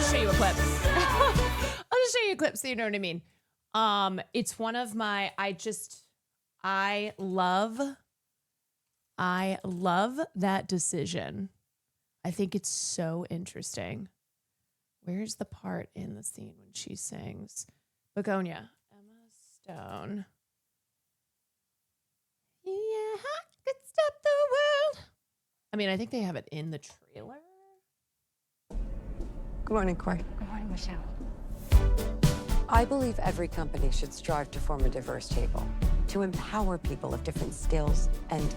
just show you a clip. I'll just show you a clip so you know what I mean. It's one of my, I love that decision. I think it's so interesting. Where's the part in the scene when she sings Begonia? Emma Stone. Yeah, I could stop the world. I mean, I think they have it in the trailer. Good morning, Corey. Good morning, Michelle. I believe every company should strive to form a diverse table, to empower people of different skills, and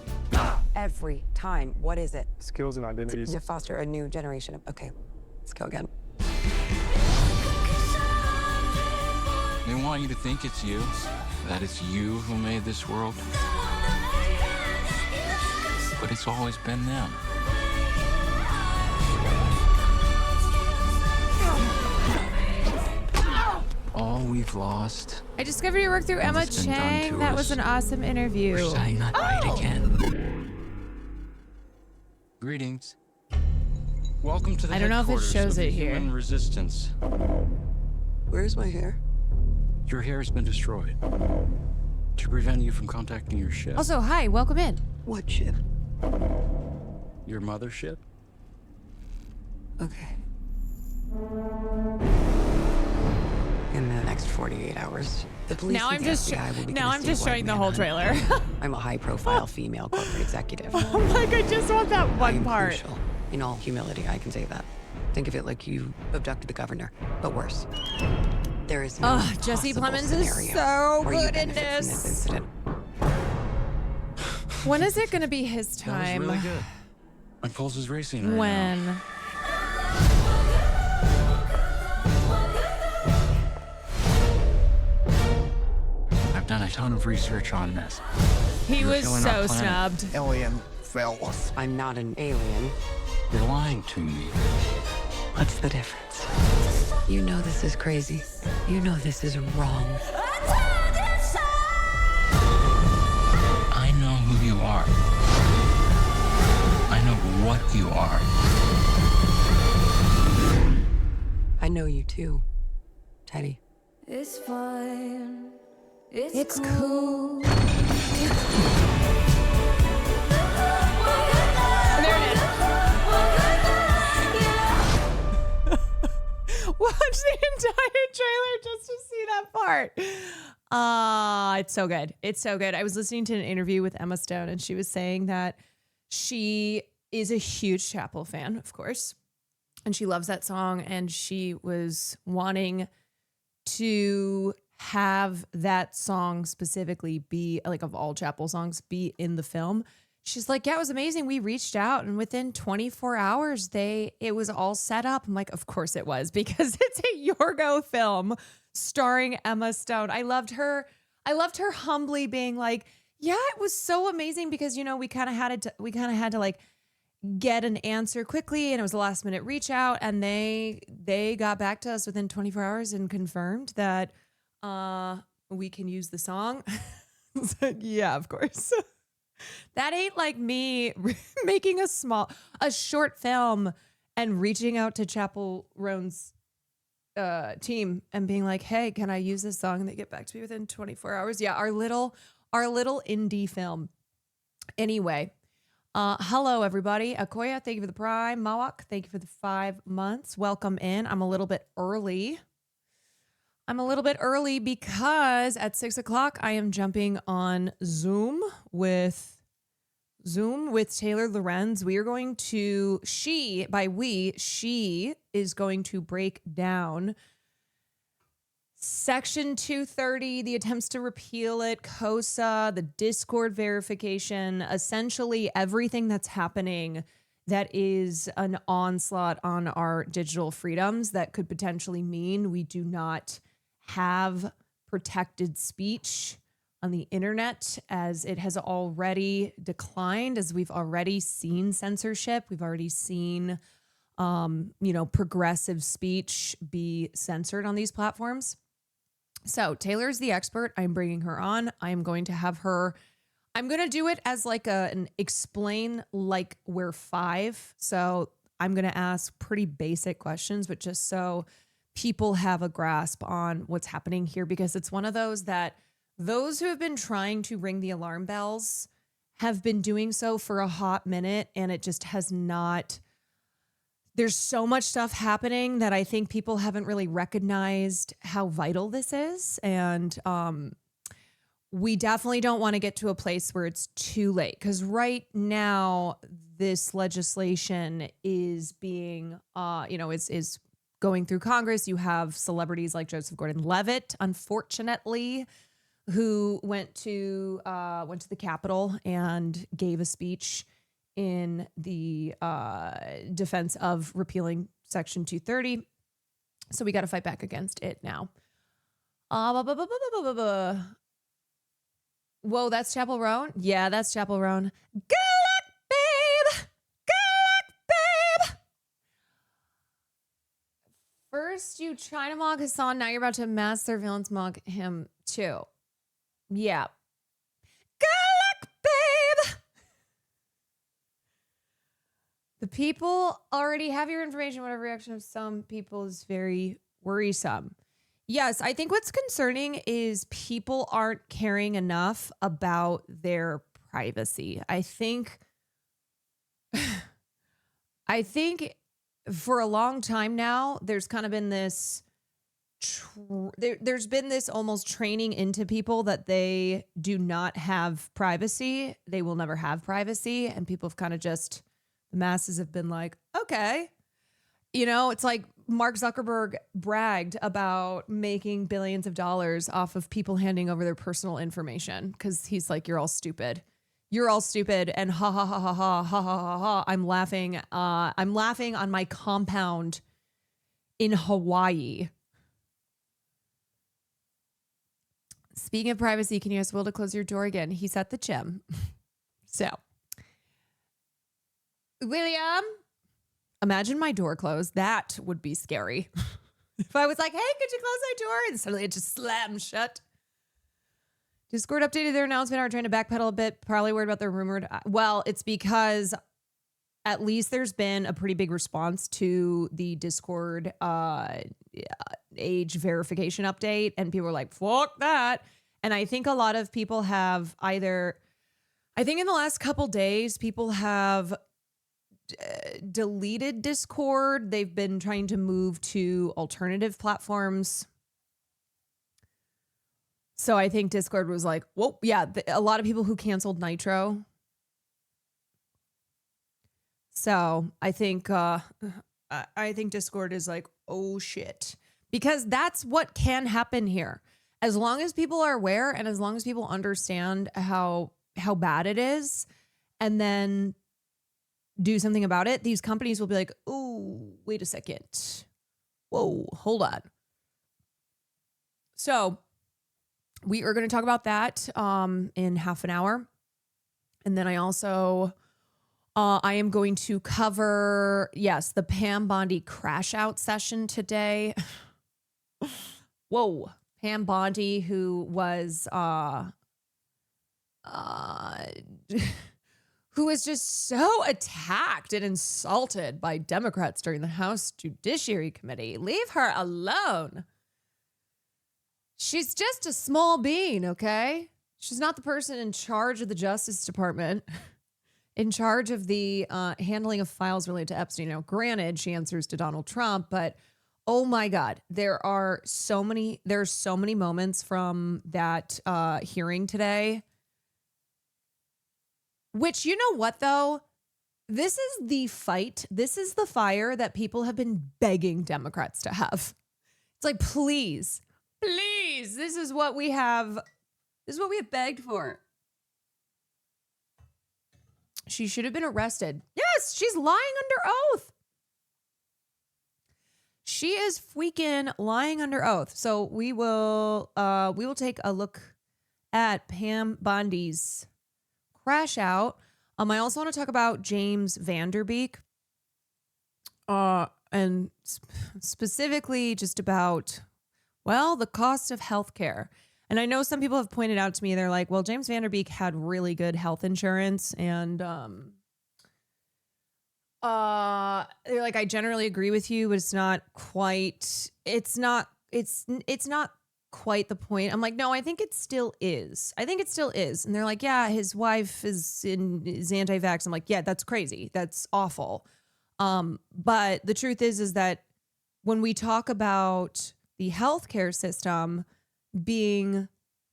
every time, what is it? Skills and identities. To foster a new generation of, okay, let's go again. They want you to think it's you, that it's you who made this world. But it's always been them. All we've lost. I discovered you work through Emma Chang. That was an awesome interview. We're setting that right again. Greetings. Welcome to the I don't know if it headquarters shows of the it here. Human Resistance. Where's my hair? Your hair has been destroyed to prevent you from contacting your ship. Also, hi, welcome in. What ship? Your mothership? Okay. In the next 48 hours, the police Now and I'm the just FBI will begin now a I'm just statewide showing the whole manhunt. trailer. I'm a high-profile female corporate executive. I'm like, I just want that I one am part. crucial. In all humility, I can say that. Think of it like you abducted the governor, but worse. There is no Jesse possible Plemons is scenario so where you good in benefit from this. incident. When is it going to be his That time? was really good. My pulse is racing right now. When? I've done a ton of research on this. He You're was killing so our planet. snubbed. Alien fellas. I'm not an alien. You're lying to me. What's the difference? You know this is crazy. You know this is wrong. I know who you are. I know what you are. I know you too, Teddy. It's fine. It's cool. There it is. Watch the entire trailer just to see that part. It's so good. It's so good. I was listening to an interview with Emma Stone, and she was saying that she is a huge Chapel fan, of course, and she loves that song, and she was wanting to have that song specifically be, like, of all Chapel songs, be in the film. She's like, yeah, it was amazing. We reached out, and within 24 hours, it was all set up. I'm like, of course it was, because it's a Yorgo film starring Emma Stone. I loved her humbly being like, yeah, it was so amazing because, you know, we kind of had to like get an answer quickly, and it was a last minute reach out, and they got back to us within 24 hours and confirmed that we can use the song. I was like, yeah, of course. That ain't like me making a short film and reaching out to Chapel Roan's team and being like, hey, can I use this song? And they get back to me within 24 hours. Yeah, our little indie film. Anyway, hello, everybody. Akoya, thank you for the prime. Mawak, thank you for the 5 months. Welcome in. I'm a little bit early because at 6 o'clock I am jumping on Zoom with Taylor Lorenz. We are going to, she is going to break down Section 230, the attempts to repeal it, KOSA, the Discord verification, essentially everything that's happening that is an onslaught on our digital freedoms that could potentially mean we do not have protected speech on the internet, as it has already declined, as we've already seen censorship. We've already seen, progressive speech be censored on these platforms. So Taylor's the expert. I'm bringing her on. I'm going to have her, I'm going to do it as like an explain like we're 5. So I'm going to ask pretty basic questions, but just so people have a grasp on what's happening here, because it's one of those that those who have been trying to ring the alarm bells have been doing so for a hot minute, and it just has not. There's so much stuff happening that I think people haven't really recognized how vital this is. And we definitely don't want to get to a place where it's too late, because right now this legislation is being, is going through Congress. You have celebrities like Joseph Gordon-Levitt, unfortunately, who went to the Capitol and gave a speech in the defense of repealing Section 230. So we got to fight back against it now. Whoa, that's Chapel Roan? Yeah, that's Chapel Roan. Good luck, babe! Good luck, babe! First, you try to mock Hassan. Now you're about to mass surveillance mock him, too. Yeah. Good luck, babe! The people already have your information. Whatever reaction of some people is very worrisome. Yes, I think what's concerning is people aren't caring enough about their privacy. I think for a long time now, there's kind of been this, there's been this almost training into people that they do not have privacy. They will never have privacy. And people have kind of just, the masses have been like, okay. You know, it's like Mark Zuckerberg bragged about making billions of dollars off of people handing over their personal information, because he's like, you're all stupid. You're all stupid. And ha ha ha ha ha ha ha ha ha. I'm laughing on my compound in Hawaii. Speaking of privacy, can you ask Will to close your door again? He's at the gym. So, William, imagine my door closed. That would be scary. If I was like, hey, could you close my door? And suddenly it just slammed shut. Discord updated their announcement, are trying to backpedal a bit, probably worried about their rumored. Well, it's because at least there's been a pretty big response to the Discord age verification update. And people are like, fuck that. And I think a lot of people have I think in the last couple days, people have deleted Discord. They've been trying to move to alternative platforms. So I think Discord was like, whoa, yeah, a lot of people who canceled Nitro. So I think Discord is like, oh shit, because that's what can happen here. As long as people are aware and as long as people understand how bad it is, and then do something about it, these companies will be like, oh, wait a second. Whoa, hold on. So we are going to talk about that in half an hour. And then I also, I am going to cover, yes, the Pam Bondi crash out session today. Whoa. Pam Bondi, who was, who was just so attacked and insulted by Democrats during the House Judiciary Committee. Leave her alone. She's just a small bean, okay? She's not the person in charge of the Justice Department, in charge of the handling of files related to Epstein. Now, granted, she answers to Donald Trump, but oh my God, there are so many moments from that hearing today. Which, you know what, though? This is the fight. This is the fire that people have been begging Democrats to have. It's like, please, this is what we have. This is what we have begged for. She should have been arrested. Yes, she's lying under oath. She is freaking lying under oath. So we will take a look at Pam Bondi's crash out. I also want to talk about James Van Der Beek, and specifically just about, well, the cost of healthcare. And I know some people have pointed out to me, they're like, well, James Van Der Beek had really good health insurance, and They're like, I generally agree with you, but it's not quite quite the point. I'm like, no, I think it still is. And they're like, yeah, his wife is anti-vax. I'm like, yeah, that's crazy. That's awful. But the truth is that when we talk about the healthcare system being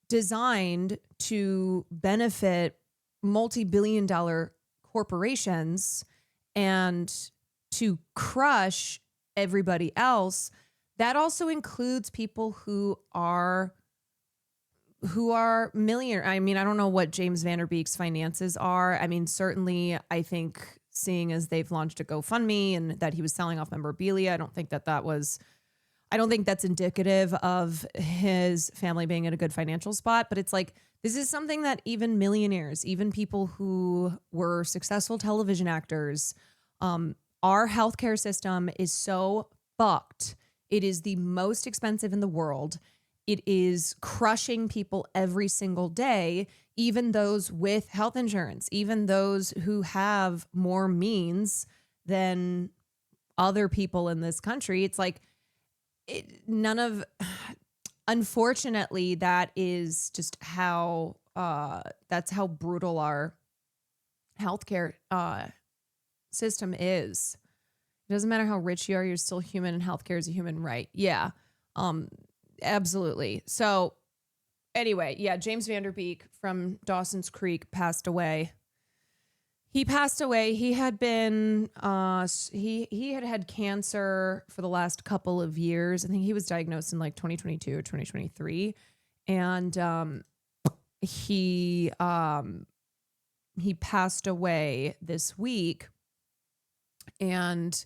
designed to benefit multi-billion-dollar corporations and to crush everybody else, that also includes people who are millionaire. I mean, I don't know what James Van Der Beek's finances are. I mean, certainly, I think seeing as they've launched a GoFundMe and that he was selling off memorabilia, I don't think that's indicative of his family being in a good financial spot. But it's like, this is something that even millionaires, even people who were successful television actors, our healthcare system is so fucked. It is the most expensive in the world. It is crushing people every single day, even those with health insurance, even those who have more means than other people in this country. It's like, unfortunately, that is just how, that's how brutal our healthcare system is. It doesn't matter how rich you are, you're still human, and healthcare is a human right. Yeah, absolutely. So anyway, yeah, James Van Der Beek from Dawson's Creek passed away. He passed away. He had been, he had cancer for the last couple of years. I think he was diagnosed in like 2022 or 2023. And he passed away this week. And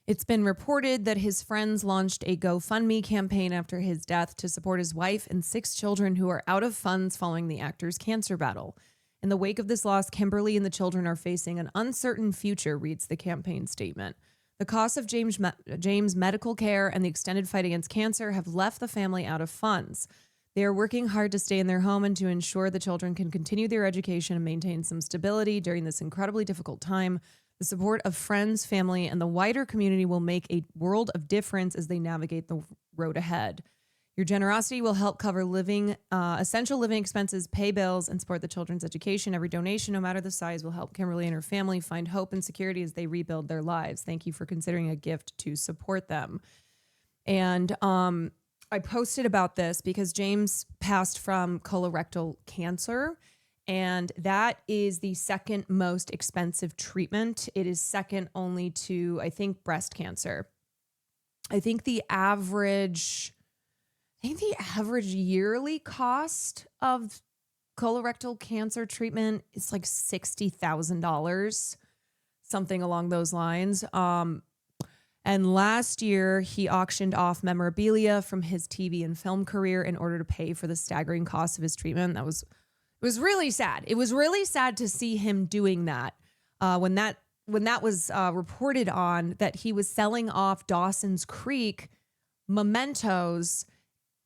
it's been reported that his friends launched a GoFundMe campaign after his death to support his wife and 6 children who are out of funds following the actor's cancer battle. In the wake of this loss, Kimberly and the children are facing an uncertain future, reads the campaign statement. The cost of James' medical care and the extended fight against cancer have left the family out of funds. They are working hard to stay in their home and to ensure the children can continue their education and maintain some stability during this incredibly difficult time. The support of friends, family, and the wider community will make a world of difference as they navigate the road ahead. Your generosity will help cover essential living expenses, pay bills, and support the children's education. Every donation, no matter the size, will help Kimberly and her family find hope and security as they rebuild their lives. Thank you for considering a gift to support them. And I posted about this because James passed from colorectal cancer, and that is the second most expensive treatment. It is second only to, I think, breast cancer. I think the average yearly cost of colorectal cancer treatment is like $60,000, something along those lines. And last year, he auctioned off memorabilia from his TV and film career in order to pay for the staggering cost of his treatment. It was really sad. It was really sad to see him doing that. When that was reported on, that he was selling off Dawson's Creek mementos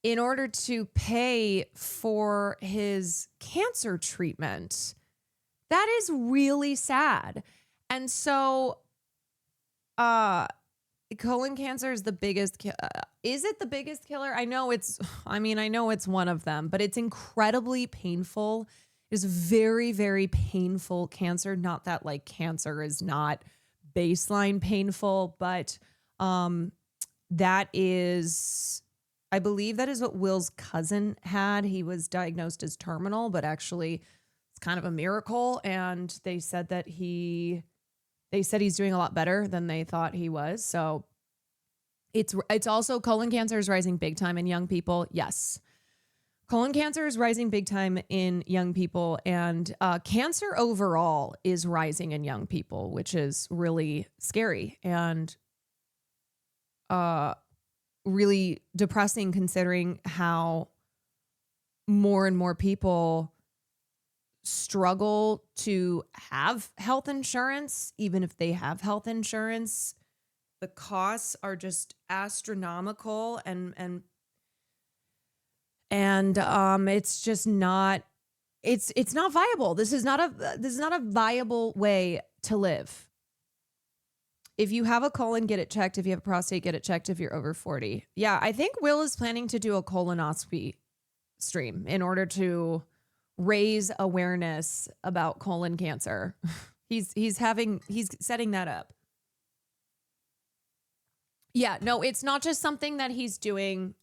in order to pay for his cancer treatment. That is really sad. And so, colon cancer is the biggest. Is it the biggest killer? I know it's one of them, but it's incredibly painful. It's very, very painful cancer. Not that like cancer is not baseline painful, but that is, I believe that is what Will's cousin had. He was diagnosed as terminal, but actually it's kind of a miracle. And they said that he's doing a lot better than they thought he was. So it's also, colon cancer is rising big time in young people. Yes. Colon cancer is rising big time in young people, and cancer overall is rising in young people, which is really scary and really depressing, considering how more and more people struggle to have health insurance. Even if they have health insurance, the costs are just astronomical, and it's just not, it's not viable. This is not a viable way to live. If you have a colon, get it checked. If you have a prostate, get it checked if you're over 40. Yeah, I think Will is planning to do a colonoscopy stream in order to raise awareness about colon cancer. He's setting that up. Yeah, no, it's not just something that he's doing.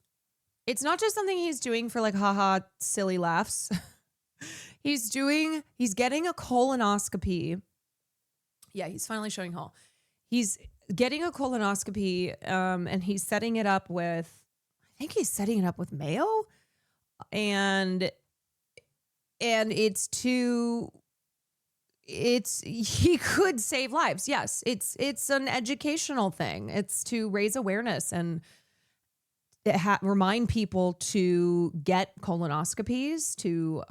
It's not just something he's doing for like haha silly laughs. He's getting a colonoscopy. Yeah, he's finally showing Hall. He's getting a colonoscopy and he's setting it up with, I think he's setting it up with Mayo. And he could save lives. Yes, it's an educational thing. It's to raise awareness and remind people to get colonoscopies, to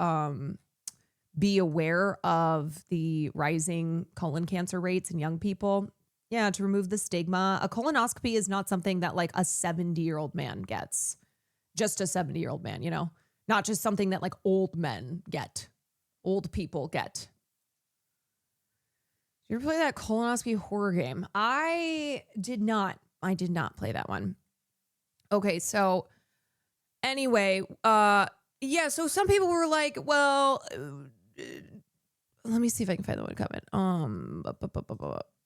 be aware of the rising colon cancer rates in young people. Yeah, to remove the stigma. A colonoscopy is not something that like a 70-year-old man gets. Just a 70-year-old man, you know? Not just something that like old men get. Old people get. Did you ever play that colonoscopy horror game? I did not play that one. Okay, so anyway, yeah, so some people were like, well, let me see if I can find the one comment.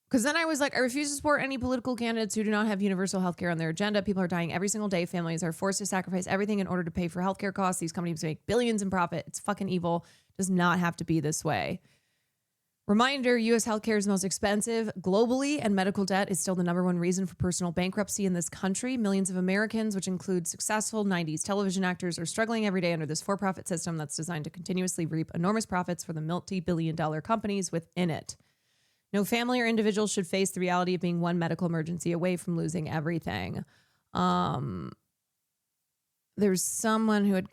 Because then I was like, I refuse to support any political candidates who do not have universal health care on their agenda. People are dying every single day. Families are forced to sacrifice everything in order to pay for healthcare costs. These companies make billions in profit. It's fucking evil. Does not have to be this way. Reminder, U.S. healthcare is the most expensive globally, and medical debt is still the number one reason for personal bankruptcy in this country. Millions of Americans, which include successful 90s television actors, are struggling every day under this for-profit system that's designed to continuously reap enormous profits for the multi-billion-dollar companies within it. No family or individual should face the reality of being one medical emergency away from losing everything. There's someone who had...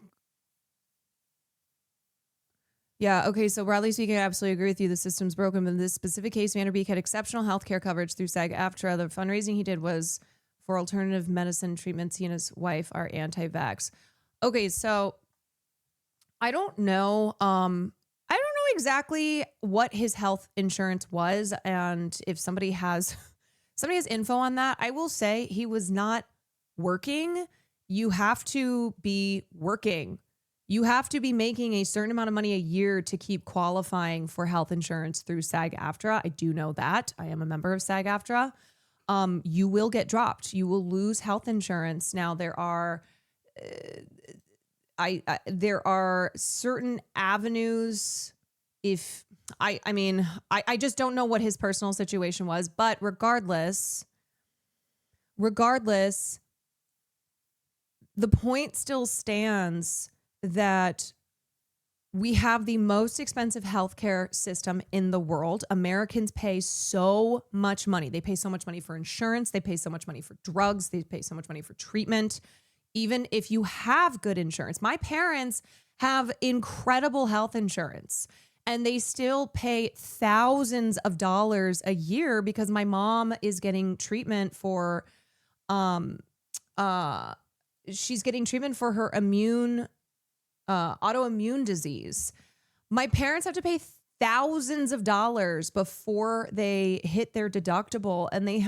Yeah, okay, so broadly speaking, I absolutely agree with you. The system's broken, but in this specific case, BEEK had exceptional health care coverage through SAG-AFTRA. The fundraising he did was for alternative medicine treatments. He and his wife are anti-vax. Okay, so I don't know. I don't know exactly what his health insurance was, and if somebody has info on that. I will say he was not working. You have to be working. You have to be making a certain amount of money a year to keep qualifying for health insurance through SAG-AFTRA. I do know that. I am a member of SAG-AFTRA. You will get dropped. You will lose health insurance. Now, there are certain avenues. If I just don't know what his personal situation was, but regardless, the point still stands that we have the most expensive healthcare system in the world. Americans pay so much money. They pay so much money for insurance. They pay so much money for drugs. They pay so much money for treatment. Even if you have good insurance. My parents have incredible health insurance, and they still pay thousands of dollars a year because my mom is getting treatment for, she's getting treatment for her autoimmune disease. My parents have to pay thousands of dollars before they hit their deductible, and they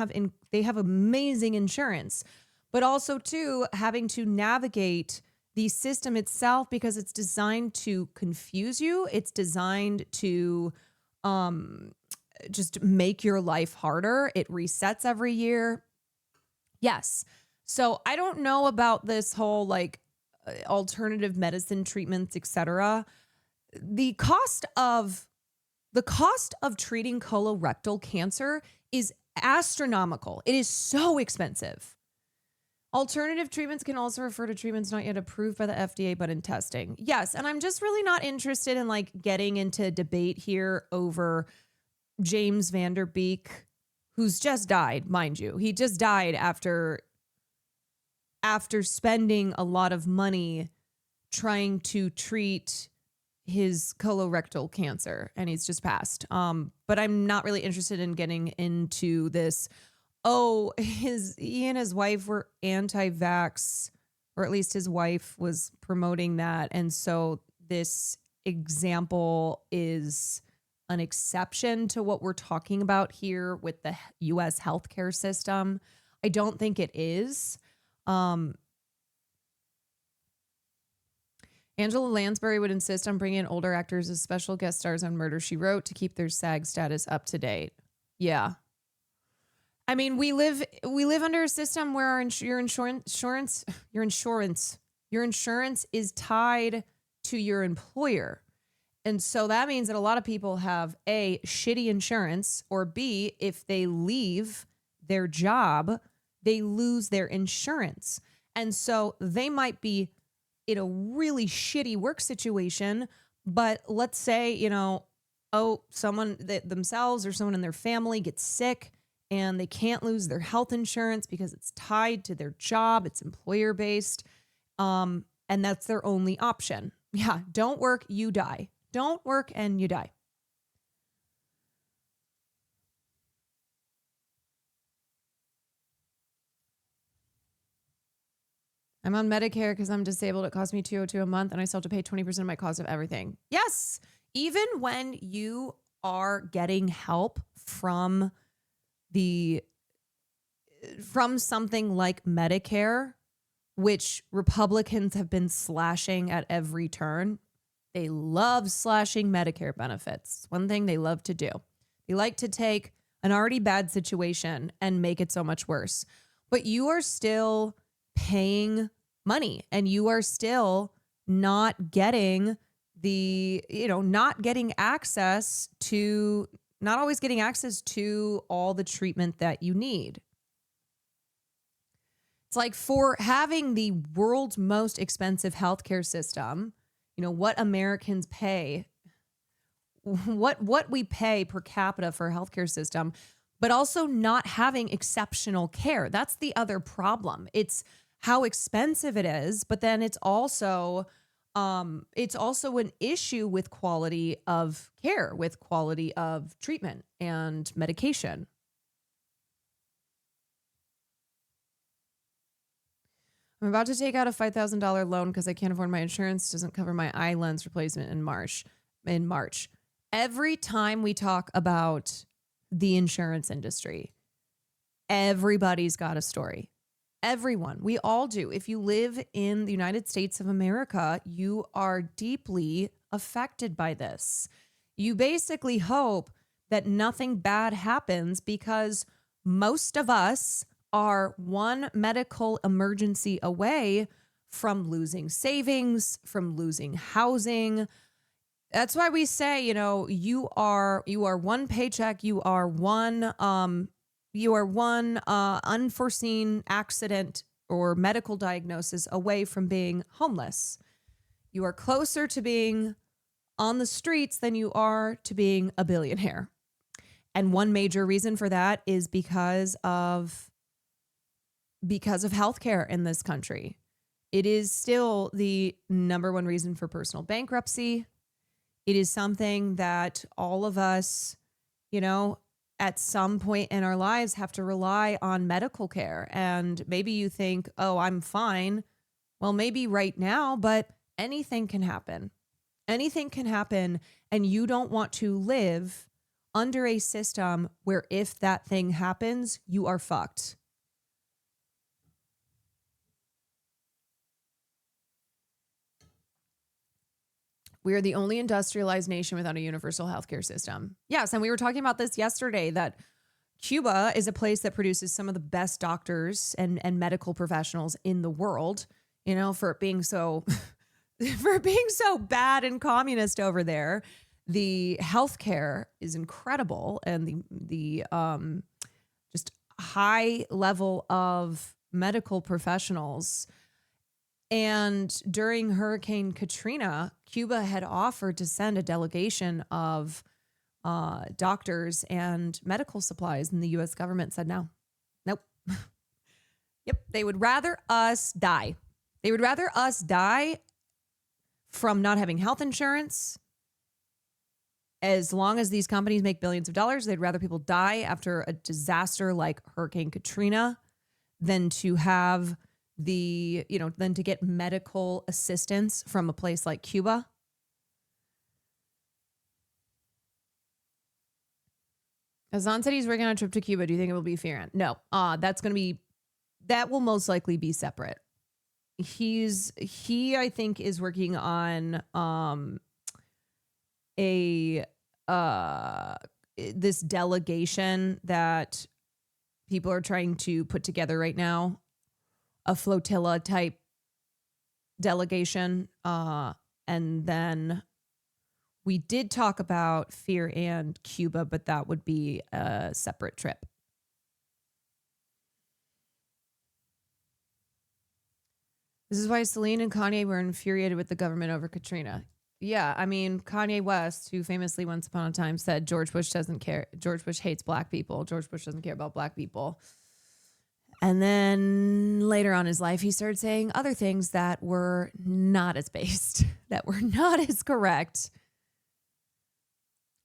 have amazing insurance, but also too having to navigate the system itself because it's designed to confuse you. It's designed to just make your life harder. It resets every year. Yes. So I don't know about this whole like alternative medicine treatments, etc. The cost of treating colorectal cancer is astronomical. It is so expensive. Alternative treatments can also refer to treatments not yet approved by the FDA, but in testing. Yes, and I'm just really not interested in like getting into debate here over James Van Der Beek, who's just died, mind you. He just died after spending a lot of money trying to treat his colorectal cancer, and he's just passed. But I'm not really interested in getting into this. Oh, he and his wife were anti-vax, or at least his wife was promoting that. And so this example is an exception to what we're talking about here with the US healthcare system. I don't think it is. Angela Lansbury would insist on bringing in older actors as special guest stars on Murder, She Wrote to keep their SAG status up to date. Yeah. I mean, we live under a system where your insurance is tied to your employer. And so that means that a lot of people have A, shitty insurance, or B, if they leave their job, they lose their insurance. And so they might be in a really shitty work situation, but let's say, someone themselves or someone in their family gets sick and they can't lose their health insurance because it's tied to their job, it's employer based, and that's their only option. Yeah, don't work, you die. Don't work and you die. I'm on Medicare because I'm disabled. It costs me $202 a month and I still have to pay 20% of my cost of everything. Yes. Even when you are getting help from something like Medicare, which Republicans have been slashing at every turn. They love slashing Medicare benefits. One thing they love to do. They like to take an already bad situation and make it so much worse. But you are still paying money and you are still not getting not always getting access to all the treatment that you need. It's like for having the world's most expensive healthcare system, what Americans pay, what we pay per capita for a healthcare system, but also not having exceptional care. That's the other problem. It's how expensive it is, but then it's also an issue with quality of care, with quality of treatment and medication. I'm about to take out a $5,000 loan because I can't afford my insurance. Doesn't cover my eye lens replacement in March. Every time we talk about the insurance industry, everybody's got a story. Everyone. We all do. If you live in the United States of America, you are deeply affected by this. You basically hope that nothing bad happens because most of us are one medical emergency away from losing savings, from losing housing. That's why we say, you are one paycheck, you are one unforeseen accident or medical diagnosis away from being homeless. You are closer to being on the streets than you are to being a billionaire. And one major reason for that is because of healthcare in this country. It is still the number one reason for personal bankruptcy. It is something that all of us, at some point in our lives have to rely on medical care. And maybe you think, oh, I'm fine. Well, maybe right now, but anything can happen. Anything can happen. And you don't want to live under a system where if that thing happens, you are fucked. We are the only industrialized nation without a universal healthcare system. Yes, and we were talking about this yesterday, that Cuba is a place that produces some of the best doctors and medical professionals in the world, for it being so bad and communist over there. The healthcare is incredible, and the just high level of medical professionals. And during Hurricane Katrina, Cuba had offered to send a delegation of doctors and medical supplies, and the U.S. government said no. Nope. Yep. They would rather us die. They would rather us die from not having health insurance. As long as these companies make billions of dollars, they'd rather people die after a disaster like Hurricane Katrina than to have than to get medical assistance from a place like Cuba. Hassan said he's working on a trip to Cuba. Do you think it will be Firan? No. That will most likely be separate. He I think is working on this delegation that people are trying to put together right now, a flotilla type delegation. And then we did talk about Fear and Cuba, but that would be a separate trip. This is why Celine and Kanye were infuriated with the government over Katrina. Yeah, I mean, Kanye West, who famously once upon a time said George Bush doesn't care. George Bush hates black people. George Bush doesn't care about black people. And then later on in his life, he started saying other things that were not as based, that were not as correct.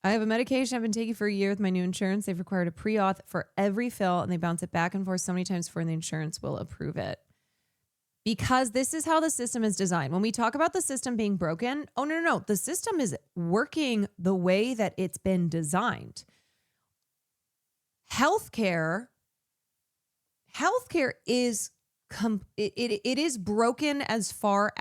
I have a medication I've been taking for a year with my new insurance. They've required a pre-auth for every fill, and they bounce it back and forth so many times before the insurance will approve it. Because this is how the system is designed. When we talk about the system being broken, oh, no. The system is working the way that it's been designed. Healthcare is it is broken as far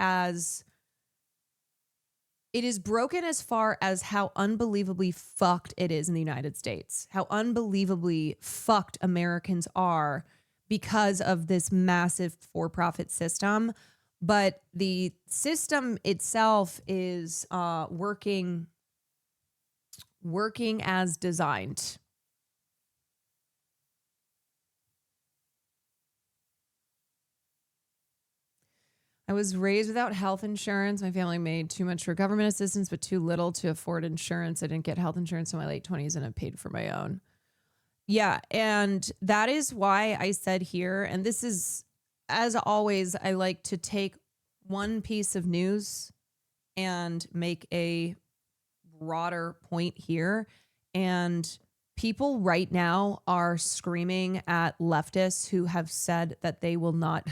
as how unbelievably fucked it is in the United States. How unbelievably fucked Americans are because of this massive for-profit system. But the system itself is working as designed. I was raised without health insurance. My family made too much for government assistance, but too little to afford insurance. I didn't get health insurance in my late 20s, and I paid for my own. Yeah, and that is why I said here, and this is, as always, I like to take one piece of news and make a broader point here. And people right now are screaming at leftists who have said that they will not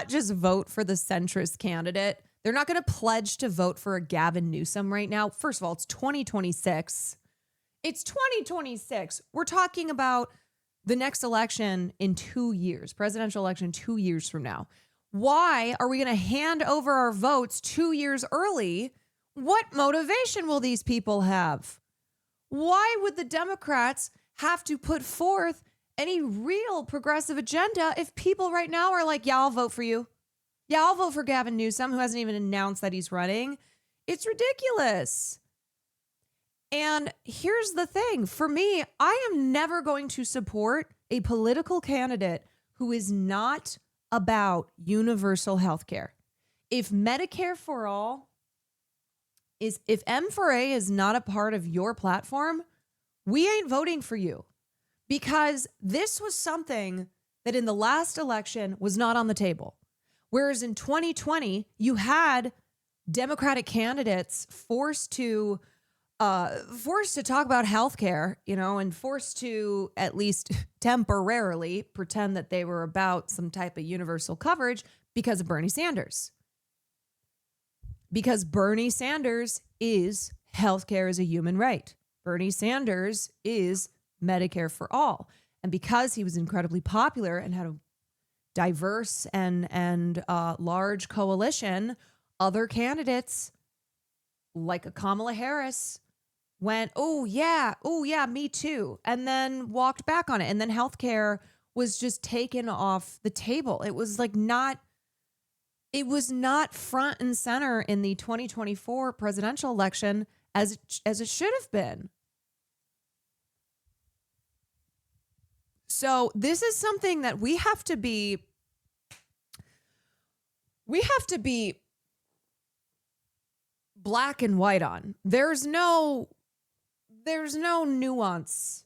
just vote for the centrist candidate. They're not going to pledge to vote for a Gavin Newsom right now. First of all, it's 2026. It's 2026. We're talking about the next election in 2 years, presidential election 2 years from now. Why are we going to hand over our votes 2 years early? What motivation will these people have? Why would the Democrats have to put forth any real progressive agenda if people right now are like, yeah, I'll vote for you. Yeah, I'll vote for Gavin Newsom, who hasn't even announced that he's running. It's ridiculous. And here's the thing. For me, I am never going to support a political candidate who is not about universal health care. If Medicare for all if M4A is not a part of your platform, we ain't voting for you. Because this was something that in the last election was not on the table. Whereas in 2020, you had Democratic candidates forced to talk about healthcare, and forced to at least temporarily pretend that they were about some type of universal coverage because of Bernie Sanders. Because Bernie Sanders is healthcare is a human right. Bernie Sanders is Medicare for all. And because he was incredibly popular and had a diverse and large coalition, other candidates like a Kamala Harris went, oh yeah, me too. And then walked back on it. And then healthcare was just taken off the table. It was not front and center in the 2024 presidential election as it should have been. So this is something that we have to be black and white on. There's no nuance.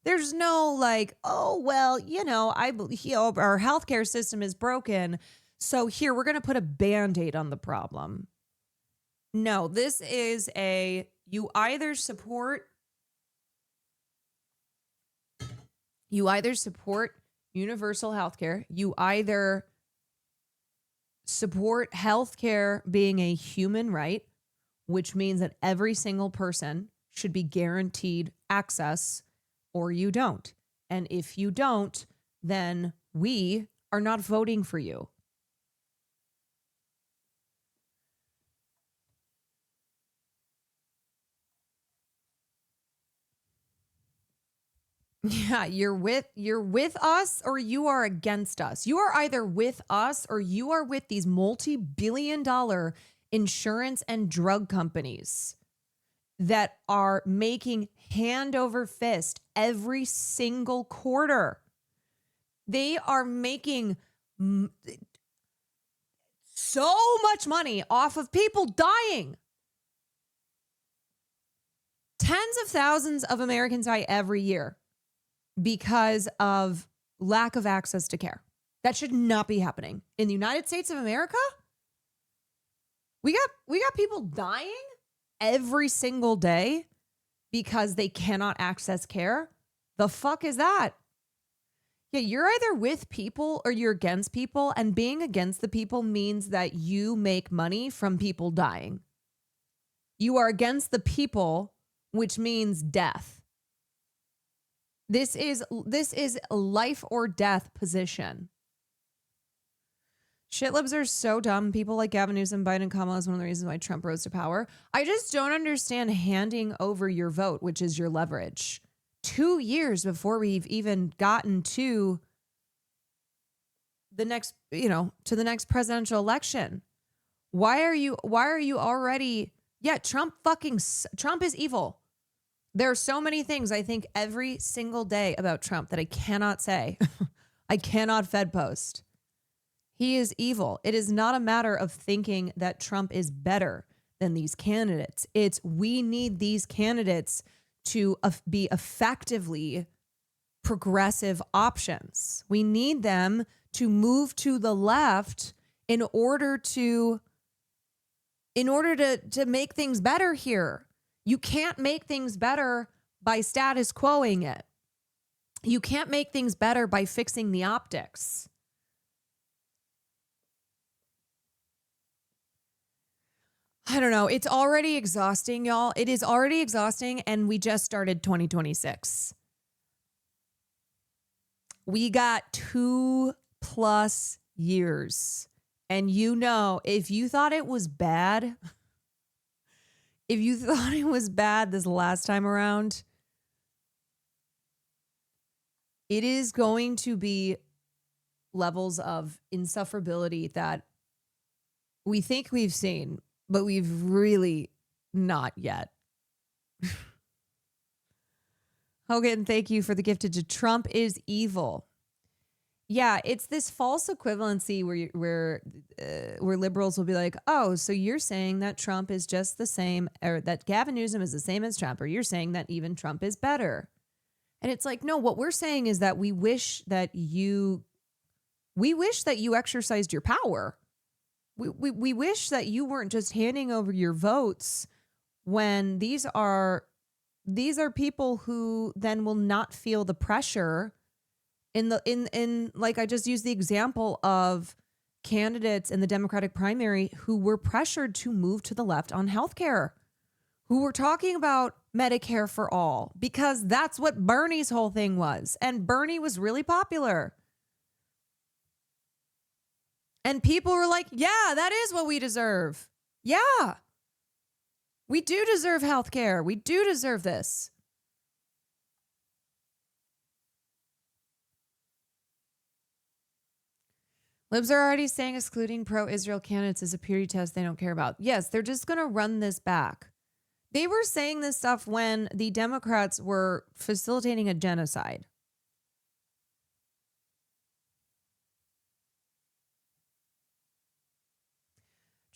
There's no like, oh, well, our healthcare system is broken. So here, we're going to put a Band-Aid on the problem. No, this is you either support universal healthcare, you either support healthcare being a human right, which means that every single person should be guaranteed access or you don't. And if you don't, then we are not voting for you. Yeah, you're with us or you are against us. You are either with us or you are with these multi-billion-dollar insurance and drug companies that are making hand over fist every single quarter. They are making so much money off of people dying. Tens of thousands of Americans die every year because of lack of access to care. That should not be happening. In the United States of America, we got people dying every single day because they cannot access care. The fuck is that? Yeah, you're either with people or you're against people, and being against the people means that you make money from people dying. You are against the people, which means death. This is a life or death position. Shitlibs are so dumb. People like Gavin Newsom, Biden, and Kamala is one of the reasons why Trump rose to power. I just don't understand handing over your vote, which is your leverage. 2 years before we've even gotten to the next, to the next presidential election. Why are you already? Yeah, Trump is evil. There are so many things I think every single day about Trump that I cannot say. I cannot Fed post. He is evil. It is not a matter of thinking that Trump is better than these candidates. It's we need these candidates to be effectively progressive options. We need them to move to the left in order to make things better here. You can't make things better by status quoing it. You can't make things better by fixing the optics. I don't know. It's already exhausting, y'all. It is already exhausting, and we just started 2026. We got 2+ years. And if you thought it was bad, this last time around, it is going to be levels of insufferability that we think we've seen, but we've really not yet. Hogan, thank you for the gifted to Trump is evil. Yeah, it's this false equivalency where liberals will be like, oh, so you're saying that Trump is just the same, or that Gavin Newsom is the same as Trump, or you're saying that even Trump is better. And it's like, no, what we're saying is that we wish that you exercised your power. We wish that you weren't just handing over your votes when these are people who then will not feel the pressure in like I just used the example of candidates in the Democratic primary who were pressured to move to the left on healthcare, who were talking about Medicare for all because that's what Bernie's whole thing was. And Bernie was really popular. And people were like, yeah, that is what we deserve. Yeah. We do deserve healthcare. We do deserve this. Libs are already saying excluding pro-Israel candidates is a purity test they don't care about. Yes, they're just going to run this back. They were saying this stuff when the Democrats were facilitating a genocide.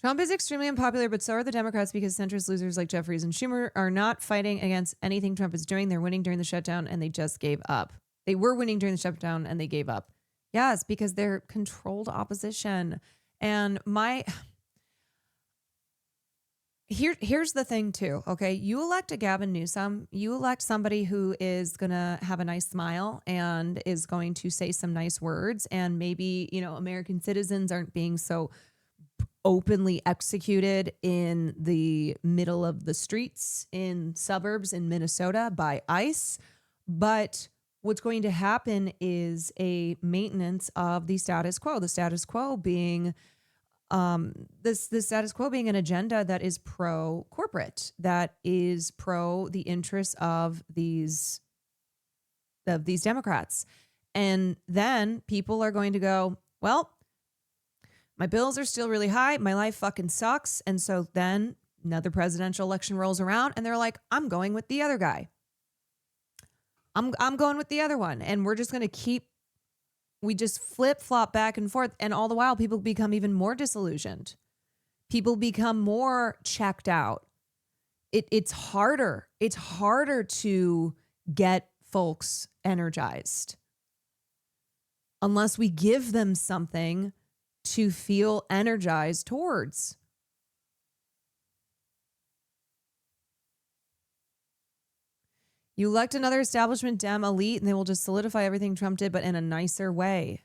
Trump is extremely unpopular, but so are the Democrats because centrist losers like Jeffries and Schumer are not fighting against anything Trump is doing. They're winning during the shutdown and they just gave up. They were winning during the shutdown and they gave up. Yes, because they're controlled opposition. And here's the thing too, okay? You elect a Gavin Newsom, you elect somebody who is going to have a nice smile and is going to say some nice words, and maybe, American citizens aren't being so openly executed in the middle of the streets in suburbs in Minnesota by ICE. But what's going to happen is a maintenance of the status quo. The status quo being the status quo being an agenda that is pro corporate, that is pro the interests of these Democrats. And then people are going to go, well, my bills are still really high. My life fucking sucks. And so then another presidential election rolls around and they're like, I'm going with the other guy. I'm going with the other one. And we're just going to we just flip flop back and forth. And all the while people become even more disillusioned. People become more checked out. It's harder. It's harder to get folks energized unless we give them something to feel energized towards. You elect another establishment Dem elite and they will just solidify everything Trump did, but in a nicer way.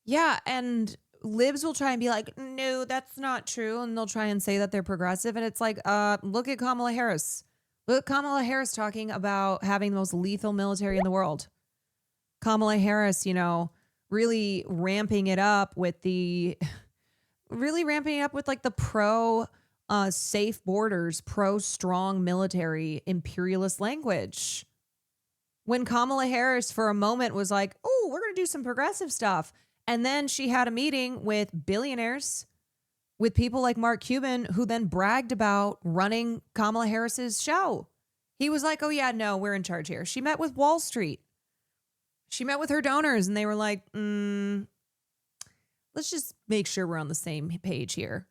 Yeah, and libs will try and be like, no, that's not true. And they'll try and say that they're progressive. And it's like, look at Kamala Harris. Look at Kamala Harris talking about having the most lethal military in the world. Kamala Harris, really ramping it up with like the pro safe borders, pro strong military, imperialist language. When Kamala Harris for a moment was like, oh, we're going to do some progressive stuff. And then she had a meeting with billionaires, with people like Mark Cuban, who then bragged about running Kamala Harris's show. He was like, oh yeah, no, we're in charge here. She met with Wall Street. She met with her donors and they were like, let's just make sure we're on the same page here.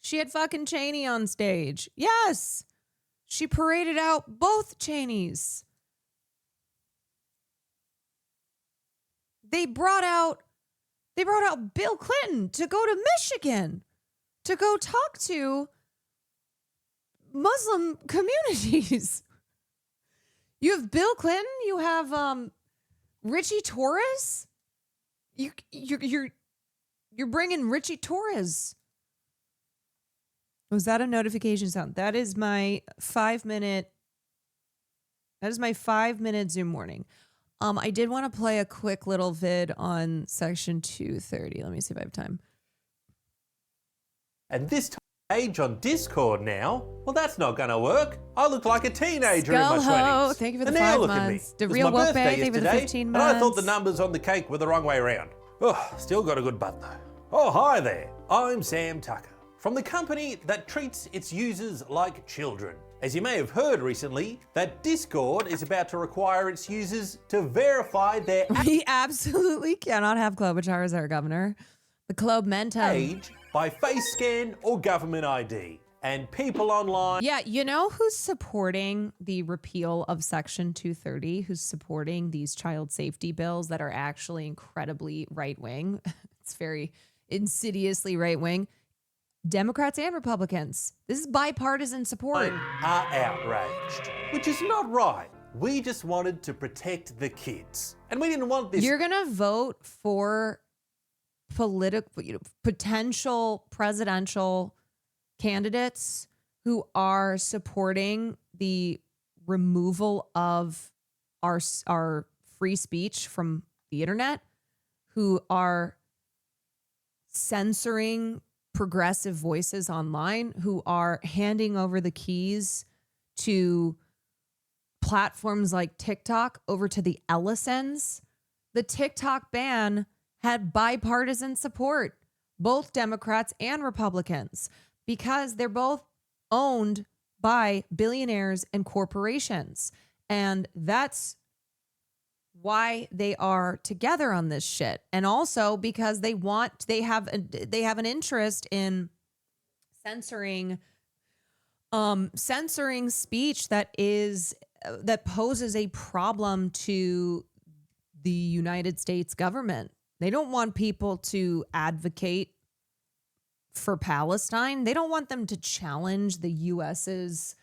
She had fucking Cheney on stage. Yes. She paraded out both Cheneys. They brought out Bill Clinton to go to Michigan to go talk to Muslim communities. You have Bill Clinton. You have Richie Torres. You're bringing Richie Torres. Was that a notification sound? That is my 5-minute. That is my 5-minute Zoom warning. I did want to play a quick little vid on section 230. Let me see if I have time. And this age on Discord now, well, that's not going to work. I look like a teenager in my 20s. Thank you for the and now 5 look months. At me. The It was real my woke birthday thank you for the yesterday, 15 and months. I thought the numbers on the cake were the wrong way around. Oh, still got a good button though. Oh, hi there. I'm Sam Tucker from the company that treats its users like children. As you may have heard recently, that Discord is about to require its users to verify their We absolutely cannot have Klobuchar as our governor. The Klob Mentum. age by face scan or government ID. And people online... Yeah, you know who's supporting the repeal of Section 230? Who's supporting these child safety bills that are actually incredibly right-wing? It's very insidiously right-wing. Democrats and Republicans. This is bipartisan support. are outraged, which is not right. We just wanted to protect the kids. And we didn't want this... You're going to vote for potential presidential candidates who are supporting the removal of our free speech from the internet, who are censoring progressive voices online, who are handing over the keys to platforms like TikTok over to the Ellisons. The TikTok ban had bipartisan support, both Democrats and Republicans, because they're both owned by billionaires and corporations. And that's why they are together on this shit. And also because they have an interest in censoring speech that poses a problem to the United States government. They don't want people to advocate for Palestine. They don't want them to challenge the US's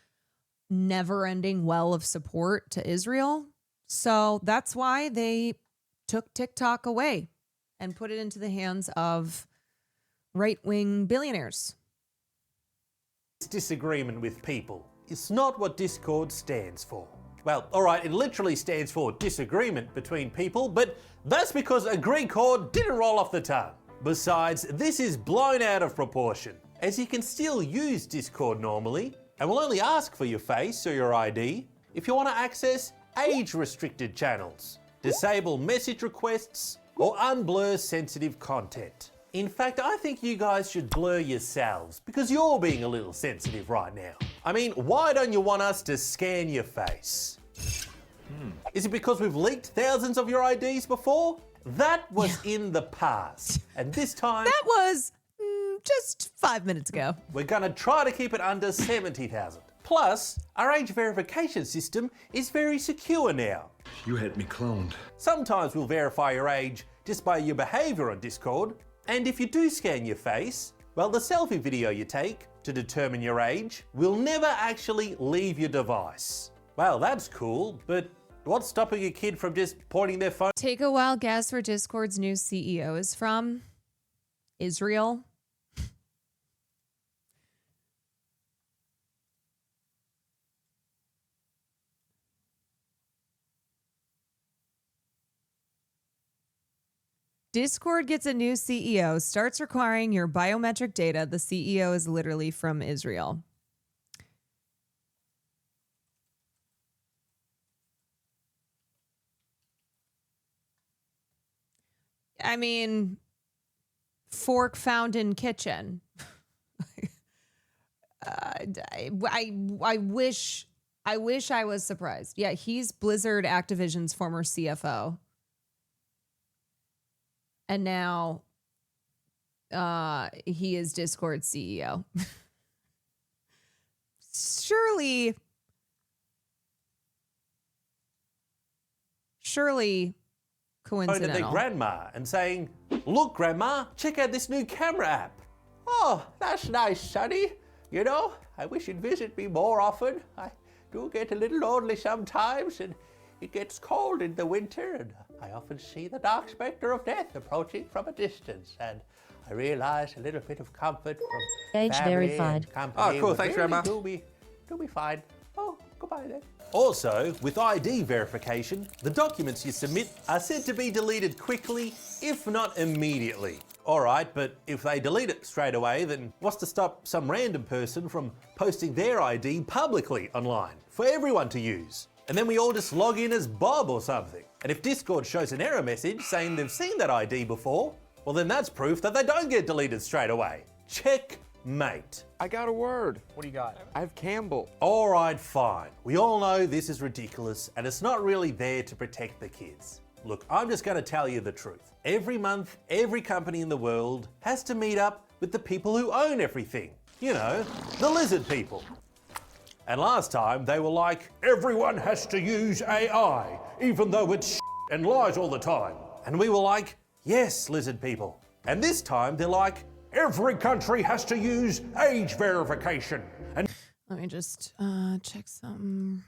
never-ending well of support to Israel. So that's why they took TikTok away and put it into the hands of right-wing billionaires. disagreement with people. It's not what Discord stands for. Well, alright, it literally stands for disagreement between people, but that's because a Greek chord didn't roll off the tongue. Besides, this is blown out of proportion, as you can still use Discord normally, and will only ask for your face or your ID if you want to access age-restricted channels, disable message requests, or unblur sensitive content. In fact, I think you guys should blur yourselves because you're being a little sensitive right now. I mean, why don't you want us to scan your face? Is it because we've leaked thousands of your IDs before? That was in the past. And this time, That was just 5 minutes ago. we're gonna try to keep it under 70,000. Plus, our age verification system is very secure now. You had me cloned. Sometimes we'll verify your age just by your behavior on Discord. And if you do scan your face, well, the selfie video you take to determine your age will never actually leave your device. Well, that's cool, but what's stopping a kid from just pointing their phone? Take a wild guess where Discord's new CEO is from. Israel. Discord gets a new CEO, starts requiring your biometric data. The CEO is literally from Israel. I mean, fork found in kitchen. I wish I was surprised. Yeah, he's Blizzard Activision's former CFO. And now he is Discord's CEO. Surely Phone to their coincidental. grandma and saying, "Look, grandma, check out this new camera app." "Oh, that's nice, sonny. You know, I wish you'd visit me more often. I do get a little lonely sometimes, and it gets cold in the winter, and I often see the dark spectre of death approaching from a distance, and I realize a little bit of comfort from Age family verified. and company Oh, cool. would Thanks, really Grandma. do me fine. Oh, goodbye then." Also, with ID verification, the documents you submit are said to be deleted quickly, if not immediately. Alright, but if they delete it straight away, then what's to stop some random person from posting their ID publicly online for everyone to use? And then we all just log in as Bob or something. And if Discord shows an error message saying they've seen that ID before, well then that's proof that they don't get deleted straight away. Checkmate. I got a word. What do you got? I have Campbell. Alright, fine. We all know this is ridiculous and it's not really there to protect the kids. Look, I'm just going to tell you the truth. Every month, every company in the world has to meet up with the people who own everything. You know, the lizard people. And last time they were like, "Everyone has to use AI, even though it's and lies all the time." And we were like, "Yes, lizard people." And this time they're like, "Every country has to use age verification." And Let me just check something.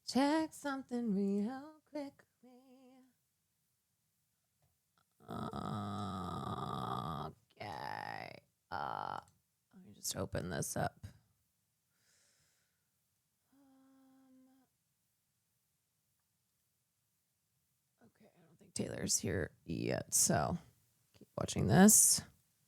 Check something real quickly. Okay. Let me just open this up. Okay, I don't think Taylor's here yet, so keep watching this.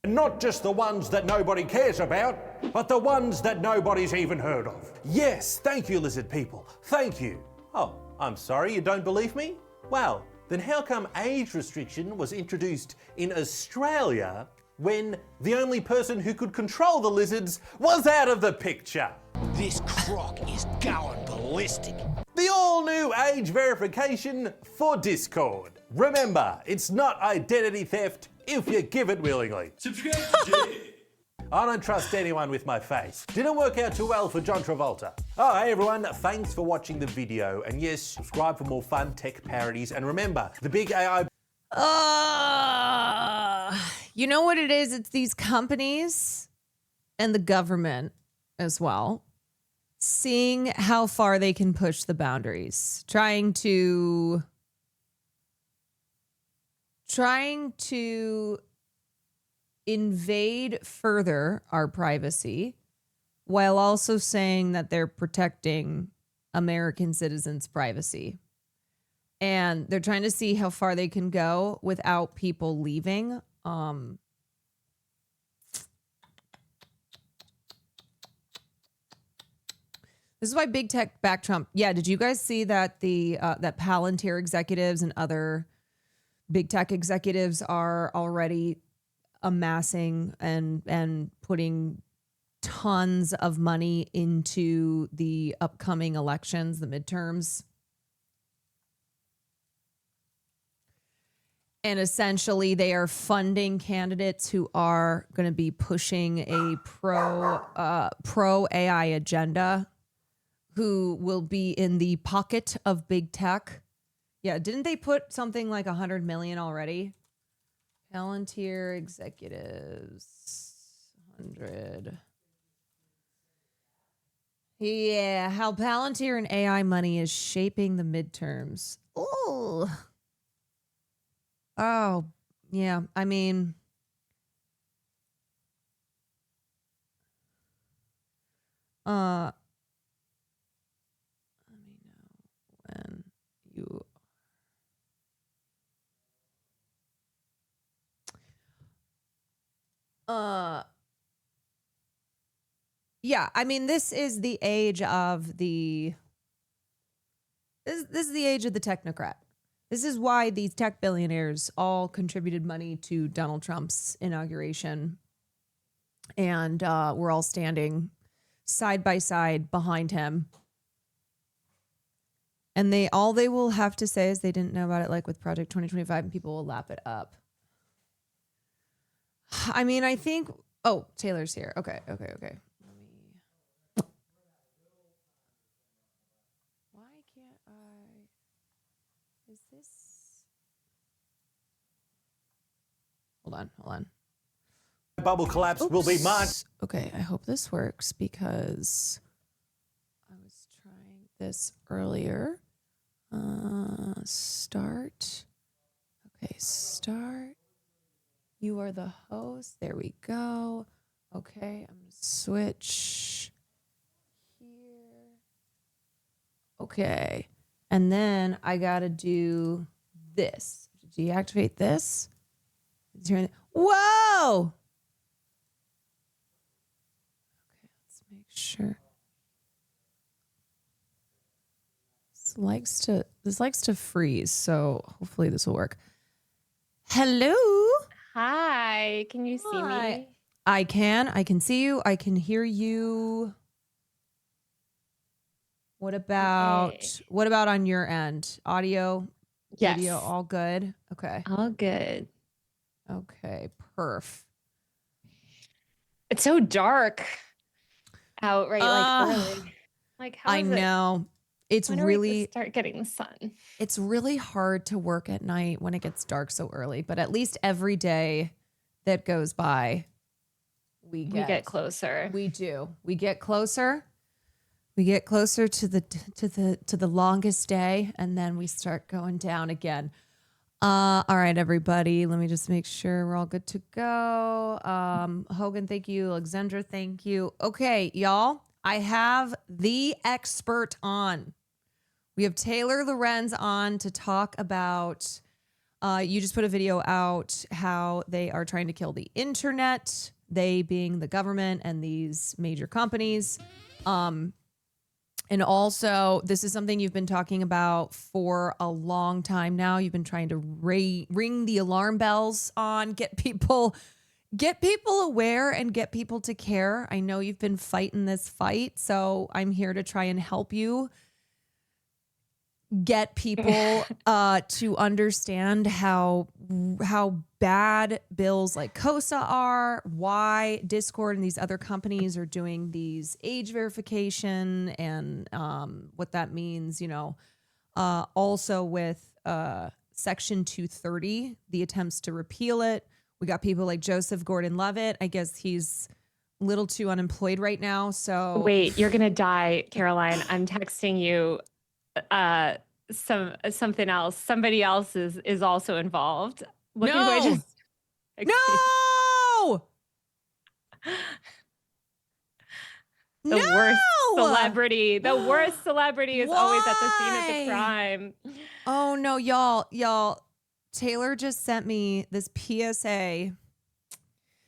not just the ones that nobody cares about, but the ones that nobody's even heard of. Yes, thank you, lizard people. Thank you. Oh, I'm sorry, you don't believe me? Well, then how come age restriction was introduced in Australia when the only person who could control the lizards was out of the picture? This croc is going ballistic. The all-new age verification for Discord. Remember, it's not identity theft if you give it willingly. Subscribe I don't trust anyone with my face. Didn't work out too well for John Travolta. Oh, hey everyone, thanks for watching the video. And yes, subscribe for more fun tech parodies. And remember, the big AI... You know what it is? It's these companies and the government as well, seeing how far they can push the boundaries, trying to invade further our privacy while also saying that they're protecting American citizens' privacy. And they're trying to see how far they can go without people leaving. This is why big tech backed Trump. Yeah, did you guys see that that Palantir executives and other big tech executives are already amassing and putting tons of money into the upcoming elections, the midterms? And essentially, they are funding candidates who are going to be pushing a pro AI agenda, who will be in the pocket of big tech. Yeah, didn't they put something like 100 million already? Palantir executives, 100. Yeah, how Palantir and AI money is shaping the midterms. Ooh. Oh, yeah. I mean, let me know when you. Yeah. I mean, this is the age of the. This is the age of the technocrat. This is why these tech billionaires all contributed money to Donald Trump's inauguration. And we're all standing side by side behind him. And they will have to say is they didn't know about it, like with Project 2025, and people will lap it up. I mean, I think, oh, Taylor's here. Okay. Why can't I? Is this? Hold on. Bubble collapse will be mine. Okay, I hope this works because I was trying this earlier. Start. Okay, start. You are the host. There we go. Okay, I'm going to switch here. Okay, and then I got to do this. Deactivate this. Whoa! Make sure this likes to freeze, so hopefully this will work. Hello. Hi, can you see me? I can see you. I can hear you. What about on your end? Audio, Yes. video, all good? Okay. All good. Okay, perf. It's so dark out, right? Like early. Like how I is know. It's when are we really gonna start getting the sun. It's really hard to work at night when it gets dark so early, but at least every day that goes by, we get closer. We do. We get closer. We get closer to the longest day, and then we start going down again. All right, everybody. Let me just make sure we're all good to go. Hogan, thank you. Alexandra, thank you. Okay, y'all. I have the expert on. We have Taylor Lorenz on to talk about. You just put a video out how they are trying to kill the internet. They being the government and these major companies. And also, this is something you've been talking about for a long time now. You've been trying to ring the alarm bells on, get people aware and get people to care. I know you've been fighting this fight, so I'm here to try and help you get people to understand how bad bills like KOSA are, why Discord and these other companies are doing these age verification, and what that means, also with Section 230, the attempts to repeal it. We got people like Joseph Gordon-Levitt. I guess he's a little too unemployed right now. So Wait, you're gonna die, Caroline. I'm texting you something else. Somebody else is also involved. Look at who I just No! The worst celebrity. The worst celebrity is always at the scene of Why? the crime. Oh no, y'all. Taylor just sent me this PSA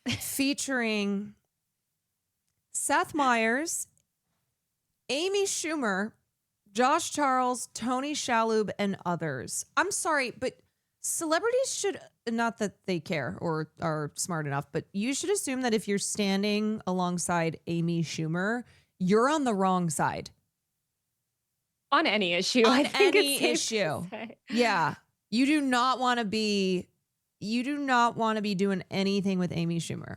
featuring Seth Meyers, Amy Schumer, Josh Charles, Tony Shalhoub, and others. I'm sorry, but celebrities should, not that they care or are smart enough, but you should assume that if you're standing alongside Amy Schumer, you're on the wrong side. On any issue. On I think any it's safe issue. to say. Yeah. You do not want to be doing anything with Amy Schumer.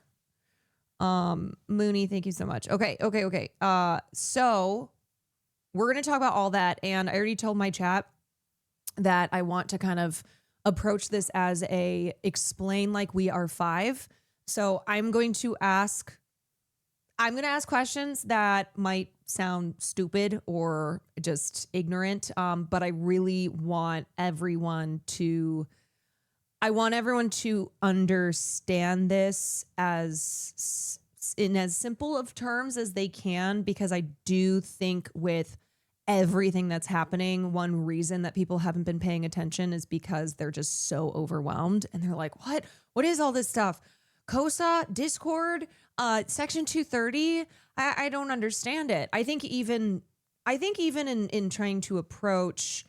Mooney, thank you so much. Okay. So we're going to talk about all that. And I already told my chat that I want to kind of approach this as a explain like we are five. So I'm going to ask questions that might sound stupid or just ignorant. But I really want everyone to understand this as in as simple of terms as they can, because I do think with everything that's happening, one reason that people haven't been paying attention is because they're just so overwhelmed and they're like, what is all this stuff? KOSA, Discord, Section 230. I don't understand it. I think even in trying to approach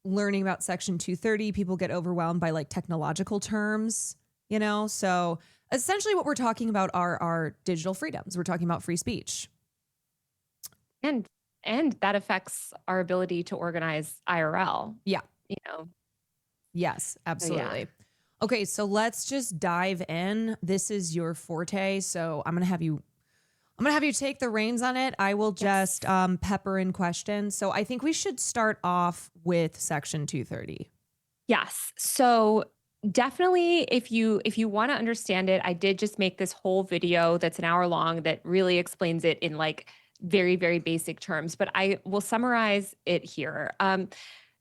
learning about Section 230, people get overwhelmed by like technological terms, you know? So essentially what we're talking about are our digital freedoms. We're talking about free speech. And that affects our ability to organize IRL. Yeah. You know. Yes, absolutely. Yeah. Okay, so let's just dive in. This is your forte, so I'm gonna have you take the reins on it. I will just pepper in questions. So I think we should start off with Section 230. Yes. So definitely if you want to understand it, I did just make this whole video that's an hour long that really explains it in like very, very basic terms, but I will summarize it here.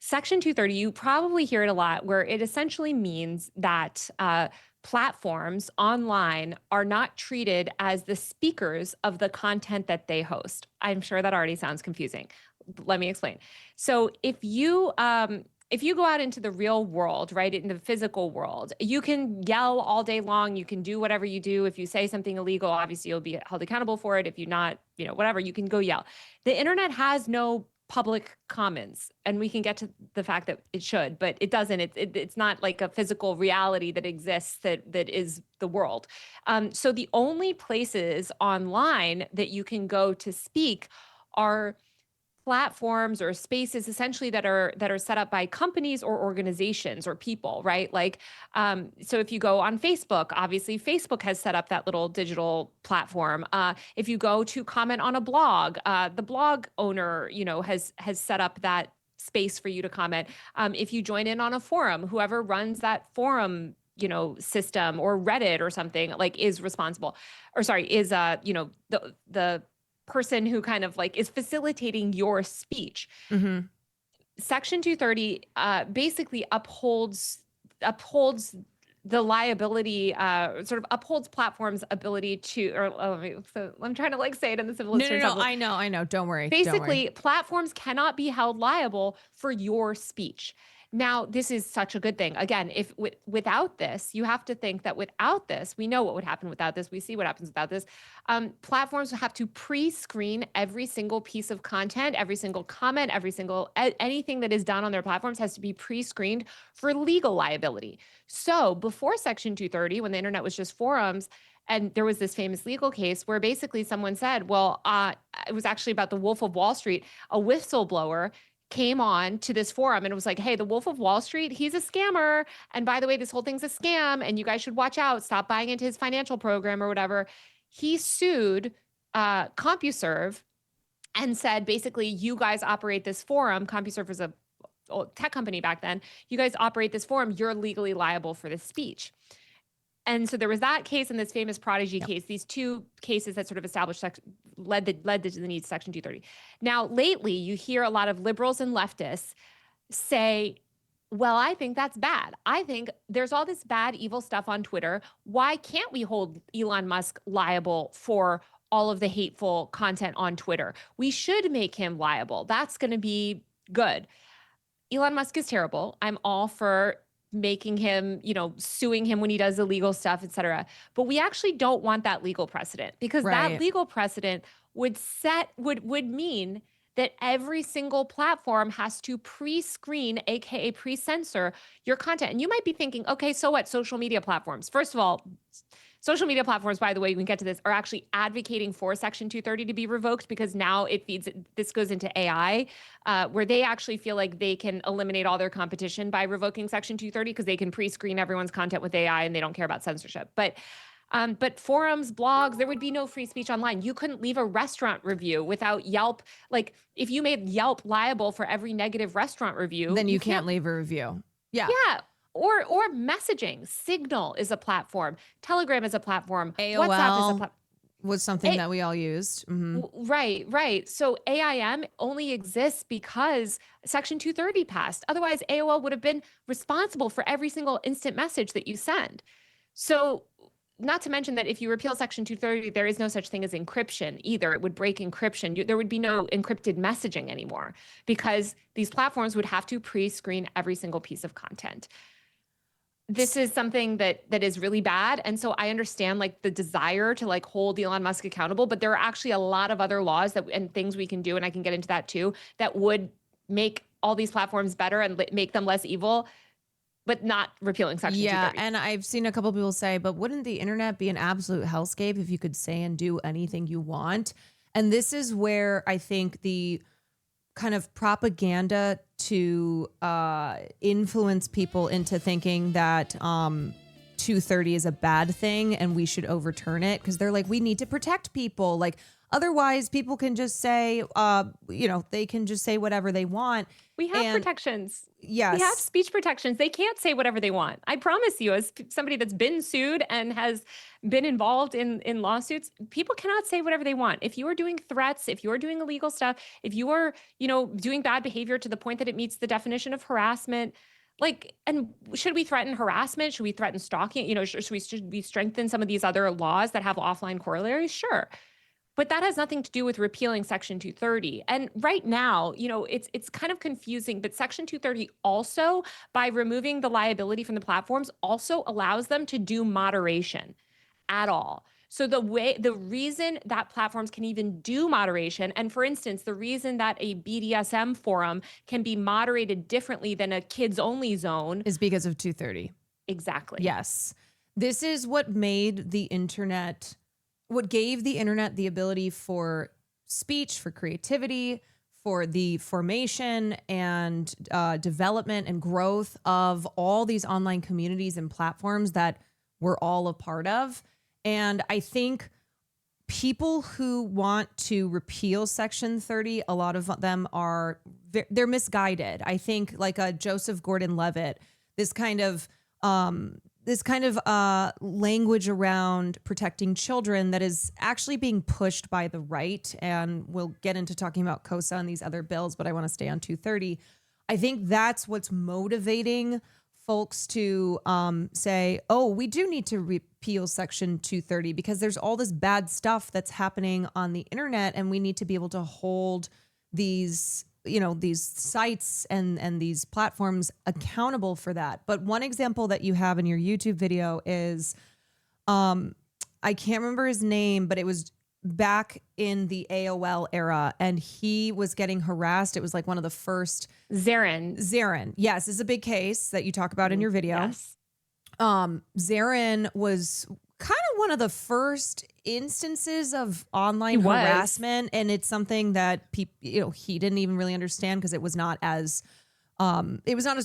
Section 230, you probably hear it a lot, where it essentially means that platforms online are not treated as the speakers of the content that they host. I'm sure that already sounds confusing. Let me explain. So if you go out into the real world, right, in the physical world, you can yell all day long. You can do whatever you do. If you say something illegal, obviously you'll be held accountable for it. If you're not, whatever, you can go yell. The internet has no public commons, and we can get to the fact that it should, but it doesn't. It's not like a physical reality that exists that is the world. So the only places online that you can go to speak are platforms or spaces essentially that are set up by companies or organizations or people, right? Like, so if you go on Facebook, obviously Facebook has set up that little digital platform. If you go to comment on a blog, the blog owner, has set up that space for you to comment. If you join in on a forum, whoever runs that forum, system, or Reddit or something, like, is responsible, or sorry, is the person who kind of like is facilitating your speech. Mm-hmm. Section 230 basically upholds the liability, sort of upholds platforms' ability to, so I'm trying to like say it in the civil terms. No, I know. Don't worry. Basically, platforms cannot be held liable for your speech. Now, this is such a good thing. Again, if without this, you have to think that without this, we know what would happen without this. We see what happens without this. Platforms have to pre-screen every single piece of content, every single comment, anything that is done on their platforms has to be pre-screened for legal liability. So before Section 230, when the internet was just forums, and there was this famous legal case where basically someone said, well, it was actually about the Wolf of Wall Street, a whistleblower came on to this forum and it was like, hey, the Wolf of Wall Street, he's a scammer. And by the way, this whole thing's a scam and you guys should watch out, stop buying into his financial program or whatever. He sued CompuServe and said, basically, you guys operate this forum. CompuServe was a tech company back then. You guys operate this forum. You're legally liable for this speech. And so there was that case and this famous Prodigy case, these two cases that sort of established, led to the need Section 230. Now, lately, you hear a lot of liberals and leftists say, well, I think that's bad. I think there's all this bad, evil stuff on Twitter. Why can't we hold Elon Musk liable for all of the hateful content on Twitter. We should make him liable. That's going to be good. Elon Musk is terrible. I'm all for making him, suing him when he does illegal stuff, et cetera. But we actually don't want that legal precedent, because that legal precedent would mean that every single platform has to pre-screen, aka pre-censor your content. And you might be thinking, okay, so what? Social media platforms. First of all, social media platforms, by the way, we can get to this, are actually advocating for Section 230 to be revoked, because now this goes into AI, where they actually feel like they can eliminate all their competition by revoking Section 230, because they can pre-screen everyone's content with AI and they don't care about censorship. But forums, blogs, there would be no free speech online. You couldn't leave a restaurant review without Yelp. Like, if you made Yelp liable for every negative restaurant review, then you can't leave a review. Yeah. Yeah. Or messaging. Signal is a platform. Telegram is a platform. AOL WhatsApp is a platform. Was something that we all used. Right. So AIM only exists because Section 230 passed. Otherwise, AOL would have been responsible for every single instant message that you send. So, not to mention that if you repeal Section 230, there is no such thing as encryption either. It would break encryption. There would be no encrypted messaging anymore, because these platforms would have to pre-screen every single piece of content. This is something that is really bad. And so I understand the desire to hold Elon Musk accountable, but there are actually a lot of other laws and things we can do, and I can get into that too, that would make all these platforms better and make them less evil, but not repealing Section 230. And I've seen a couple of people say, but wouldn't the internet be an absolute hellscape if you could say and do anything you want? And this is where I think the kind of propaganda to influence people into thinking that 230 is a bad thing and we should overturn it, because they're like, we need to protect people. Otherwise, people can just say, they can just say whatever they want. We have protections. Yes. We have speech protections. They can't say whatever they want. I promise you, as somebody that's been sued and has been involved in lawsuits, people cannot say whatever they want. If you are doing threats, if you are doing illegal stuff, if you are, doing bad behavior to the point that it meets the definition of harassment, and should we threaten harassment? Should we threaten stalking? Should we strengthen some of these other laws that have offline corollaries? Sure. But that has nothing to do with repealing Section 230. And right now, it's kind of confusing, but Section 230 also, by removing the liability from the platforms, also allows them to do moderation at all. So the reason that platforms can even do moderation, and for instance, the reason that a BDSM forum can be moderated differently than a kids-only zone, is because of 230. Exactly. Yes. This is what gave the internet the ability for speech, for creativity, for the formation and development and growth of all these online communities and platforms that we're all a part of. And I think people who want to repeal Section 30, a lot of them they're misguided. I think Joseph Gordon-Levitt, this kind of language around protecting children that is actually being pushed by the right. And we'll get into talking about KOSA and these other bills, but I want to stay on 230. I think that's what's motivating folks to say, oh, we do need to repeal Section 230 because there's all this bad stuff that's happening on the internet, and we need to be able to hold these sites and these platforms accountable for that. But one example that you have in your YouTube video is, I can't remember his name, but it was back in the AOL era, and he was getting harassed. It was one of the first. Zarin. Yes, this is a big case that you talk about in your video. Yes. Zarin was kind of one of the first instances of online harassment, and it's something that people, he didn't even really understand because it was not as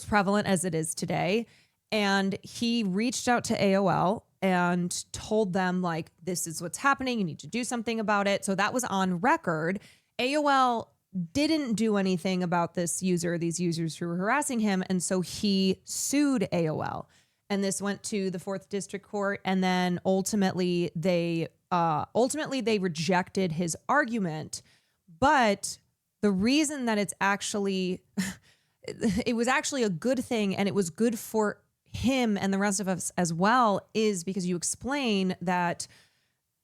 prevalent as it is today. And he reached out to AOL and told them this is what's happening. You need to do something about it. So that was on record. AOL didn't do anything about these users who were harassing him. And so he sued AOL. And this went to the 4th District Court. And then ultimately they rejected his argument. But the reason that it was actually a good thing, and it was good for him and the rest of us as well, is because you explain that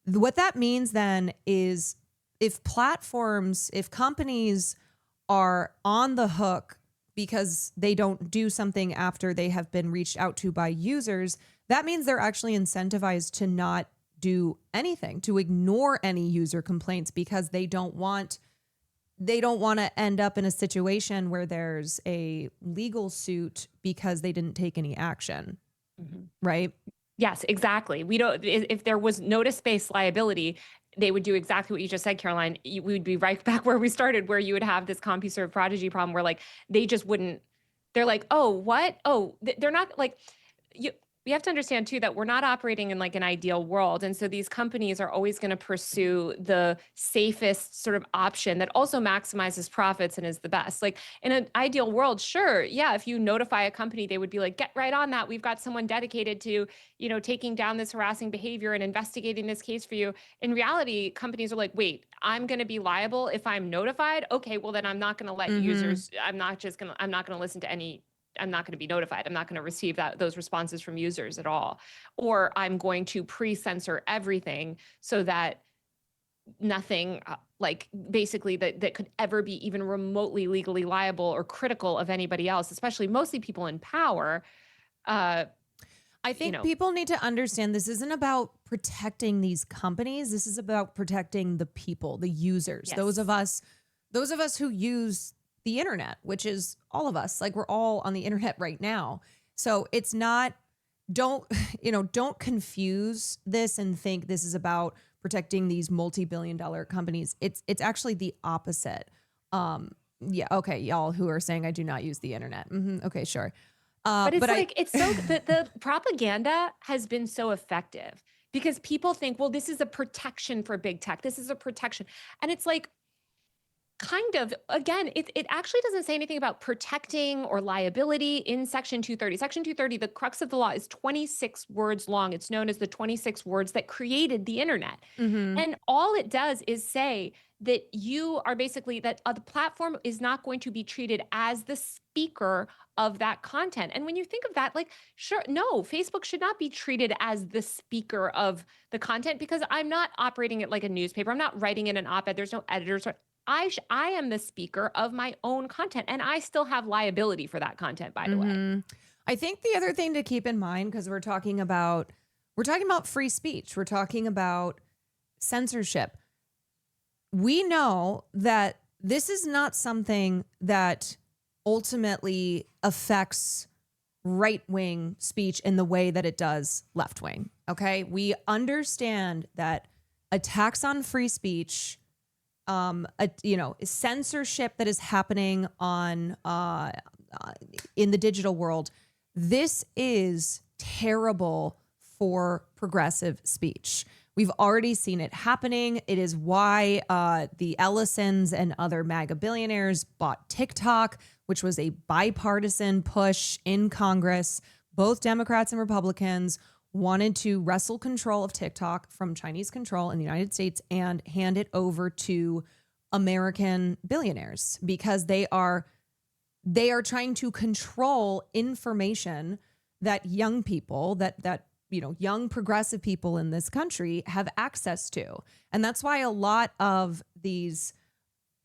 What that means then is if companies are on the hook because they don't do something after they have been reached out to by users, that means they're actually incentivized to not do anything, to ignore any user complaints, because they don't want to end up in a situation where there's a legal suit because they didn't take any action. Right? Yes, exactly. We don't, if there was notice-based liability, they would do exactly what you just said, Caroline. We would be right back where we started, where you would have this CompuServe Prodigy problem where like, they just wouldn't, they're like, oh, what? Oh, they're not like, we have to understand too that we're not operating in like an ideal world. And so these companies are always going to pursue the safest sort of option that also maximizes profits and is the best. Like in an ideal world, sure, yeah, if you notify a company, they would be like, get right on that. We've got someone dedicated to, taking down this harassing behavior and investigating this case for you. In reality, companies are like, wait, I'm going to be liable if I'm notified. Okay, well then I'm not going to let users, I'm not going to listen to any, I'm not going to be notified. I'm not going to receive those responses from users at all. Or I'm going to pre-censor everything so that nothing like basically that could ever be even remotely legally liable or critical of anybody else, especially mostly people in power. I think people need to understand this isn't about protecting these companies. This is about protecting the people, the users, Yes. those of us who use the internet, which is all of us. Like we're all on the internet right now. So it's not, don't confuse this and think this is about protecting these multi-billion-dollar companies. It's actually the opposite. Yeah. Okay. Y'all who are saying I do not use the internet. Okay, sure. But it's it's so the propaganda has been so effective because people think, well, this is a protection for big tech. This is a protection. And it's like, kind of, again, it actually doesn't say anything about protecting or liability in Section 230. Section 230, the crux of the law is 26 words long. It's known as the 26 words that created the internet. And all it does is say that you are basically, that the platform is not going to be treated as the speaker of that content. And when you think of that, like, sure, no, Facebook should not be treated as the speaker of the content because I'm not operating it like a newspaper. I'm not writing in an op-ed. There's no editors. I am the speaker of my own content, and I still have liability for that content, by the way. I think the other thing to keep in mind, because we're talking about free speech, we're talking about censorship. We know that this is not something that ultimately affects right-wing speech in the way that it does left-wing. Okay, we understand that attacks on free speech, censorship that is happening on in the digital world, this is terrible for progressive speech. We've already seen it happening. It is why the Ellisons and other MAGA billionaires bought TikTok, which was a bipartisan push in Congress. Both Democrats and Republicans wanted to wrestle control of TikTok from Chinese control in the United States and hand it over to American billionaires because they are trying to control information that young people, that young progressive people in this country have access to. And that's why a lot of these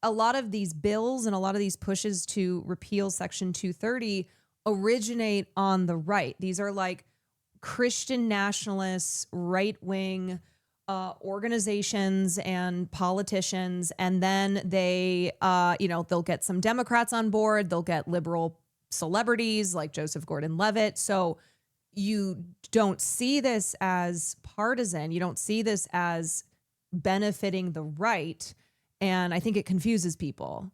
bills and a lot of these pushes to repeal Section 230 originate on the right. These are like Christian nationalists, right-wing organizations and politicians, and then they, they'll get some Democrats on board. They'll get liberal celebrities like Joseph Gordon-Levitt. So you don't see this as partisan. You don't see this as benefiting the right, and I think it confuses people.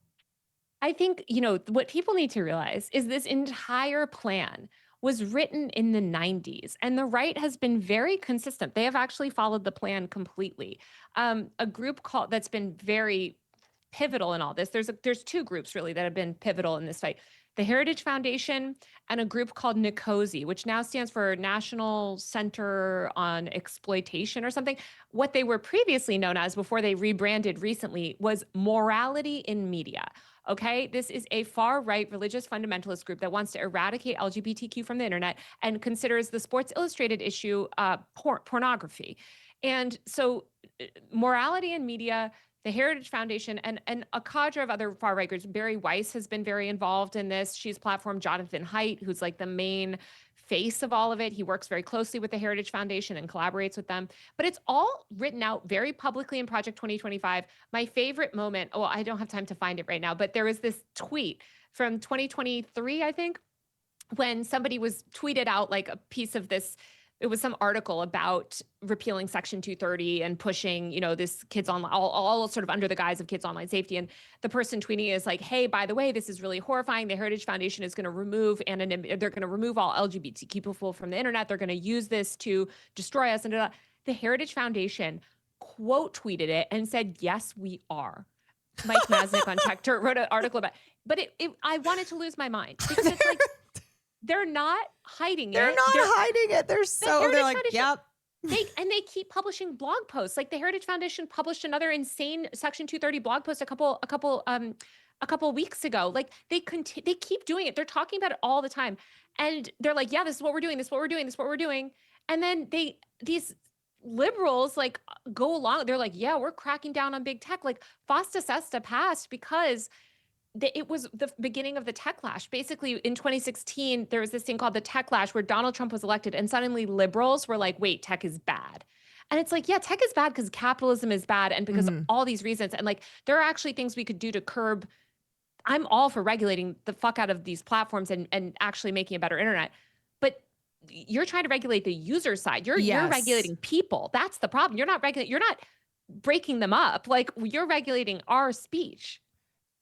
I think, what people need to realize is this entire plan was written in the 90s, and the right has been very consistent. They have actually followed the plan completely. A group that's been very pivotal in all this. There's two groups really that have been pivotal in this fight. The Heritage Foundation and a group called NCOSE, which now stands for National Center on Exploitation or something. What they were previously known as before they rebranded recently was Morality in Media. Okay, this is a far-right religious fundamentalist group that wants to eradicate LGBTQ from the internet and considers the Sports Illustrated issue pornography. And so Morality and Media, the Heritage Foundation, and a cadre of other far right groups. Barry Weiss has been very involved in this. She's platformed Jonathan Haidt, who's like the main face of all of it. He works very closely with the Heritage Foundation and collaborates with them. But it's all written out very publicly in Project 2025. My favorite moment, oh, I don't have time to find it right now, but there was this tweet from 2023, I think, when somebody was tweeted out like a piece of this. It was some article about repealing Section 230 and pushing, this kids online, all sort of under the guise of kids online safety. And the person tweeting is like, hey, by the way, this is really horrifying. The Heritage Foundation is going to remove they're going to remove all LGBTQ people from the internet. They're going to use this to destroy us. And the Heritage Foundation quote tweeted it and said, yes, we are. Mike Masnick on Tech Dirt wrote an article about it. But I wanted to lose my mind because it's like, they're not hiding it. They're hiding it. They're like, yep. They keep publishing blog posts. Like the Heritage Foundation published another insane Section 230 blog post a couple weeks ago. Like they keep doing it. They're talking about it all the time. And they're like, yeah, this is what we're doing. This is what we're doing. This is what we're doing. And then these liberals like go along. They're like, yeah, we're cracking down on big tech. Like FOSTA SESTA passed because it was the beginning of the techlash. Basically, in 2016, there was this thing called the techlash where Donald Trump was elected and suddenly liberals were like, wait, tech is bad. And it's like, yeah, tech is bad because capitalism is bad and because of all these reasons. And like, there are actually things we could do to curb. I'm all for regulating the fuck out of these platforms and actually making a better internet. But you're trying to regulate the user side. You're regulating people. That's the problem. You're not breaking them up. Like you're regulating our speech.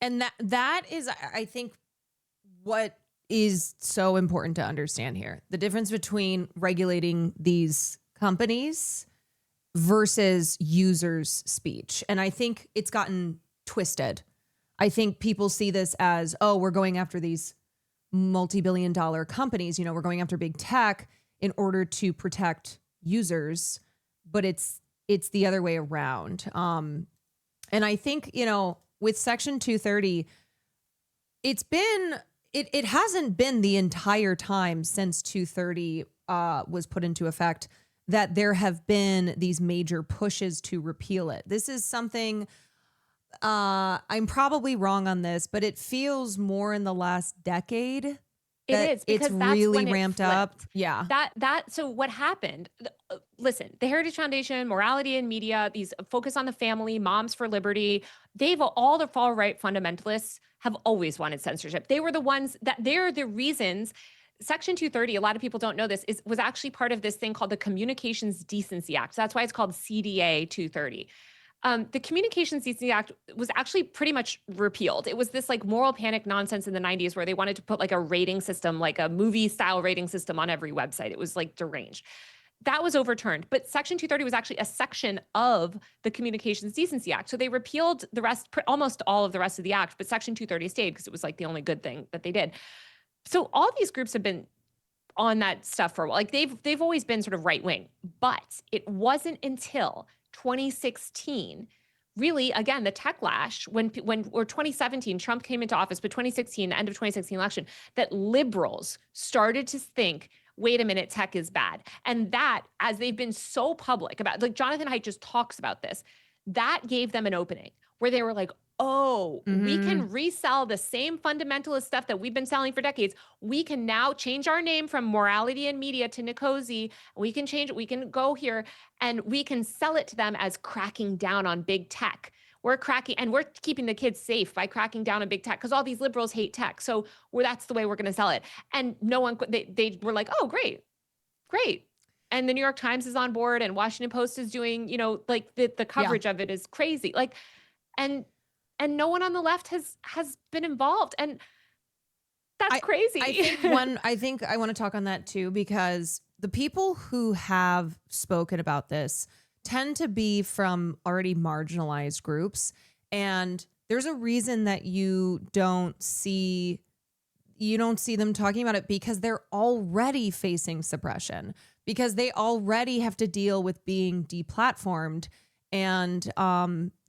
And that is, I think, what is so important to understand here. The difference between regulating these companies versus users' speech. And I think it's gotten twisted. I think people see this as, oh, we're going after these multi-billion-dollar companies. We're going after big tech in order to protect users. But it's the other way around. And I think, with Section 230, it hasn't been the entire time since 230 was put into effect that there have been these major pushes to repeal it. This is something, I'm probably wrong on this, but it feels more in the last decade. It is because it's that's really when it ramped flipped. up. Yeah. So what happened? Listen, the Heritage Foundation, Morality and Media, these focus on the family, Moms for Liberty, all the far right fundamentalists have always wanted censorship. They were the ones they're the reasons. Section 230, a lot of people don't know this, was actually part of this thing called the Communications Decency Act. So that's why it's called CDA 230. The Communications Decency Act was actually pretty much repealed. It was this like moral panic nonsense in the 90s where they wanted to put like a rating system, like a movie style rating system on every website. It was like deranged. That was overturned. But Section 230 was actually a section of the Communications Decency Act. So they repealed the rest, almost all of the rest of the act, but Section 230 stayed because it was like the only good thing that they did. So all these groups have been on that stuff for a while. Like they've always been sort of right wing, but it wasn't until 2016, really, again, the techlash, or 2017, Trump came into office, but 2016, the end of 2016 election, that liberals started to think, wait a minute, tech is bad. And that, as they've been so public about, like Jonathan Haidt just talks about this, that gave them an opening where they were like, oh, we can resell the same fundamentalist stuff that we've been selling for decades. We can now change our name from Morality and Media to Nikosi. We can change it. We can go here and we can sell it to them as cracking down on big tech. We're keeping the kids safe by cracking down on big tech because all these liberals hate tech. So that's the way we're going to sell it. And they were like, oh, great. And the New York Times is on board and Washington Post is doing, like the coverage of it is crazy. Like, and no one on the left has been involved. And that's crazy. I think I want to talk on that too, because the people who have spoken about this tend to be from already marginalized groups. And there's a reason that you don't see them talking about it, because they're already facing suppression, because they already have to deal with being deplatformed. And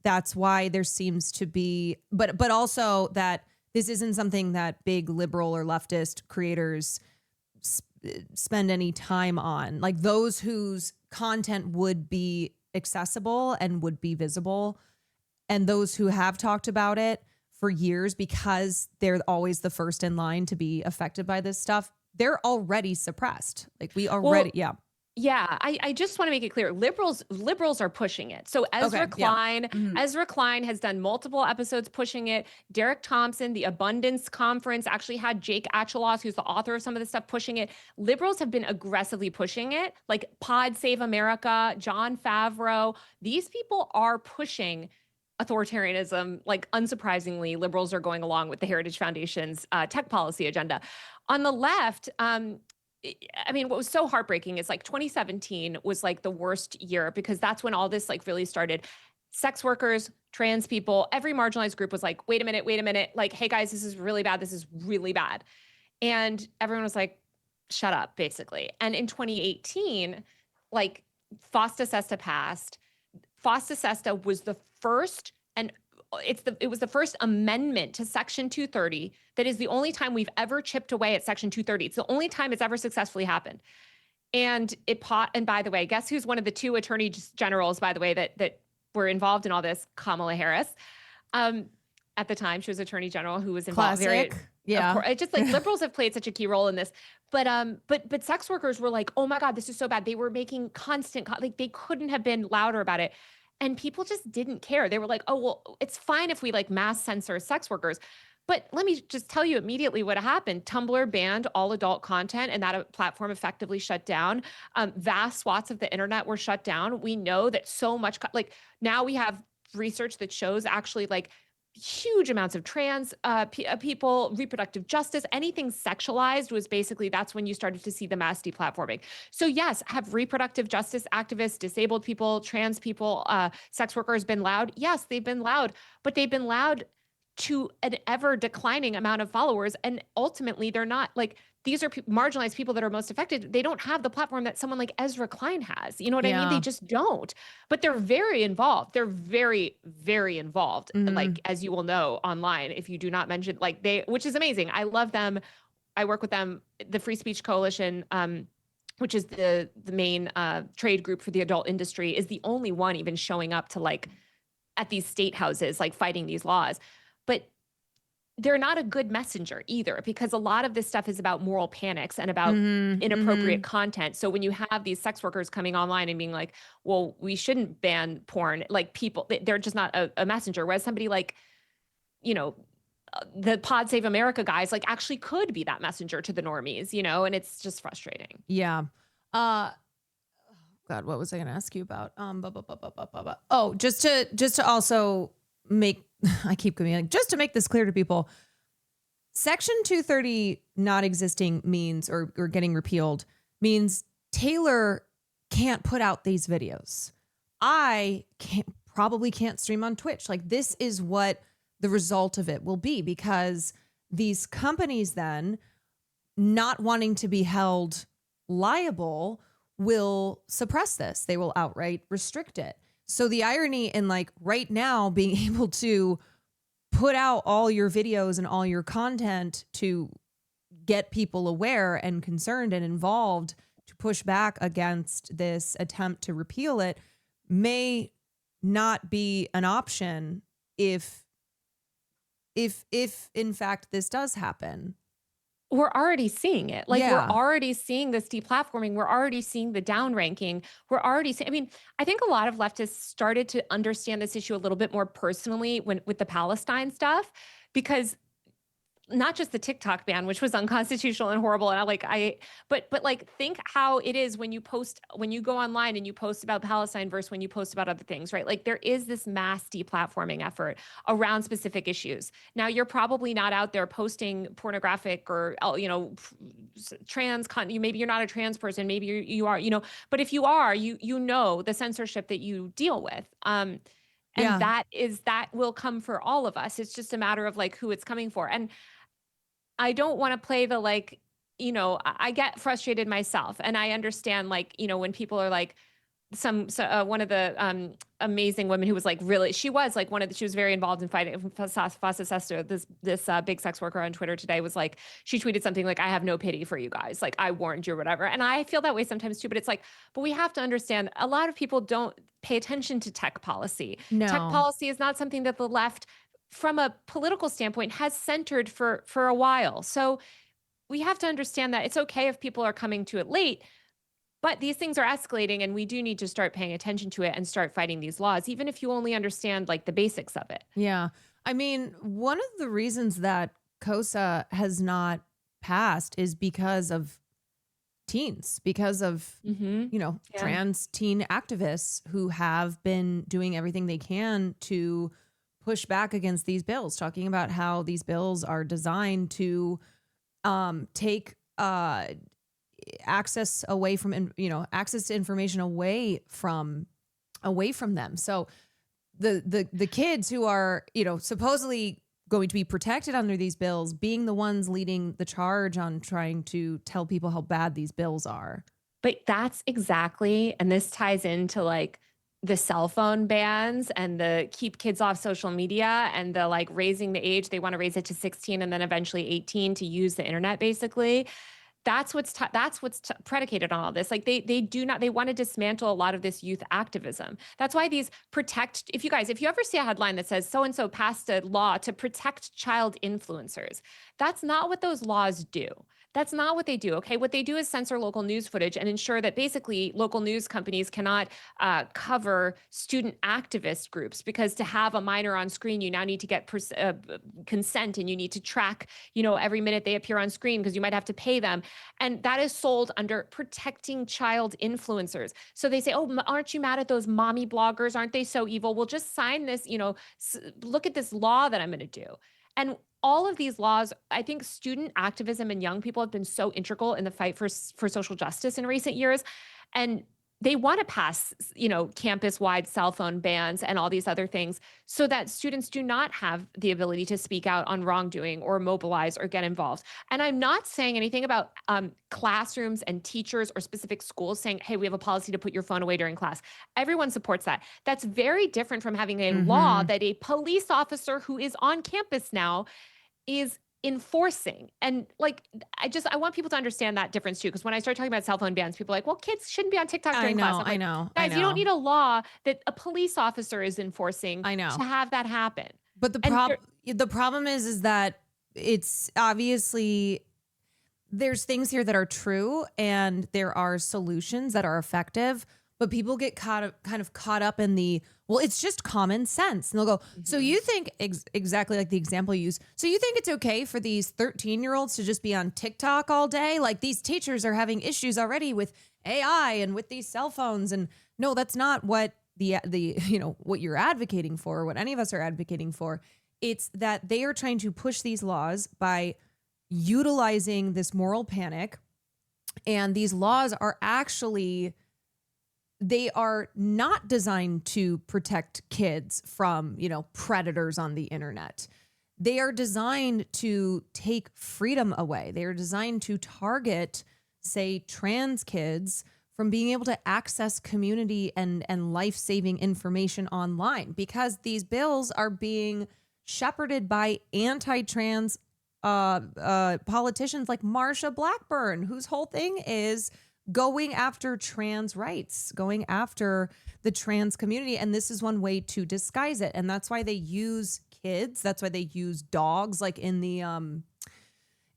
that's why there seems to be, but also that this isn't something that big liberal or leftist creators spend any time on. Like those whose content would be accessible and would be visible. And those who have talked about it for years, because they're always the first in line to be affected by this stuff, they're already suppressed. Like we already, Yeah, I just want to make it clear. Liberals are pushing it. So Ezra Klein, Ezra Klein has done multiple episodes pushing it. Derek Thompson, the Abundance Conference, actually had Jake Achelos, who's the author of some of the stuff, pushing it. Liberals have been aggressively pushing it, like Pod Save America, John Favreau. These people are pushing authoritarianism. Like, unsurprisingly, liberals are going along with the Heritage Foundation's tech policy agenda. On the left, I mean, what was so heartbreaking is like 2017 was like the worst year because that's when all this like really started. Sex workers, trans people, every marginalized group was like, wait a minute. Like, hey guys, this is really bad. This is really bad. And everyone was like, shut up, basically. And in 2018, like FOSTA SESTA passed. FOSTA SESTA was the first, and it was the first amendment to Section 230 that is the only time we've ever chipped away at Section 230. It's the only time it's ever successfully happened. And by the way, guess who's one of the two attorney generals, by the way, that were involved in all this? Kamala Harris. At the time, she was attorney general who was involved. Classic. Yeah. It's just like liberals have played such a key role in this. But sex workers were like, oh my God, this is so bad. They were making constant, like they couldn't have been louder about it. And people just didn't care. They were like, oh, well, it's fine if we like mass censor sex workers. But let me just tell you immediately what happened. Tumblr banned all adult content, and that platform effectively shut down. Vast swaths of the internet were shut down. We know that so much, like now we have research that shows actually like huge amounts of trans people, reproductive justice, anything sexualized was basically, that's when you started to see the mass deplatforming. So yes, have reproductive justice activists, disabled people, trans people, sex workers been loud? Yes, they've been loud, but they've been loud to an ever declining amount of followers. And ultimately they're not like, these are marginalized people that are most affected. They don't have the platform that someone like Ezra Klein has. You know what I mean? They just don't. But they're very involved. They're very, very involved. Like, as you will know online, if you do not mention, like which is amazing. I love them. I work with them. The Free Speech Coalition, which is the main trade group for the adult industry, is the only one even showing up to like at these state houses, like fighting these laws. But they're not a good messenger either, because a lot of this stuff is about moral panics and about inappropriate content. So when you have these sex workers coming online and being like, well, we shouldn't ban porn, like people, they're just not a messenger. Whereas somebody like, you know, the Pod Save America guys, like actually could be that messenger to the normies, you know, and it's just frustrating. Yeah. God, what was I going to ask you about? Oh, just to also make, I keep going like, just to make this clear to people, Section 230 not existing means, or getting repealed means Taylor can't put out these videos. I probably can't stream on Twitch. Like, this is what the result of it will be, because these companies then, not wanting to be held liable, will suppress this. They will outright restrict it. So the irony in like right now being able to put out all your videos and all your content to get people aware and concerned and involved to push back against this attempt to repeal it may not be an option if in fact this does happen. We're already seeing it. Like, we're already seeing this deplatforming. We're already seeing the downranking. We're already seeing, I mean, I think a lot of leftists started to understand this issue a little bit more personally with the Palestine stuff, because not just the TikTok ban, which was unconstitutional and horrible. And but like, think how it is when you go online and you post about Palestine versus when you post about other things, right? Like, there is this mass deplatforming effort around specific issues. Now, you're probably not out there posting pornographic or, you know, trans content. Maybe you're not a trans person. Maybe you are, you know, but if you are, you know the censorship that you deal with. And that will come for all of us. It's just a matter of like who it's coming for. And I don't want to play the like, you know, I get frustrated myself, and I understand, like, you know, when people are like, one of the amazing women who was like really, she was like she was very involved in fighting Fossa Sesto, this big sex worker on Twitter today was like, she tweeted something like, I have no pity for you guys. Like I warned you or whatever. And I feel that way sometimes too, but it's like, but we have to understand a lot of people don't pay attention to tech policy. No. Tech policy is not something that the left from a political standpoint has centered for a while. So we have to understand that it's okay if people are coming to it late, but these things are escalating and we do need to start paying attention to it and start fighting these laws, even if you only understand like the basics of it. Yeah. I mean, one of the reasons that KOSA has not passed is because of teens, because of, trans teen activists who have been doing everything they can to push back against these bills, talking about how these bills are designed to take access away from, access to information away from them. So the kids who are, supposedly going to be protected under these bills being the ones leading the charge on trying to tell people how bad these bills are. But that's exactly, and this ties into like the cell phone bans and the keep kids off social media and the like raising the age. They want to raise it to 16 and then eventually 18 to use the internet basically. That's what's predicated on all this. Like they want to dismantle a lot of this youth activism. That's why these if you ever see a headline that says so-and-so passed a law to protect child influencers, that's not what those laws do. That's not what they do, okay? What they do is censor local news footage and ensure that basically local news companies cannot cover student activist groups, because to have a minor on screen, you now need to get consent and you need to track, every minute they appear on screen because you might have to pay them. And that is sold under protecting child influencers. So they say, oh, aren't you mad at those mommy bloggers? Aren't they so evil? We'll just sign this, look at this law that I'm going to do. And all of these laws, I think student activism and young people have been so integral in the fight for social justice in recent years. And they want to pass, campus-wide cell phone bans and all these other things so that students do not have the ability to speak out on wrongdoing or mobilize or get involved. And I'm not saying anything about classrooms and teachers or specific schools saying, hey, we have a policy to put your phone away during class. Everyone supports that. That's very different from having a law that a police officer who is on campus now is enforcing. And like, I want people to understand that difference too. Because when I start talking about cell phone bans, people are like, well, kids shouldn't be on TikTok during class. I'm like, I know. Guys, you don't need a law that a police officer is enforcing to have that happen. But the problem is that it's obviously there's things here that are true and there are solutions that are effective, but people get kind of caught up in well, it's just common sense. And they'll go, so you think exactly like the example you use. So you think it's okay for these 13-year-olds to just be on TikTok all day? Like these teachers are having issues already with AI and with these cell phones. And no, that's not what what you're advocating for, or what any of us are advocating for. It's that they are trying to push these laws by utilizing this moral panic. And these laws are actually, they are not designed to protect kids from, predators on the internet. They are designed to take freedom away. They are designed to target, say, trans kids from being able to access community and life-saving information online, because these bills are being shepherded by anti-trans politicians like Marsha Blackburn, whose whole thing is going after trans rights, going after the trans community. And this is one way to disguise it. And that's why they use kids. That's why they use dogs, like in the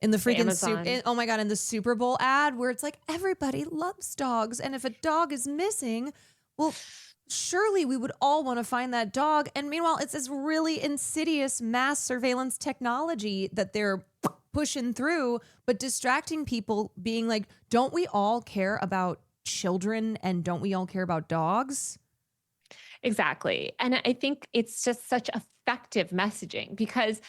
freaking oh my God, in the Super Bowl ad where it's like, everybody loves dogs. And if a dog is missing, well, surely we would all want to find that dog. And meanwhile, it's this really insidious mass surveillance technology that they're pushing through, but distracting people, being like, don't we all care about children and don't we all care about dogs? Exactly. And I think it's just such effective messaging, because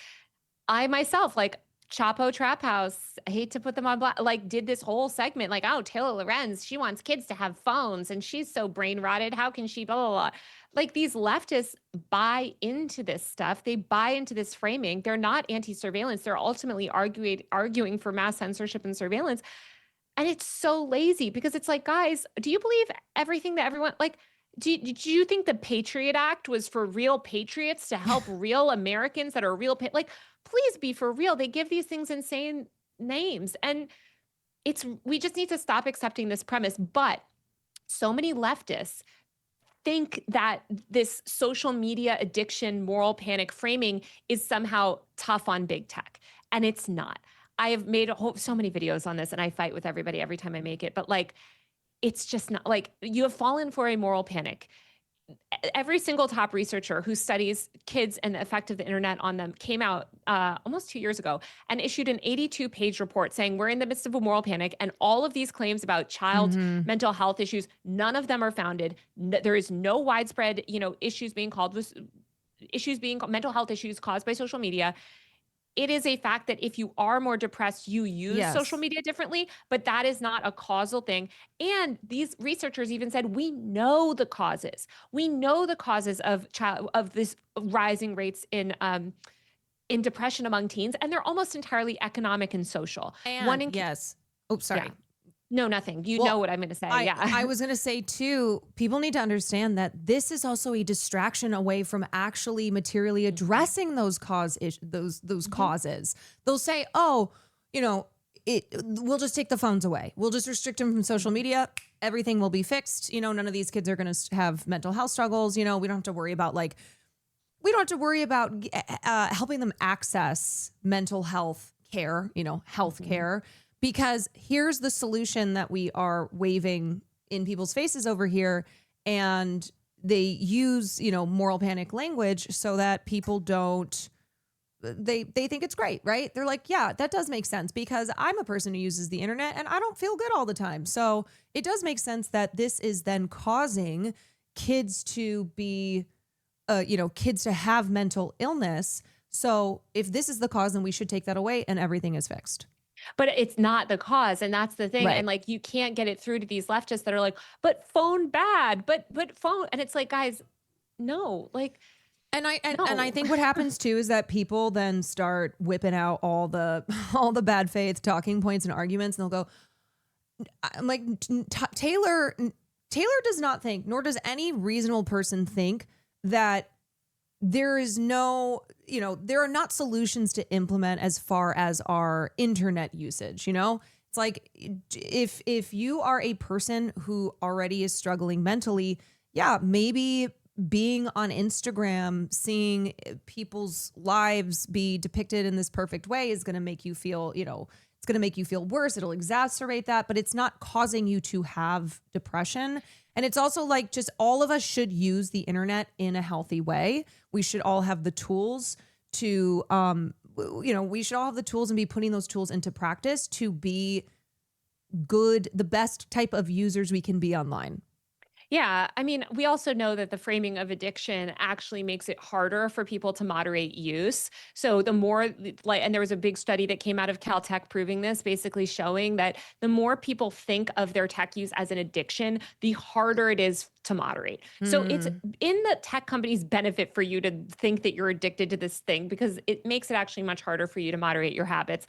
I myself, like Chapo Trap House, I hate to put them on black, like did this whole segment like, oh, Taylor Lorenz, she wants kids to have phones and she's so brain rotted. How can she blah, blah, blah. Like these leftists buy into this stuff. They buy into this framing. They're not anti-surveillance. They're ultimately arguing for mass censorship and surveillance. And it's so lazy because it's like, guys, do you believe everything that everyone like? Do you think the Patriot Act was for real patriots to help real Americans that are real? Like, please be for real. They give these things insane names, and we just need to stop accepting this premise. But so many leftists think that this social media addiction, moral panic framing is somehow tough on big tech, and it's not. I have made so many videos on this, and I fight with everybody every time I make it. But like, it's just not like you have fallen for a moral panic. Every single top researcher who studies kids and the effect of the internet on them came out almost 2 years ago and issued an 82-page report saying we're in the midst of a moral panic, and all of these claims about child mental health issues, none of them are founded. There is no widespread, issues being mental health issues caused by social media. It is a fact that if you are more depressed, you use social media differently, but that is not a causal thing. And these researchers even said, we know the causes. We know the causes of this rising rates in depression among teens, and they're almost entirely economic and social. And yes. Oh, sorry. Yeah. No, nothing. You know what I'm going to say. I was going to say too, people need to understand that this is also a distraction away from actually materially addressing those causes. They'll say, oh, we'll just take the phones away. We'll just restrict them from social media. Everything will be fixed. None of these kids are going to have mental health struggles. We don't have to worry about helping them access mental health care, health care. Because here's the solution that we are waving in people's faces over here. And they use, moral panic language so that people don't, they think it's great, right? They're like, yeah, that does make sense because I'm a person who uses the internet and I don't feel good all the time. So it does make sense that this is then causing kids to be, kids to have mental illness. So if this is the cause, then we should take that away and everything is fixed. But it's not the cause. And that's the thing. Right. And like, you can't get it through to these leftists that are like, but phone bad, but phone. And it's like, guys, no, like. And I think what happens too is that people then start whipping out all the bad faith talking points and arguments, and they'll go, I'm like, Taylor does not think, nor does any reasonable person think that there is no, there are not solutions to implement as far as our internet usage, It's like if you are a person who already is struggling mentally, yeah, maybe being on Instagram, seeing people's lives be depicted in this perfect way is going to make you feel, it's going to make you feel worse. It'll exacerbate that, but it's not causing you to have depression. And it's also like, just all of us should use the internet in a healthy way. We should all have the tools to, we should all have the tools and be putting those tools into practice to be good, the best type of users we can be online. Yeah. I mean, we also know that the framing of addiction actually makes it harder for people to moderate use. So the more and there was a big study that came out of Caltech proving this, basically showing that the more people think of their tech use as an addiction, the harder it is to moderate. So it's in the tech company's benefit for you to think that you're addicted to this thing, because it makes it actually much harder for you to moderate your habits.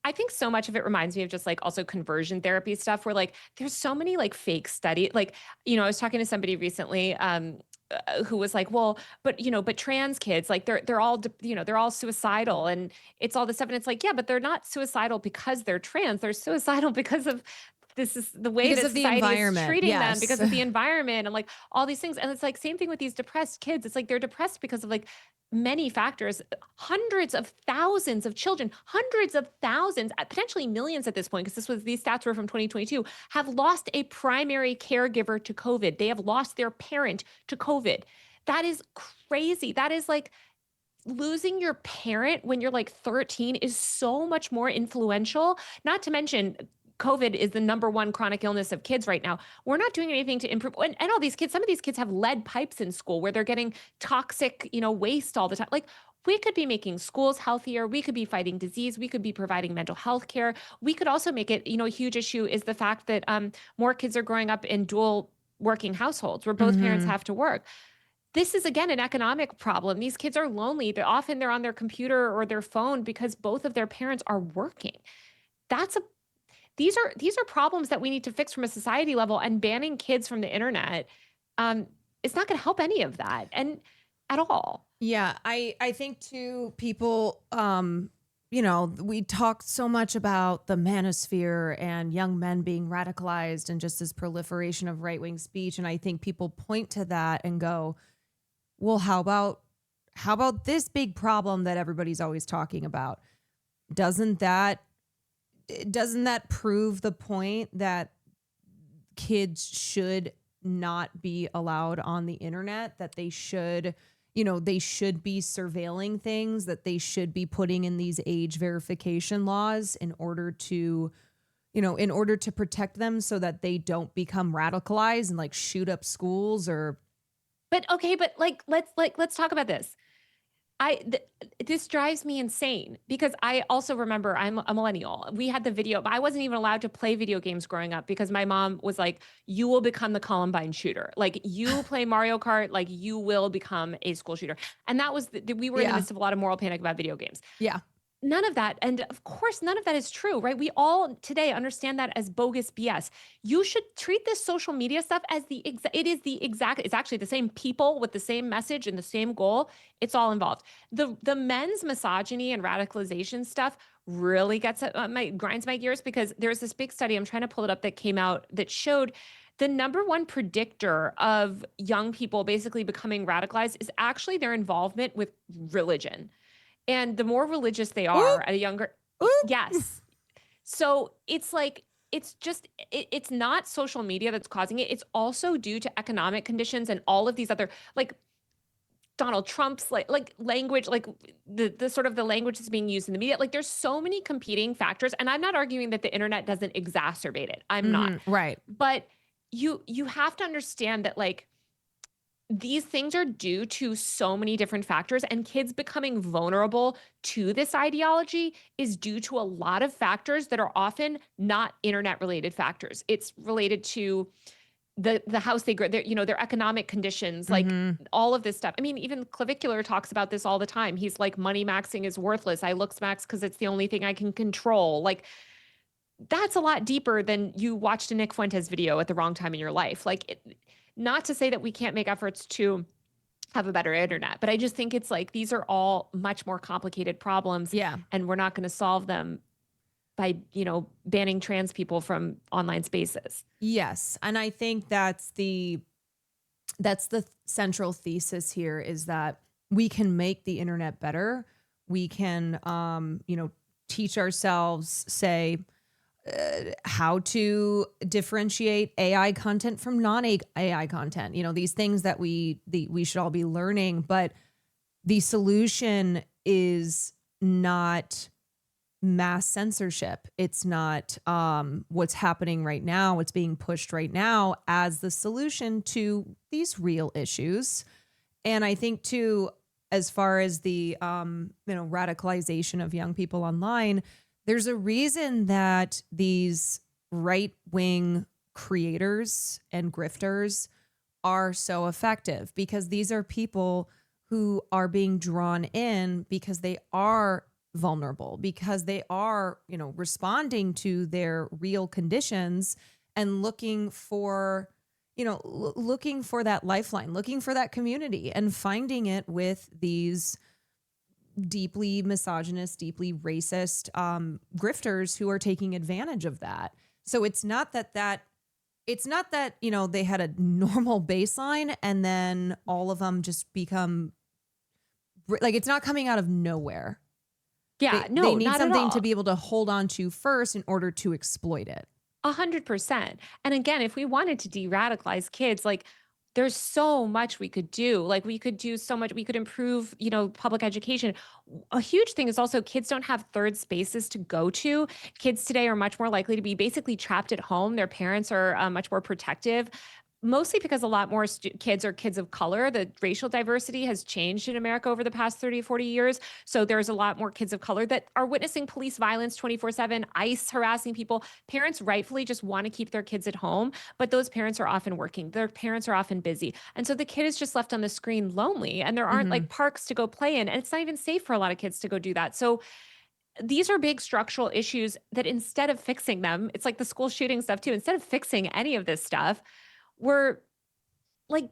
I think so much of it reminds me of just like also conversion therapy stuff where like there's so many like fake studies. Like, I was talking to somebody recently who was like, well, but trans kids, like they're all, they're all suicidal and it's all this stuff. And it's like, yeah, but they're not suicidal because they're trans. They're suicidal because of this is the way that society is treating them, because of the environment and like all these things. And it's like, same thing with these depressed kids. It's like, they're depressed because of like many factors. Hundreds of thousands of children, hundreds of thousands, potentially millions at this point, because these stats were from 2022, have lost a primary caregiver to COVID. They have lost their parent to COVID. That is crazy. That is like, losing your parent when you're like 13 is so much more influential. Not to mention, COVID is the number one chronic illness of kids right now. We're not doing anything to improve. And all these kids, some of these kids have lead pipes in school where they're getting toxic, waste all the time. Like, we could be making schools healthier. We could be fighting disease. We could be providing mental health care. We could also make it, a huge issue is the fact that more kids are growing up in dual working households where both parents have to work. This is, again, an economic problem. These kids are lonely. They're often on their computer or their phone because both of their parents are working. these are problems that we need to fix from a society level, and banning kids from the internet, it's not going to help any of that and at all. Yeah, I think too, people, we talk so much about the manosphere and young men being radicalized and just this proliferation of right-wing speech. And I think people point to that and go, well, how about this big problem that everybody's always talking about? Doesn't that prove the point that kids should not be allowed on the internet, that they should be surveilling things, that they should be putting in these age verification laws in order to protect them so that they don't become radicalized and like shoot up schools or. But let's talk about this. This drives me insane because I also remember I'm a millennial. We had the video, but I wasn't even allowed to play video games growing up because my mom was like, you will become the Columbine shooter. Like, you play Mario Kart, like you will become a school shooter. And that was, we were in the midst of a lot of moral panic about video games. Yeah. None of that. And of course, none of that is true, right? We all today understand that as bogus BS. You should treat this social media stuff as it's actually the same people with the same message and the same goal. It's all involved. The men's misogyny and radicalization stuff really grinds my gears because there's this big study, I'm trying to pull it up, that came out that showed the number one predictor of young people basically becoming radicalized is actually their involvement with religion. And the more religious they are at a younger, yes. So it's like, it's not social media that's causing it. It's also due to economic conditions and all of these other, like Donald Trump's like language, like the sort of the language that's being used in the media. Like, there's so many competing factors. And I'm not arguing that the internet doesn't exacerbate it. I'm not. Right. But you have to understand that, like, these things are due to so many different factors, and kids becoming vulnerable to this ideology is due to a lot of factors that are often not internet related factors. It's related to the house they grow, their economic conditions, like all of this stuff. I mean, even Clavicular talks about this all the time. He's like, money maxing is worthless. I looks max because it's the only thing I can control. Like, that's a lot deeper than you watched a Nick Fuentes video at the wrong time in your life. Like, not to say that we can't make efforts to have a better internet, but I just think it's like, these are all much more complicated problems. Yeah. And we're not going to solve them by, banning trans people from online spaces. Yes. And I think that's the central thesis here, is that we can make the internet better. We can, teach ourselves, say, how to differentiate AI content from non-AI content. These things that we should all be learning, but the solution is not mass censorship. It's not what's happening right now, what's being pushed right now as the solution to these real issues. And I think too, as far as the radicalization of young people online, there's a reason that these right-wing creators and grifters are so effective, because these are people who are being drawn in because they are vulnerable, because they are, responding to their real conditions and looking for that lifeline, looking for that community, and finding it with these deeply misogynist, deeply racist grifters who are taking advantage of that. So it's not that they had a normal baseline and then all of them just become like, it's not coming out of nowhere. Yeah, they need not something at all. to be able to hold on to first in order to exploit it. 100%. And again, if we wanted to de-radicalize kids, like, there's so much we could do. Like, we could do so much. We could improve, public education. A huge thing is also kids don't have third spaces to go to. Kids today are much more likely to be basically trapped at home. Their parents are much more protective. Mostly because a lot more kids are kids of color. The racial diversity has changed in America over the past 30, 40 years. So there's a lot more kids of color that are witnessing police violence 24/7, ICE harassing people. Parents rightfully just want to keep their kids at home, but those parents are often working. Their parents are often busy. And so the kid is just left on the screen lonely, and there aren't like parks to go play in. And it's not even safe for a lot of kids to go do that. So these are big structural issues that instead of fixing them, it's like the school shooting stuff too. Instead of fixing any of this stuff, we're like,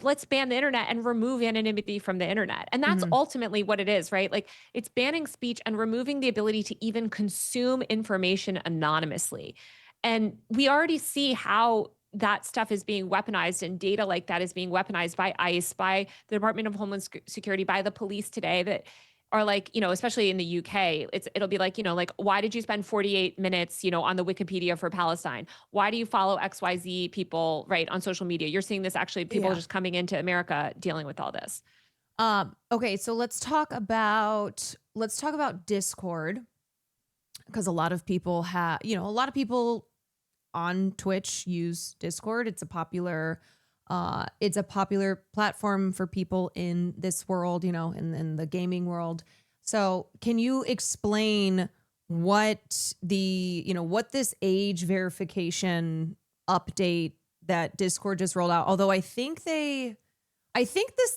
let's ban the internet and remove anonymity from the internet. And that's ultimately what it is, right? Like it's banning speech and removing the ability to even consume information anonymously. And we already see how that stuff is being weaponized, and data like that is being weaponized by ICE, by the Department of Homeland Security, by the police today, that are like, especially in the UK, it'll be like, like, why did you spend 48 minutes, on the Wikipedia for Palestine? Why do you follow XYZ people, right, on social media? You're seeing this actually, people just coming into America dealing with all this. Okay, so let's talk about Discord, because a lot of people on Twitch use Discord. It's a popular platform for people in this world, in the gaming world. So can you explain what this age verification update that Discord just rolled out? Although I think the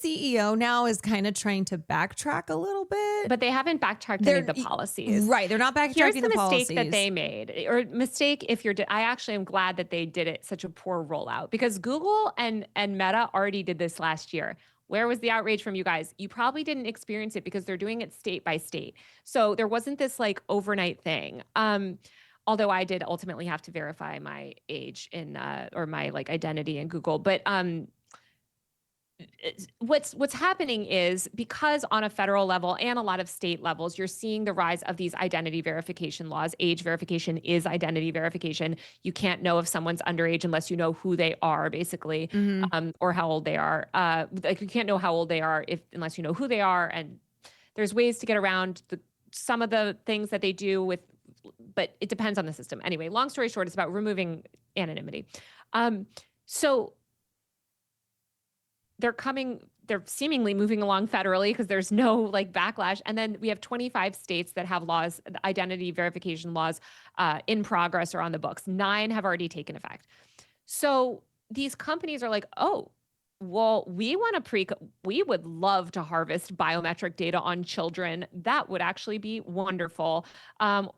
CEO now is kind of trying to backtrack a little bit. But they haven't backtracked any of the policies. Right. They're not backtracking Here's the policies. mistake that they made, or mistake if you're, I actually am glad that they did it such a poor rollout, because Google and Meta already did this last year. Where was the outrage from you guys? You probably didn't experience it because they're doing it state by state. So there wasn't this like overnight thing. Although I did ultimately have to verify my age or my like identity in Google. But what's happening is, because on a federal level and a lot of state levels, you're seeing the rise of these identity verification laws. Age verification is identity verification. You can't know if someone's underage unless you know who they are, basically, or how old they are. Like you can't know how old they are unless you know who they are. And there's ways to get around some of the things that they do but it depends on the system. Anyway, long story short, it's about removing anonymity. So they're seemingly moving along federally because there's no like backlash. And then we have 25 states that have laws, identity verification laws in progress or on the books. 9 have already taken effect. So these companies are like, oh, well, we would love to harvest biometric data on children. That would actually be wonderful.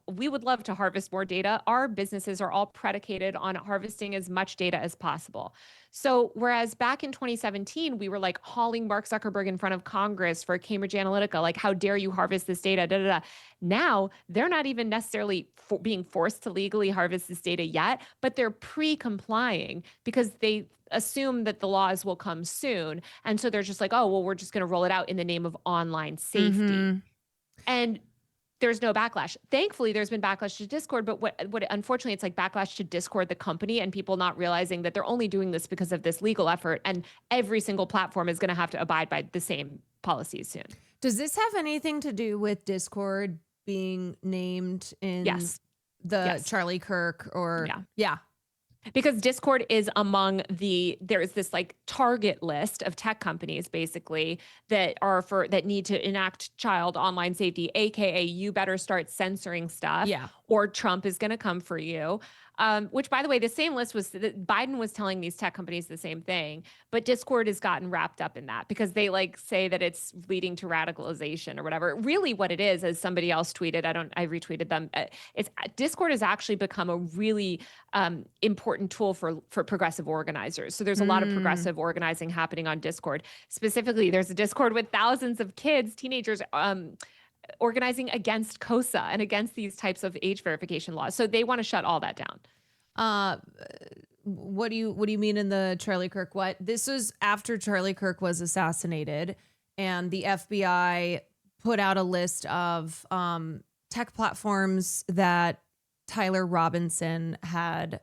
We would love to harvest more data. Our businesses are all predicated on harvesting as much data as possible. So whereas back in 2017, we were like hauling Mark Zuckerberg in front of Congress for Cambridge Analytica, like, how dare you harvest this data, da, da, da. Now, they're not even necessarily being forced to legally harvest this data yet, but they're pre-complying because they assume that the laws will come soon. And so they're just like, oh, well, we're just going to roll it out in the name of online safety. And there's no backlash. Thankfully, there's been backlash to Discord, but what unfortunately, it's like backlash to Discord, the company, and people not realizing that they're only doing this because of this legal effort, and every single platform is going to have to abide by the same policies soon. Does this have anything to do with Discord being named in Charlie Kirk or yeah. Because Discord is among there's this like target list of tech companies basically that need to enact child online safety, AKA you better start censoring stuff or Trump is going to come for you. Which, by the way, the same list Biden was telling these tech companies the same thing, but Discord has gotten wrapped up in that because they like say that it's leading to radicalization or whatever. Really what it is, as somebody else tweeted, I retweeted them. Discord has actually become a really important tool for progressive organizers. So there's a lot of progressive organizing happening on Discord. Specifically, there's a Discord with thousands of kids, teenagers, organizing against KOSA and against these types of age verification laws. So they want to shut all that down. What do you mean in the Charlie Kirk? What? This was after Charlie Kirk was assassinated, and the FBI put out a list of tech platforms that Tyler Robinson had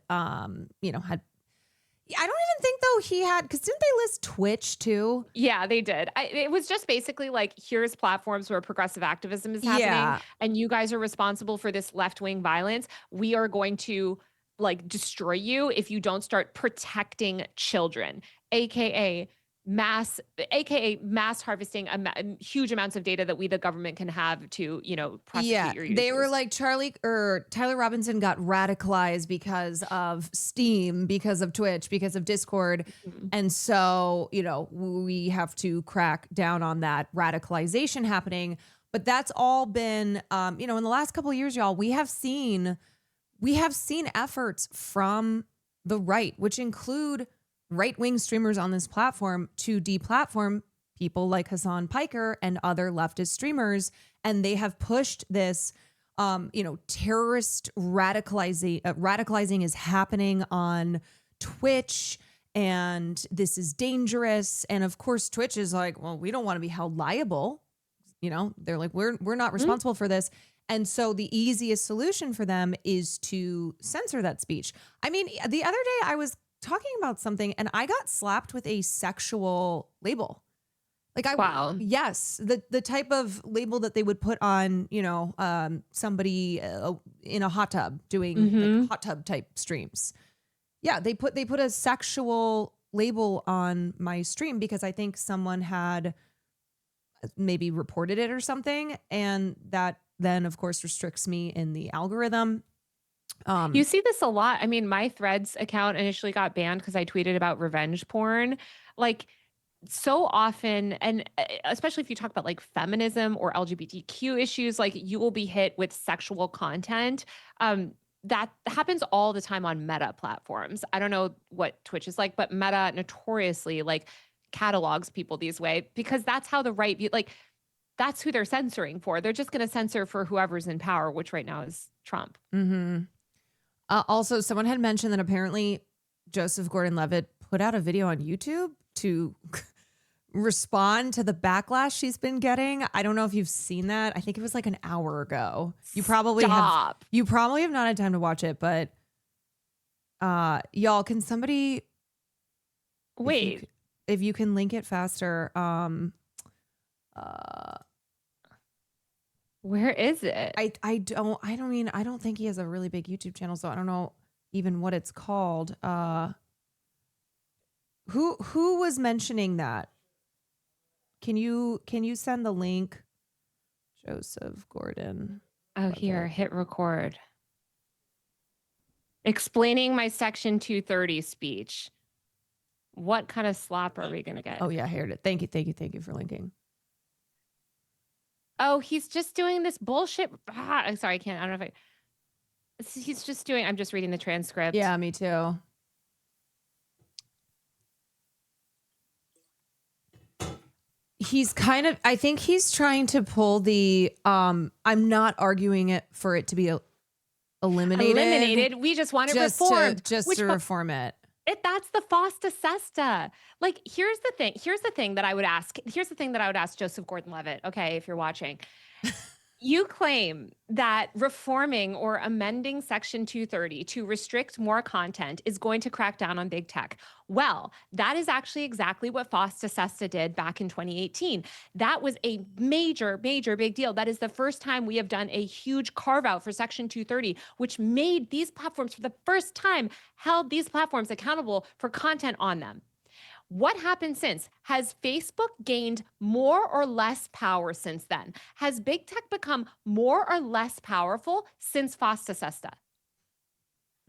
I don't even think though he had, because didn't they list Twitch too? Yeah, they did. It was just basically like, here's platforms where progressive activism is happening, and you guys are responsible for this left-wing violence. We are going to like destroy you if you don't start protecting children, AKA mass harvesting huge amounts of data that we, the government, can have to, prosecute your users. They were like Tyler Robinson got radicalized because of Steam, because of Twitch, because of Discord. And so, we have to crack down on that radicalization happening. But that's all been, in the last couple of years, y'all, we have seen efforts from the right, which include right-wing streamers on this platform, to deplatform people like Hassan Piker and other leftist streamers. And they have pushed this, terrorist radicalizing is happening on Twitch, and this is dangerous. And of course, Twitch is like, well, we don't want to be held liable. They're like, we're not responsible for this. And so the easiest solution for them is to censor that speech. I mean, the other day I was talking about something and I got slapped with a sexual label. Wow. Yes, the type of label that they would put on, somebody in a hot tub doing like hot tub type streams. Yeah, they put a sexual label on my stream because I think someone had maybe reported it or something, and that then of course restricts me in the algorithm. You see this a lot. I mean, my Threads account initially got banned because I tweeted about revenge porn. Like, so often, and especially if you talk about like feminism or LGBTQ issues, like you will be hit with sexual content. That happens all the time on Meta platforms. I don't know what Twitch is like, but Meta notoriously like catalogs people these way because that's how the right view, like that's who they're censoring for. They're just going to censor for whoever's in power, which right now is Trump. Mm-hmm. Also, someone had mentioned that apparently Joseph Gordon-Levitt put out a video on YouTube to respond to the backlash she's been getting. I don't know if you've seen that. I think it was like an hour ago. You probably have not had time to watch it, but y'all, can somebody wait if you can link it faster? Where is it? I don't think he has a really big YouTube channel, so I don't know even what it's called. Who was mentioning that? Can you send the link? Joseph Gordon. Oh, here, hit record. Explaining my Section 230 speech. What kind of slap are we going to get? Oh yeah, here it is. Thank you for linking. Oh, he's just doing this bullshit. I'm sorry, I can't. I don't know if he's just doing. I'm just reading the transcript. Yeah, me too. He's I think he's trying to pull the, I'm not arguing it for it to be eliminated. We just want it reformed. To reform it. That's the FOSTA SESTA. Like, here's the thing that I would ask. Here's the thing that I would ask Joseph Gordon-Levitt. Okay, if you're watching. You claim that reforming or amending Section 230 to restrict more content is going to crack down on big tech. Well, that is actually exactly what FOSTA SESTA did back in 2018. That was a major, major big deal. That is the first time we have done a huge carve out for Section 230, which made these platforms for the first time held these platforms accountable for content on them. What happened since? Has Facebook gained more or less power since then? Has big tech become more or less powerful since FOSTA SESTA?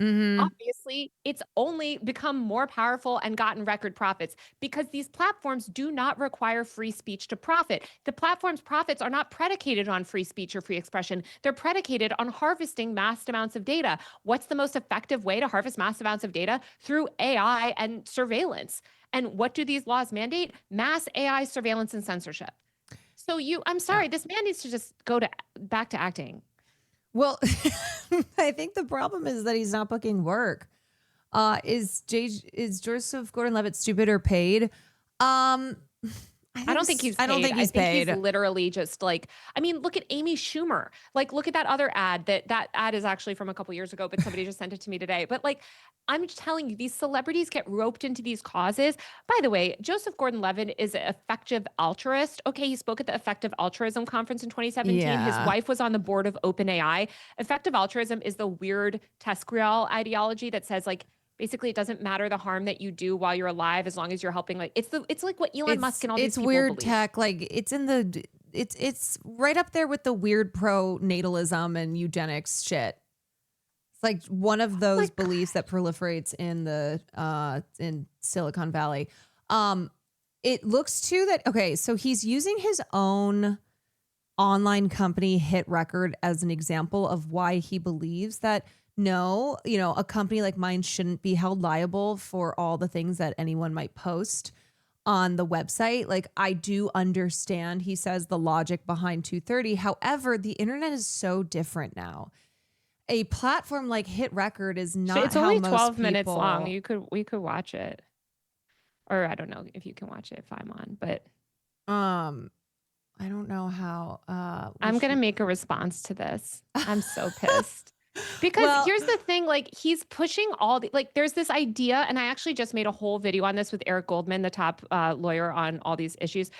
Mm-hmm. Obviously, it's only become more powerful and gotten record profits because these platforms do not require free speech to profit. The platform's profits are not predicated on free speech or free expression. They're predicated on harvesting mass amounts of data. What's the most effective way to harvest mass amounts of data? Through AI and surveillance. And what do these laws mandate? Mass AI surveillance and censorship. So I'm sorry, this man needs to just go back to acting. Well, I think the problem is that he's not booking work. Is Joseph Gordon-Levitt stupid or paid? I don't think he's paid. I don't think he's paid. He's literally just like, I mean, look at Amy Schumer. Like, look at that other ad. That ad is actually from a couple years ago, but somebody just sent it to me today. But like, I'm just telling you, these celebrities get roped into these causes. By the way, Joseph Gordon-Levitt is an effective altruist. Okay, he spoke at the Effective Altruism Conference in 2017. Yeah. His wife was on the board of OpenAI. Effective altruism is the weird TESCREAL ideology that says like, basically, it doesn't matter the harm that you do while you're alive, as long as you're helping. Like it's like what Elon Musk and all these people weird believe. Tech. Like it's right up there with the weird pro-natalism and eugenics shit. It's like one of those beliefs that proliferates in Silicon Valley. It looks too that okay. So he's using his own online company Hit Record as an example of why he believes that no, a company like mine shouldn't be held liable for all the things that anyone might post on the website. Like, I do understand, he says, the logic behind 230. However, the internet is so different now. A platform like Hit Record is not It's how only most 12 minutes people- long. We could watch it. Or I don't know if you can watch it if I'm on, but I don't know how. I'm going to make a response to this. I'm so pissed. Because Well- here's the thing, like he's pushing all the, like there's this idea, and I actually just made a whole video on this with Eric Goldman, the top lawyer on all these issues.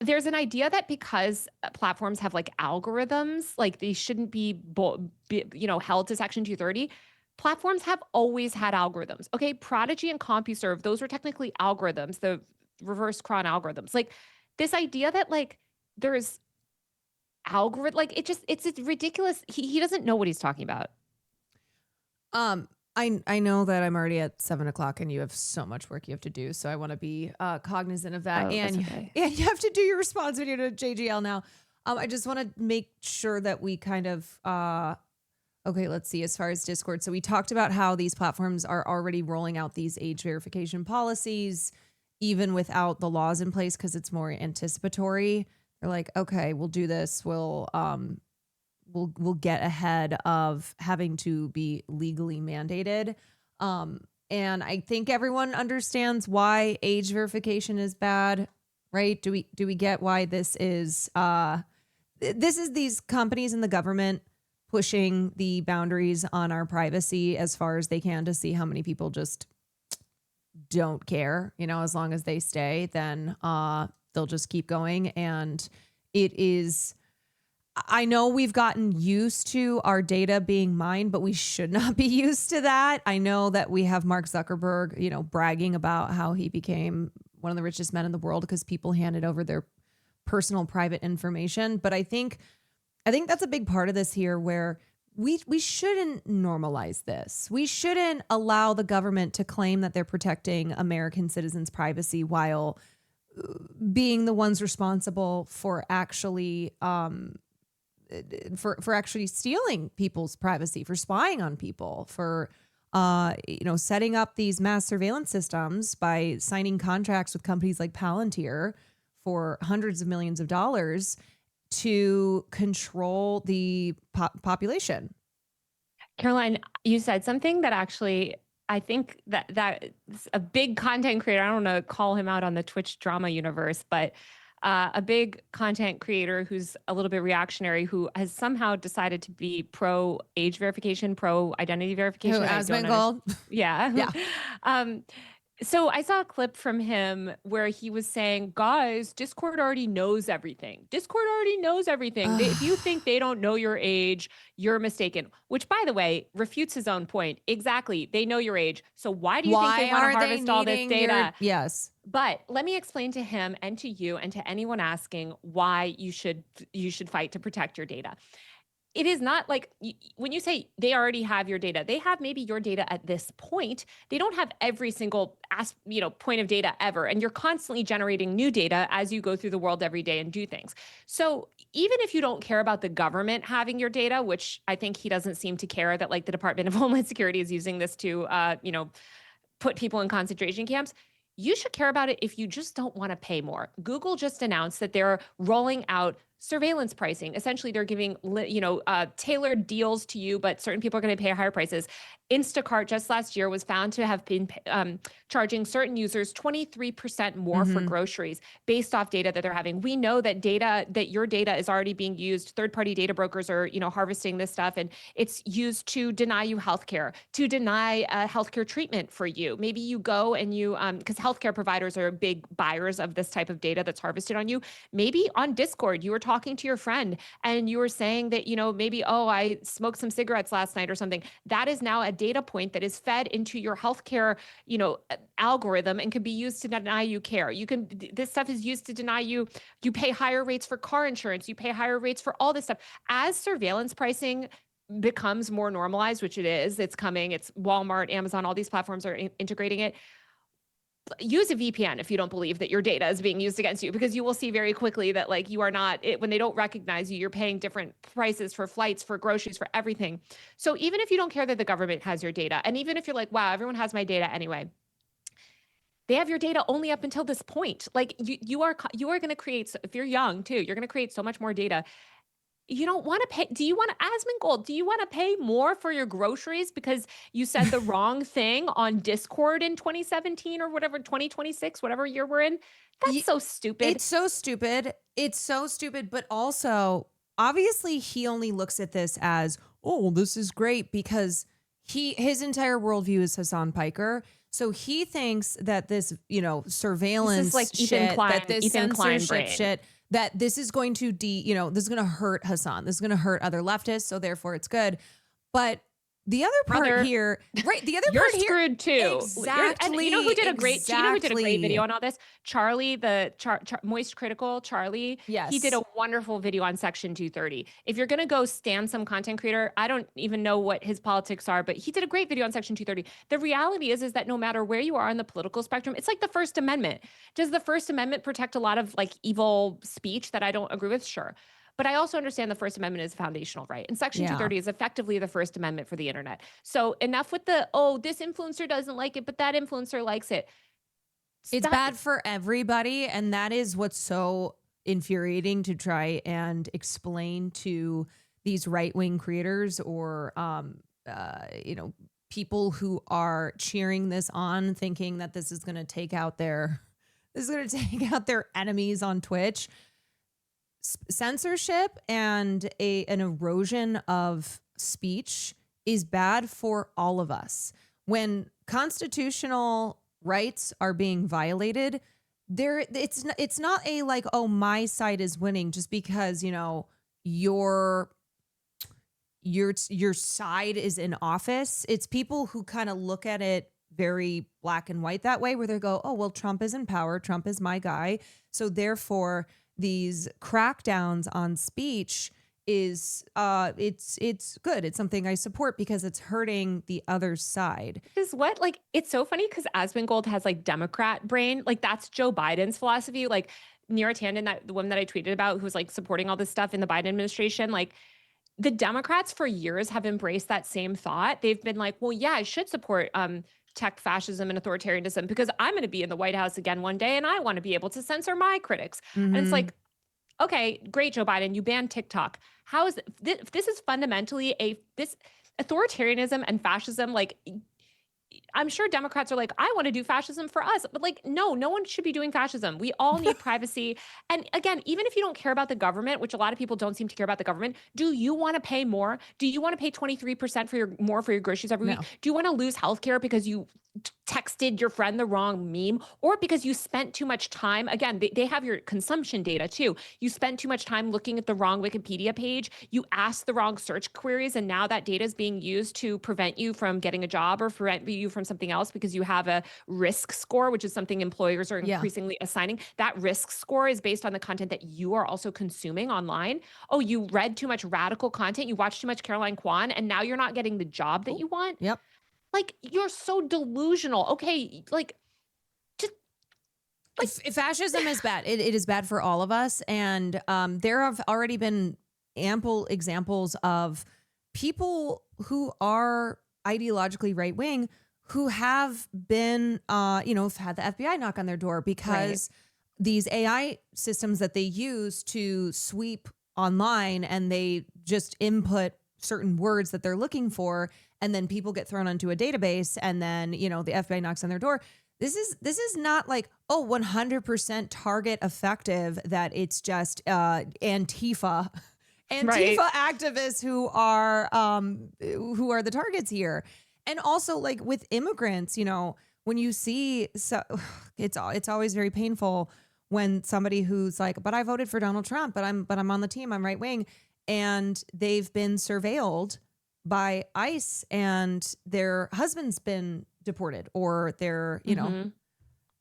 There's an idea that because platforms have like algorithms, like they shouldn't be, held to Section 230. Platforms have always had algorithms. Okay, Prodigy and CompuServe, those were technically algorithms, the reverse cron algorithms. Like this idea that like there's algorithm, like it's ridiculous. He doesn't know what he's talking about. I know that I'm already at 7:00 and you have so much work you have to do, so I want to be cognizant of that. Oh, And that's okay. and you have to do your response video to JGL now. I just want to make sure that we kind of okay, let's see, as far as Discord. So we talked about how these platforms are already rolling out these age verification policies even without the laws in place because it's more anticipatory. They're like, okay, we'll do this. We'll get ahead of having to be legally mandated. And I think everyone understands why age verification is bad, right? Do we get why this is these companies and the government pushing the boundaries on our privacy as far as they can to see how many people just don't care, as long as they stay, then they'll just keep going. And it is, I know we've gotten used to our data being mined, but we should not be used to that. I know that we have Mark Zuckerberg, bragging about how he became one of the richest men in the world because people handed over their personal private information. But I think that's a big part of this here where we shouldn't normalize this. We shouldn't allow the government to claim that they're protecting American citizens' privacy while being the ones responsible for actually for actually stealing people's privacy, for spying on people, for setting up these mass surveillance systems by signing contracts with companies like Palantir for hundreds of millions of dollars to control the population. Caroline, you said something that actually, I think that a big content creator, I don't want to call him out on the Twitch drama universe, but a big content creator who's a little bit reactionary, who has somehow decided to be pro age verification, pro identity verification. Who has been called? Yeah. Yeah. So I saw a clip from him where he was saying, guys, Discord already knows everything. Discord already knows everything. If you think they don't know your age, you're mistaken. Which, by the way, refutes his own point. Exactly. They know your age. So why do you think they want to harvest all this data? Yes. But let me explain to him and to you and to anyone asking why you should fight to protect your data. It is not like when you say they already have your data, they have maybe your data at this point. They don't have every single point of data ever. And you're constantly generating new data as you go through the world every day and do things. So even if you don't care about the government having your data, which I think he doesn't seem to care, that like the Department of Homeland Security is using this to, put people in concentration camps, you should care about it if you just don't want to pay more. Google just announced that they're rolling out surveillance pricing. Essentially, they're giving tailored deals to you, but certain people are going to pay higher prices. Instacart just last year was found to have been charging certain users 23% more for groceries based off data that they're having. We know that your data is already being used. Third-party data brokers are harvesting this stuff, and it's used to deny you healthcare, to deny healthcare treatment for you. Maybe you go and you because healthcare providers are big buyers of this type of data that's harvested on you. Maybe on Discord you were talking to your friend and you were saying that maybe I smoked some cigarettes last night or something. That is now a data point that is fed into your healthcare algorithm and can be used to deny you care. This stuff is used to deny you pay higher rates for car insurance, you pay higher rates for all this stuff. As surveillance pricing becomes more normalized, which it is, it's coming, it's Walmart, Amazon, all these platforms are integrating it. use a VPN if you don't believe that your data is being used against you, because you will see very quickly that like you are not, when they don't recognize you, you're paying different prices for flights, for groceries, for everything. So even if you don't care that the government has your data, and even if you're like, wow, everyone has my data anyway, they have your data only up until this point. Like you are going to create, if you're young too, you're going to create so much more data. You don't want to pay. Do you want to, Asmongold, do you want to pay more for your groceries because you said the wrong thing on Discord in 2017 or whatever, 2026, whatever year we're in? That's so stupid. It's so stupid. It's so stupid. But also, obviously, he only looks at this as, oh, this is great because his entire worldview is Hassan Piker. So he thinks that this, surveillance this is like shit, Ethan Klein, that this Ethan Klein censorship brain. shit, that this is going to this is going to hurt Hassan. This is going to hurt other leftists. So therefore it's good. But the other part here, right? The other You're part here, screwed too. Exactly. And you know who did a great, you know who did a great exactly. video on all this? Charlie, the Moist Critical Charlie. Yes. He did a wonderful video on Section 230. If you're going to go stand some content creator, I don't even know what his politics are, but he did a great video on Section 230. The reality is that no matter where you are on the political spectrum, it's like the First Amendment. Does the First Amendment protect a lot of like evil speech that I don't agree with? Sure. But I also understand the First Amendment is a foundational right. And Section 230 is effectively the First Amendment for the internet. So enough with the, oh, this influencer doesn't like it, but that influencer likes it. It's bad for everybody. And that is what's so infuriating to try and explain to these right-wing creators or, people who are cheering this on, thinking that this is going to take out their enemies on Twitch. Censorship and an erosion of speech is bad for all of us. When constitutional rights are being violated, it's not a like, oh, my side is winning just because your side is in office. It's people who kind of look at it very black and white that way, where they go, oh, well, Trump is in power, Trump is my guy, so therefore these crackdowns on speech is it's good. It's something I support because it's hurting the other side. Is what, like, it's so funny because Asmongold has like Democrat brain. Like that's Joe Biden's philosophy. Like Neera Tanden, the woman that I tweeted about who was like supporting all this stuff in the Biden administration, like the Democrats for years have embraced that same thought. They've been like, well, yeah, I should support tech fascism and authoritarianism because I'm going to be in the White House again one day and I want to be able to censor my critics. And it's like, okay, great, Joe Biden, you banned TikTok. How is this is fundamentally this authoritarianism and fascism, like I'm sure Democrats are like, I want to do fascism for us. But like, no one should be doing fascism. We all need privacy. And again, even if you don't care about the government, which a lot of people don't seem to care about the government, do you want to pay more? Do you want to pay 23% more for your groceries every week? Do you want to lose healthcare because you texted your friend the wrong meme, or because you spent too much time? Again, they have your consumption data too. You spent too much time looking at the wrong Wikipedia page. You asked the wrong search queries, and now that data is being used to prevent you from getting a job or prevent you from something else because you have a risk score, which is something employers are increasingly assigning. That risk score is based on the content that you are also consuming online. Oh, you read too much radical content. You watched too much Caroline Kwan, and now you're not getting the job that you want. Yep. Like, you're so delusional. Okay, like, just like fascism is bad. It is bad for all of us. And there have already been ample examples of people who are ideologically right wing who have been, have had the FBI knock on their door because these AI systems that they use to sweep online, and they just input certain words that they're looking for, and then people get thrown onto a database, and then, the FBI knocks on their door. This is not like, 100% target effective, that it's just Antifa activists who are the targets here. And also, like with immigrants, when you see, so it's always very painful when somebody who's like, but I voted for Donald Trump, but I'm on the team, I'm right wing, and they've been surveilled by ICE and their husband's been deported, or they're,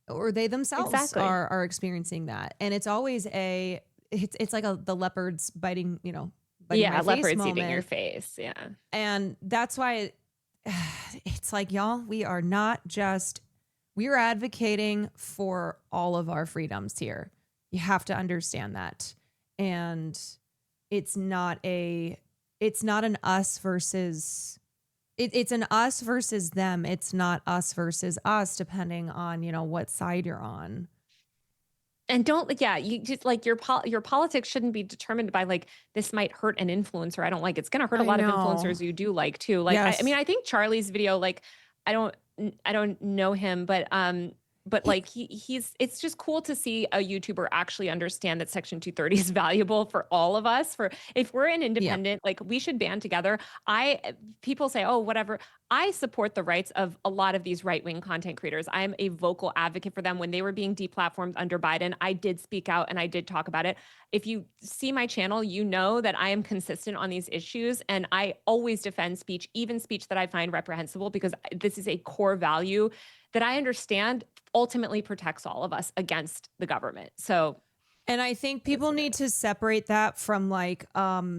or they themselves are experiencing that. And it's always it's like the leopards biting my leopards face moment. eating your face. Yeah. And that's why it's like, y'all, we are not just We are advocating for all of our freedoms here. You have to understand that. And it's not an us versus it's an us versus them. It's not us versus us, depending on, what side you're on. And you just like your politics shouldn't be determined by like, this might hurt an influencer I don't like. It's going to hurt a lot of influencers you do like too. Like, Yes. I mean, I think Charlie's video, like, I don't know him, but like it's just cool to see a YouTuber actually understand that Section 230 is valuable for all of us. For if we're an independent, like we should band together. People say, oh, whatever. I support the rights of a lot of these right-wing content creators. I am a vocal advocate for them. When they were being deplatformed under Biden, I did speak out and I did talk about it. If you see my channel, you know that I am consistent on these issues and I always defend speech, even speech that I find reprehensible, because this is a core value that I understand ultimately protects all of us against the government. So, and I think people need to separate that from like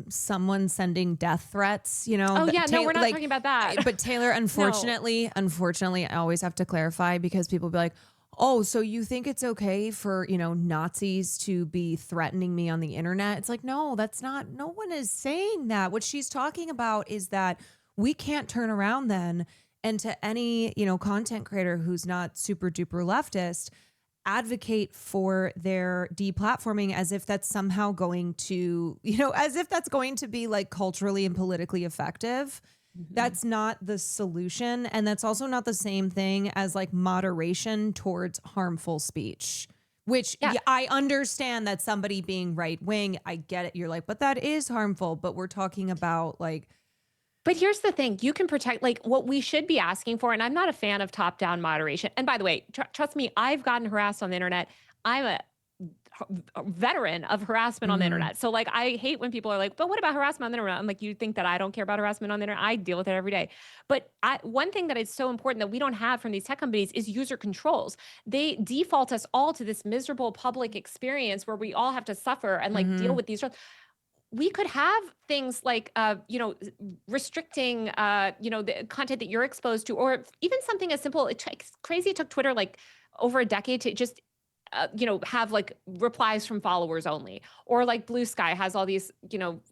someone sending death threats, Oh yeah, no, we're not talking about that. But Taylor, unfortunately, I always have to clarify, because people be like, oh, so you think it's okay for, Nazis to be threatening me on the internet? It's like, no, that's not, no one is saying that. What she's talking about is that we can't turn around then and to any, content creator who's not super duper leftist, advocate for their deplatforming as if that's somehow going to, as if that's going to be like culturally and politically effective. Mm-hmm. That's not the solution. And that's also not the same thing as like moderation towards harmful speech, which I understand that somebody being right wing, I get it. You're like, but that is harmful. But we're talking about like, but here's the thing, you can protect like what we should be asking for. And I'm not a fan of top down moderation. And by the way, trust me, I've gotten harassed on the internet. I'm a veteran of harassment on the internet. So like, I hate when people are like, but what about harassment on the internet? I'm like, you think that I don't care about harassment on the internet? I deal with it every day. But one thing that is so important that we don't have from these tech companies is user controls. They default us all to this miserable public experience where we all have to suffer and like deal with these. We could have things like, restricting, the content that you're exposed to, or even something as simple. It's crazy. It took Twitter like over a decade to just, have like replies from followers only, or like Blue Sky has all these,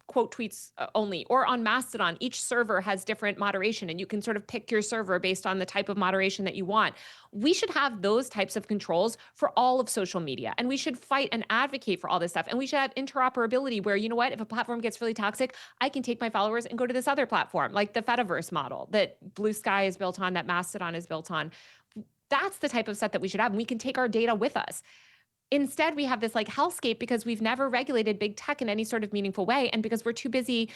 quote tweets only, or on Mastodon, each server has different moderation and you can sort of pick your server based on the type of moderation that you want. We should have those types of controls for all of social media, and we should fight and advocate for all this stuff. And we should have interoperability where, you know what, if a platform gets really toxic, I can take my followers and go to this other platform, like the Fediverse model that Blue Sky is built on, that Mastodon is built on. That's the type of set that we should have. And we can take our data with us. Instead, we have this like hellscape because we've never regulated big tech in any sort of meaningful way. And because we're too busy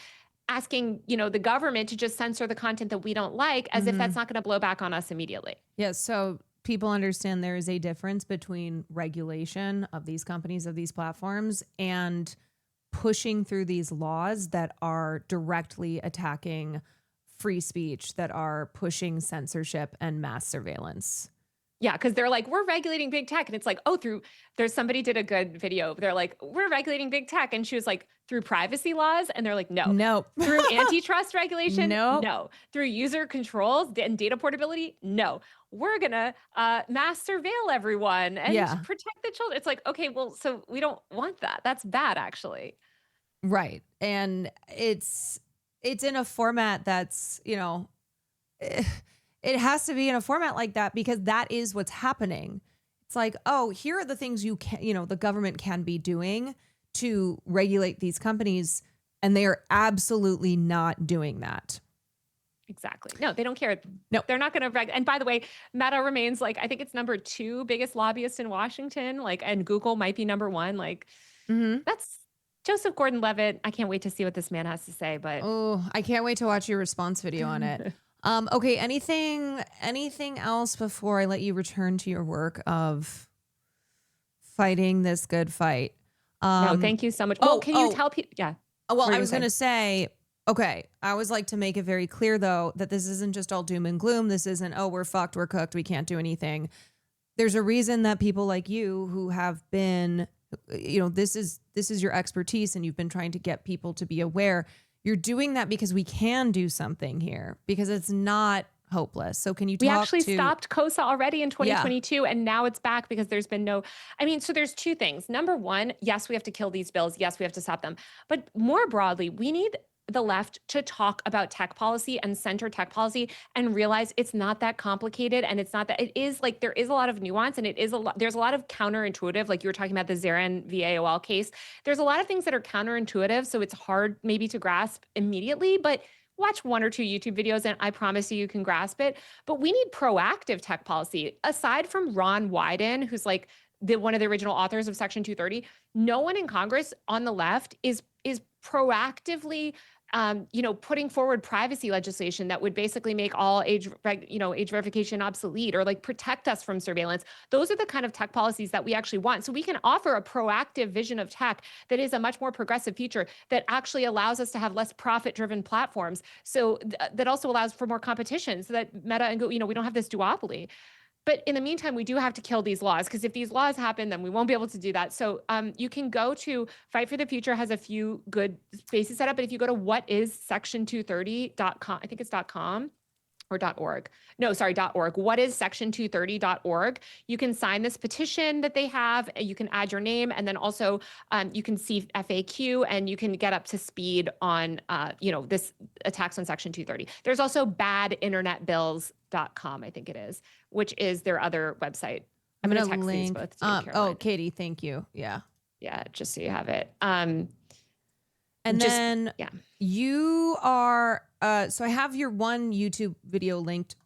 asking, the government to just censor the content that we don't like, as if that's not going to blow back on us immediately. Yeah. So people understand there is a difference between regulation of these companies, of these platforms, and pushing through these laws that are directly attacking free speech, that are pushing censorship and mass surveillance. Yeah, because they're like, we're regulating big tech. And it's like, oh, there's somebody did a good video. They're like, we're regulating big tech. And she was like, through privacy laws? And they're like, no. Through antitrust regulation? No. Through user controls and data portability? No. We're going to mass surveil everyone and protect the children. It's like, okay, well, so we don't want that. That's bad, actually. Right. And it's in a format that's, it has to be in a format like that because that is what's happening. It's like, oh, here are the things you can, the government can be doing to regulate these companies, and they are absolutely not doing that. Exactly. No, they don't care. No, they're not going to And by the way, Meta remains like, I think it's number 2 biggest lobbyist in Washington, and Google might be number 1. That's Joseph Gordon-Levitt. I can't wait to see what this man has to say, but I can't wait to watch your response video on it. Okay. Anything else before I let you return to your work of fighting this good fight? No, thank you so much. Well, can you tell people? Yeah. Well, I was going to say, okay, I always like to make it very clear though, that this isn't just all doom and gloom. This isn't, oh, we're fucked, we're cooked, we can't do anything. There's a reason that people like you who have been, this is your expertise and you've been trying to get people to be aware. You're doing that because we can do something here, because it's not hopeless. So can you We talk actually to stopped KOSA already in 2022, and now it's back because there's been no. I mean, so there's two things. Number one, yes, we have to kill these bills. Yes, we have to stop them. But more broadly, we need the left to talk about tech policy and center tech policy and realize it's not that complicated, and it's not that it is like there is a lot of nuance, and it is a lot. There's a lot of counterintuitive, like you were talking about the Zarin v. AOL case. There's a lot of things that are counterintuitive, so it's hard maybe to grasp immediately, but watch one or two YouTube videos and I promise you can grasp it. But we need proactive tech policy. Aside from Ron Wyden, who's like one of the original authors of Section 230, no one in Congress on the left is proactively putting forward privacy legislation that would basically make all age verification obsolete, or like protect us from surveillance. Those are the kind of tech policies that we actually want. So we can offer a proactive vision of tech that is a much more progressive future that actually allows us to have less profit-driven platforms. So that also allows for more competition, so that Meta and Google, we don't have this duopoly. But in the meantime, we do have to kill these laws, because if these laws happen, then we won't be able to do that. So you can go to Fight for the Future, has a few good spaces set up. But if you go to whatissection230.com, I think it's .com or .org. No, sorry, .org. Whatissection230.org. You can sign this petition that they have. You can add your name, and then also you can see FAQ, and you can get up to speed on this attacks on Section 230. There's also badinternetbills.com, I think it is, which is their other website. I'm going to text these both to you, Caroline. Katie, thank you. Yeah. Yeah, just so you have it. You are, so I have your one YouTube video linked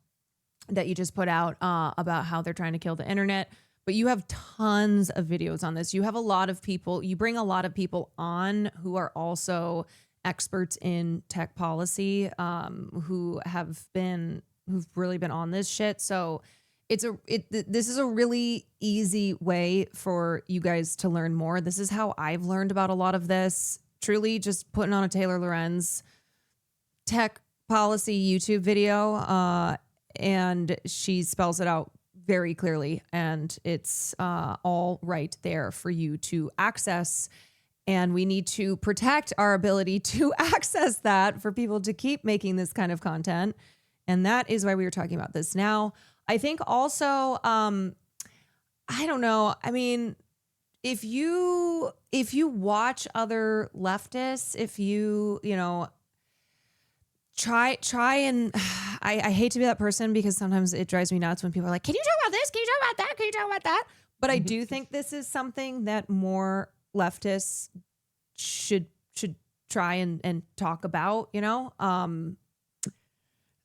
that you just put out about how they're trying to kill the internet, but you have tons of videos on this. You have a lot of people, you bring a lot of people on who are also experts in tech policy, who've really been on this shit. So this is a really easy way for you guys to learn more. This is how I've learned about a lot of this. Truly just putting on a Taylor Lorenz tech policy YouTube video, and she spells it out very clearly, and it's all right there for you to access. And we need to protect our ability to access that for people to keep making this kind of content. And that is why we were talking about this now. I think also, I don't know. I mean, if you watch other leftists, if you try and I hate to be that person, because sometimes it drives me nuts when people are like, can you talk about this? Can you talk about that? Can you talk about that? But I do think this is something that more leftists should try and talk about,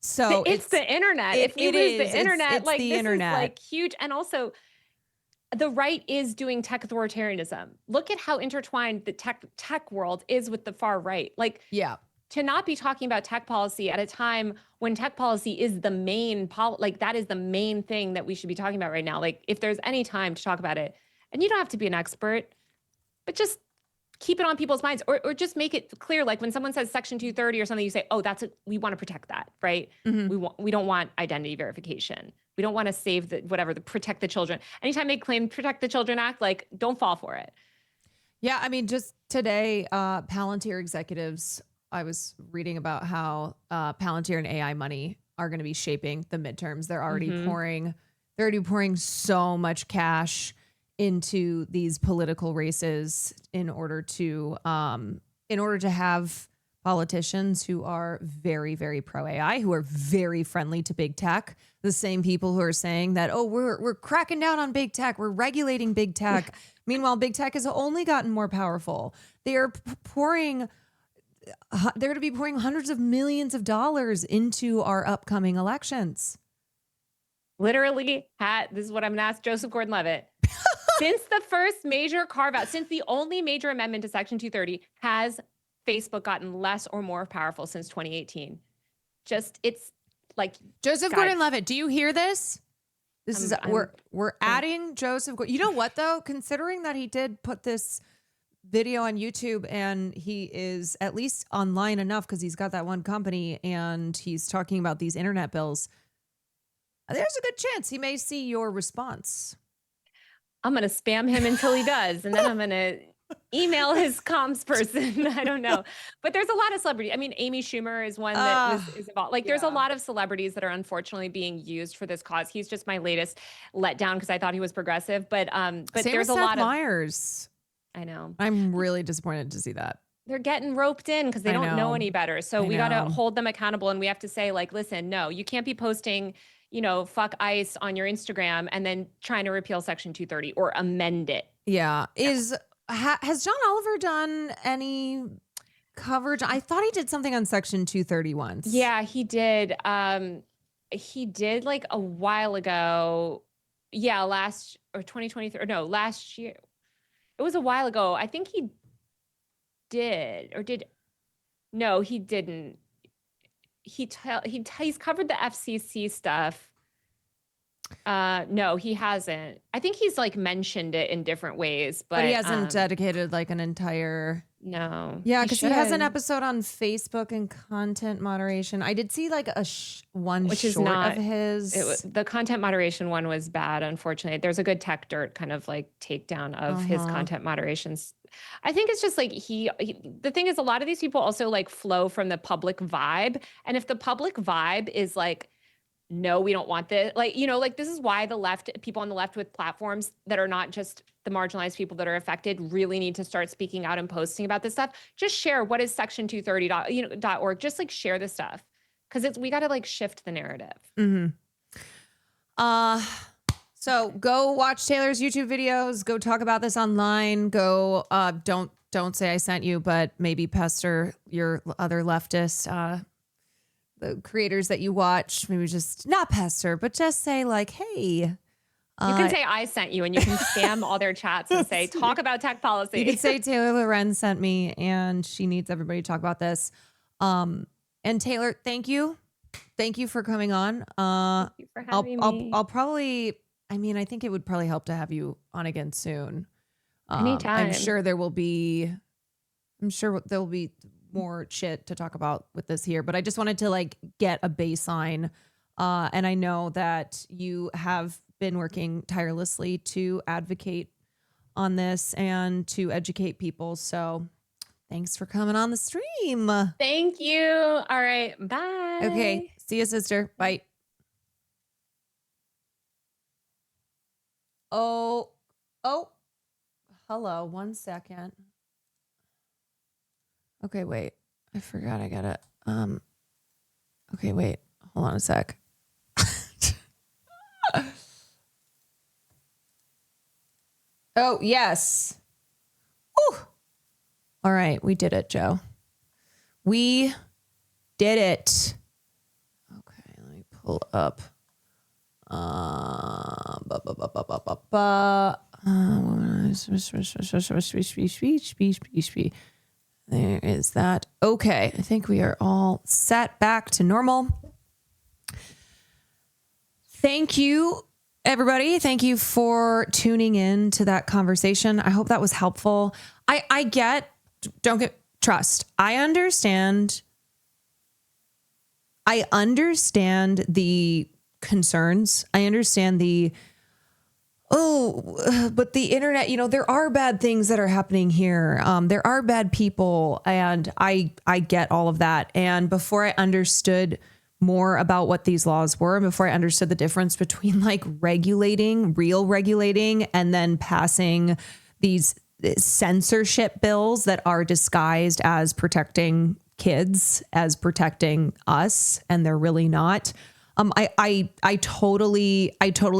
So it's the internet. If we lose the internet, it's the internet. Is like huge. And also, the right is doing tech authoritarianism. Look at how intertwined the tech world is with the far right. Like, yeah, to not be talking about tech policy at a time when tech policy is the main that is the main thing that we should be talking about right now. Like, if there's any time to talk about it, and you don't have to be an expert, but just keep it on people's minds, or just make it clear. Like when someone says Section 230 or something, you say, oh, we want to protect that, right? Mm-hmm. We don't want identity verification. We don't want to save protect the children. Anytime they claim Protect the Children Act, like, don't fall for it. Yeah, I mean, just today, Palantir executives, I was reading about how Palantir and AI money are going to be shaping the midterms. They're already pouring so much cash into these political races in order to have politicians who are very, very pro AI, who are very friendly to big tech. The same people who are saying that, oh, we're cracking down on big tech, we're regulating big tech. Meanwhile, big tech has only gotten more powerful. They are they're going to be pouring hundreds of millions of dollars into our upcoming elections. Literally, this is what I'm going to ask Joseph Gordon-Levitt. Since the first major carve-out, since the only major amendment to Section 230, has Facebook gotten less or more powerful since 2018? It's like, Joseph Gordon-Levitt, do you hear this? We're adding Joseph. You know what though? Considering that he did put this video on YouTube and he is at least online enough because he's got that one company and he's talking about these internet bills, there's a good chance he may see your response. I'm going to spam him until he does. And then I'm going to email his comms person. I don't know. But there's a lot of celebrity. I mean, Amy Schumer is one that is involved. Like there's a lot of celebrities that are unfortunately being used for this cause. He's just my latest letdown because I thought he was progressive. But Same there's with a lot Seth of Meyers. I know. I'm really disappointed to see that. They're getting roped in because they don't know any better. So we got to hold them accountable, and we have to say, like, listen, no, you can't be posting, fuck ICE on your Instagram and then trying to repeal Section 230 or amend it. Yeah. Has John Oliver done any coverage? I thought he did something on Section 230 once. Yeah, he did. He did like a while ago. Yeah, last or 2023 or no, last year. It was a while ago. I think he did or did. No, he didn't. He's covered the FCC stuff. No, he hasn't. I think he's like mentioned it in different ways, but he hasn't dedicated like an entire. No. Yeah, because he has an episode on Facebook and content moderation. I did see like one Which short is not, of his. The content moderation one was bad, unfortunately. There's a good tech dirt kind of like takedown of his content moderations. I think it's just like the thing is a lot of these people also like flow from the public vibe. And if the public vibe is like, no, we don't want this. Like, like this is why the left, people on the left with platforms that are not just the marginalized people that are affected really need to start speaking out and posting about this stuff. Just share what is section 230.org. Just like share this stuff. Cause we got to like shift the narrative. Mm-hmm. So go watch Taylor's YouTube videos, go talk about this online, go, don't say I sent you, but maybe pester your other leftist, the creators that you watch, maybe just not pester, but just say like, hey, you can say I sent you and you can spam all their chats and say, talk about tech policy. You can say Taylor Lorenz sent me and she needs everybody to talk about this. And Taylor, thank you. Thank you for coming on. Thank you for having me. I'll probably, I think it would probably help to have you on again soon. Anytime. I'm sure there'll be more shit to talk about with this here, but I just wanted to like get a baseline. And I know that you have been working tirelessly to advocate on this and to educate people. So thanks for coming on the stream. Thank you. All right. Bye. Okay. See you, sister. Bye. Oh, hello. 1 second. Okay, wait. I forgot I got it. Okay, wait. Hold on a sec. Oh, yes. Woo. All right, we did it, Joe. We did it. Okay, let me pull up. There is that. Okay, I think we are all set back to normal. Thank you, everybody. Thank you for tuning in to that conversation. I hope that was helpful. Trust. I understand the concerns. I understand but the internet, there are bad things that are happening here. There are bad people, and I get all of that. And before I understood more about what these laws were, and before I understood the difference between like real regulating, and then passing these censorship bills that are disguised as protecting kids, as protecting us, and they're really not. I totally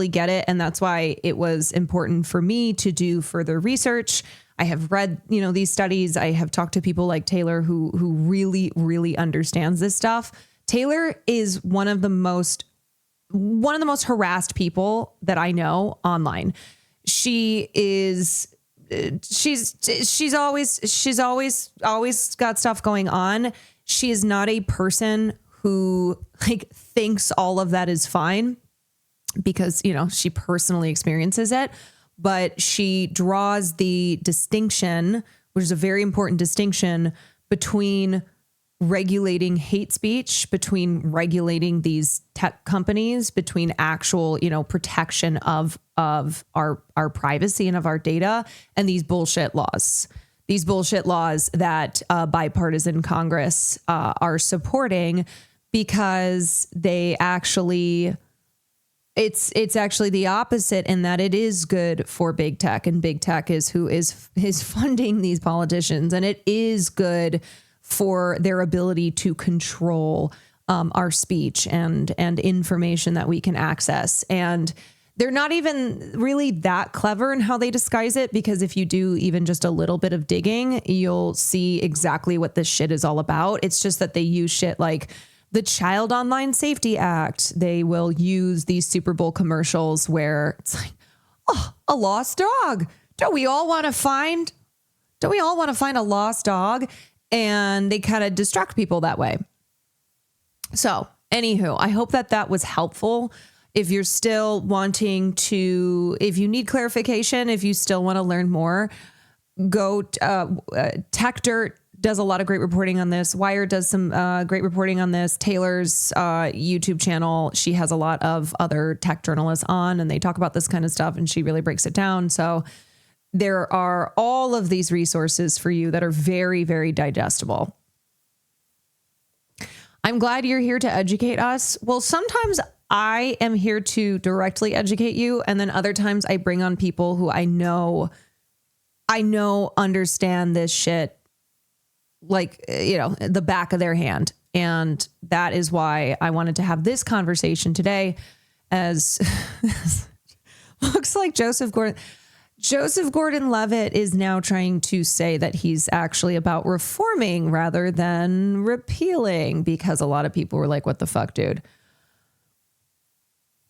get it. And that's why it was important for me to do further research. I have read, these studies. I have talked to people like Taylor who really, really understands this stuff. Taylor is one of the most harassed people that I know online. She's always got stuff going on. She is not a person who like thinks all of that is fine because, she personally experiences it, but she draws the distinction, which is a very important distinction, between regulating hate speech, between regulating these tech companies, between actual, protection of our privacy and of our data, and these bullshit laws. These bullshit laws that bipartisan Congress are supporting, because they actually, it's actually the opposite, in that it is good for big tech, and big tech is who is funding these politicians, and it is good for their ability to control our speech and information that we can access. And they're not even really that clever in how they disguise it, because if you do even just a little bit of digging, you'll see exactly what this shit is all about. It's just that they use shit like the Child Online Safety Act. They will use these Super Bowl commercials where it's like, oh, a lost dog. Don't we all want to find a lost dog? And they kind of distract people that way. So, anywho, I hope that was helpful. If you're still wanting to, if you need clarification, if you still want to learn more, go Tech Dirt does a lot of great reporting on this. Wired does some great reporting on this. Taylor's YouTube channel, she has a lot of other tech journalists on, and they talk about this kind of stuff, and she really breaks it down. So there are all of these resources for you that are very, very digestible. I'm glad you're here to educate us. Well, sometimes I am here to directly educate you, and then other times I bring on people who I know understand this shit like, the back of their hand. And that is why I wanted to have this conversation today, as looks like Joseph Gordon-Levitt is now trying to say that he's actually about reforming rather than repealing, because a lot of people were like, what the fuck, dude?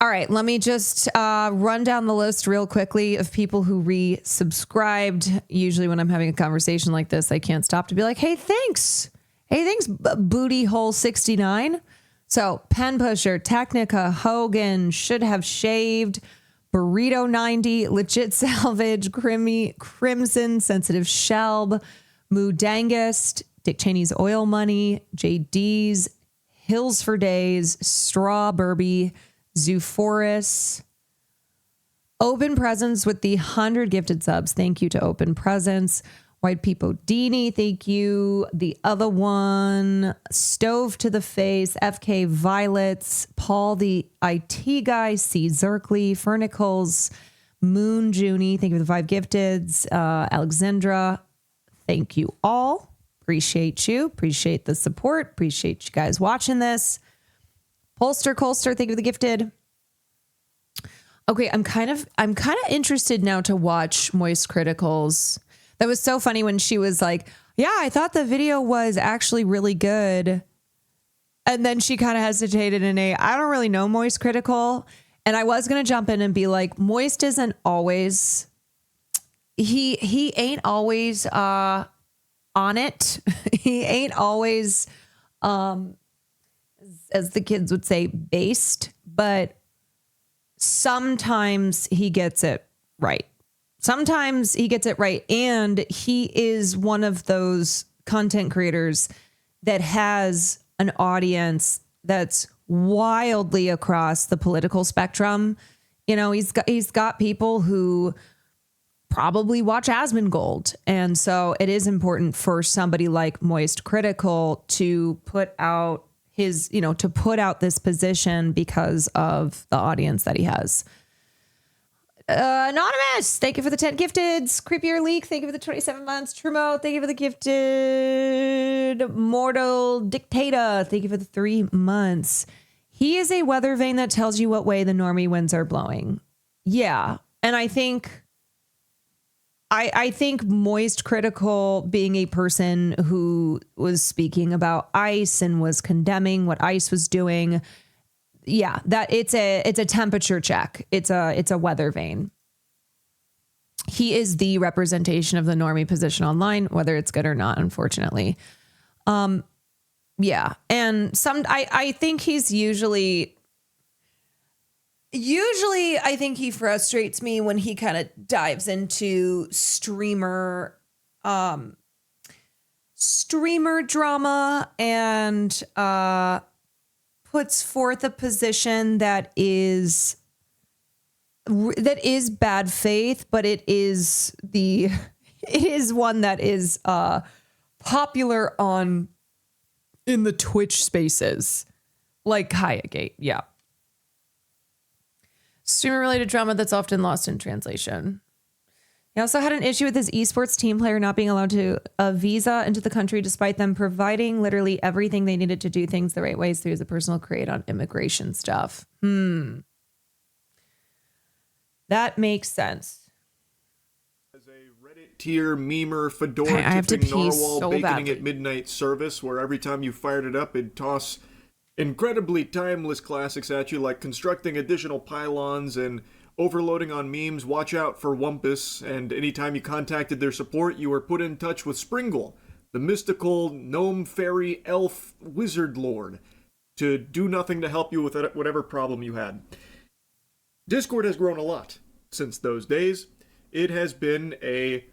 All right, let me just run down the list real quickly of people who resubscribed. Usually when I'm having a conversation like this, I can't stop to be like, hey, thanks. Hey, thanks, Booty Hole 69. So Pen Pusher, Technica, Hogan, Should Have Shaved, Burrito 90, Legit Salvage, Crimson, Sensitive Shelb, Moodangest, Dick Cheney's Oil Money, JD's, Hills for Days, Straw Burby, Zoophorus, Open Presence with the 100 gifted subs. Thank you to Open Presence. White Peepo Dini, thank you. The other one, Stove to the Face, FK Violets, Paul the IT Guy, C Zerkley, Fernicles, Moon Junie, thank you for the 5 gifteds. Alexandra, thank you all. Appreciate you. Appreciate the support. Appreciate you guys watching this. Holster Colster, thank you for the gifted. Okay, I'm kind of interested now to watch Moist Critical's. That was so funny when she was like, yeah, I thought the video was actually really good. And then she kind of hesitated and I don't really know Moist Critical. And I was going to jump in and be like, Moist isn't always, he ain't always on it. He ain't always, as the kids would say, based, but sometimes he gets it right. Sometimes he gets it right. And he is one of those content creators that has an audience that's wildly across the political spectrum. He's got people who probably watch Asmongold. And so it is important for somebody like Moist Critical to put out this position because of the audience that he has. Anonymous, thank you for the 10 gifteds. Creepier Leak, thank you for the 27 months. Trumo, thank you for the gifted. Mortal Dictator, thank you for the 3 months. He is a weather vane that tells you what way the normie winds are blowing. Yeah. And I think Moist Critical, being a person who was speaking about ICE and was condemning what ICE was doing, yeah, that it's a temperature check. It's a weather vane. He is the representation of the normie position online, whether it's good or not, unfortunately. Yeah, and I think he's usually I think he frustrates me when he kind of dives into streamer streamer drama and puts forth a position that is bad faith, but it is one that is popular in the Twitch spaces, like Hayagate. Yeah. Streamer related drama that's often lost in translation. He also had an issue with his esports team player not being allowed to a visa into the country, despite them providing literally everything they needed to do things the right ways through the personal create on immigration stuff. That makes sense. As a Reddit tier memer fedora Okay, I have to tipping pee narwhal so baconing badly. at midnight service, where every time you fired it up, it'd toss incredibly timeless classics at you, like constructing additional pylons and overloading on memes. Watch out for Wumpus, and anytime you contacted their support, you were put in touch with Springle, the mystical gnome fairy elf wizard lord, to do nothing to help you with whatever problem you had. Discord has grown a lot since those days. It has been a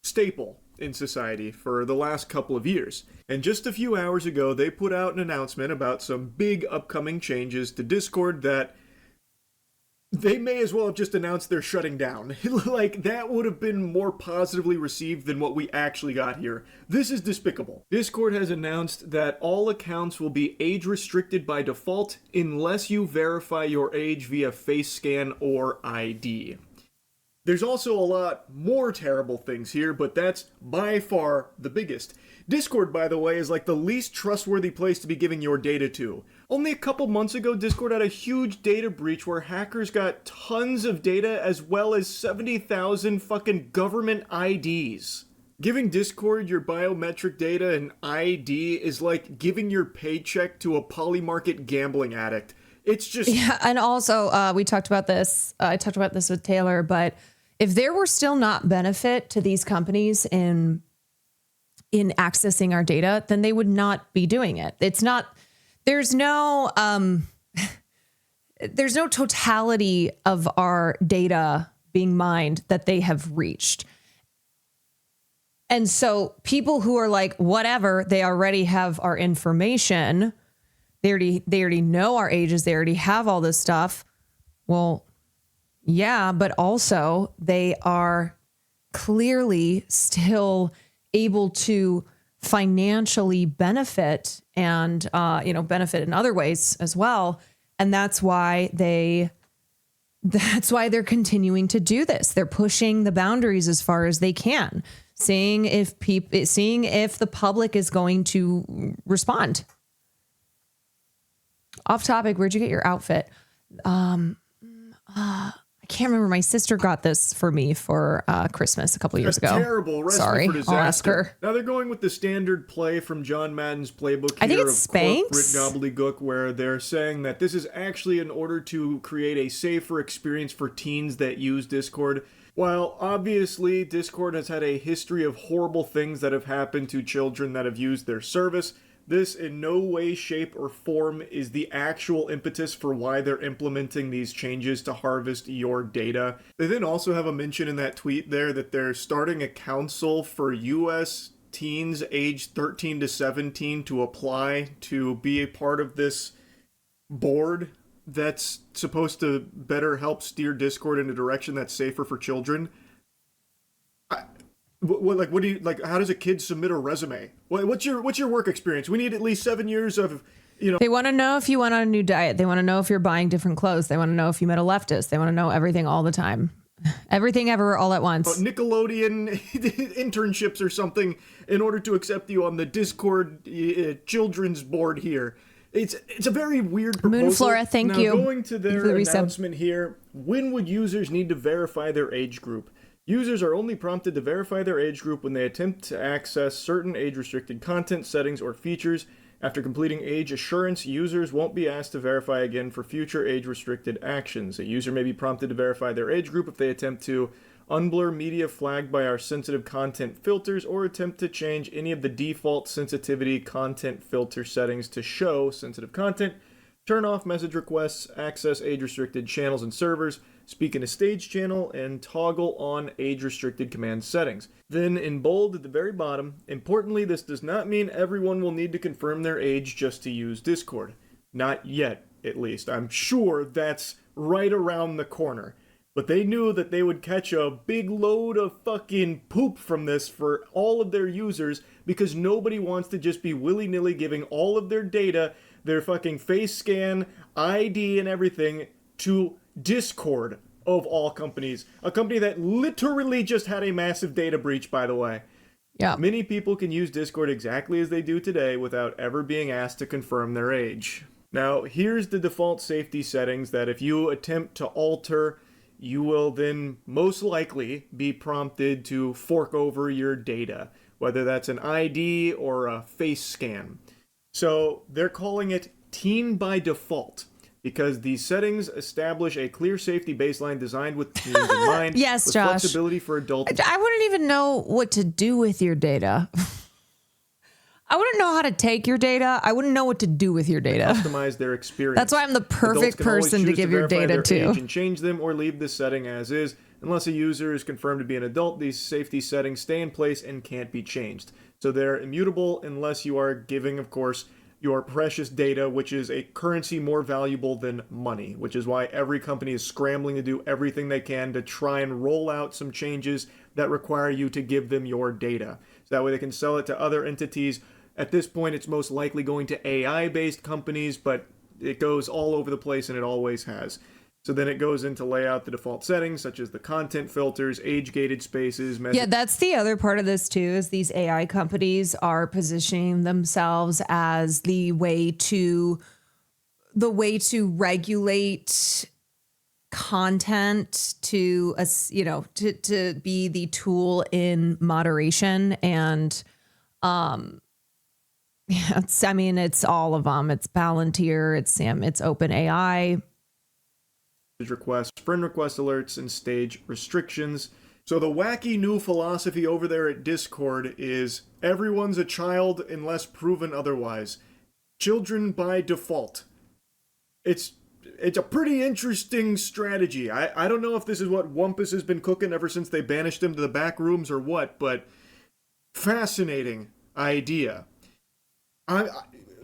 staple in society for the last couple of years. And just a few hours ago, they put out an announcement about some big upcoming changes to Discord that they may as well have just announced they're shutting down. Like, that would have been more positively received than what we actually got here. This is despicable. Discord has announced that all accounts will be age restricted by default unless you verify your age via face scan or ID. There's also a lot more terrible things here, but that's by far the biggest. Discord, by the way, is like the least trustworthy place to be giving your data to. Only a couple months ago, Discord had a huge data breach where hackers got tons of data as well as 70,000 fucking government IDs. Giving Discord your biometric data and ID is like giving your paycheck to a polymarket gambling addict. It's just... Yeah, and also, we talked about this. I talked about this with Taylor, but if there were still not benefit to these companies in accessing our data, then they would not be doing it. It's not... There's no totality of our data being mined that they have reached. And so people who are like, whatever, they already have our information. They already know our ages. They already have all this stuff. Well, yeah, but also they are clearly still able to financially benefit and benefit in other ways as well, and that's why they're continuing to do this. They're pushing the boundaries as far as they can, seeing if the public is going to respond. Off topic, where'd you get your outfit? I can't remember. My sister got this for me for Christmas a couple years ago. Terrible recipe Sorry, for disaster. I'll ask her. Now they're going with the standard play from John Madden's playbook here I think it's of corporate Spanx. gobbledygook, where they're saying that this is actually in order to create a safer experience for teens that use Discord. While obviously Discord has had a history of horrible things that have happened to children that have used their service, this in no way, shape, or form is the actual impetus for why they're implementing these changes to harvest your data. They then also have a mention in that tweet there that they're starting a council for US teens aged 13 to 17 to apply to be a part of this board that's supposed to better help steer Discord in a direction that's safer for children. What do you like? How does a kid submit a resume? What's your work experience? We need at least 7 years of, They want to know if you went on a new diet. They want to know if you're buying different clothes. They want to know if you met a leftist. They want to know everything all the time. Everything ever all at once. Nickelodeon internships or something in order to accept you on the Discord children's board here. It's a very weird proposal. Moonflora, thank you. Now, going to their for the resub. announcement here, when would users need to verify their age group? Users are only prompted to verify their age group when they attempt to access certain age-restricted content, settings, or features. After completing age assurance, users won't be asked to verify again for future age-restricted actions. A user may be prompted to verify their age group if they attempt to unblur media flagged by our sensitive content filters or attempt to change any of the default sensitivity content filter settings to show sensitive content, turn off message requests, access age-restricted channels and servers, speak in a stage channel, and toggle on age-restricted command settings. Then in bold at the very bottom, importantly, this does not mean everyone will need to confirm their age just to use Discord. Not yet, at least. I'm sure that's right around the corner. But they knew that they would catch a big load of fucking poop from this for all of their users because nobody wants to just be willy-nilly giving all of their data, their fucking face scan, ID, and everything to Discord, of all companies. A company that literally just had a massive data breach, by the way. Yeah. Many people can use Discord exactly as they do today without ever being asked to confirm their age. Now, here's the default safety settings that if you attempt to alter, you will then most likely be prompted to fork over your data, whether that's an ID or a face scan. So they're calling it teen by default because these settings establish a clear safety baseline designed with teens in mind. Yes, with Josh. Flexibility for adults. I wouldn't even know what to do with your data. I wouldn't know how to take your data. I wouldn't know what to do with your data. Customize their experience. That's why I'm the perfect Adults can always person to choose give your verify data their age to. and change them or leave the setting as is. Unless a user is confirmed to be an adult, these safety settings stay in place and can't be changed. So they're immutable unless you are giving, of course, your precious data, which is a currency more valuable than money, which is why every company is scrambling to do everything they can to try and roll out some changes that require you to give them your data. So that way they can sell it to other entities. At this point, it's most likely going to AI-based companies, but it goes all over the place, and it always has. So then it goes into lay out the default settings, such as the content filters, age-gated spaces. Yeah, that's the other part of this, too, is these AI companies are positioning themselves as the way to regulate content to be the tool in moderation. And it's all of them. It's Palantir, it's OpenAI. Requests, friend request alerts, and stage restrictions. So the wacky new philosophy over there at Discord is everyone's a child unless proven otherwise. Children by default. It's a pretty interesting strategy. I don't know if this is what Wumpus has been cooking ever since they banished him to the back rooms or what, but fascinating idea.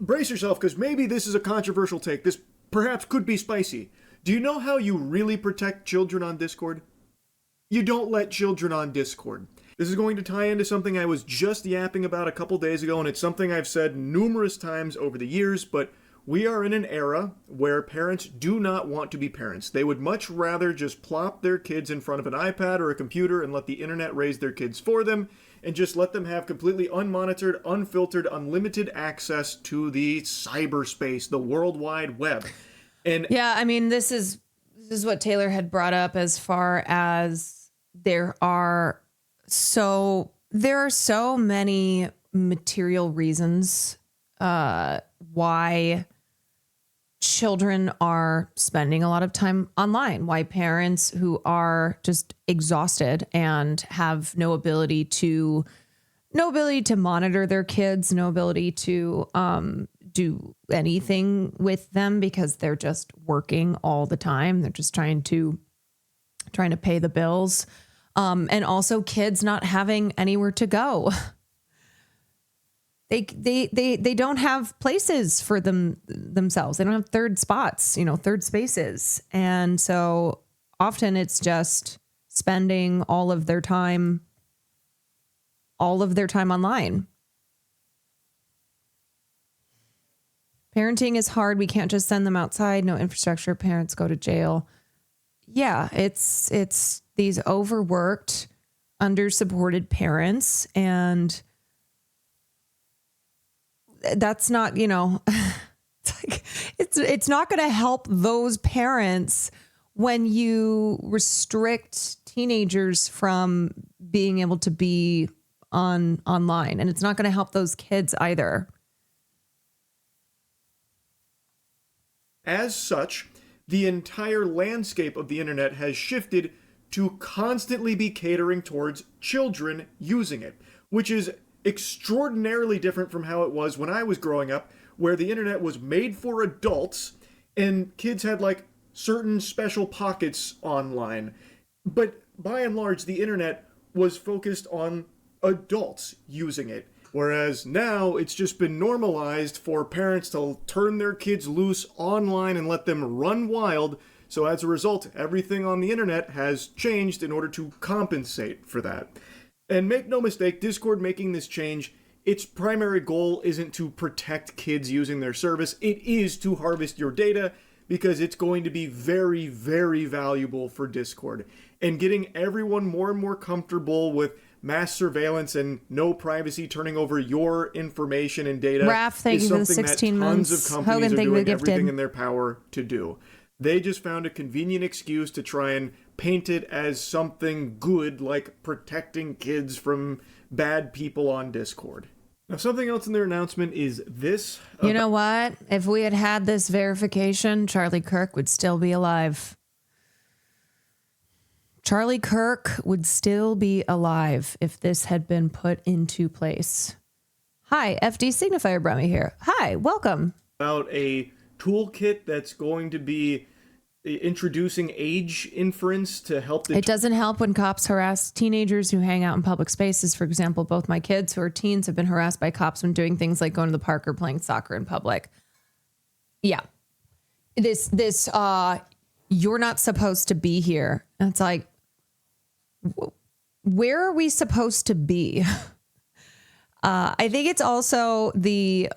Brace yourself, because maybe this is a controversial take. This perhaps could be spicy. Do you know how you really protect children on Discord? You don't let children on Discord. This is going to tie into something I was just yapping about a couple days ago, and it's something I've said numerous times over the years, but we are in an era where parents do not want to be parents. They would much rather just plop their kids in front of an iPad or a computer and let the internet raise their kids for them, and just let them have completely unmonitored, unfiltered, unlimited access to the cyberspace, the World Wide Web. And yeah, I mean, this is what Taylor had brought up as far as there are so many material reasons why children are spending a lot of time online, why parents who are just exhausted and have no ability to monitor their kids, no ability to do anything with them because they're just working all the time. They're just trying to pay the bills. And also kids not having anywhere to go. They don't have places for themselves. They don't have third spots, third spaces. And so often it's just spending all of their time online. Parenting is hard. We can't just send them outside. No infrastructure. Parents go to jail. Yeah, it's these overworked, under-supported parents, and that's not, it's not going to help those parents when you restrict teenagers from being able to be online, and it's not going to help those kids either. As such, the entire landscape of the internet has shifted to constantly be catering towards children using it, which is extraordinarily different from how it was when I was growing up, where the internet was made for adults and kids had like certain special pockets online. But by and large, the internet was focused on adults using it. Whereas now it's just been normalized for parents to turn their kids loose online and let them run wild. So as a result, everything on the internet has changed in order to compensate for that. And make no mistake, Discord making this change, its primary goal isn't to protect kids using their service. It is to harvest your data because it's going to be very, very valuable for Discord. And getting everyone more and more comfortable with mass surveillance and no privacy turning over your information and data Raph, thank is you for the something that 16 tons months. of companies Hogan, are thank you for doing the gifted. everything in their power to do. They just found a convenient excuse to try and paint it as something good, like protecting kids from bad people on Discord. Now, something else in their announcement is this. You know what? If we had had this verification, Charlie Kirk would still be alive. Charlie Kirk would still be alive if this had been put into place. Hi, FD Signifier Brummy here. Hi, welcome. About a toolkit that's going to be introducing age inference to help It doesn't help when cops harass teenagers who hang out in public spaces. For example, both my kids who are teens have been harassed by cops when doing things like going to the park or playing soccer in public. Yeah. This you're not supposed to be here. And it's like, where are we supposed to be? I think it's also the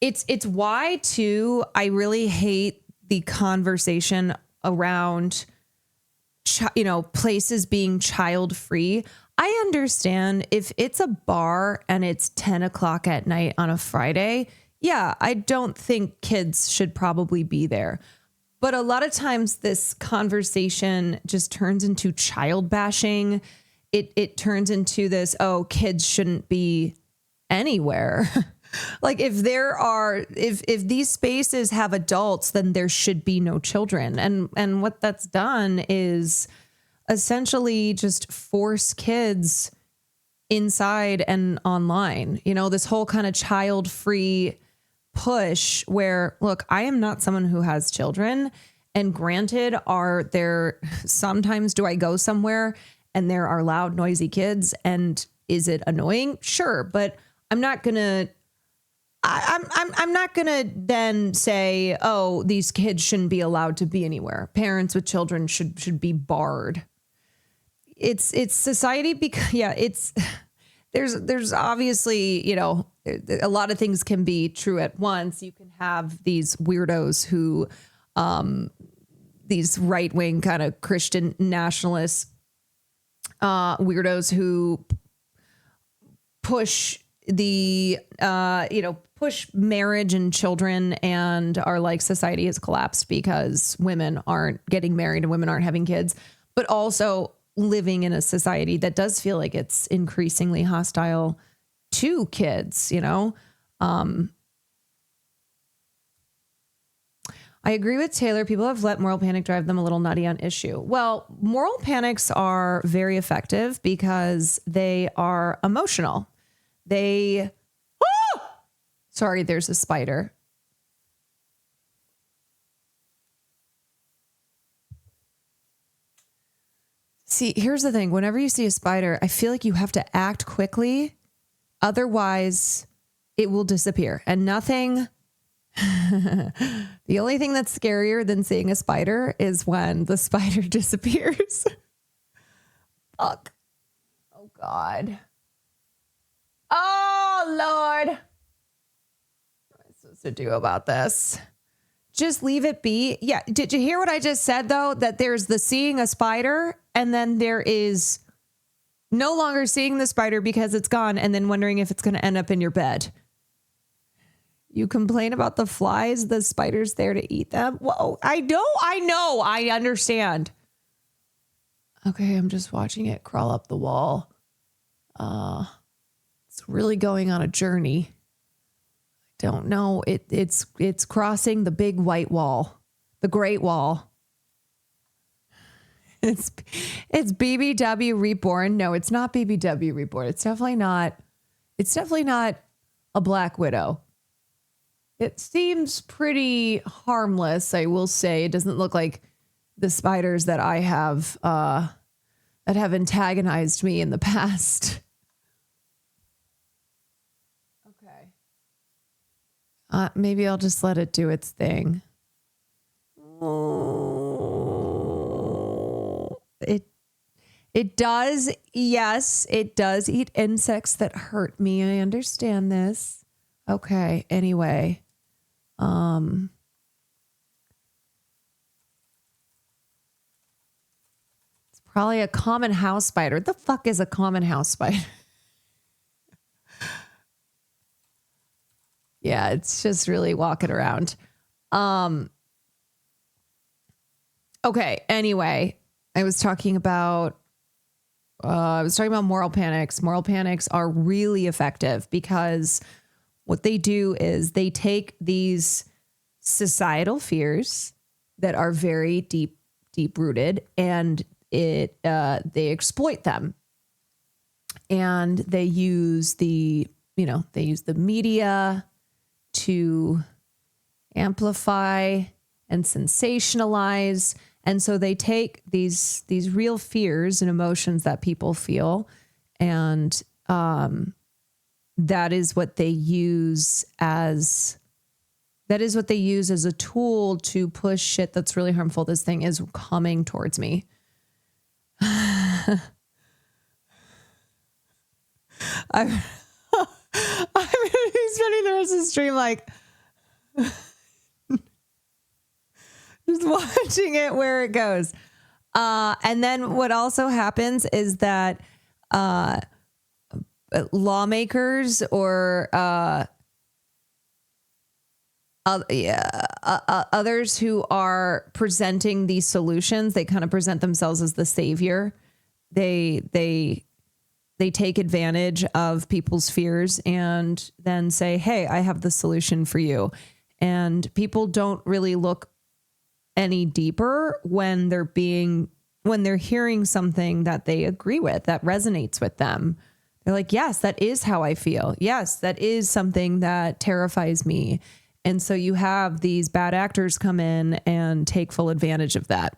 it's why too I really hate the conversation around places being child free. I understand if it's a bar and it's 10 o'clock at night on a Friday. Yeah, I don't think kids should probably be there. But a lot of times this conversation just turns into child bashing. It turns into this, oh, kids shouldn't be anywhere. Like if these spaces have adults, then there should be no children. And what that's done is essentially just force kids inside and online. You know, this whole kind of child-free push where, look, I am not someone who has children. And granted, are there sometimes do I go somewhere and there are loud, noisy kids? And is it annoying? Sure. But I'm not going to I'm not going to then say, oh, these kids shouldn't be allowed to be anywhere. Parents with children should be barred. It's society because, yeah, there's obviously, you know, a lot of things can be true at once. You can have these weirdos who, these right-wing kind of Christian nationalist weirdos who push push marriage and children and are like society has collapsed because women aren't getting married and women aren't having kids, but also living in a society that does feel like it's increasingly hostile to kids, you know? I agree with Taylor. People have let moral panic drive them a little nutty on issue. Well, moral panics are very effective because they are emotional. Sorry, there's a spider. See, here's the thing. Whenever you see a spider, I feel like you have to act quickly. Otherwise, it will disappear. And nothing... The only thing that's scarier than seeing a spider is when the spider disappears. Fuck. Oh, God. Oh, Lord. What am I supposed to do about this? Just leave it be. Yeah. Did you hear what I just said, though? That there's the seeing a spider and then there is no longer seeing the spider because it's gone and then wondering if it's going to end up in your bed. You complain about the flies, the spider's there to eat them. Whoa, I know, I understand. Okay, I'm just watching it crawl up the wall. It's really going on a journey. I don't know. It's crossing the big white wall, the Great Wall. It's BBW Reborn. No, it's not BBW Reborn. It's definitely not a Black Widow. It seems pretty harmless, I will say. It doesn't look like the spiders that I have that have antagonized me in the past. Okay. Maybe I'll just let it do its thing. It does, yes, it does eat insects that hurt me. I understand this. Okay, anyway. It's probably a common house spider. What the fuck is a common house spider? Yeah, it's just really walking around. Okay, anyway, I was talking about moral panics. Moral panics are really effective because what they do is they take these societal fears that are very deep rooted, and they exploit them, and they use the media to amplify and sensationalize. And so they take these real fears and emotions that people feel, and that is what they use as a tool to push shit that's really harmful. This thing is coming towards me. I'm going to be spending the rest of the stream like just watching it where it goes. And then what also happens is that lawmakers or others who are presenting these solutions, they kind of present themselves as the savior. They take advantage of people's fears and then say, hey, I have the solution for you. And people don't really look any deeper when they're hearing something that they agree with, that resonates with them. They're like, yes, that is how I feel. Yes, that is something that terrifies me. And so you have these bad actors come in and take full advantage of that.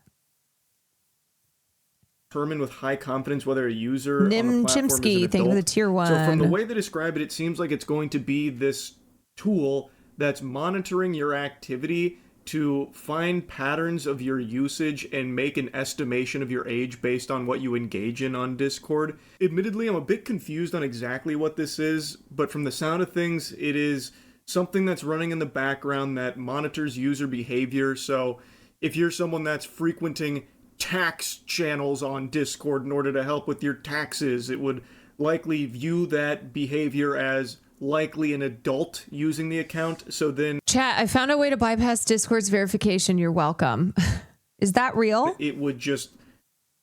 Determine with high confidence whether a user Nim on the platform Chimsky, is an thank you for the adult. tier 1. So from the way they describe it, it seems like it's going to be this tool that's monitoring your activity to find patterns of your usage and make an estimation of your age based on what you engage in on Discord. Admittedly, I'm a bit confused on exactly what this is, but from the sound of things, it is something that's running in the background that monitors user behavior. So if you're someone that's frequenting tax channels on Discord in order to help with your taxes, it would likely view that behavior as likely an adult using the account. So then chat, I found a way to bypass Discord's verification. You're welcome. Is that real? It would just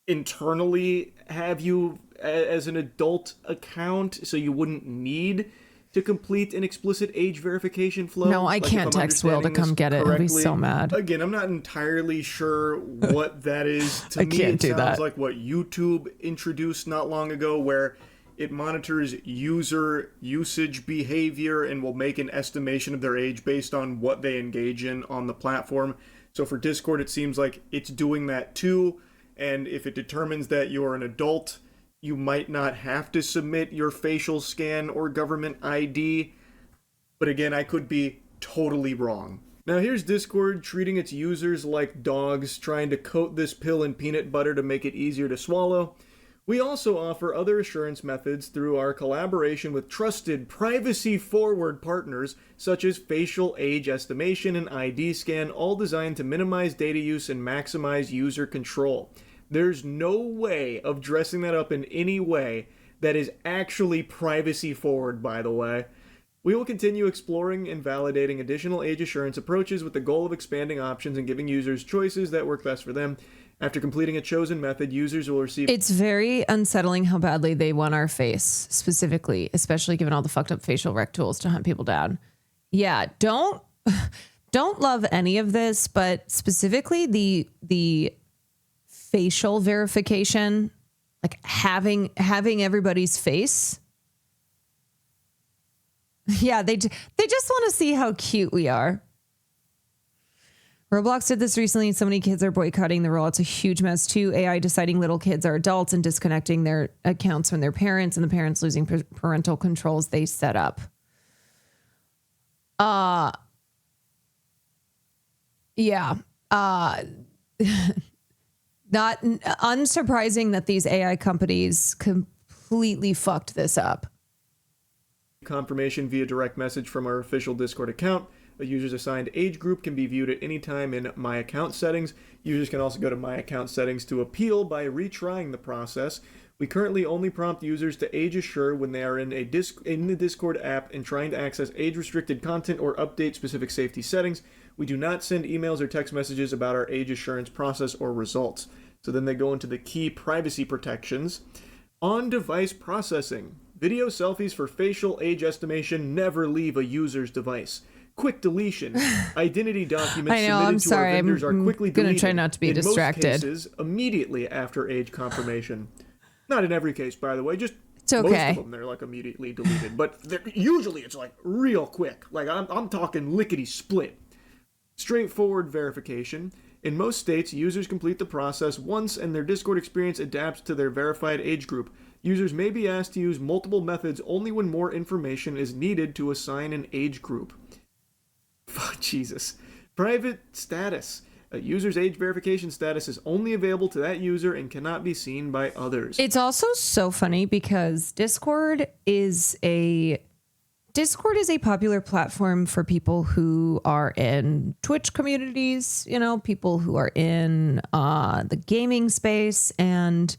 internally have you as an adult account, so you wouldn't need to complete an explicit age verification flow. No, I can't text Will to come get it. I'll be so mad. Again, I'm not entirely sure what that is. To me, it sounds like what YouTube introduced not long ago, where it monitors user usage behavior and will make an estimation of their age based on what they engage in on the platform. So for Discord, it seems like it's doing that too. And if it determines that you're an adult, you might not have to submit your facial scan or government ID. But again, I could be totally wrong. Now here's Discord treating its users like dogs, trying to coat this pill in peanut butter to make it easier to swallow. We also offer other assurance methods through our collaboration with trusted, privacy-forward partners such as facial age estimation and ID scan, all designed to minimize data use and maximize user control. There's no way of dressing that up in any way that is actually privacy-forward, by the way. We will continue exploring and validating additional age assurance approaches with the goal of expanding options and giving users choices that work best for them. After completing a chosen method, users will receive... It's very unsettling how badly they want our face, specifically, especially given all the fucked up facial rec tools to hunt people down. Yeah, don't love any of this, but specifically the facial verification, like having everybody's face. Yeah, they just want to see how cute we are. Roblox did this recently. So many kids are boycotting the role. It's a huge mess too. AI deciding little kids are adults and disconnecting their accounts from their parents, and the parents losing parental controls they set up. Yeah. Not unsurprising that these AI companies completely fucked this up. Confirmation via direct message from our official Discord account. A user's assigned age group can be viewed at any time in My Account settings. Users can also go to My Account settings to appeal by retrying the process. We currently only prompt users to age assure when they are in the Discord app and trying to access age-restricted content or update specific safety settings. We do not send emails or text messages about our age assurance process or results. So then they go into the key privacy protections. On-device processing. Video selfies for facial age estimation never leave a user's device. Quick deletion. Identity documents I know, submitted I'm to sorry. our vendors are quickly I'm gonna deleted. try not to be in distracted. most cases, immediately after age confirmation. Not in every case, by the way. Just It's okay. most of them, they're like immediately deleted. But usually it's like real quick. Like I'm talking lickety split. Straightforward verification. In most states, users complete the process once and their Discord experience adapts to their verified age group. Users may be asked to use multiple methods only when more information is needed to assign an age group. Fuck, Jesus. Private status. A user's age verification status is only available to that user and cannot be seen by others. It's also so funny because Discord is a popular platform for people who are in Twitch communities, you know, people who are in the gaming space. And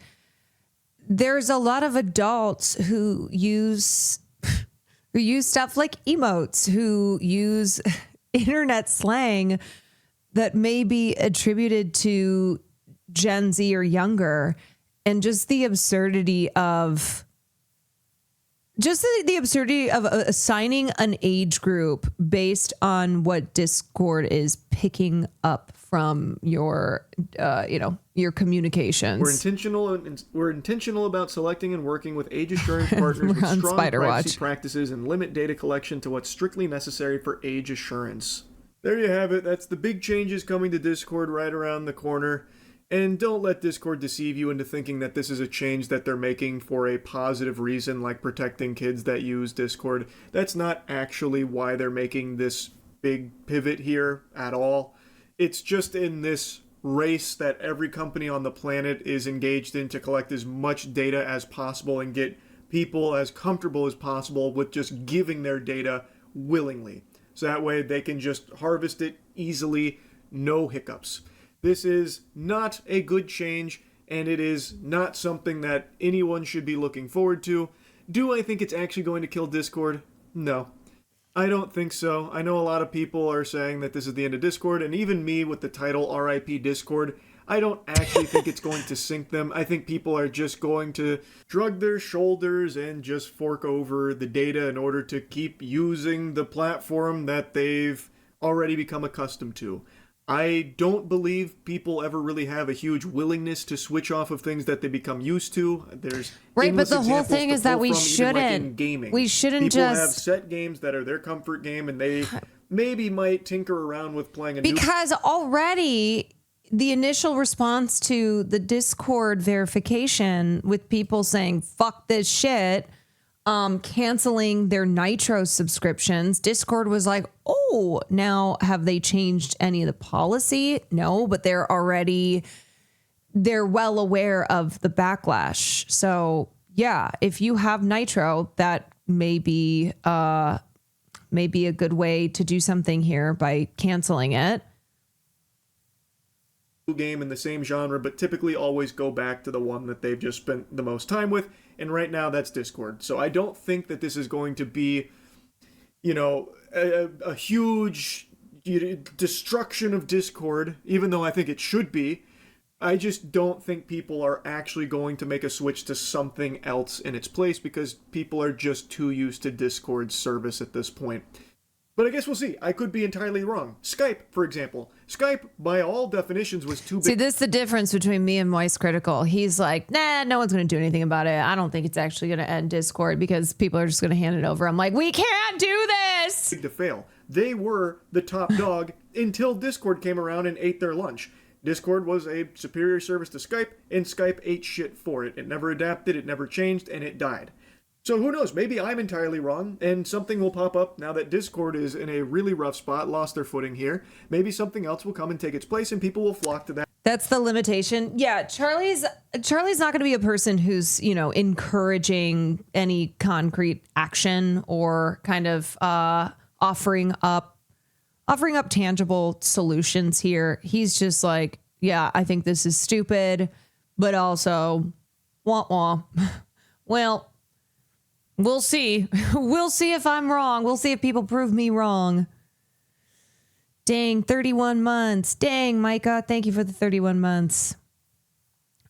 there's a lot of adults who use stuff like emotes, who use internet slang that may be attributed to Gen Z or younger. And just the absurdity of assigning an age group based on what Discord is picking up from your communications. We're intentional about selecting and working with age assurance partners with strong privacy practices and limit data collection to what's strictly necessary for age assurance. There you have it. That's the big changes coming to Discord right around the corner. And don't let Discord deceive you into thinking that this is a change that they're making for a positive reason, like protecting kids that use Discord. That's not actually why they're making this big pivot here at all. It's just in this race that every company on the planet is engaged in to collect as much data as possible and get people as comfortable as possible with just giving their data willingly. So that way they can just harvest it easily, no hiccups. This is not a good change, and it is not something that anyone should be looking forward to. Do I think it's actually going to kill Discord? No. I don't think so. I know a lot of people are saying that this is the end of Discord, and even me with the title RIP Discord, I don't actually think it's going to sink them. I think people are just going to shrug their shoulders and just fork over the data in order to keep using the platform that they've already become accustomed to. I don't believe people ever really have a huge willingness to switch off of things that they become used to. There's right, but the whole thing is that we shouldn't. We shouldn't people just have set games that are their comfort game, and they maybe might tinker around with playing a because already the initial response to the Discord verification with people saying "fuck this shit," canceling their Nitro subscriptions, Discord was like, oh, now have they changed any of the policy? No, but they're well aware of the backlash. So yeah, if you have Nitro, that may be a good way to do something here by canceling it. Game in the same genre, but typically always go back to the one that they've just spent the most time with, and right now that's Discord. So I don't think that this is going to be, a huge destruction of Discord, even though I think it should be. I just don't think people are actually going to make a switch to something else in its place because people are just too used to Discord's service at this point. But I guess we'll see. I could be entirely wrong. Skype, for example. Skype, by all definitions, was too big. See, this is the difference between me and Moist Critical. He's like, nah, no one's going to do anything about it. I don't think it's actually going to end Discord because people are just going to hand it over. I'm like, we can't do this. To fail. They were the top dog until Discord came around and ate their lunch. Discord was a superior service to Skype, and Skype ate shit for it. It never adapted, it never changed, and it died. So who knows, maybe I'm entirely wrong, and something will pop up now that Discord is in a really rough spot, lost their footing here. Maybe something else will come and take its place, and people will flock to that. That's the limitation. Yeah, Charlie's not going to be a person who's, you know, encouraging any concrete action or kind of offering up tangible solutions here. He's just like, yeah, I think this is stupid, but also, wah wah. Well, we'll see. We'll see if I'm wrong. We'll see if people prove me wrong. Dang, 31 months. Dang, Micah, thank you for the 31 months.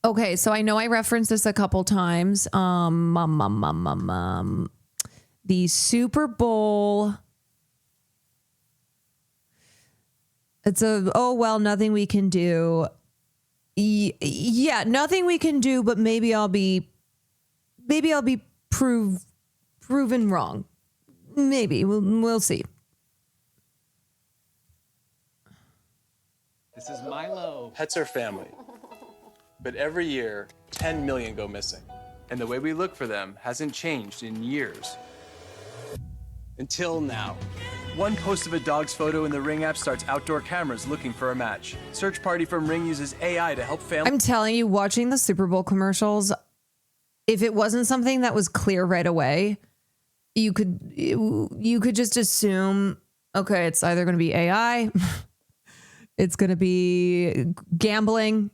Okay, so I know I referenced this a couple times. The Super Bowl. It's nothing we can do. Yeah, nothing we can do, but maybe I'll be proven wrong. Maybe we'll see. This is Milo. Pets are family. But every year, 10 million go missing. And the way we look for them hasn't changed in years. Until now. One post of a dog's photo in the Ring app starts outdoor cameras looking for a match. Search Party from Ring uses AI to help families. I'm telling you, watching the Super Bowl commercials, if it wasn't something that was clear right away, you could just assume, okay, it's either going to be AI, it's going to be gambling,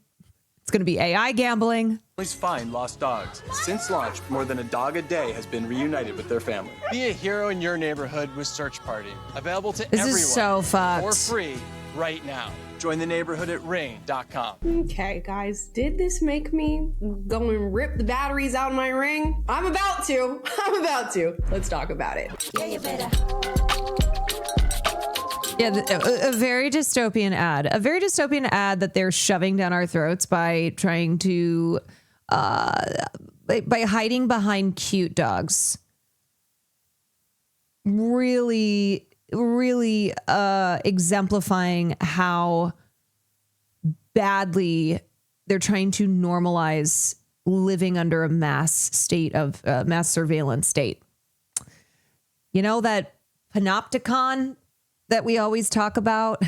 it's going to be AI gambling. Please find lost dogs. Since launch, more than a dog a day has been reunited with their family. Be a hero in your neighborhood with Search Party. Available to everyone. This is so fucked. For free right now. Join the neighborhood at ring.com. Okay, guys, did this make me go and rip the batteries out of my Ring? I'm about to. Let's talk about it. Yeah, you better. Yeah, a very dystopian ad. A very dystopian ad that they're shoving down our throats by trying to, by hiding behind cute dogs. Really exemplifying how badly they're trying to normalize living under a mass surveillance state. You know, that panopticon that we always talk about,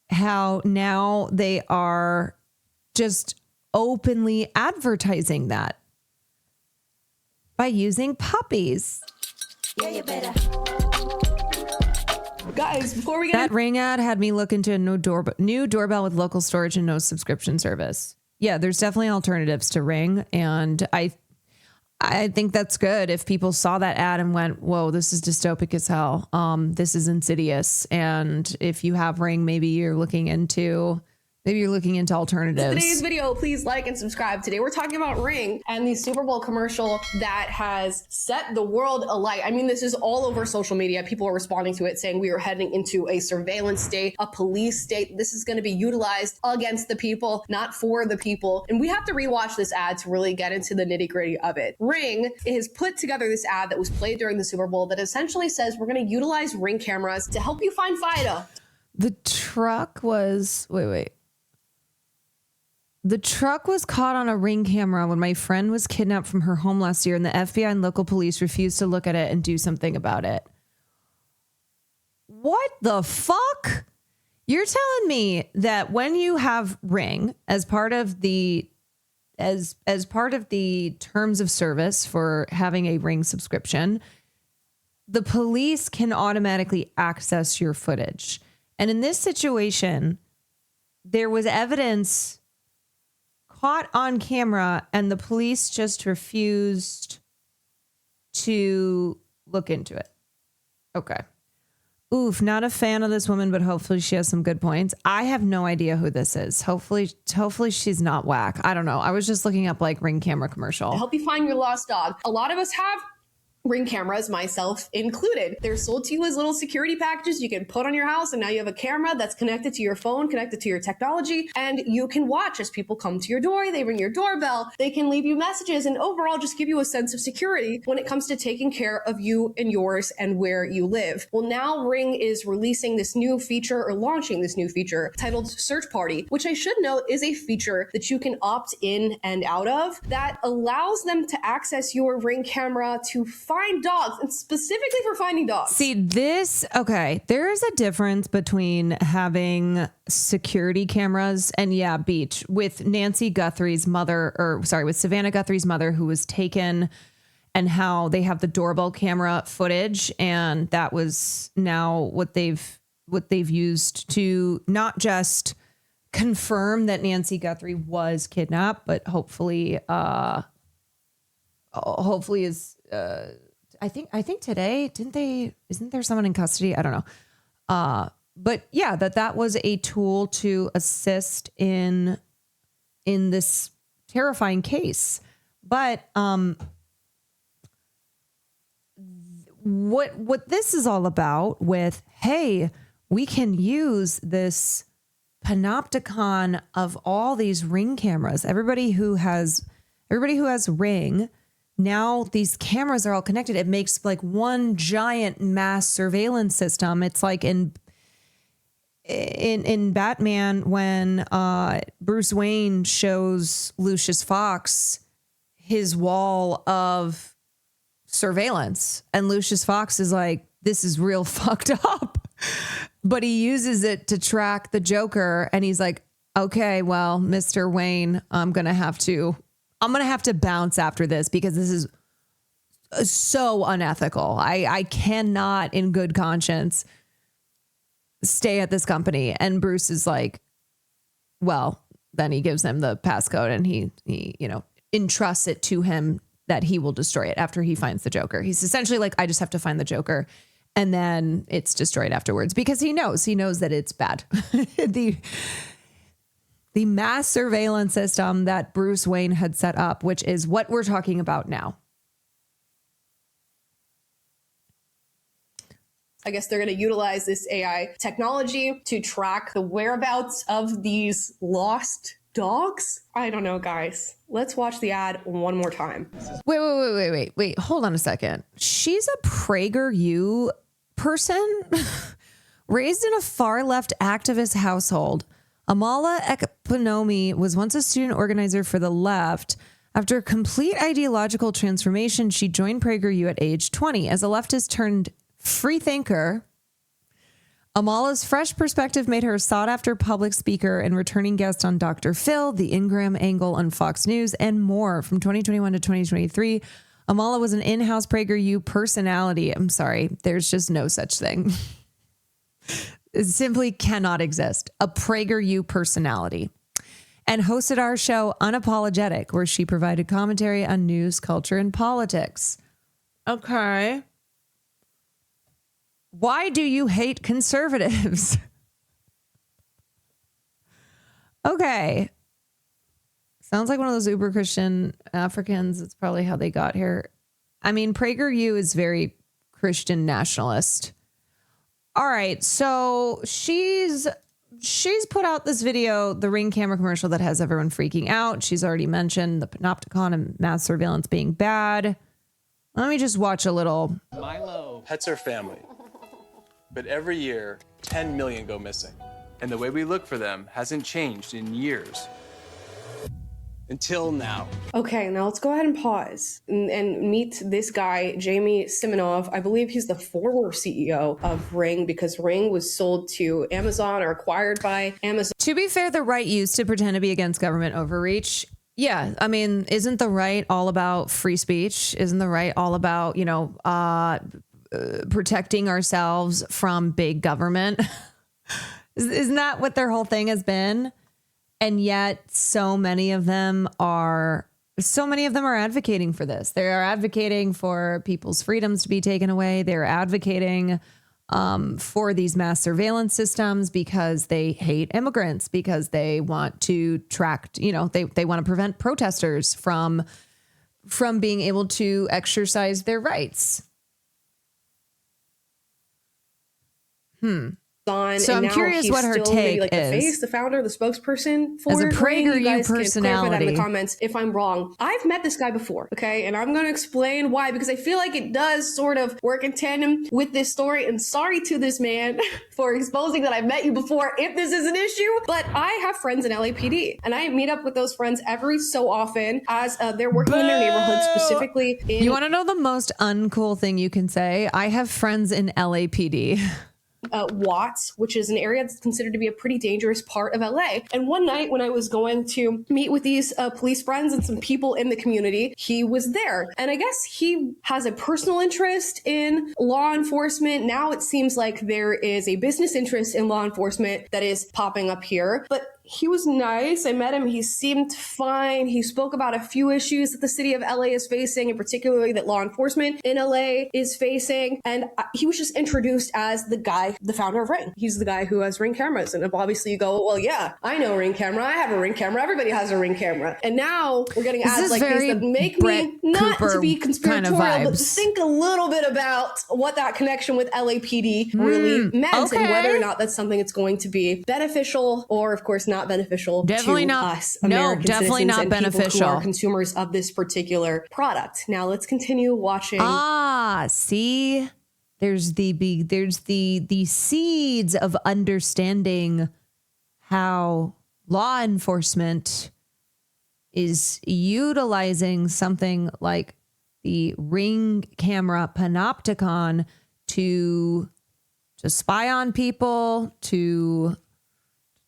how now they are just openly advertising that by using puppies. Yeah, you better. Guys, before we get that Ring ad had me look into a new doorbell with local storage and no subscription service. Yeah, there's definitely alternatives to Ring, and I think that's good. If people saw that ad and went, whoa, this is dystopic as hell. This is insidious. And if you have Ring, maybe you're looking into alternatives. Today's video, please like and subscribe. Today we're talking about Ring and the Super Bowl commercial that has set the world alight. I mean, this is all over social media. People are responding to it saying we are heading into a surveillance state, a police state. This is going to be utilized against the people, not for the people. And we have to rewatch this ad to really get into the nitty gritty of it. Ring has put together this ad that was played during the Super Bowl that essentially says we're going to utilize Ring cameras to help you find Fido. The truck was, The truck was caught on a Ring camera when my friend was kidnapped from her home last year, and the FBI and local police refused to look at it and do something about it. What the fuck? You're telling me that when you have Ring as part of the as part of the terms of service for having a Ring subscription, the police can automatically access your footage. And in this situation, there was evidence caught on camera, and the police just refused to look into it. Okay. Oof, not a fan of this woman, but hopefully she has some good points. I have no idea who this is. Hopefully she's not whack. I don't know. I was just looking up like Ring camera commercial. To help you find your lost dog. A lot of us have Ring cameras, myself included. They're sold to you as little security packages you can put on your house, and now you have a camera that's connected to your phone, connected to your technology, and you can watch as people come to your door, they ring your doorbell, they can leave you messages, and overall just give you a sense of security when it comes to taking care of you and yours and where you live. Well, now Ring is releasing this new feature, or launching this new feature titled Search Party, which I should note is a feature that you can opt in and out of that allows them to access your Ring camera to find dogs, and specifically for finding dogs. See, there is a difference between having security cameras and Beach, with Nancy Guthrie's mother, with Savannah Guthrie's mother, who was taken, and how they have the doorbell camera footage, and that was now what they've used to not just confirm that Nancy Guthrie was kidnapped, but hopefully is I think today, isn't there someone in custody? I don't know. But yeah, that was a tool to assist in this terrifying case. But what this is all about with, hey, we can use this panopticon of all these Ring cameras. Everybody who has Ring, now these cameras are all connected. It makes like one giant mass surveillance system. It's like in Batman when Bruce Wayne shows Lucius Fox his wall of surveillance, and Lucius Fox is like, this is real fucked up, but he uses it to track the Joker, and he's like, okay, well, Mr. Wayne, I'm gonna have to bounce after this because this is so unethical. I cannot in good conscience stay at this company. And Bruce is like, well, then he gives him the passcode, and he entrusts it to him that he will destroy it after he finds the Joker. He's essentially like, I just have to find the Joker, and then it's destroyed afterwards, because he knows that it's bad. The mass surveillance system that Bruce Wayne had set up, which is what we're talking about now. I guess they're going to utilize this AI technology to track the whereabouts of these lost dogs. I don't know, guys. Let's watch the ad one more time. Wait. Hold on a second. She's a PragerU person raised in a far left activist household. Amala Ekponomi was once a student organizer for the left. After a complete ideological transformation, she joined PragerU at age 20. As a leftist turned free thinker, Amala's fresh perspective made her a sought-after public speaker and returning guest on Dr. Phil, The Ingram Angle on Fox News, and more. From 2021 to 2023, Amala was an in-house PragerU personality. I'm sorry, there's just no such thing. It simply cannot exist. A PragerU personality. And hosted our show Unapologetic, where she provided commentary on news, culture, and politics. Okay. Why do you hate conservatives? Okay. Sounds like one of those uber Christian Africans. It's probably how they got here. I mean, PragerU is very Christian nationalist. All right. So she's put out this video, the Ring camera commercial that has everyone freaking out. She's already mentioned the panopticon and mass surveillance being bad. Let me just watch a little. Milo. Pets are family. But every year, 10 million go missing. And the way we look for them hasn't changed in years. Until now. Okay, now let's go ahead and pause and meet this guy, Jamie Simonov. I believe he's the former CEO of Ring, because Ring was sold to Amazon or acquired by Amazon. To be fair, the right used to pretend to be against government overreach. Yeah, I mean, isn't the right all about free speech? Isn't the right all about, protecting ourselves from big government? Isn't that what their whole thing has been? And yet so many of them are advocating for this. They are advocating for people's freedoms to be taken away. They're advocating for these mass surveillance systems because they hate immigrants, because they want to they want to prevent protesters from from being able to exercise their rights. On, So and I'm now curious he's what her still take maybe like is. the face, the founder, the spokesperson for As a Ring. PragerU You guys can clarify that in personality. the comments if I'm wrong. I've met this guy before, okay, and I'm going to explain why, because I feel like it does sort of work in tandem with this story. And sorry to this man for exposing that I've met you before if this is an issue, but I have friends in LAPD, and I meet up with those friends every so often as they're working in their neighborhood, specifically in. You want to know the most uncool thing you can say? I have friends in LAPD. Watts, which is an area that's considered to be a pretty dangerous part of LA. And one night when I was going to meet with these police friends and some people in the community, he was there. And I guess he has a personal interest in law enforcement. Now it seems like there is a business interest in law enforcement that is popping up here. But he was nice. I met him. He seemed fine. He spoke about a few issues that the city of LA is facing, and particularly that law enforcement in LA is facing. And he was just introduced as the guy, the founder of Ring. He's the guy who has Ring cameras. And obviously you go, well, yeah, I know Ring camera. I have a Ring camera. Everybody has a Ring camera. And now we're getting ads like these that make Brett me not Cooper to be conspiratorial, kind of but to vibes. think a little bit about what that connection with LAPD really meant, and whether or not that's something that's going to be beneficial or, of course, not beneficial Definitely to not. us No, American definitely citizens not and people beneficial. who are consumers of this particular product. Now let's continue watching. See, there's the seeds of understanding how law enforcement is utilizing something like the Ring camera panopticon to spy on people, to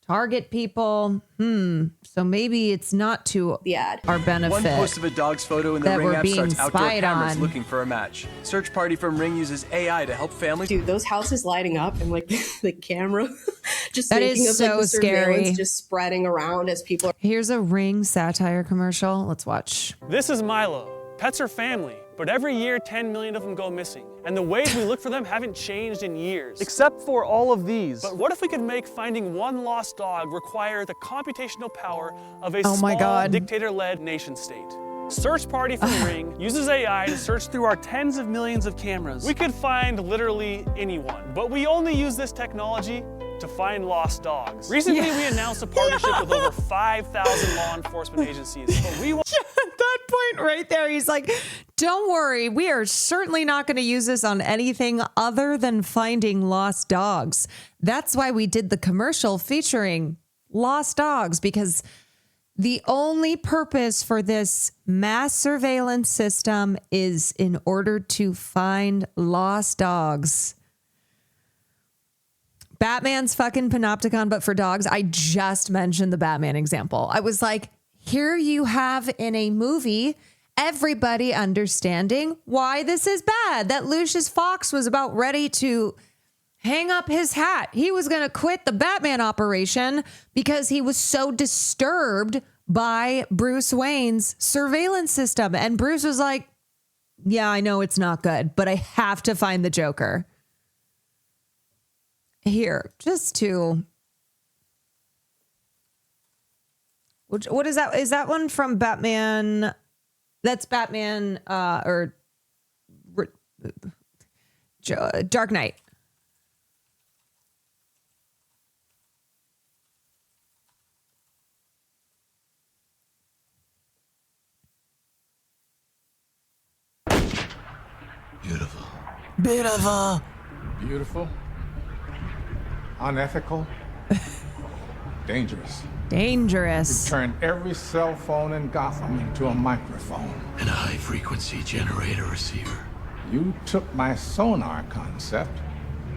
target people. So maybe it's not to our benefit. One post of a dog's photo in the that Ring we're app being starts outdoor spied cameras on. looking for a match. Search Party from Ring uses AI to help families. Dude, those houses lighting up and like the camera, just That thinking is of like so the surveillance scary. just spreading around as people are. Here's a Ring satire commercial. Let's watch. This is Milo. Pets are family, but every year 10 million of them go missing. And the ways we look for them haven't changed in years. Except for all of these. But what if we could make finding one lost dog require the computational power of a small dictator-led nation state? Search Party from Ring uses AI to search through our tens of millions of cameras. We could find literally anyone, but we only use this technology to find lost dogs. Recently, we announced a partnership with over 5,000 law enforcement agencies. But we want At that point right there, he's like, don't worry, we are certainly not going to use this on anything other than finding lost dogs. That's why we did the commercial featuring lost dogs, because the only purpose for this mass surveillance system is in order to find lost dogs. Batman's fucking panopticon, but for dogs. I just mentioned the Batman example. I was like, here you have in a movie everybody understanding why this is bad. That Lucius Fox was about ready to hang up his hat. He was going to quit the Batman operation because he was so disturbed by Bruce Wayne's surveillance system. And Bruce was like, yeah, I know it's not good, but I have to find the Joker. Here, just to... What is that? Is that one from Batman? That's Batman or Dark Knight. Beautiful. Beautiful. Beautiful. Unethical. Dangerous. Dangerous. You turned every cell phone in Gotham into a microphone. And a high-frequency generator receiver. You took my sonar concept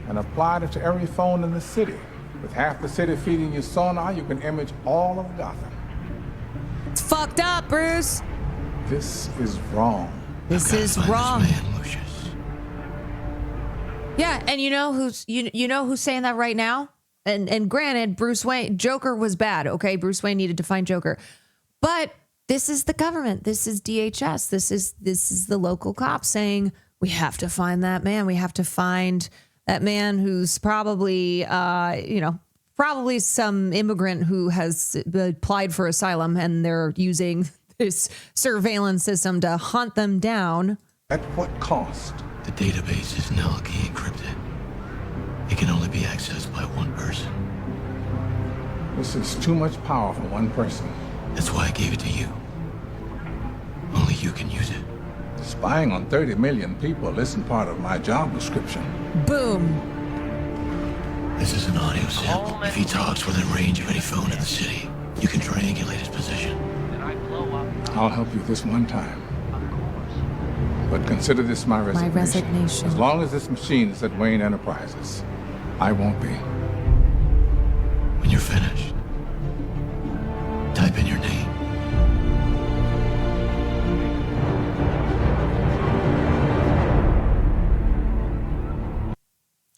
and applied it to every phone in the city. With half the city feeding you sonar, you can image all of Gotham. It's fucked up, Bruce. This is wrong. This is wrong. Yeah, and you know who's saying that right now? And granted, Bruce Wayne, Joker was bad. Okay, Bruce Wayne needed to find Joker, but this is the government. This is DHS. This is the local cops saying we have to find that man. We have to find that man who's probably probably some immigrant who has applied for asylum, and they're using this surveillance system to hunt them down. At what cost? The database is now key encrypted. It can only be accessed by one person. This is too much power for one person. That's why I gave it to you. Only you can use it. Spying on 30 million people isn't part of my job description. Boom. This is an audio sample. If he talks within range of any phone in the city, you can triangulate his position. I'll help you this one time. But consider this my resignation. My resignation. As long as this machine is at Wayne Enterprises, I won't be. When you're finished, type in your name.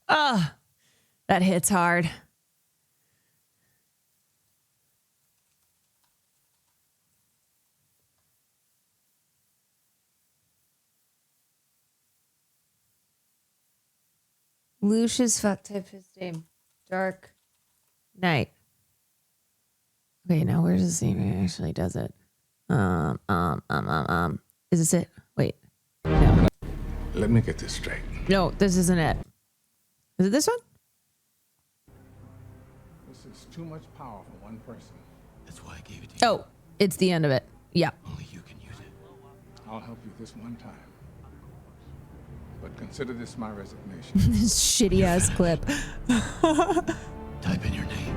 Ah, that hits hard. Lucius fuck type his name. Dark Knight. Okay, now where does he actually does it? Is this it? Wait. No. Let me get this straight. No, this isn't it. Is it this one? This is too much power for one person. That's why I gave it to you. Oh, it's the end of it. Yeah. Only you can use it. I'll help you this one time. But consider this my resignation. This shitty ass clip. Type in your name.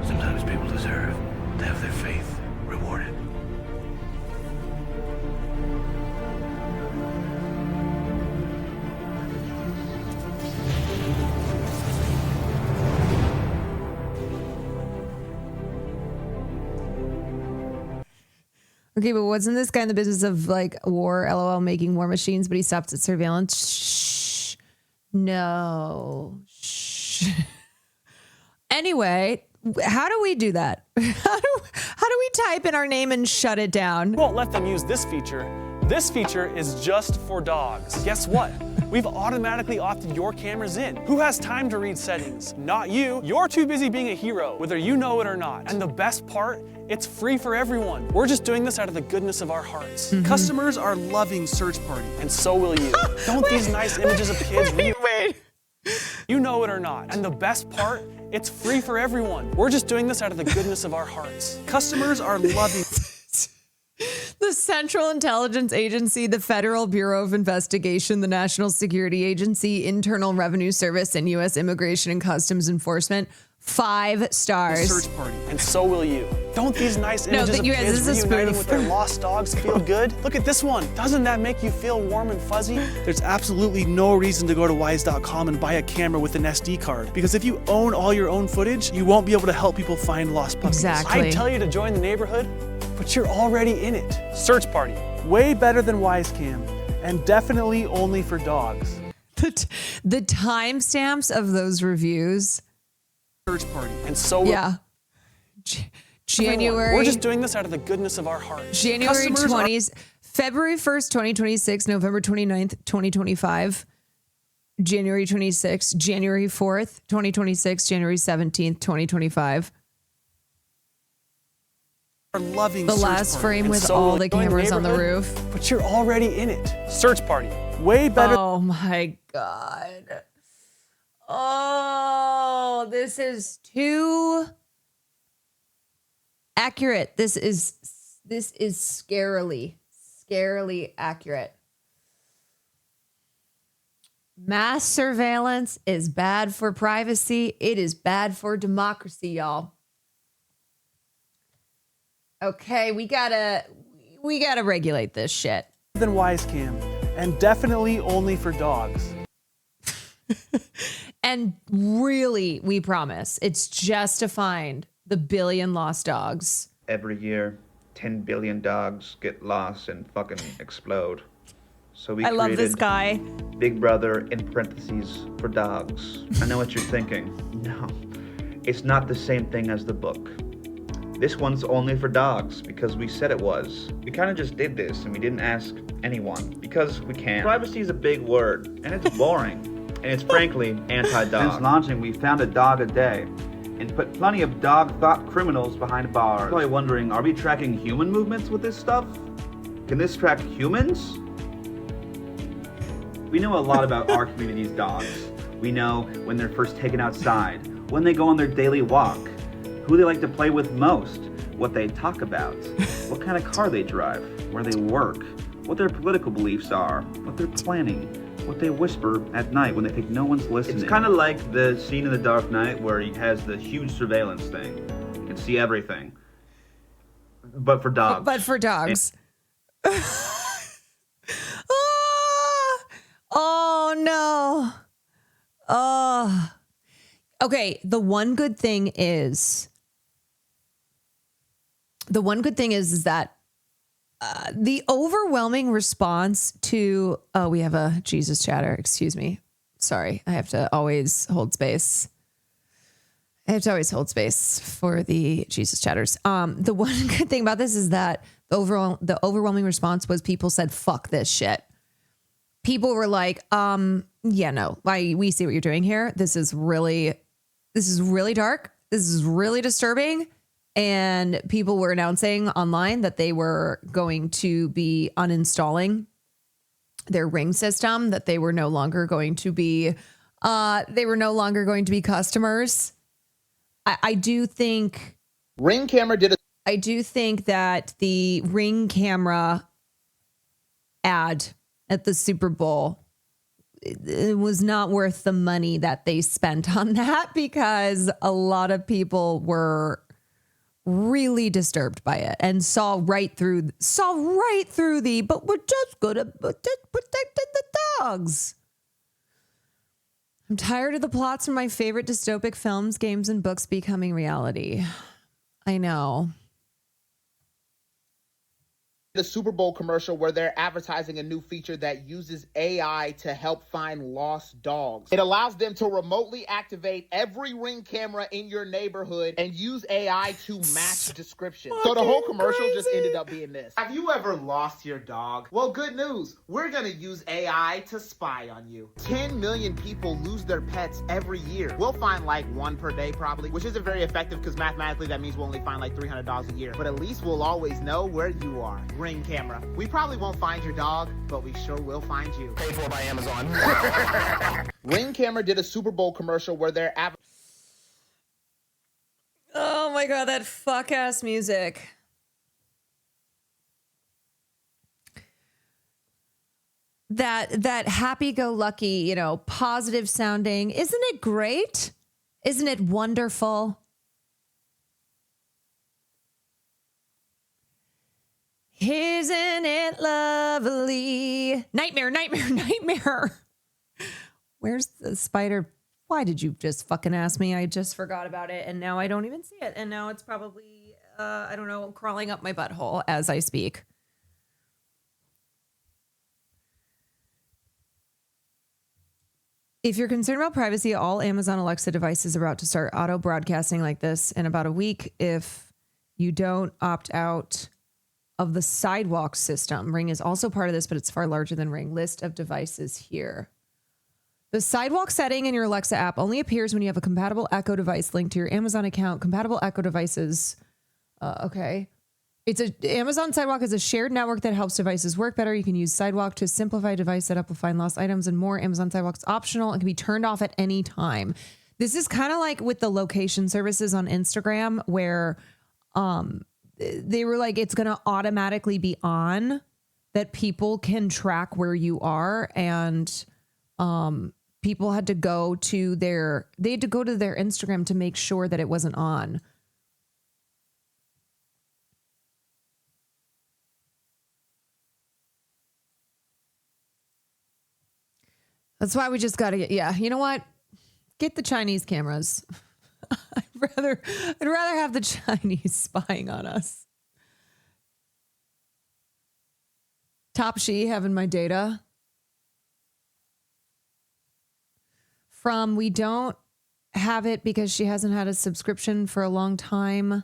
Sometimes people deserve to have their faith rewarded. Okay, but wasn't this guy in the business of like war, LOL, making war machines, but he stopped at surveillance? Shh. No. Shh. Anyway, how do we do that? How do we type in our name and shut it down? We won't let them use this feature. This feature is just for dogs. Guess what? We've automatically opted your cameras in. Who has time to read settings? Not you. You're too busy being a hero, whether you know it or not. And the best part, it's free for everyone. We're just doing this out of the goodness of our hearts. Customers are loving Search Party, and so will you. Don't these nice images of kids wait. You know it or not. And the best part, it's free for everyone. We're just doing this out of the goodness of our hearts. Customers are loving. The Central Intelligence Agency, the Federal Bureau of Investigation, the National Security Agency, Internal Revenue Service, and U.S. Immigration and Customs Enforcement. 5 stars. Search Party, and so will you. Don't these nice images of kids reuniting with their lost dogs feel good? Look at this one. Doesn't that make you feel warm and fuzzy? There's absolutely no reason to go to wise.com and buy a camera with an SD card, because if you own all your own footage, you won't be able to help people find lost puppies. Exactly. I'd tell you to join the neighborhood, but you're already in it. Search Party, way better than Wisecam, and definitely only for dogs. The timestamps of those reviews. Search Party, and so yeah. January. We're just doing this out of the goodness of our hearts. January 20s, February 1st, 2026, November 29th, 2025, January 26th, January 4th, 2026, January 17th, 2025. Are loving the last frame with all the cameras on the roof. But you're already in it. Search Party, way better. Oh my God. Oh, this is too accurate. This is scarily accurate. Mass surveillance is bad for privacy. It is bad for democracy, y'all. Okay, we gotta regulate this shit. Than Wisecam, and definitely only for dogs. And really, we promise, it's just to find the billion lost dogs. Every year, 10 billion dogs get lost and fucking explode. So we love this guy. Big Brother in parentheses for dogs. I know what you're thinking. No, it's not the same thing as the book. This one's only for dogs because we said it was. We kind of just did this and we didn't ask anyone because we can't. Privacy is a big word and it's boring and it's frankly anti-dog. Since launching, we found a dog a day and to put plenty of dog-thought criminals behind bars. Probably wondering, are we tracking human movements with this stuff? Can this track humans? We know a lot about our community's dogs. We know when they're first taken outside, when they go on their daily walk, who they like to play with most, what they talk about, what kind of car they drive, where they work, what their political beliefs are, what they're planning, what they whisper at night when they think no one's listening. It's kind of like the scene in The Dark Knight where he has the huge surveillance thing. You can see everything. But for dogs. But for dogs. Oh no. Oh. Okay, the one good thing is that the overwhelming response to we have a Jesus chatter, excuse me. Sorry, I have to always hold space. For the Jesus chatters. The one good thing about this is that the overwhelming response was people said, fuck this shit. People were like, yeah, no, we see what you're doing here. This is really dark. This is really disturbing. And people were announcing online that they were going to be uninstalling their Ring system, that they were no longer going to be customers. I do think Ring camera did I do think that the Ring camera ad at the Super Bowl, it was not worth the money that they spent on that, because a lot of people were really disturbed by it and saw right through the, but we're just going to protect the dogs. I'm tired of the plots from my favorite dystopic films, games, and books becoming reality. I know. The Super Bowl commercial where they're advertising a new feature that uses AI to help find lost dogs. It allows them to remotely activate every Ring camera in your neighborhood and use AI to match description. So the whole commercial just ended up being this. Have you ever lost your dog? Well, good news. We're going to use AI to spy on you. 10 million people lose their pets every year. We'll find like one per day probably, which isn't very effective because mathematically that means we'll only find like 300 dogs a year. But at least we'll always know where you are. Ring camera. We probably won't find your dog, but we sure will find you. Paid for by Amazon. Ring camera did a Super Bowl commercial where they're Oh my God, that fuck ass music. That happy-go-lucky, positive sounding. Isn't it great? Isn't it wonderful? Isn't it lovely? Nightmare. Where's the spider? Why did you just fucking ask me? I just forgot about it, and now I don't even see it. And now it's probably, I don't know, crawling up my butthole as I speak. If you're concerned about privacy, all Amazon Alexa devices are about to start auto broadcasting like this in about a week if you don't opt out of the sidewalk system. Ring is also part of this, but it's far larger than Ring. List of devices here. The sidewalk setting in your Alexa app only appears when you have a compatible Echo device linked to your Amazon account. Compatible Echo devices. Okay. Amazon Sidewalk is a shared network that helps devices work better. You can use Sidewalk to simplify device setup, will find lost items and more. Amazon Sidewalk's optional and can be turned off at any time. This is kind of like with the location services on Instagram where they were like, it's going to automatically be on, that people can track where you are. And people had to go to their Instagram to make sure that it wasn't on. That's why we just got to get, you know what? Get the Chinese cameras. I'd rather have the Chinese spying on us. Top She having my data. From we don't have it because she hasn't had a subscription for a long time.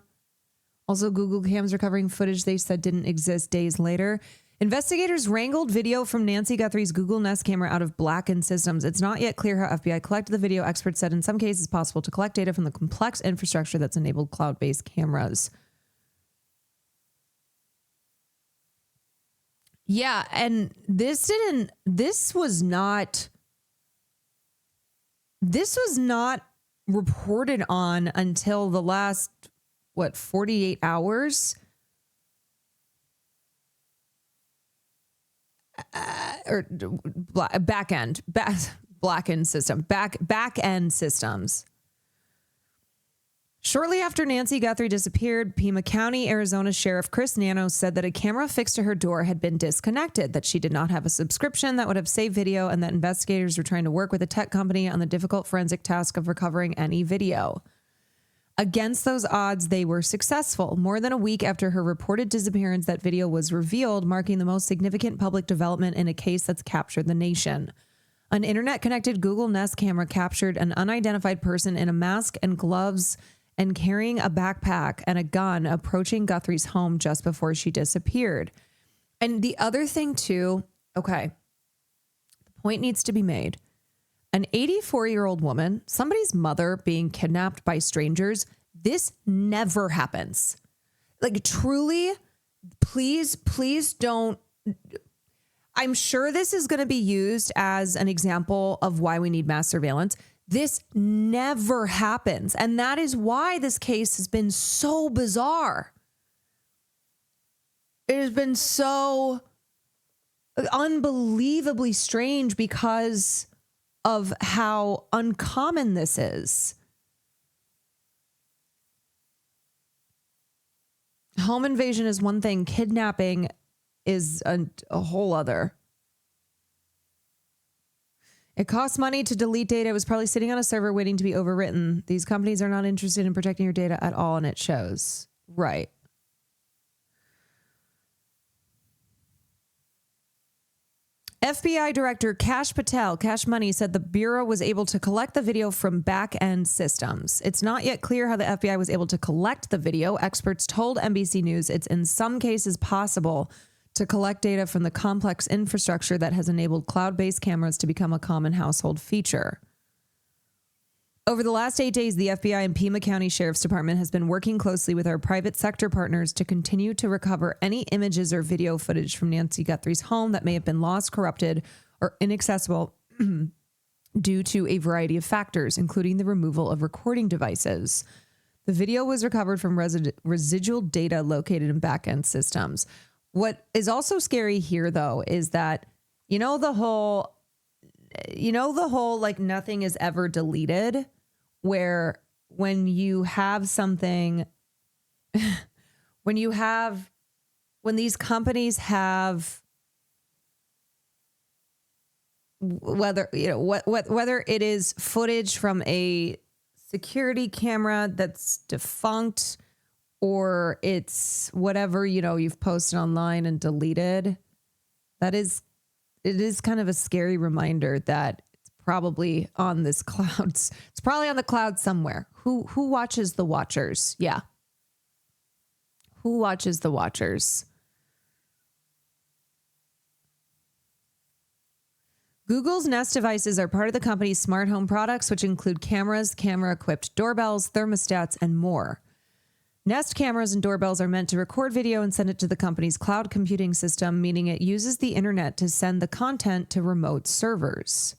Also, Google Cams recovering footage they said didn't exist days later. Investigators wrangled video from Nancy Guthrie's Google Nest camera out of blackened systems. It's not yet clear how FBI collected the video. Experts said in some cases it's possible to collect data from the complex infrastructure that's enabled cloud-based cameras. Yeah, and this was not reported on until the last, 48 hours? Back end systems. Shortly after Nancy Guthrie disappeared, Pima County, Arizona Sheriff Chris Nanos said that a camera fixed to her door had been disconnected, that she did not have a subscription that would have saved video, and that investigators were trying to work with a tech company on the difficult forensic task of recovering any video. Against those odds, they were successful. More than a week after her reported disappearance, that video was revealed, marking the most significant public development in a case that's captured the nation. An internet-connected Google Nest camera captured an unidentified person in a mask and gloves and carrying a backpack and a gun approaching Guthrie's home just before she disappeared. And the other thing, too, okay, the point needs to be made. An 84-year-old woman, somebody's mother being kidnapped by strangers, this never happens. Like, truly, please don't. I'm sure this is going to be used as an example of why we need mass surveillance. This never happens. And that is why this case has been so bizarre. It has been so unbelievably strange because of how uncommon this is. Home invasion is one thing. Kidnapping is a whole other. It costs money to delete data. It was probably sitting on a server waiting to be overwritten. These companies are not interested in protecting your data at all, and it shows. Right. FBI Director Kash Patel, Cash Money, said the Bureau was able to collect the video from back-end systems. It's not yet clear how the FBI was able to collect the video. Experts told NBC News it's in some cases possible to collect data from the complex infrastructure that has enabled cloud-based cameras to become a common household feature. Over the last 8 days, the FBI and Pima County Sheriff's Department has been working closely with our private sector partners to continue to recover any images or video footage from Nancy Guthrie's home that may have been lost, corrupted, or inaccessible due to a variety of factors, including the removal of recording devices. The video was recovered from residual data located in back-end systems. What is also scary here, though, is that, the whole like nothing is ever deleted, where when these companies have, whether it is footage from a security camera that's defunct, or it's whatever, you've posted online and deleted, it is kind of a scary reminder that it's probably on this cloud. It's probably on the cloud somewhere. Who watches the watchers? Yeah. Who watches the watchers? Google's Nest devices are part of the company's smart home products, which include cameras, camera-equipped doorbells, thermostats, and more. Nest cameras and doorbells are meant to record video and send it to the company's cloud computing system, meaning it uses the internet to send the content to remote servers.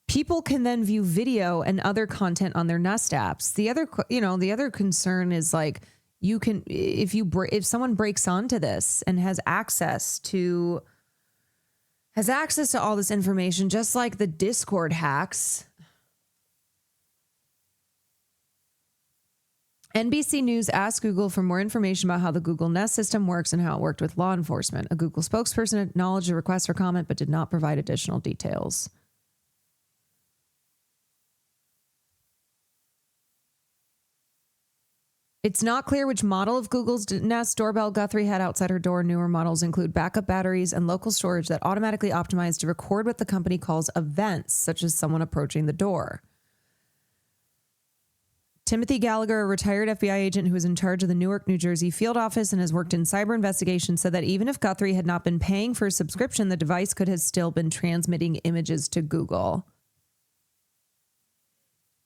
People can then view video and other content on their Nest apps. The other concern is like if someone breaks onto this and has access to all this information, just like the Discord hacks. NBC News asked Google for more information about how the Google Nest system works and how it worked with law enforcement. A Google spokesperson acknowledged a request for comment but did not provide additional details. It's not clear which model of Google's Nest doorbell Guthrie had outside her door. Newer models include backup batteries and local storage that automatically optimize to record what the company calls events, such as someone approaching the door. Timothy Gallagher, a retired FBI agent who is in charge of the Newark, New Jersey field office and has worked in cyber investigations, said that even if Guthrie had not been paying for a subscription, the device could have still been transmitting images to Google.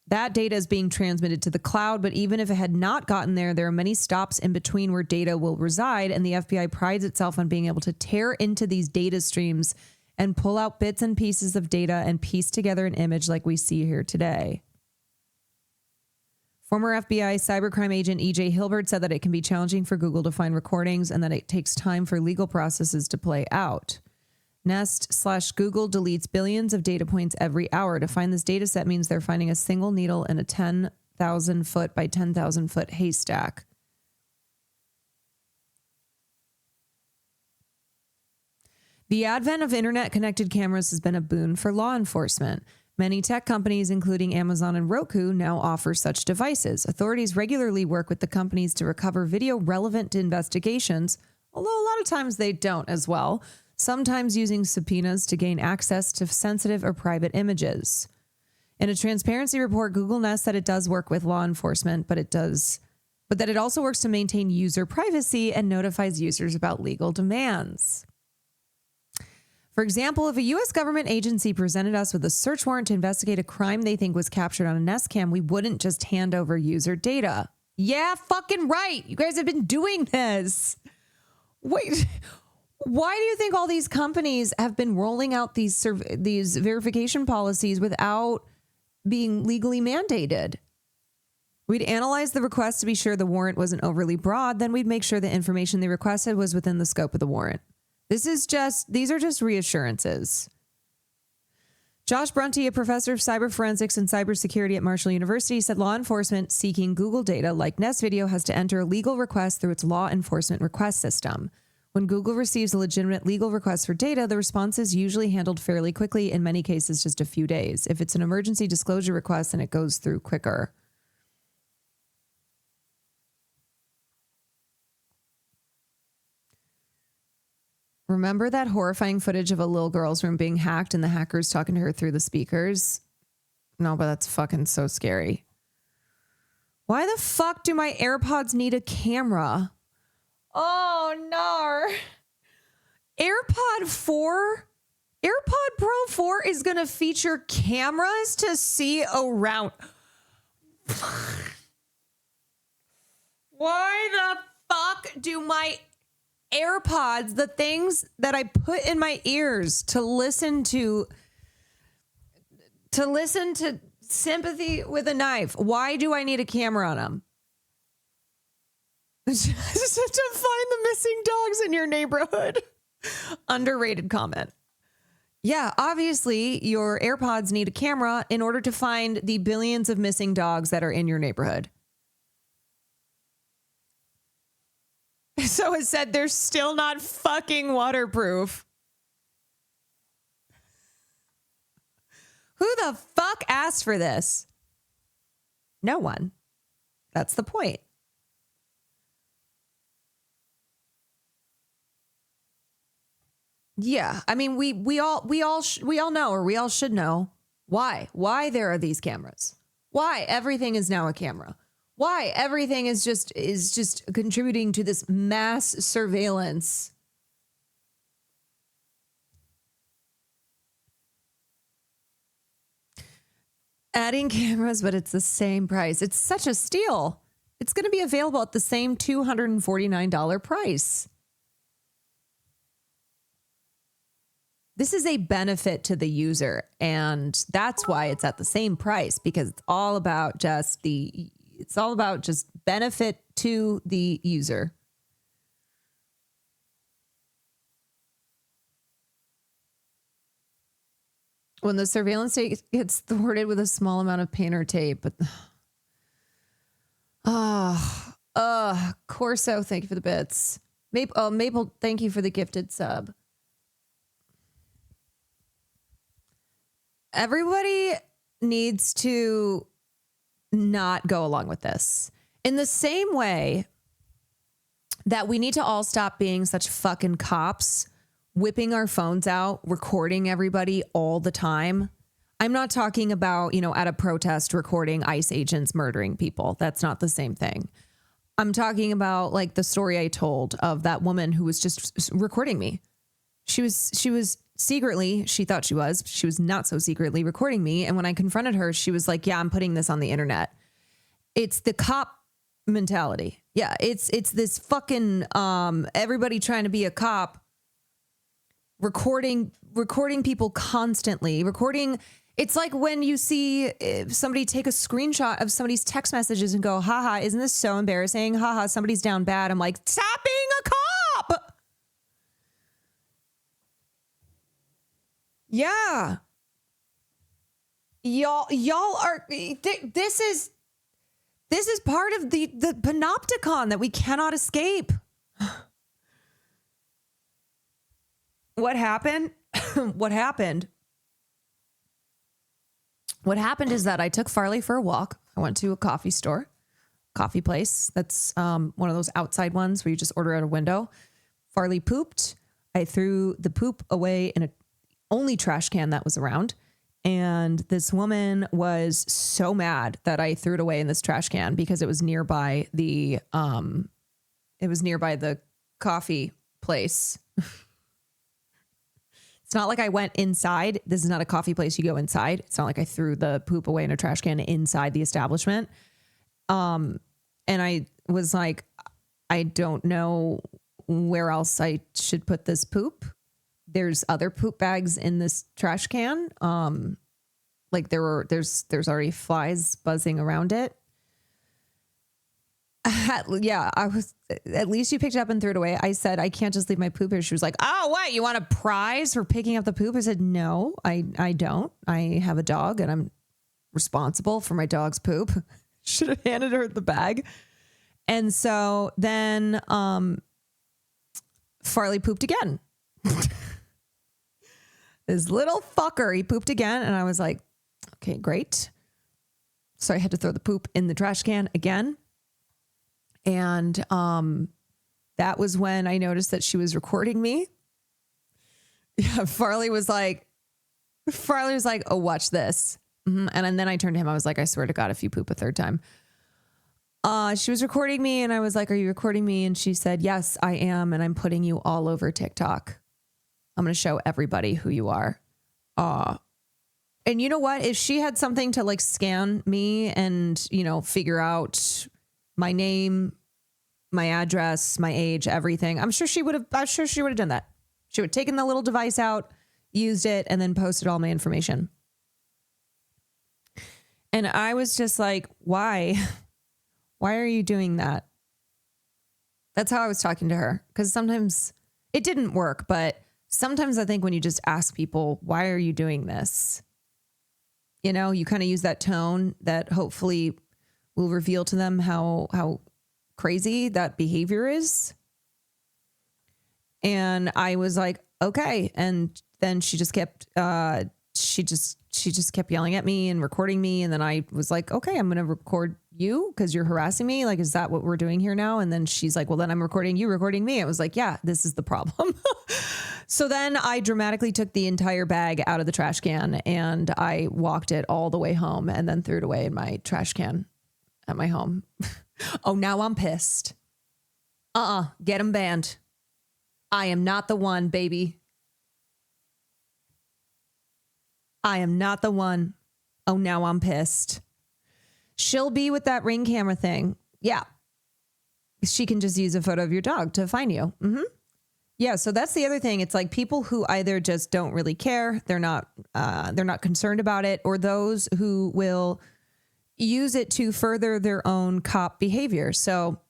That data is being transmitted to the cloud, but even if it had not gotten there, there are many stops in between where data will reside, and the FBI prides itself on being able to tear into these data streams and pull out bits and pieces of data and piece together an image like we see here today. Former FBI cybercrime agent E.J. Hilbert said that it can be challenging for Google to find recordings and that it takes time for legal processes to play out. Nest/Google deletes billions of data points every hour. To find this data set means they're finding a single needle in a 10,000 foot by 10,000 foot haystack. The advent of internet-connected cameras has been a boon for law enforcement. Many tech companies, including Amazon and Roku, now offer such devices. Authorities regularly work with the companies to recover video relevant to investigations, although a lot of times they don't as well, sometimes using subpoenas to gain access to sensitive or private images. In a transparency report, Google Nest said it does work with law enforcement, but that it also works to maintain user privacy and notifies users about legal demands. For example, if a U.S. government agency presented us with a search warrant to investigate a crime they think was captured on a Nest Cam, we wouldn't just hand over user data. Yeah, fucking right. You guys have been doing this. Wait, why do you think all these companies have been rolling out these verification policies without being legally mandated? We'd analyze the request to be sure the warrant wasn't overly broad. Then we'd make sure the information they requested was within the scope of the warrant. These are just reassurances. Josh Brunty, a professor of cyber forensics and cybersecurity at Marshall University, said law enforcement seeking Google data like Nest Video has to enter a legal request through its law enforcement request system. When Google receives a legitimate legal request for data, the response is usually handled fairly quickly, in many cases just a few days. If it's an emergency disclosure request, then it goes through quicker. Remember that horrifying footage of a little girl's room being hacked and the hackers talking to her through the speakers? No, but that's fucking so scary. Why the fuck do my AirPods need a camera? Oh, no. AirPod Pro 4 is going to feature cameras to see around. Why the fuck do my AirPods, the things that I put in my ears to listen to Sympathy with a Knife, why do I need a camera on them? Just to find the missing dogs in your neighborhood. Underrated comment. Yeah, obviously your AirPods need a camera in order to find the billions of missing dogs that are in your neighborhood. So it said they're still not fucking waterproof. Who the fuck asked for this? No one. That's the point. Yeah, I mean we all know, or we all should know why there are these cameras. Why everything is now a camera. Why everything is just contributing to this mass surveillance. Adding cameras, but it's the same price. It's such a steal. It's going to be available at the same $249 price. This is a benefit to the user, and that's why it's at the same price, because it's all about just benefit to the user. When the surveillance state gets thwarted with a small amount of paint or tape, but Corso, thank you for the bits. Maple, thank you for the gifted sub. Everybody needs to not go along with this. In the same way that we need to all stop being such fucking cops, whipping our phones out, recording everybody all the time. I'm not talking about, at a protest recording ICE agents murdering people. That's not the same thing. I'm talking about like the story I told of that woman who was just recording me. She was secretly, she thought she was not so secretly recording me. And when I confronted her, she was like, yeah, I'm putting this on the internet. It's the cop mentality. Yeah. It's this fucking, everybody trying to be a cop, recording people constantly, It's like when you see somebody take a screenshot of somebody's text messages and go, haha, isn't this so embarrassing? Haha, somebody's down bad. I'm like, stop being a cop. Yeah. Y'all are, this is part of the panopticon that we cannot escape. What happened? What happened is that I took Farley for a walk. I went to a coffee place. That's one of those outside ones where you just order out a window. Farley pooped. I threw the poop away in a only trash can that was around. And this woman was so mad that I threw it away in this trash can because it was nearby the coffee place. It's not like I went inside. This is not a coffee place you go inside. It's not like I threw the poop away in a trash can inside the establishment. And I was like, I don't know where else I should put this poop. There's other poop bags in this trash can. Like there's already flies buzzing around it. Yeah, I was, at least you picked it up and threw it away. I said, I can't just leave my poop here. She was like, oh, what? You want a prize for picking up the poop? I said, no, I don't. I have a dog and I'm responsible for my dog's poop. Should have handed her the bag. And so then Farley pooped again. This little fucker, he pooped again. And I was like, okay, great. So I had to throw the poop in the trash can again. And that was when I noticed that she was recording me. Yeah, Farley was like, oh, watch this. Mm-hmm. And then I turned to him. I was like, I swear to God, if you poop a third time. She was recording me and I was like, are you recording me? And she said, yes, I am. And I'm putting you all over TikTok. I'm going to show everybody who you are. And you know what? If she had something to like scan me and, figure out my name, my address, my age, everything, I'm sure she would have done that. She would have taken the little device out, used it, and then posted all my information. And I was just like, why? Why are you doing that? That's how I was talking to her. Because sometimes it didn't work, but sometimes I think when you just ask people, why are you doing this? You kind of use that tone that hopefully will reveal to them how crazy that behavior is. And I was like, okay. And then she just kept, she just kept yelling at me and recording me. And then I was like, okay, I'm going to record you because you're harassing me. Like, is that what we're doing here now? And then she's like, well, then I'm recording you, recording me. I was like, yeah, this is the problem. So then I dramatically took the entire bag out of the trash can and I walked it all the way home and then threw it away in my trash can at my home. Oh, now I'm pissed. Get him banned. I am not the one, baby. I am not the one. Oh, now I'm pissed. She'll be with that Ring camera thing. Yeah. She can just use a photo of your dog to find you. Mm-hmm. Yeah. So that's the other thing. It's like people who either just don't really care. They're not concerned about it, or those who will use it to further their own cop behavior. So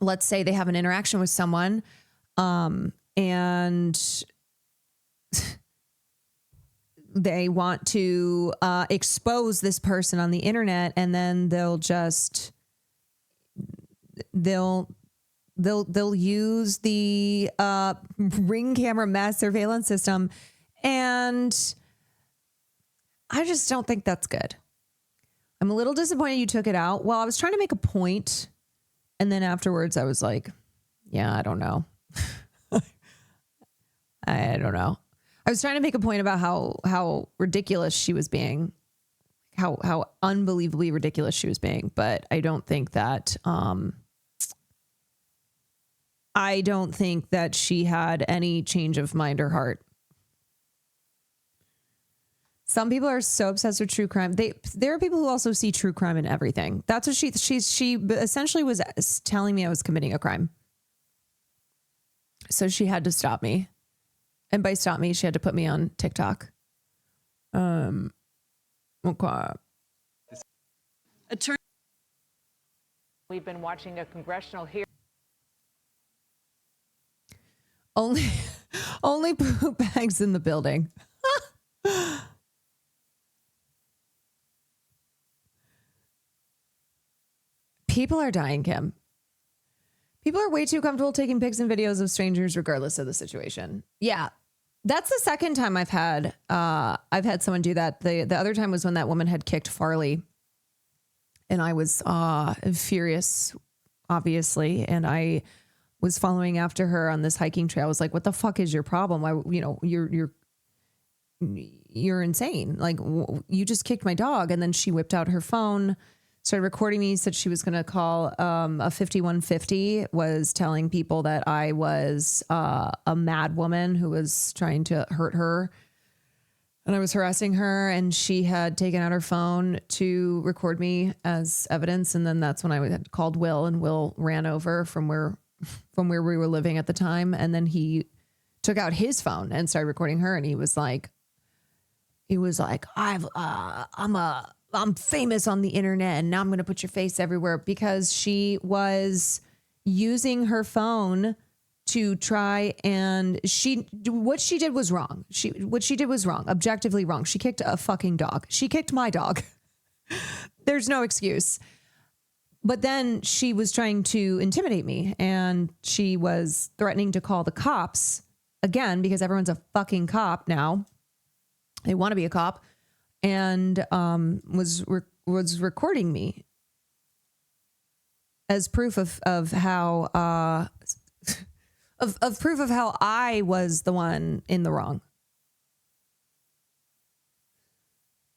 let's say they have an interaction with someone, and they want to expose this person on the internet, and then they'll use the Ring camera mass surveillance system. And I just don't think that's good. I'm a little disappointed you took it out. Well, I was trying to make a point, and then afterwards I was like, yeah, I don't know. I don't know. I was trying to make a point about how ridiculous she was being, how unbelievably ridiculous she was being, but I don't think that she had any change of mind or heart. Some people are so obsessed with true crime. There are people who also see true crime in everything. That's what she essentially was telling me I was committing a crime. So she had to stop me. And by stop me, she had to put me on TikTok. Okay. We've been watching a congressional hearing. Only poop bags in the building. People are dying, Kim. People are way too comfortable taking pics and videos of strangers regardless of the situation. Yeah. That's the second time I've had someone do that. The other time was when that woman had kicked Farley. And I was furious, obviously, and I was following after her on this hiking trail. I was like, "What the fuck is your problem? Why, you're insane. Like, you just kicked my dog." And then she whipped out her phone, started recording me, said she was going to call a 5150, was telling people that I was a mad woman who was trying to hurt her. And I was harassing her, and she had taken out her phone to record me as evidence. And then that's when I had called Will, and Will ran over from where we were living at the time. And then he took out his phone and started recording her. And he was like, I'm famous on the internet, and now I'm going to put your face everywhere, because she was using her phone to try, and what she did was wrong. What she did was wrong, objectively wrong. She kicked a fucking dog. She kicked my dog. There's no excuse. But then she was trying to intimidate me, and she was threatening to call the cops again, because everyone's a fucking cop now. They want to be a cop, and was recording me as proof of how of proof of how I was the one in the wrong.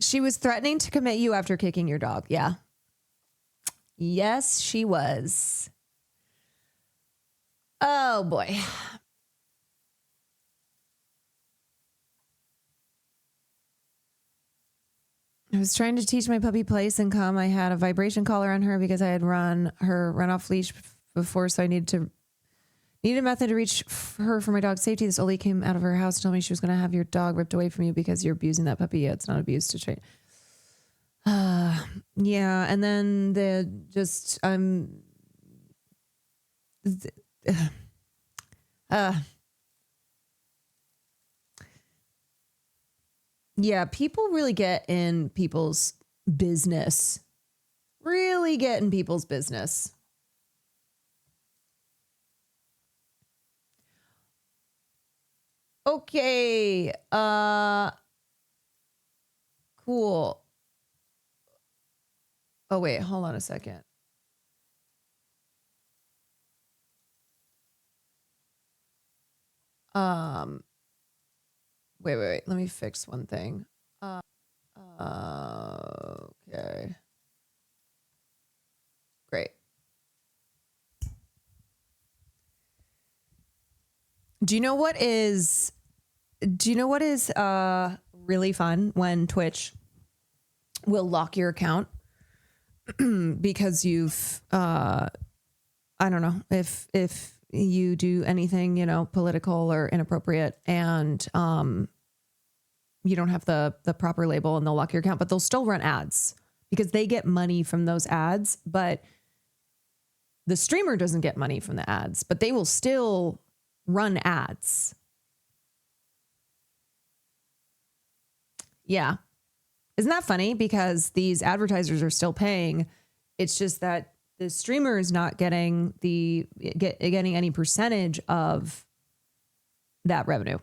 She was threatening to commit you after kicking your dog. Yeah. Yes, she was. Oh boy. I was trying to teach my puppy place and come. I had a vibration collar on her because I had run off leash before, so I needed a method to reach her for my dog's safety. This oldie came out of her house and told me she was going to have your dog ripped away from you because you're abusing that puppy. Yeah, it's not abuse to train. Yeah, and then yeah, people really get in people's business. Really get in people's business. Okay. Cool. Oh, wait, hold on a second. Wait. Let me fix one thing. Okay. Great. Do you know what is really fun? When Twitch will lock your account because you've I don't know, if you do anything, political or inappropriate, and you don't have the proper label, and they'll lock your account, but they'll still run ads because they get money from those ads, but the streamer doesn't get money from the ads, but they will still run ads. Yeah. Isn't that funny? Because these advertisers are still paying. It's just that the streamer is not getting getting any percentage of that revenue.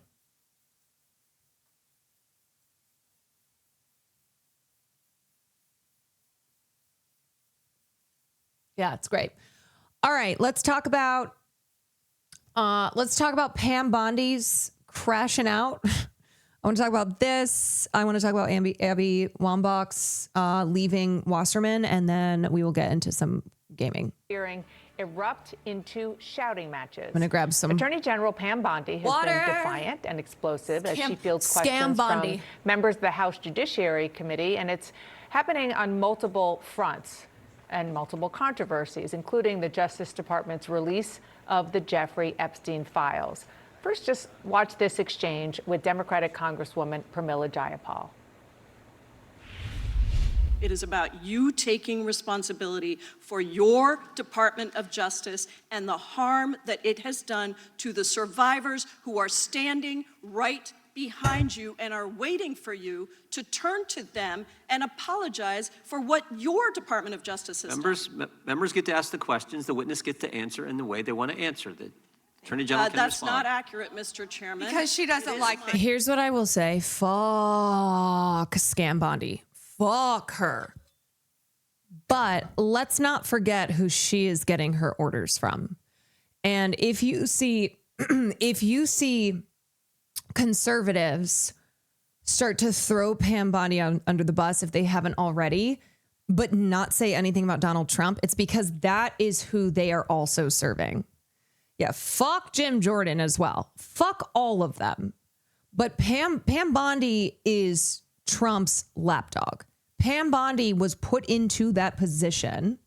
Yeah, it's great. All right, let's talk about Pam Bondi's crashing out I want to talk about this. I want to talk about Abby Wambach's leaving Wasserman, and then we will get into some gaming. Hearing erupt into shouting matches. I'm going to grab some Attorney General Pam Bondi has been defiant and explosive as she fields questions from members of the House Judiciary Committee, and it's happening on multiple fronts and multiple controversies, including the Justice Department's release of the Jeffrey Epstein files. First, just watch this exchange with Democratic Congresswoman Pramila Jayapal. It is about you taking responsibility for your Department of Justice and the harm that it has done to the survivors who are standing right behind you and are waiting for you to turn to them and apologize for what your Department of Justice has done. Members get to ask the questions, the witness gets to answer in the way they want to answer. The Attorney General can that's respond. not accurate, Mr. Chairman. Because she doesn't like that. Here's what I will say. Fuck Scam Bondi. Fuck her. But let's not forget who she is getting her orders from. And if you see conservatives start to throw Pam Bondi under the bus if they haven't already, but not say anything about Donald Trump, it's because that is who they are also serving. Yeah, fuck Jim Jordan as well. Fuck all of them. But Pam Bondi is Trump's lapdog. Pam Bondi was put into that position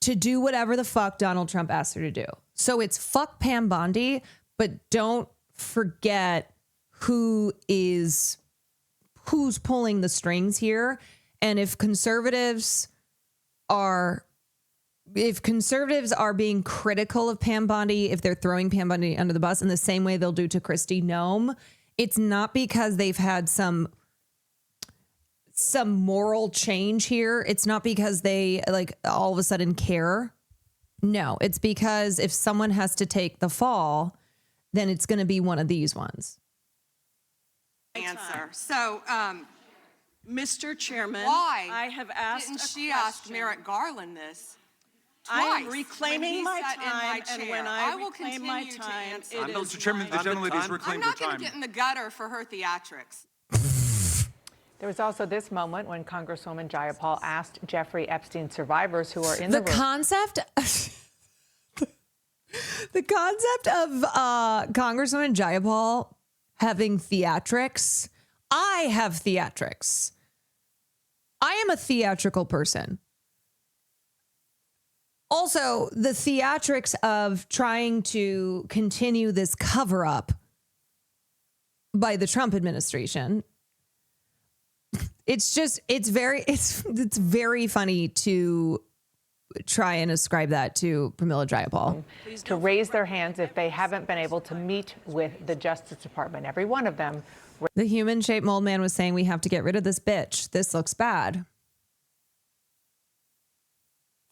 to do whatever the fuck Donald Trump asked her to do. So it's fuck Pam Bondi, but don't forget who's pulling the strings here. And if conservatives are being critical of Pam Bondi, if they're throwing Pam Bondi under the bus in the same way they'll do to Kristi Noem, it's not because they've had some moral change here. It's not because they like all of a sudden care. No, it's because if someone has to take the fall, then it's going to be one of these ones. Answer. So, Mr. Chairman, Why I have asked didn't a she question. ask Merrick Garland this? I am Twice reclaiming when my he sat in time, my and chair. when I will reclaim my continue to time, answer. it is Mr. Chairman, the gentlelady has reclaimed her I'm not going time. to get in the gutter for her theatrics. There was also this moment when Congresswoman Jayapal asked Jeffrey Epstein survivors who are in the room. The concept of Congresswoman Jayapal having theatrics. I have theatrics. I am a theatrical person. Also, the theatrics of trying to continue this cover up by the Trump administration. It's very funny to try and ascribe that to Pramila Jayapal. To raise their hands if they haven't been able to meet with the Justice Department. Every one of them. The human-shaped mold man was saying we have to get rid of this bitch. This looks bad.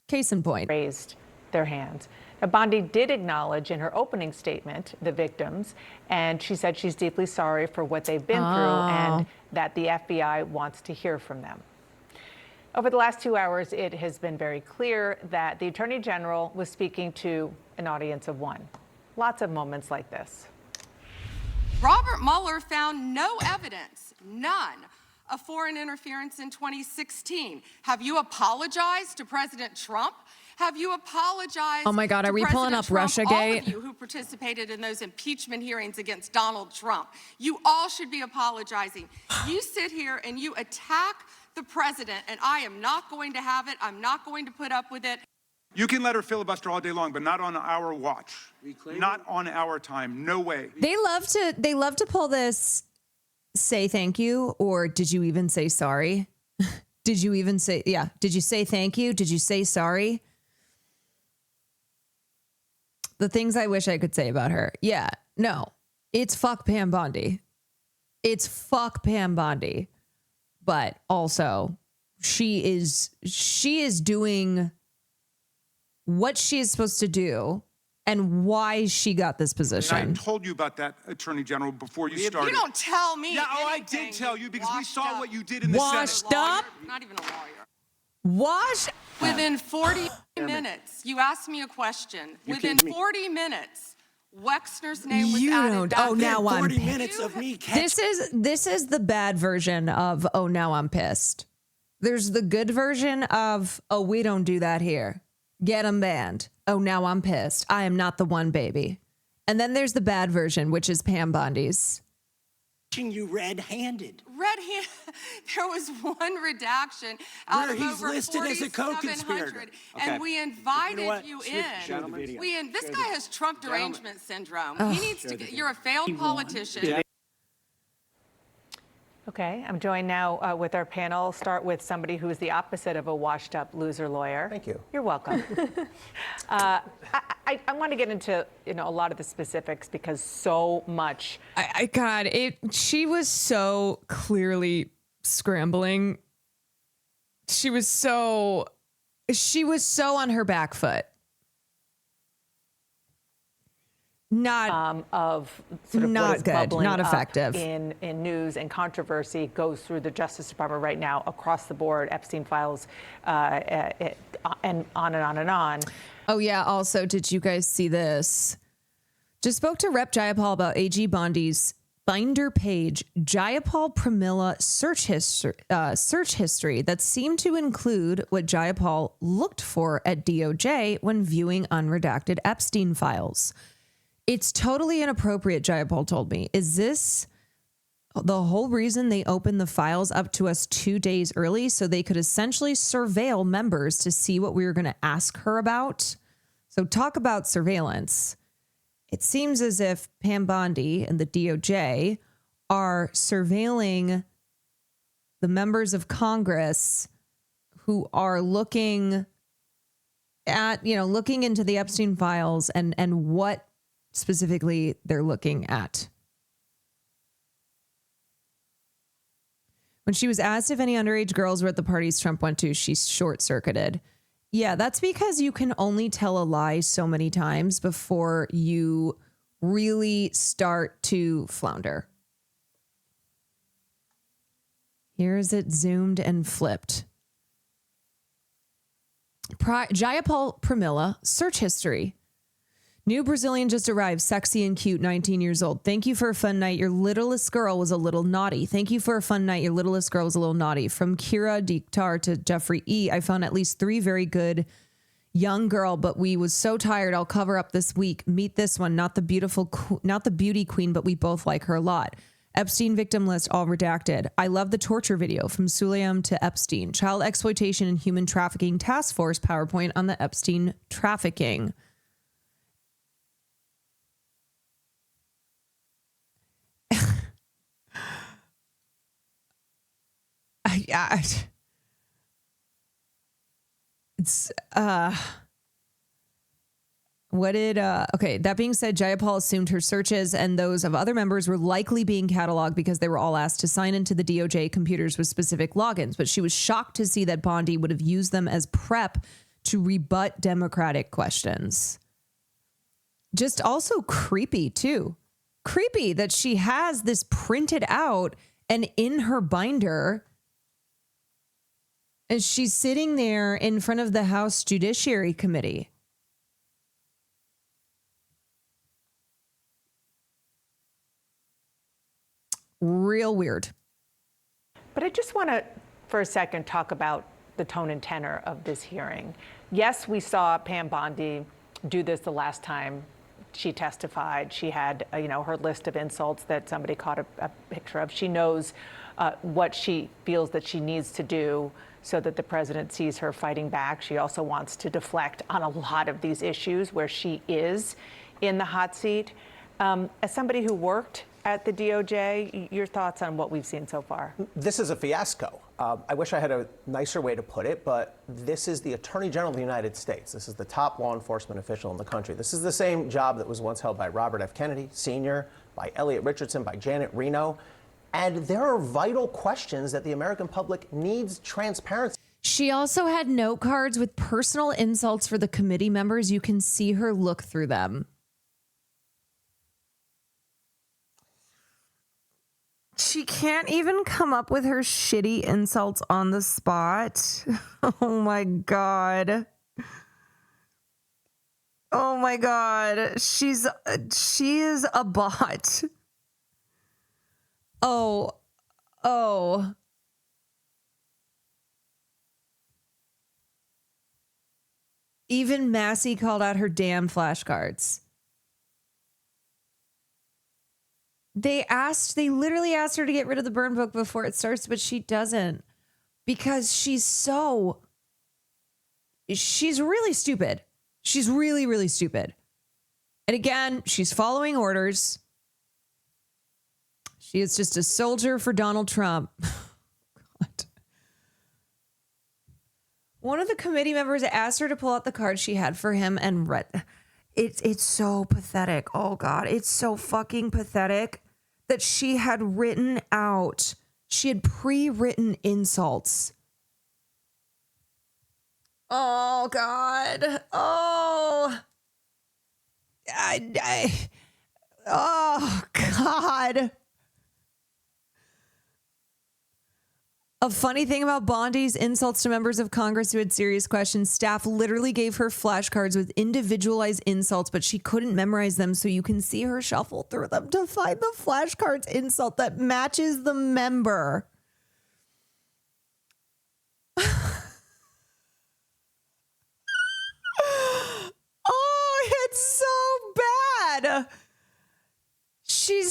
Case in point. Raised their hands. Now, Bondi did acknowledge in her opening statement the victims, and she said she's deeply sorry for what they've been through and that the FBI wants to hear from them. Over the last 2 hours, it has been very clear that the Attorney General was speaking to an audience of one. Lots of moments like this. Robert Mueller found no evidence, none, of foreign interference in 2016. Have you apologized to President Trump? Have you apologized? Oh my God, are we pulling up Russiagate? All of you who participated in those impeachment hearings against Donald Trump. You all should be apologizing. You sit here and you attack the president, and I am not going to have it. I'm not going to put up with it. You can let her filibuster all day long, but not on our watch. Not on our time. No way. They love to pull this say thank you, or did you even say sorry? Did you even say, yeah, did you say thank you? Did you say sorry? The things I wish I could say about her. Yeah, no, it's fuck Pam Bondi. It's fuck Pam Bondi. But also she is doing what she is supposed to do and why she got this position. And I told you about that, Attorney General, before you started. You don't tell me. Yeah, I did tell you because we saw what you did in the Senate. Washed up? Not even a lawyer. Washed. Within 40 minutes, you asked me a question. Within 40 minutes, Wexner's name was You added don't. back Oh, in. now I'm 40 minutes of me catching. This is the bad version of oh, now I'm pissed. There's the good version of oh, we don't do that here. Get 'em banned. Oh, now I'm pissed. I am not the one, baby. And then there's the bad version, which is Pam Bondi's. You red-handed. There was one redaction out Where of he's over listed as a 4,700, co-conspirator. and Okay. we invited what? you Show in. the video. This Show guy the- has Trump Gentlemen. derangement syndrome. Ugh. He needs to get, you're a failed politician. Okay, I'm joined now with our panel. Start with somebody who is the opposite of a washed-up loser lawyer. Thank you. You're welcome. I want to get into a lot of the specifics because so much. She was so clearly scrambling. She was so on her back foot. Not of sort of not what is good, bubbling not up effective in news and controversy goes through the Justice Department right now across the board. Epstein files, and on and on and on. Oh yeah. Also, did you guys see this? Just spoke to Rep. Jayapal about AG Bondi's binder page, Jayapal Pramila search history that seemed to include what Jayapal looked for at DOJ when viewing unredacted Epstein files. It's totally inappropriate, Jayapal told me. Is this the whole reason they opened the files up to us 2 days early so they could essentially surveil members to see what we were going to ask her about? So talk about surveillance. It seems as if Pam Bondi and the DOJ are surveilling the members of Congress who are looking at, looking into the Epstein files and what specifically they're looking at. When she was asked if any underage girls were at the parties Trump went to, she short-circuited. Yeah, that's because you can only tell a lie so many times before you really start to flounder. Here's it zoomed and flipped. Jayapal Pramila, search history. New Brazilian just arrived, sexy and cute, 19 years old. Thank you for a fun night. Your littlest girl was a little naughty. Thank you for a fun night. Your littlest girl was a little naughty. From Kira Diktar to Jeffrey E., I found at least 3 very good young girl, but we was so tired. I'll cover up this week. Meet this one, not the beauty queen, but we both like her a lot. Epstein victim list, all redacted. I love the torture video from Suleim to Epstein. Child exploitation and human trafficking task force PowerPoint on the Epstein trafficking. Okay, that being said, Jayapal assumed her searches and those of other members were likely being cataloged because they were all asked to sign into the DOJ computers with specific logins, but she was shocked to see that Bondi would have used them as prep to rebut Democratic questions. Just also creepy too. Creepy that she has this printed out and in her binder. And she's sitting there in front of the House Judiciary Committee. Real weird. But I just want to, for a second, talk about the tone and tenor of this hearing. Yes, we saw Pam Bondi do this the last time she testified. She had, her list of insults that somebody caught a picture of. She knows what she feels that she needs to do so that the president sees her fighting back. She also wants to deflect on a lot of these issues where she is in the hot seat. As somebody who worked at the DOJ, your thoughts on what we've seen so far? This is a fiasco. I wish I had a nicer way to put it, but this is the Attorney General of the United States. This is the top law enforcement official in the country. This is the same job that was once held by Robert F. Kennedy, Sr., by Elliot Richardson, by Janet Reno. And there are vital questions that the American public needs transparency. She also had note cards with personal insults for the committee members. You can see her look through them. She can't even come up with her shitty insults on the spot. Oh my God. Oh my God. She is a bot. Oh. Even Massey called out her damn flashcards. They literally asked her to get rid of the burn book before it starts, but she doesn't because she's really stupid. She's really, really stupid. And again, she's following orders. She is just a soldier for Donald Trump. God. One of the committee members asked her to pull out the card she had for him and read. It's so pathetic. Oh God, it's so fucking pathetic that she had pre-written insults. Oh God. Oh. Oh God. A funny thing about Bondi's insults to members of Congress who had serious questions, staff literally gave her flashcards with individualized insults, but she couldn't memorize them, so you can see her shuffle through them to find the flashcards insult that matches the member. Oh, it's so bad. She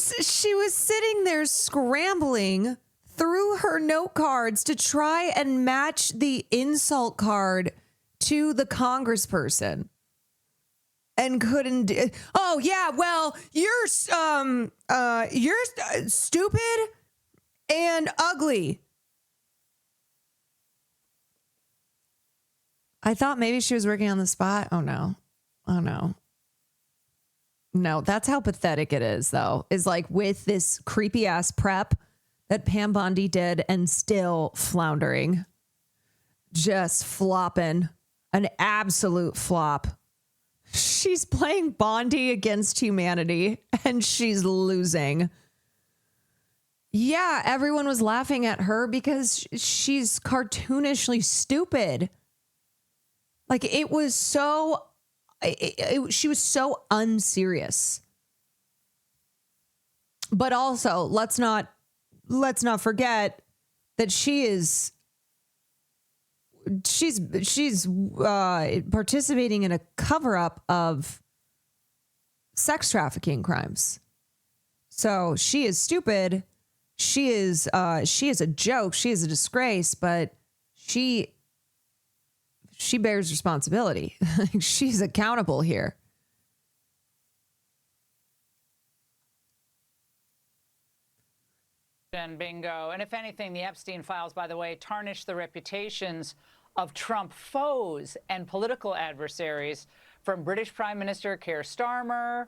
was sitting there scrambling through her note cards to try and match the insult card to the congressperson and couldn't. Oh yeah, well, you're stupid and ugly. I thought maybe she was working on the spot. Oh no. No, that's how pathetic it is though. Is like with this creepy ass prep that Pam Bondi did and still floundering. Just flopping. An absolute flop. She's playing Bondi against humanity and she's losing. Yeah, everyone was laughing at her because she's cartoonishly stupid. Like it was so, she was so unserious. But also, let's not forget that she's participating in a cover-up of sex trafficking crimes. So she is stupid. She is a joke. She is a disgrace, but she bears responsibility. She's accountable here. Bingo. And if anything, the Epstein files, by the way, tarnish the reputations of Trump foes and political adversaries, from British Prime Minister Keir Starmer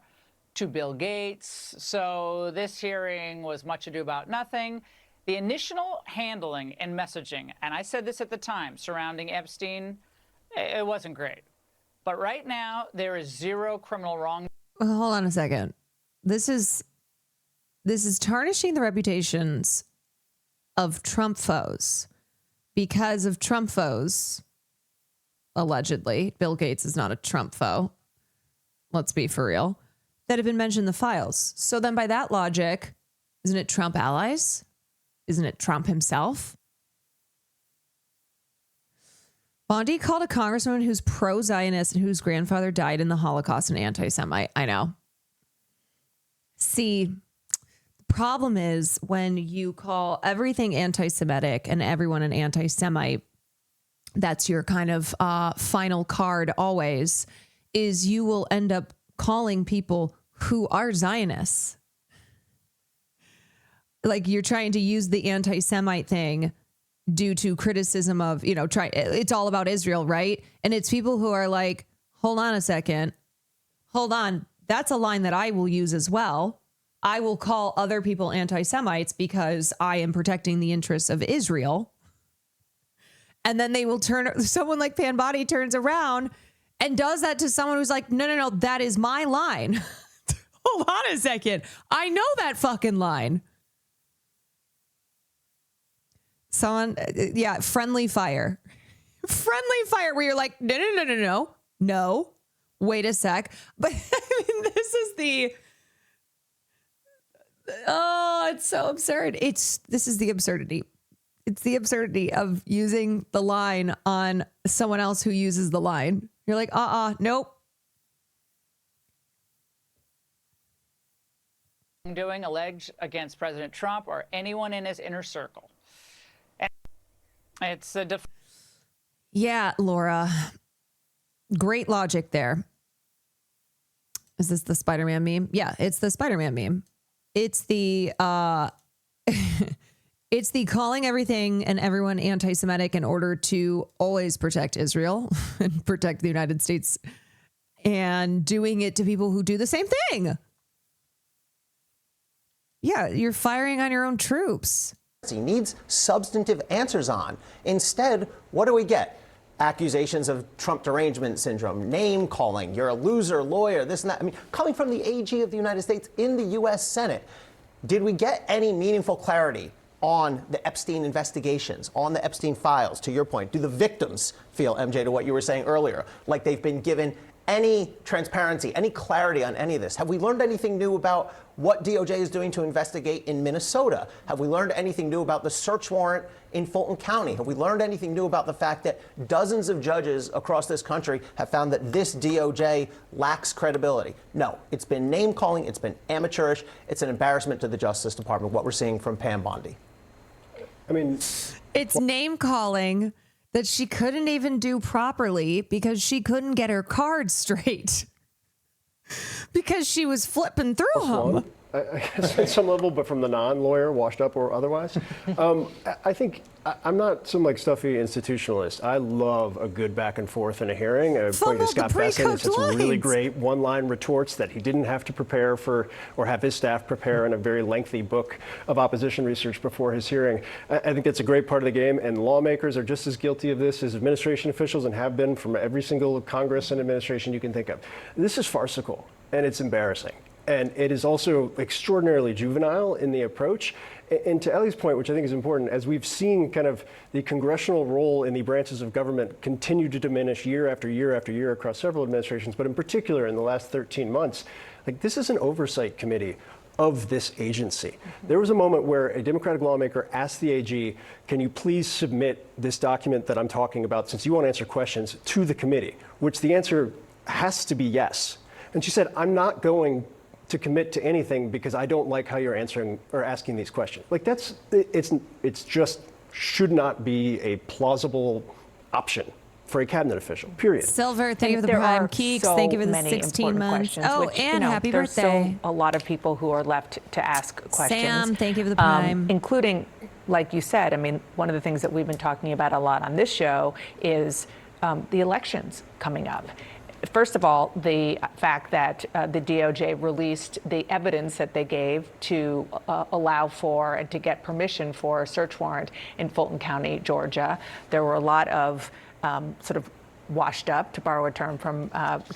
to Bill Gates. So this hearing was much ado about nothing. The initial handling and messaging, and I said this at the time, surrounding Epstein, it wasn't great. But right now, there is zero criminal wrongdoing. Well, hold on a second. This is tarnishing the reputations of Trump foes because of Trump foes, allegedly. Bill Gates is not a Trump foe. Let's be for real. That have been mentioned in the files. So then by that logic, isn't it Trump allies? Isn't it Trump himself? Bondi called a congresswoman who's pro-Zionist and whose grandfather died in the Holocaust an anti-Semite. I know. See, the problem is when you call everything anti-Semitic and everyone an anti-Semite, that's your kind of final card always, is you will end up calling people who are Zionists. Like you're trying to use the anti-Semite thing due to criticism of, it's all about Israel, right? And it's people who are like, hold on a second. Hold on. That's a line that I will use as well. I will call other people anti-Semites because I am protecting the interests of Israel. And then they will someone like Pam Bondi turns around and does that to someone who's like, no, that is my line. Hold on a second. I know that fucking line. Someone, friendly fire. Friendly fire where you're like, no. wait a sec. But I mean, this is it's so absurd. This is the absurdity. It's the absurdity of using the line on someone else who uses the line. You're like, nope. Doing alleged against President Trump or anyone in his inner circle. And it's a yeah, Laura. Great logic there. Is this the Spider-Man meme? Yeah, it's the Spider-Man meme. It's the it's the calling everything and everyone anti-Semitic in order to always protect Israel and protect the United States, and doing it to people who do the same thing. Yeah, you're firing on your own troops. He needs substantive answers on. Instead, what do we get? Accusations of Trump derangement syndrome, name calling, you're a loser lawyer, this and that. I mean, coming from the AG of the United States in the U.S. Senate, did we get any meaningful clarity on the Epstein investigations, on the Epstein files? To your point, do the victims feel, MJ, to what you were saying earlier, like they've been given any transparency, any clarity on any of this? Have we learned anything new about what DOJ is doing to investigate in Minnesota? Have we learned anything new about the search warrant in Fulton County? Have we learned anything new about the fact that dozens of judges across this country have found that this DOJ lacks credibility? No, it's been name calling, it's been amateurish, it's an embarrassment to the Justice Department, what we're seeing from Pam Bondi. I mean, it's name calling that she couldn't even do properly because she couldn't get her cards straight because she was flipping through them. I guess at some level, but from the non-lawyer, washed up or otherwise. I think I'm not some like stuffy institutionalist. I love a good back and forth in a hearing. I pointed to Scott Bessent, it's some really great one-line retorts that he didn't have to prepare for or have his staff prepare in a very lengthy book of opposition research before his hearing. I think that's a great part of the game, and lawmakers are just as guilty of this as administration officials and have been from every single Congress and administration you can think of. This is farcical, and it's embarrassing. And it is also extraordinarily juvenile in the approach. And to Ellie's point, which I think is important, as we've seen kind of the congressional role in the branches of government continue to diminish year after year after year across several administrations, but in particular in the last 13 months, like this is an oversight committee of this agency. There was a moment where a Democratic lawmaker asked the AG, can you please submit this document that I'm talking about, since you won't answer questions, to the committee, which the answer has to be yes. And she said, I'm not going to commit to anything because I don't like how you're answering or asking these questions. Like it's just should not be a plausible option for a cabinet official, period. Silver, thank you for the prime. Keeks, thank you for the 16 months. Oh, which, and happy birthday. Still a lot of people who are left to ask questions. Sam, thank you for the prime. Including, like you said, I mean, one of the things that we've been talking about a lot on this show is the elections coming up. First of all, the fact that the DOJ released the evidence that they gave to allow for and to get permission for a search warrant in Fulton County, Georgia. There were a lot of sort of washed up, to borrow a term from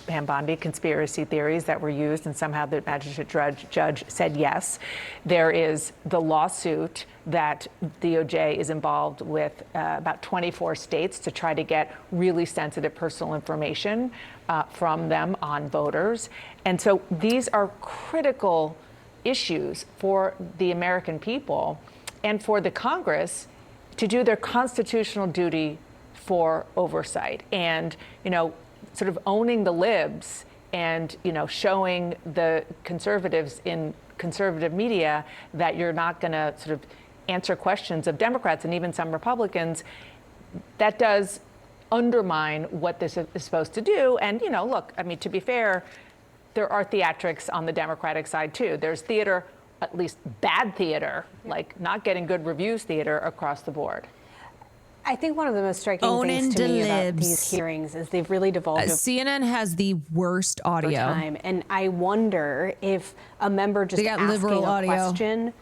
Pam Bondi, conspiracy theories that were used, and somehow the magistrate judge said yes. There is the lawsuit that DOJ is involved with about 24 states to try to get really sensitive personal information from them on voters. And so these are critical issues for the American people and for the Congress to do their constitutional duty for oversight, and sort of owning the libs and showing the conservatives in conservative media that you're not going to sort of answer questions of Democrats and even some Republicans. That does undermine what this is supposed to do. And look, I mean, to be fair, there are theatrics on the Democratic side too. There's theater, at least bad theater, like not getting good reviews theater across the board. I think one of the most striking things to me about these hearings is they've really devolved. CNN has the worst audio. Time, and I wonder if a member just asking a question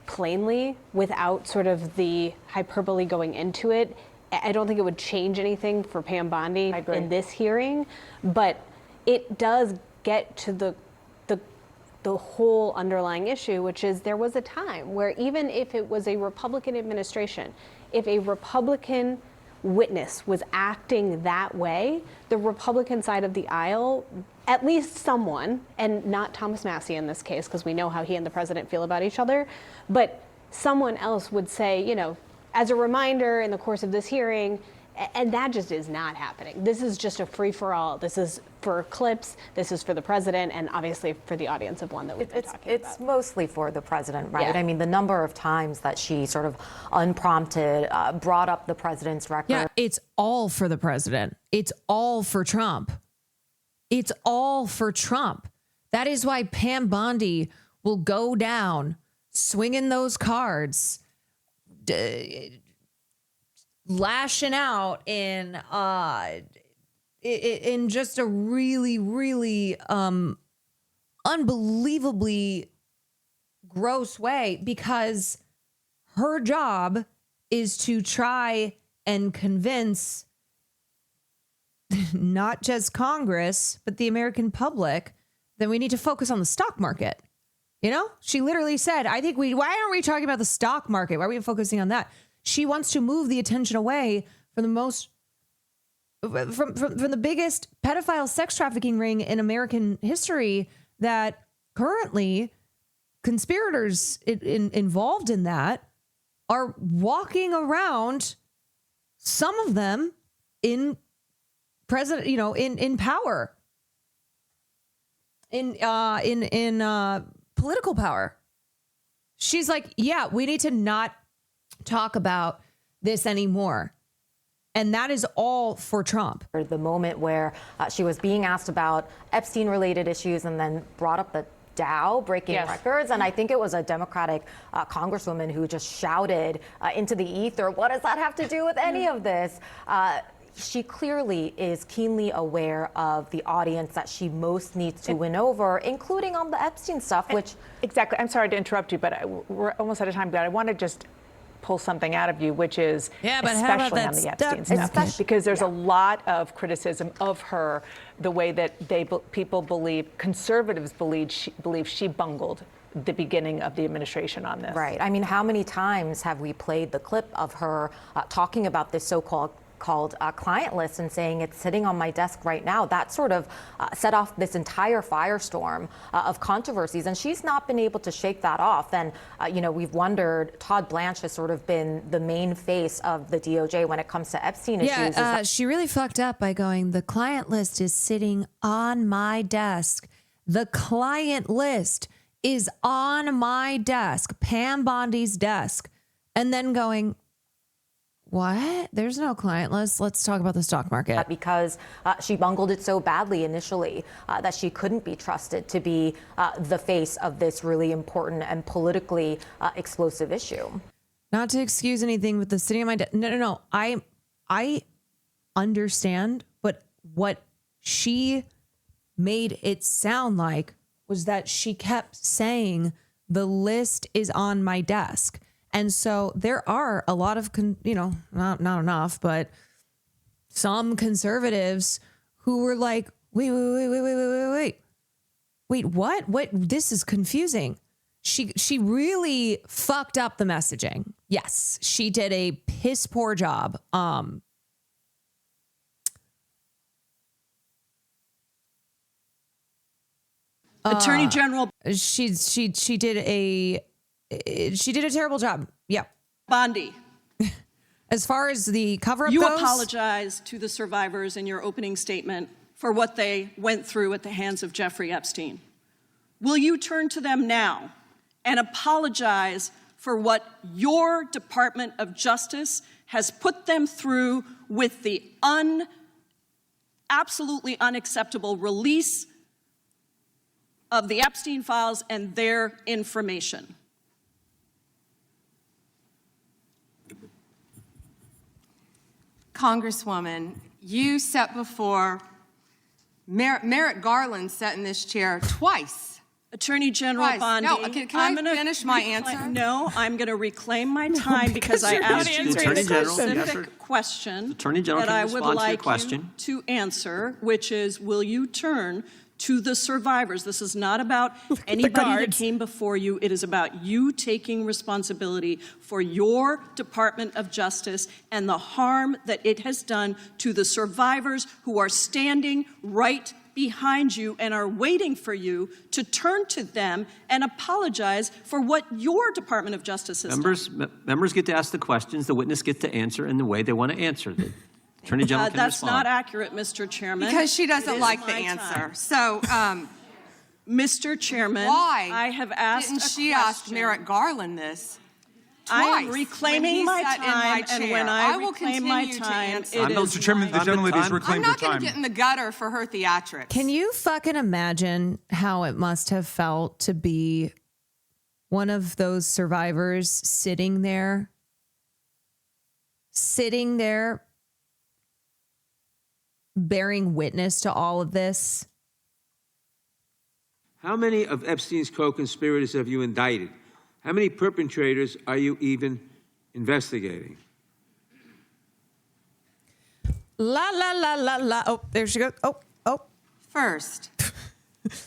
plainly without sort of the hyperbole going into it, I don't think it would change anything for Pam Bondi in this hearing, but it does get to the whole underlying issue, which is there was a time where even if it was a Republican administration, if a Republican witness was acting that way, the Republican side of the aisle, at least someone, and not Thomas Massie in this case, because we know how he and the president feel about each other, but someone else would say, you know, as a reminder in the course of this hearing, and that just is not happening. This is just a free-for-all. This is for clips. This is for the president, and obviously for the audience of one that we've been talking about. It's mostly for the president, right? Yeah. I mean, the number of times that she sort of unprompted brought up the president's record. Yeah, it's all for the president. It's all for Trump. It's all for Trump. That is why Pam Bondi will go down swinging those cards, lashing out in just a really, really unbelievably gross way, because her job is to try and convince not just Congress, but the American public that we need to focus on the stock market. You know, she literally said, I think why aren't we talking about the stock market? Why are we focusing on that? She wants to move the attention away from the biggest pedophile sex trafficking ring in American history, that currently conspirators involved in that are walking around, some of them in power, in political power. She's like, yeah, we need to not talk about this anymore. And that is all for Trump. The moment where she was being asked about Epstein-related issues and then brought up the Dow breaking records. And I think it was a Democratic congresswoman who just shouted into the ether, what does that have to do with any of this? She clearly is keenly aware of the audience that she most needs to win over, including on the Epstein stuff, which... Exactly. I'm sorry to interrupt you, but we're almost out of time. But I want to just pull something out of you, which is especially on the Epstein stuff, because there's a lot of criticism of her, the way that people believe, conservatives believe she bungled the beginning of the administration on this. Right. I mean, how many times have we played the clip of her talking about this so-called client list and saying it's sitting on my desk right now? That sort of set off this entire firestorm of controversies, and she's not been able to shake that off. And we've wondered, Todd Blanche has sort of been the main face of the DOJ when it comes to Epstein issues. She really fucked up by going, the client list is sitting on my desk. The client list is on my desk, Pam Bondi's desk, and then going, what? There's no client list. Let's talk about the stock market. Because she bungled it so badly initially that she couldn't be trusted to be the face of this really important and politically explosive issue. Not to excuse anything with the sitting on my desk. No. I understand, but what she made it sound like was that she kept saying the list is on my desk. And so there are a lot of, not enough, but some conservatives who were like, wait, what? What? This is confusing. She really fucked up the messaging. Yes, she did a piss poor job. Attorney General. She did a terrible job. Yeah. Bondi. As far as the cover-up goes. You apologize to the survivors in your opening statement for what they went through at the hands of Jeffrey Epstein. Will you turn to them now and apologize for what your Department of Justice has put them through with the absolutely unacceptable release of the Epstein files and their information? Congresswoman, you sat before Merrick Garland sat in this chair twice. Attorney General Bondi. No, can I finish my answer? No, I'm going to reclaim my time because I asked you a specific question that I would like you to answer, which is, will you turn to the survivors. This is not about anybody that came before you. It is about you taking responsibility for your Department of Justice and the harm that it has done to the survivors who are standing right behind you and are waiting for you to turn to them and apologize for what your Department of Justice has done. Members get to ask the questions, the witness gets to answer in the way they want to answer. The Attorney General can That's respond. not accurate, Mr. Chairman. Because she doesn't like the my answer. time. So, Mr. Chairman, why I have asked didn't a she question. ask Merrick Garland this? I am twice reclaiming when he my sat in time, my and chair. when I will reclaim my continue to time, answer. it is Mr. Chairman, the gentlelady has reclaimed her I'm not going time. to get in the gutter for her theatrics. Can you fucking imagine how it must have felt to be one of those survivors sitting there bearing witness to all of this? How many of Epstein's co-conspirators have you indicted? How many perpetrators are you even investigating? La, la, la, la, la. Oh, there she goes. Oh. First,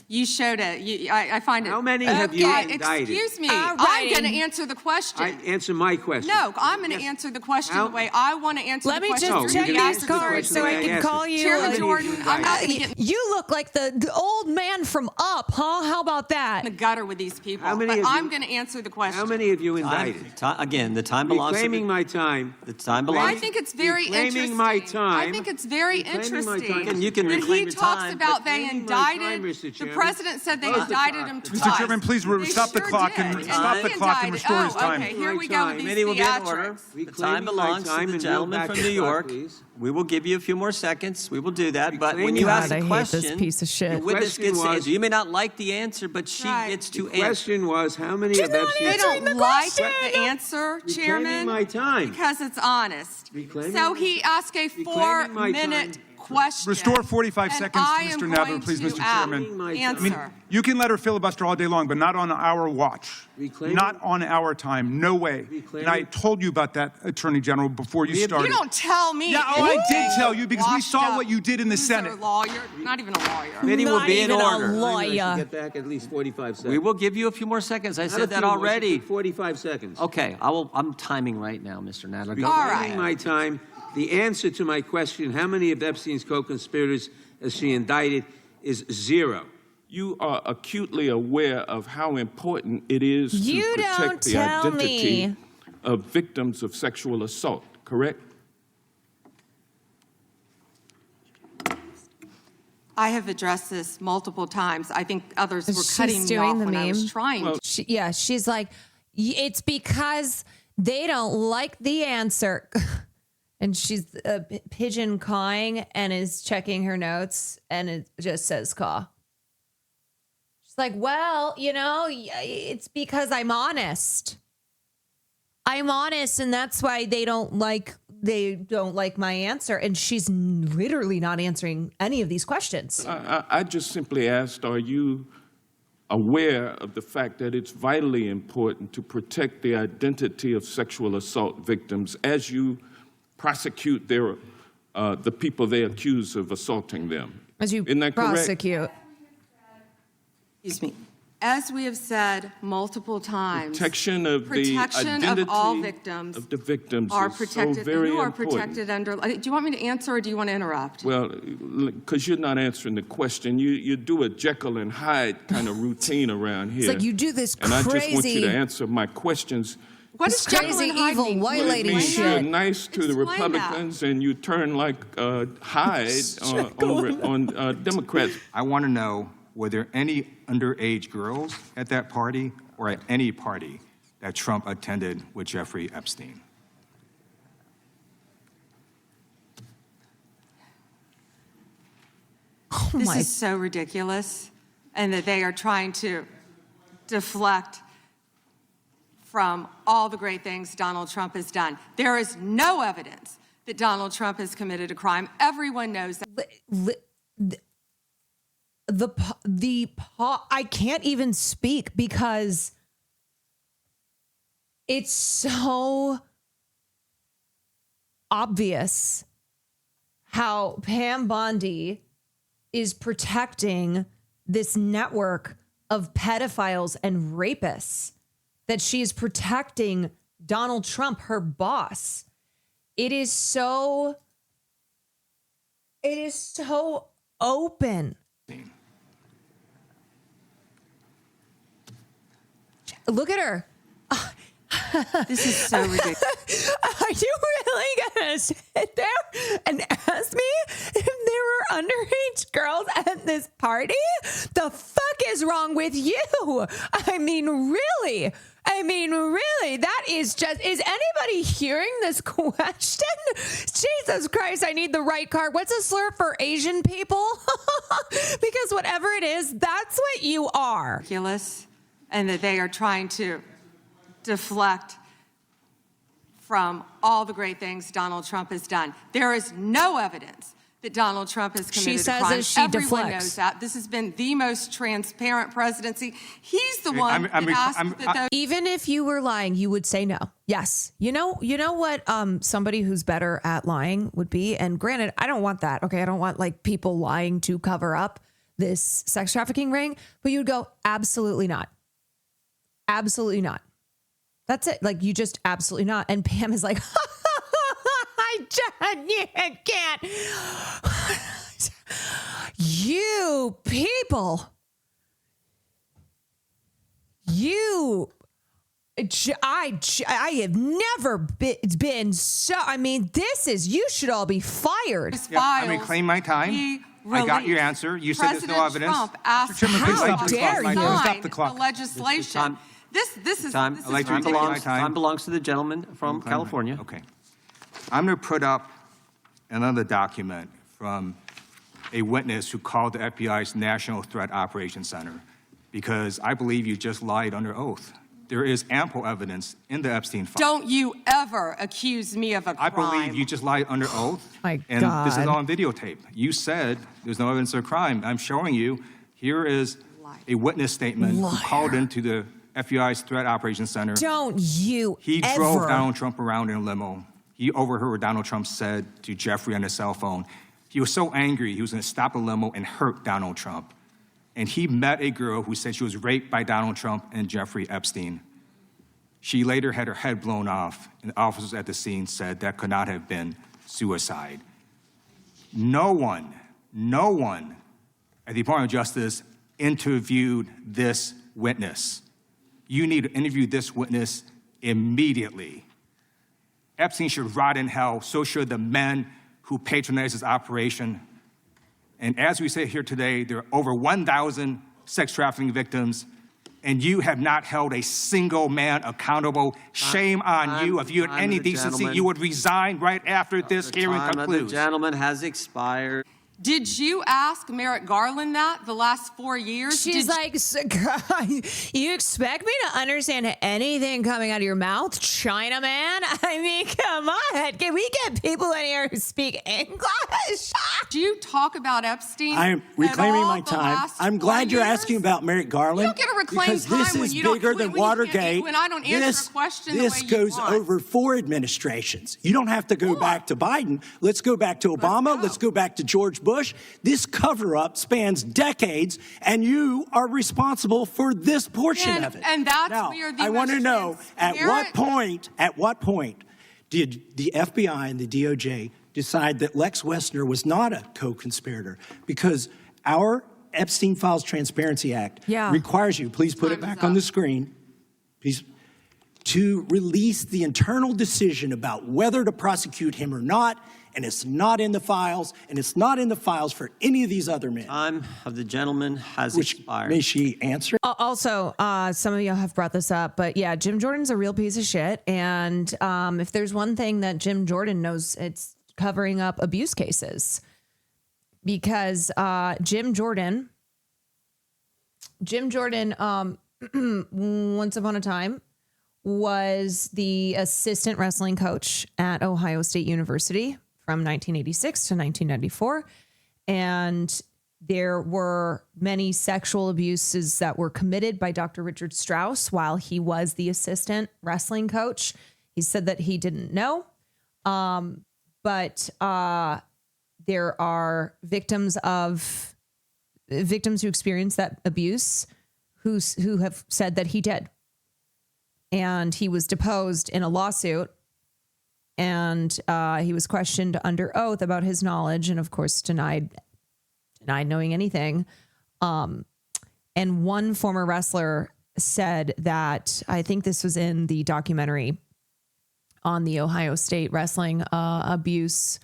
you showed it. I find it. How many have you indicted? Excuse me. All I'm right. going to answer the question. Answer my question. No, I'm going to answer the question the way I want to answer Let the me question. just check these cards so I can call you. Chairman Jordan, I'm not going to get You look like the old man from Up, huh? How about that? in the gutter with these people. How many But of you- I'm going to answer the question. How many have you indicted? Again, the time belongs to Reclaiming my time. the time I belongs. think it's very Reclaiming interesting. my time. I think it's very Reclaiming my interesting time. You can that reclaim he your talks time, about but they reclaiming my indicted. time, Mr. The Chairman. president said they Close the indicted clock. him twice. Mr. Chairman, please They stop the sure clock did. and stop the he clock and indicted- restore his time. Okay, here we go with these Committee will be in order. theatrics. The time Reclaiming my belongs time to the and gentleman build from back New the clock, York. please. We will give you a few more seconds. We will do that. But when Reclaiming you my ask God, the I question, hate this piece of shit. the witness question gets to was- answer. You may not like the answer, but she gets to The answer. question was, how many She's of not Epstein's... They don't the like question. the answer, Reclaiming Chairman, my time. because it's honest. Reclaiming So my- he asked a Reclaiming my 4-minute time. question. Restore 45 and seconds, I Mr. am Nadler, going please, to Mr. Chairman. Answer. You can let her filibuster all day long, but not on our watch. Reclaiming- Not on our time. No way. And I told you about that, Attorney General, before you started. You don't tell me. Yeah, oh, I did tell you because we Washed saw up what you did in the loser Senate. Lawyer, not even a lawyer. Committee will Not be in even a order. lawyer. Get back at least 45 seconds. We will give you a few more seconds. I Not a said that few more, already. 45 seconds. Okay, I'm timing right now, Mr. Nadler. Go All ahead. right. Reclaiming my time. The answer to my question, how many of Epstein's co-conspirators has she indicted, is 0. You are acutely aware of how important it is You to don't protect the tell identity me. of victims of sexual assault, correct? I have addressed this multiple times. I think others were cutting She's me doing off the when I was meme. trying to. She's like, it's because they don't like the answer. And she's pigeon cawing and is checking her notes and it just says caw. She's like, well, it's because I'm honest. I'm honest, and that's why they don't like my answer. And she's literally not answering any of these questions. I just simply asked, are you aware of the fact that it's vitally important to protect the identity of sexual assault victims as you prosecute the people they accuse of assaulting them? As you Isn't that correct? prosecute. Excuse me. As we have said multiple times, Protection of the identity of all victims of the victims are is protected. so very Who are important. protected under? Do you want me to answer or do you want to interrupt? Well, because you're not answering the question. You do a Jekyll and Hyde kind of routine around here. It's like you do this And I just want you crazy- to answer my questions. What This does Jekyll crazy and Hyde evil mean? white It lady means you're shit. nice to the Explain that. Republicans and you turn like Hyde on Democrats. I want to know, were there any underage girls at that party or at any party that Trump attended with Jeffrey Epstein? This is so ridiculous, and that they are trying to deflect from all the great things Donald Trump has done. There is no evidence that Donald Trump has committed a crime. Everyone knows that. I can't even speak because it's so obvious how Pam Bondi is protecting this network of pedophiles and rapists that she is protecting Donald Trump, her boss. It is so open. Look at her. This is so ridiculous. Are you really going to sit there and ask me if there were underage girls at this party? The fuck is wrong with you? I mean, really? That is just, is anybody hearing this question? Jesus Christ, I need the right card. What's a slur for Asian people? Because whatever it is, that's what you are. Ridiculous, and that they are trying to deflect from all the great things Donald Trump has done. There is no evidence that Donald Trump has committed a crime. Everyone knows that. This has been the most transparent presidency. He's the one that asked that those. Even if you were lying, you would say no. Yes. You know what somebody who's better at lying would be? And granted, I don't want that. Okay. I don't want like people lying to cover up this sex trafficking ring, but you would go, absolutely not. Absolutely not. That's it. Like, you just absolutely not. And Pam is like, you can't. You people. I have never been so, I mean, you should all be fired. Yeah, I mean, claim my time. I got your answer. You said there's no evidence. Trump asked How dare you? Stop the clock. The legislation. This is time belongs to the gentleman from California. Okay. I'm going to put up another document from a witness who called the FBI's National Threat Operations Center because I believe you just lied under oath. There is ample evidence in the Epstein file. Don't you ever accuse me of a crime. I believe you just lied under oath. My and God. This is on videotape. You said there's no evidence of a crime. I'm showing you. Here is a witness statement who called into the FBI's Threat Operations Center. Don't you He ever. drove Donald Trump around in a limo. He overheard what Donald Trump said to Jeffrey on his cell phone. He was so angry, he was going to stop a limo and hurt Donald Trump. And he met a girl who said she was raped by Donald Trump and Jeffrey Epstein. She later had her head blown off, and officers at the scene said that could not have been suicide. No one at the Department of Justice interviewed this witness. You need to interview this witness immediately. Epstein should rot in hell, so should the men who patronized his operation. And as we sit here today, there are over 1,000 sex trafficking victims, and you have not held a single man accountable. Shame on you. If you had any decency, you would resign right after this hearing concludes. The gentleman has expired. Did you ask Merrick Garland that the last 4 years? She's like, you expect me to understand anything coming out of your mouth, Chinaman? I mean, come on. Can we get people in here who speak English? Do you talk about Epstein? I'm reclaiming my time. I'm glad you're asking about Merrick Garland. You don't get to reclaim because time this when is you don't- bigger than when you can't- Watergate. when I don't answer a question the This way you goes want. over 4 administrations. You don't have to go back to Biden. Let's go back to Obama. Let's go back to George Bush. This cover-up spans decades, and you are responsible for this portion of it. And that's now, where the I want to know, at what point did the FBI and the DOJ decide that Lex Wessner was not a co-conspirator? Because our Epstein Files Transparency Act requires you, please put it back on the screen, please, to release the internal decision about whether to prosecute him or not, and it's not in the files, and it's not in the files for any of these other men. Time of the gentleman has expired. May she answer? Also, some of you have brought this up, but yeah, Jim Jordan's a real piece of shit. And if there's one thing that Jim Jordan knows, it's covering up abuse cases. Because Jim Jordan, once upon a time, was the assistant wrestling coach at Ohio State University from 1986 to 1994. And there were many sexual abuses that were committed by Dr. Richard Strauss while he was the assistant wrestling coach. He said that he didn't know. But there are victims of victims who experienced that abuse who have said that he did. And he was deposed in a lawsuit, and he was questioned under oath about his knowledge, and of course denied knowing anything. And one former wrestler said that, I think this was in the documentary on the Ohio State wrestling abuse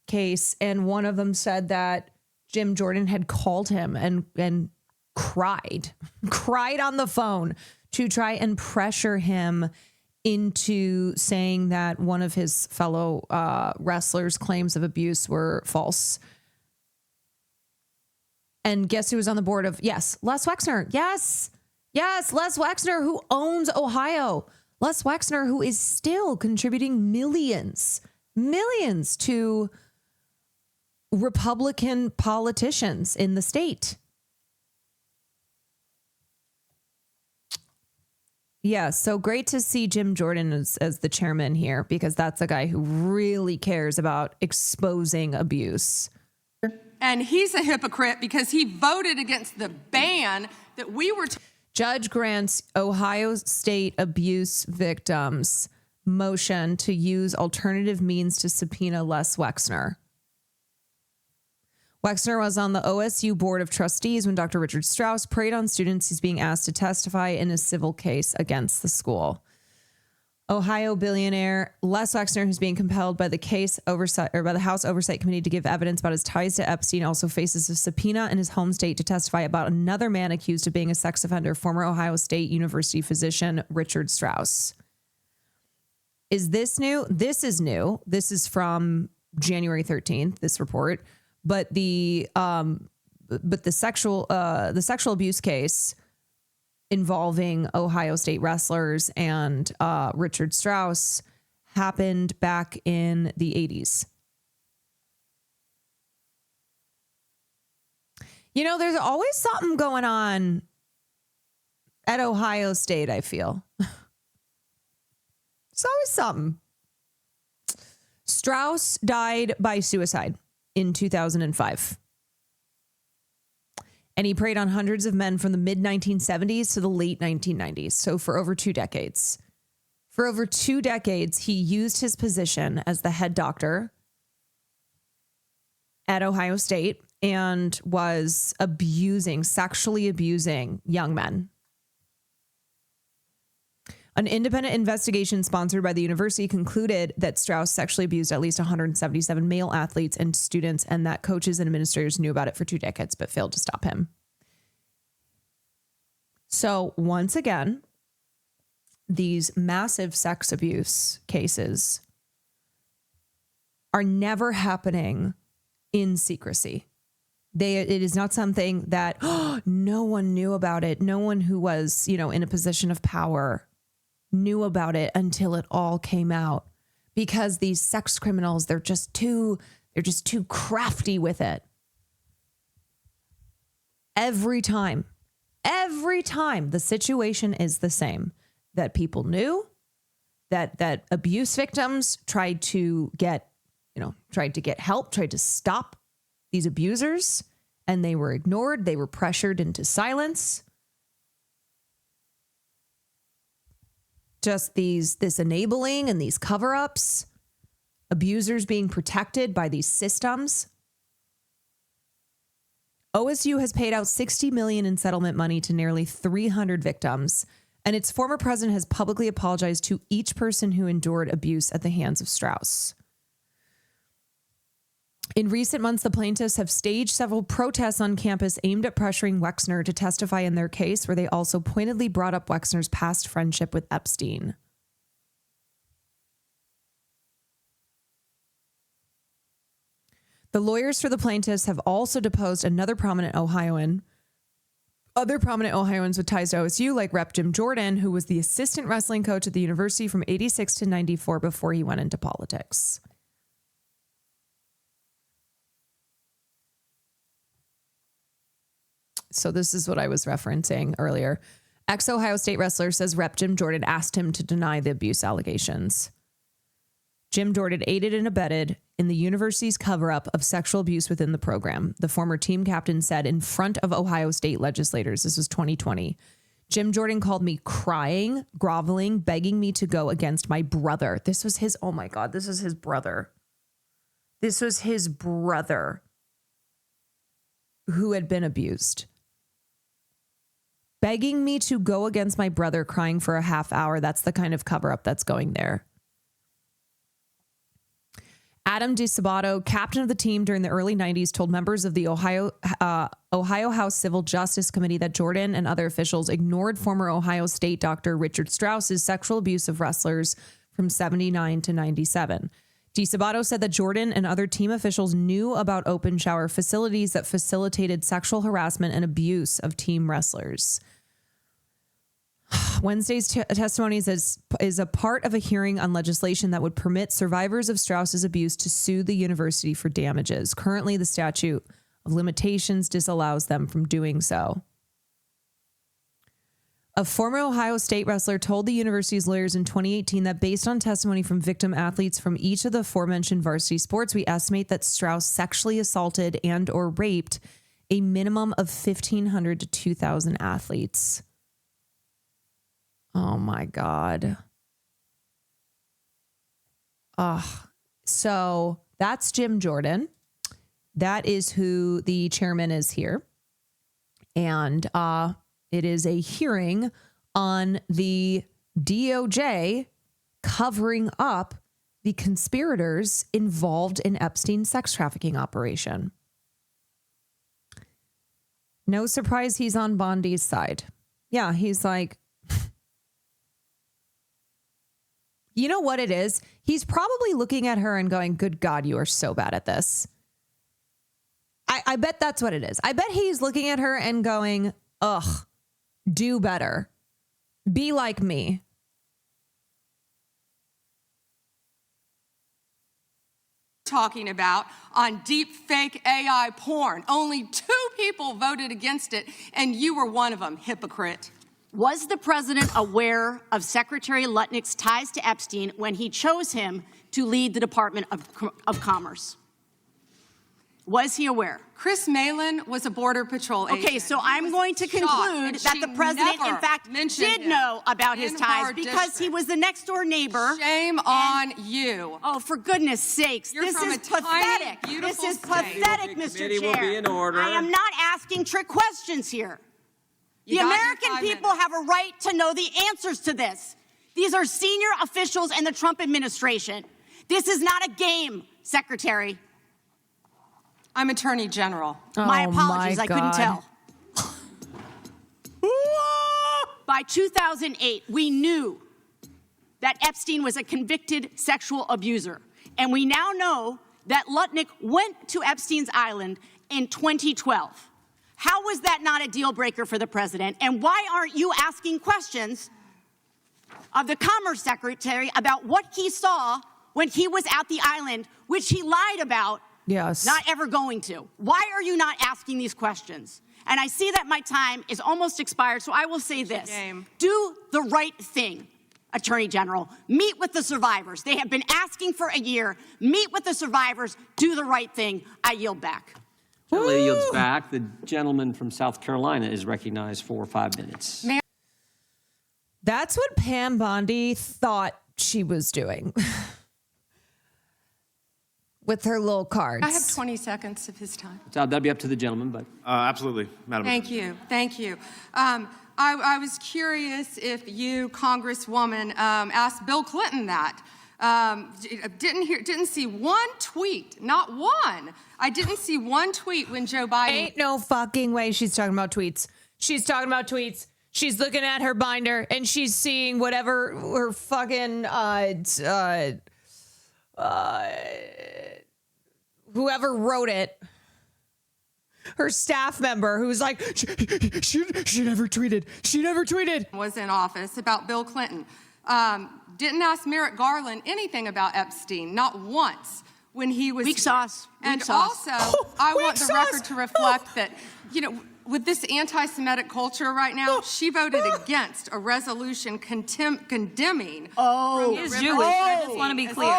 case, and one of them said that Jim Jordan had called him and cried on the phone to try and pressure him into saying that one of his fellow wrestlers' claims of abuse were false. And guess who was on the board of, Les Wexner. Yes, Les Wexner, who owns Ohio. Les Wexner, who is still contributing millions to Republican politicians in the state. Yeah, so great to see Jim Jordan as the chairman here, because that's a guy who really cares about exposing abuse. And he's a hypocrite because he voted against the ban that we were... Judge grants Ohio State abuse victims motion to use alternative means to subpoena Les Wexner. Wexner was on the OSU Board of Trustees when Dr. Richard Strauss preyed on students he's being asked to testify in a civil case against the school. Ohio billionaire Les Wexner, who's being compelled by the House Oversight Committee to give evidence about his ties to Epstein, also faces a subpoena in his home state to testify about another man accused of being a sex offender, former Ohio State University physician Richard Strauss. Is this new? This is new. This is from January 13th, this report. But the sexual abuse case involving Ohio State wrestlers and Richard Strauss happened back in the 80s. You know, there's always something going on at Ohio State, I feel. There's always something. Strauss died by suicide in 2005. And he preyed on hundreds of men from the mid-1970s to the late 1990s. So for over 2 decades. For over 2 decades, he used his position as the head doctor at Ohio State and was sexually abusing young men. An independent investigation sponsored by the university concluded that Strauss sexually abused at least 177 male athletes and students, and that coaches and administrators knew about it for 2 decades but failed to stop him. So once again, these massive sex abuse cases are never happening in secrecy. It is not something that no one knew about it. No one who was, in a position of power knew about it until it all came out, because these sex criminals, they're just too crafty with it. Every time the situation is the same, that people knew that abuse victims tried to get help, tried to stop these abusers, and they were ignored. They were pressured into silence. Just this enabling and these cover-ups, abusers being protected by these systems. OSU has paid out $60 million in settlement money to nearly 300 victims, and its former president has publicly apologized to each person who endured abuse at the hands of Strauss. In recent months, the plaintiffs have staged several protests on campus aimed at pressuring Wexner to testify in their case, where they also pointedly brought up Wexner's past friendship with Epstein. The lawyers for the plaintiffs have also deposed other prominent Ohioans with ties to OSU, like Rep. Jim Jordan, who was the assistant wrestling coach at the university from 86 to 94 before he went into politics. So this is what I was referencing earlier. Ex-Ohio State wrestler says Rep. Jim Jordan asked him to deny the abuse allegations. Jim Jordan aided and abetted in the university's cover-up of sexual abuse within the program, the former team captain said in front of Ohio State legislators. This was 2020. Jim Jordan called me crying, groveling, begging me to go against my brother. This was his, oh my God, this was his brother. This was his brother who had been abused. Begging me to go against my brother, crying for a half hour. That's the kind of cover-up that's going there. Adam DiSabato, captain of the team during the early 90s, told members of the Ohio House Civil Justice Committee that Jordan and other officials ignored former Ohio State doctor Richard Strauss's sexual abuse of wrestlers from 79 to 97. DiSabato said that Jordan and other team officials knew about open shower facilities that facilitated sexual harassment and abuse of team wrestlers. Wednesday's testimony is a part of a hearing on legislation that would permit survivors of Strauss's abuse to sue the university for damages. Currently, the statute of limitations disallows them from doing so. A former Ohio State wrestler told the university's lawyers in 2018 that based on testimony from victim athletes from each of the aforementioned varsity sports, we estimate that Strauss sexually assaulted and or raped a minimum of 1,500 to 2,000 athletes. Oh my God. So that's Jim Jordan. That is who the chairman is here. And it is a hearing on the DOJ covering up the conspirators involved in Epstein's sex trafficking operation. No surprise he's on Bondi's side. Yeah, he's like, you know what it is? He's probably looking at her and going, good God, you are so bad at this. I bet that's what it is. I bet he's looking at her and going, ugh, do better. Be like me. Talking about on deep fake AI porn. Only 2 people voted against it, and you were one of them, hypocrite. Was the president aware of Secretary Lutnick's ties to Epstein when he chose him to lead the Department of Commerce? Was he aware? Chris Malin was a Border Patrol agent. Okay, so I'm going to conclude that the president, in fact, did know about his ties because he was the next door neighbor. Shame on you. Oh, for goodness sakes. You're this from is a tiny, pathetic. beautiful This is state. pathetic, Mr. Chair. Will be in order. I am not asking trick questions here. The American people have a right to know the answers to this. These are senior officials in the Trump administration. This is not a game, Secretary. I'm Attorney General. My apologies, I couldn't tell. By 2008, we knew that Epstein was a convicted sexual abuser. And we now know that Lutnick went to Epstein's Island in 2012. How was that not a deal breaker for the president? And why aren't you asking questions of the Commerce Secretary about what he saw when he was at the island, which he lied about? Yes. Not ever going to. Why are you not asking these questions? And I see that my time is almost expired, so I will say this. Do the right thing, Attorney General. Meet with the survivors. They have been asking for a year. Meet with the survivors. Do the right thing. I yield back. The lady yields back. The gentleman from South Carolina is recognized for 5 minutes. That's what Pam Bondi thought she was doing. With her little cards. I have 20 seconds of his time. So that'll be up to the gentleman, but. Absolutely, Madam. Thank you. Thank you. I was curious if you, Congresswoman, asked Bill Clinton that. Didn't see one tweet, not one. I didn't see one tweet when Joe Biden. Ain't no fucking way she's talking about tweets. She's talking about tweets. She's looking at her binder and she's seeing whatever her fucking whoever wrote it, her staff member who's like, she never tweeted. She never tweeted. Was in office about Bill Clinton. Didn't ask Merrick Garland anything about Epstein, not once when he was. Weak sauce. And Weak sauce. also, I want the record to reflect that, with this anti-Semitic culture right now, she voted against a resolution condemning. He is Jewish. I just want to be clear.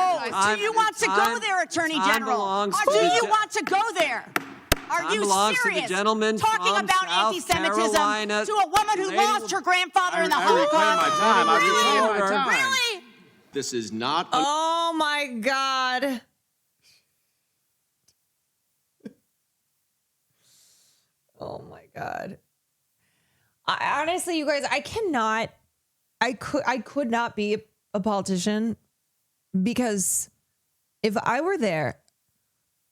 Do you want to go there, Attorney General? Do you want to go there? Are you serious? Talking about anti-Semitism to a woman who lost her grandfather in the Holocaust? Really? This is not. Oh my God. Oh my God. Honestly, you guys, I could not be a politician, because if I were there,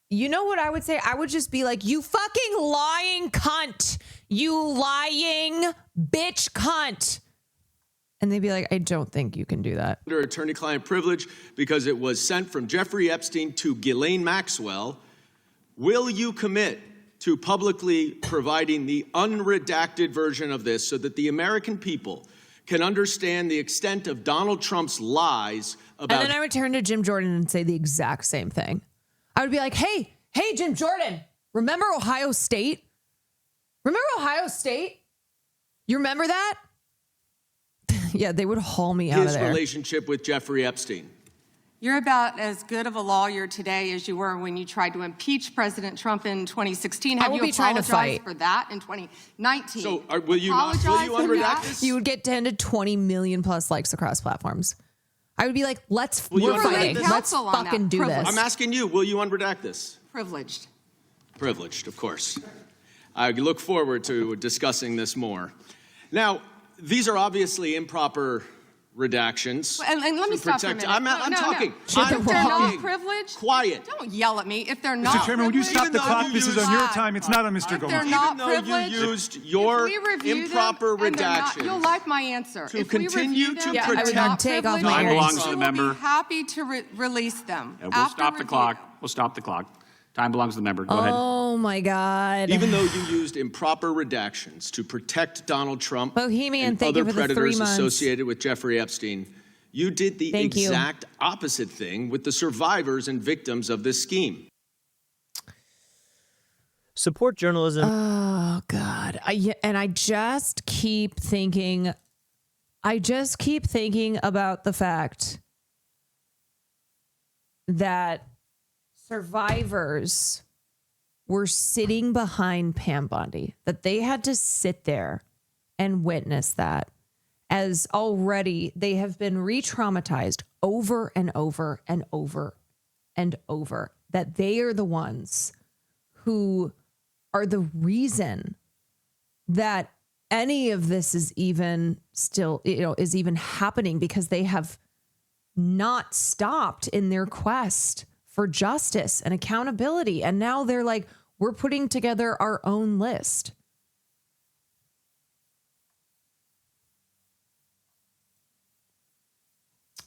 you know what I would say? I would just be like, you fucking lying cunt. You lying bitch cunt. And they'd be like, I don't think you can do that. Under attorney-client privilege because it was sent from Jeffrey Epstein to Ghislaine Maxwell. Will you commit to publicly providing the unredacted version of this so that the American people can understand the extent of Donald Trump's lies about... And then I would turn to Jim Jordan and say the exact same thing. I would be like, hey, Jim Jordan, remember Ohio State? Remember Ohio State? You remember that? Yeah, they would haul me out of there. His relationship with Jeffrey Epstein. You're about as good of a lawyer today as you were when you tried to impeach President Trump in 2016. Have you apologized for that in 2019? So will you unredact this? You would get 10 to 20 million plus likes across platforms. I would be like, we're fighting. Let's fucking do this. I'm asking you, will you unredact this? Privileged. Privileged, of course. I look forward to discussing this more. Now, these are obviously improper redactions. And let me stop for a minute. I'm talking. If they're not privileged, quiet. Don't yell at me. If they're not Mr. Chairman, would you stop the clock? This is on your time. It's not on Mr. Goldman. If they're not privileged, you used your improper redactions. You'll like my answer. To continue to protect. Time belongs to the member. Be happy to release them. We'll stop the clock. We'll stop the clock. Time belongs to the member. Go ahead. Oh my God. Even though you used improper redactions to protect Donald Trump Bohemian, and thank other you for the 3 predators months. associated with Jeffrey Epstein, you did the exact opposite thing with the survivors and victims of this scheme. Support journalism. Oh God. I just keep thinking about the fact that survivors were sitting behind Pam Bondi, that they had to sit there and witness that, as already they have been re-traumatized over and over and over and over, that they are the ones who are the reason that any of this is even still, is even happening, because they have not stopped in their quest for justice and accountability. And now they're like, we're putting together our own list.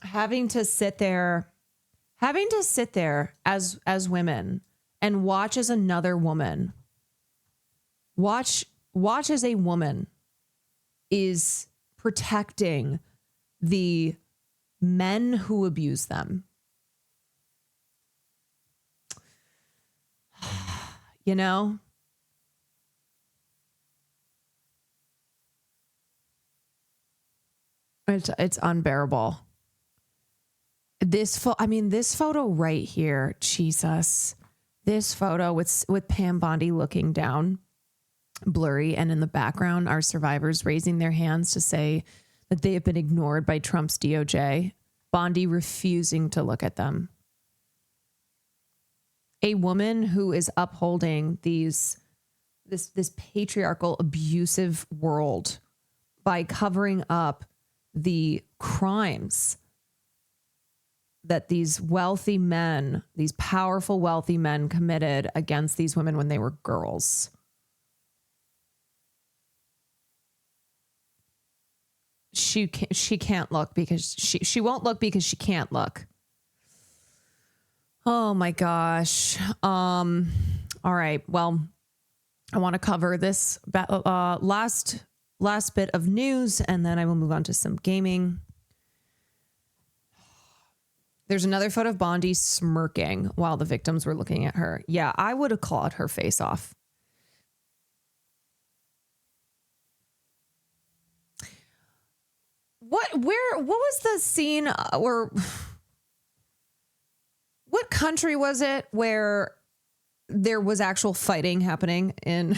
Having to sit there as women and watch as another woman, watch as a woman is protecting the men who abuse them. You know? It's unbearable. This photo right here, Jesus. This photo with Pam Bondi looking down, blurry, and in the background are survivors raising their hands to say that they have been ignored by Trump's DOJ. Bondi refusing to look at them. A woman who is upholding this patriarchal, abusive world by covering up the crimes that these wealthy men, these powerful, wealthy men committed against these women when they were girls. She can't look because she won't look because she can't look. Oh my gosh. All right. Well, I want to cover this last bit of news, and then I will move on to some gaming. There's another photo of Bondi smirking while the victims were looking at her. Yeah, I would have clawed her face off. What was the scene or what country was it where there was actual fighting happening in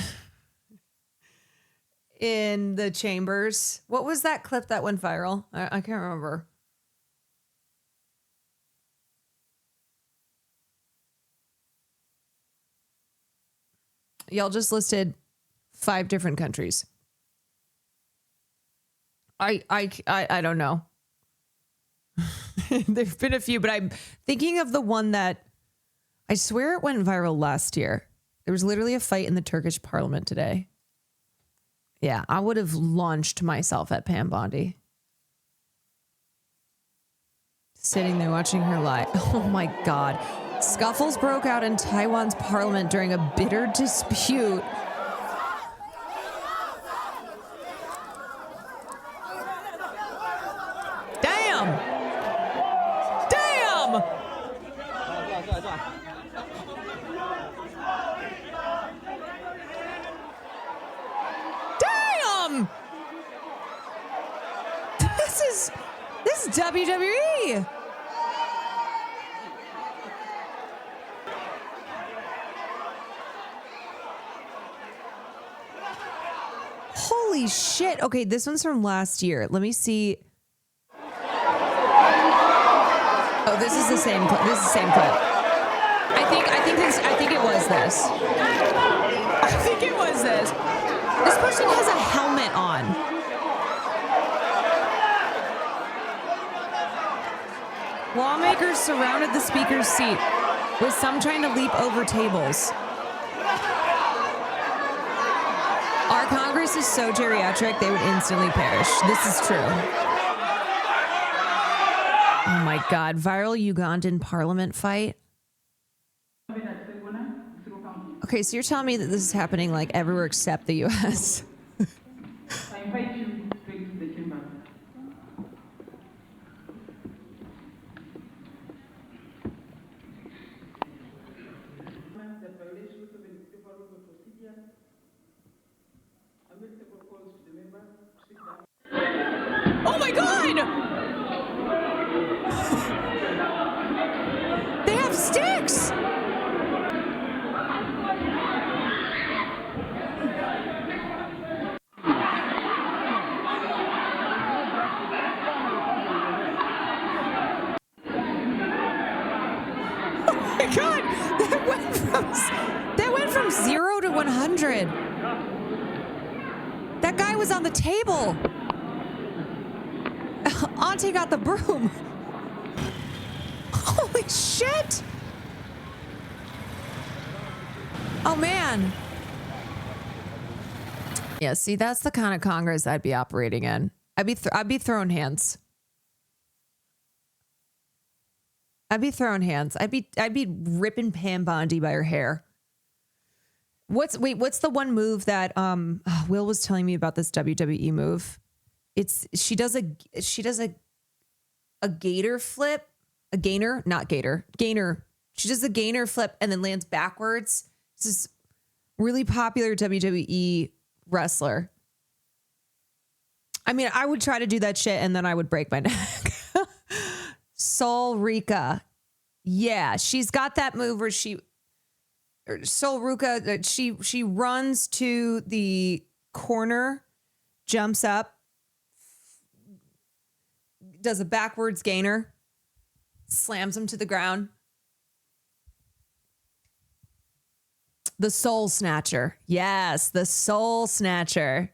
the chambers? What was that clip that went viral? I can't remember. Y'all just listed 5 different countries. I don't know. There've been a few, but I'm thinking of the one that I swear it went viral last year. There was literally a fight in the Turkish parliament today. Yeah, I would have launched myself at Pam Bondi. Sitting there watching her lie. Oh my God. Scuffles broke out in Taiwan's parliament during a bitter dispute. Damn! Damn! Damn! This is WWE. Holy shit. Okay, this one's from last year. Let me see. Oh, this is the same clip. This is the same clip. I think it was this. I think it was this. This person has a helmet on. Lawmakers surrounded the speaker's seat, with some trying to leap over tables. Our Congress is so geriatric, they would instantly perish. This is true. Oh my God. Viral Ugandan parliament fight. Okay, so you're telling me that this is happening like everywhere except the US. I invite you straight to the chamber. Oh my God! They have sticks! Oh my God! That went from 0 to 100. That guy was on the table. Auntie got the broom. Holy shit. Oh, man. Yeah, see, that's the kind of Congress I'd be operating in. I'd be throwing hands. I'd be ripping Pam Bondi by her hair. What's the one move that Will was telling me about, this WWE move? She does a gator flip, a gainer, not gator, gainer. She does a gainer flip and then lands backwards. This is really popular WWE wrestler. I mean, I would try to do that shit and then I would break my neck. Sol Rika. Yeah, she's got that move where she runs to the corner, jumps up, does a backwards gainer, slams him to the ground. The Soul Snatcher. Yes, the Soul Snatcher.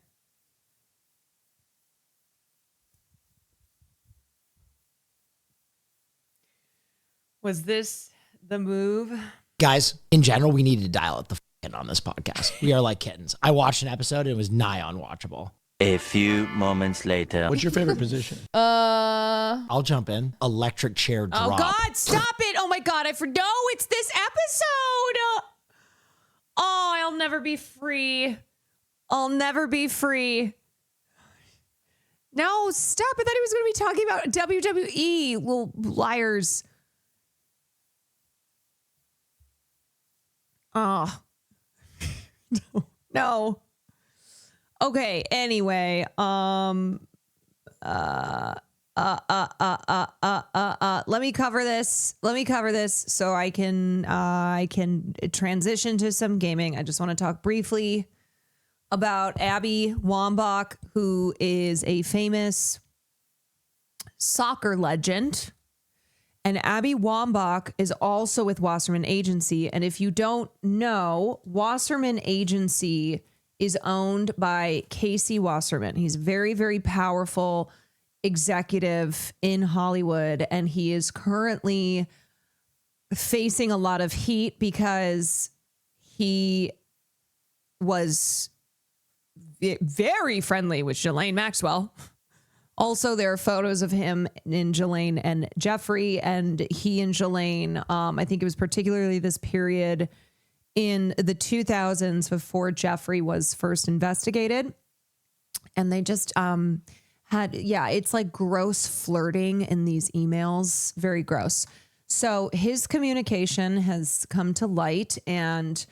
Was this the move? Guys, in general, we need to dial up the on this podcast. We are like kittens. I watched an episode and it was nigh unwatchable. A few moments later. What's your favorite position? I'll jump in. Electric chair drop. Oh God, stop it. Oh my God, no, it's this episode. Oh, I'll never be free. I'll never be free. No, stop. I thought he was going to be talking about WWE, little liars. Oh. No. Okay, anyway, Let me cover this so I can transition to some gaming. I just want to talk briefly about Abby Wambach, who is a famous soccer legend. And Abby Wambach is also with Wasserman Agency. And if you don't know, Wasserman Agency is owned by Casey Wasserman. He's very, very powerful executive in Hollywood. And he is currently facing a lot of heat because he was very friendly with Ghislaine Maxwell. Also, there are photos of him in Ghislaine and Jeffrey, and he and Ghislaine, I think it was particularly this period in the 2000s before Jeffrey was first investigated. And they just it's like gross flirting in these emails, very gross. So his communication has come to light, and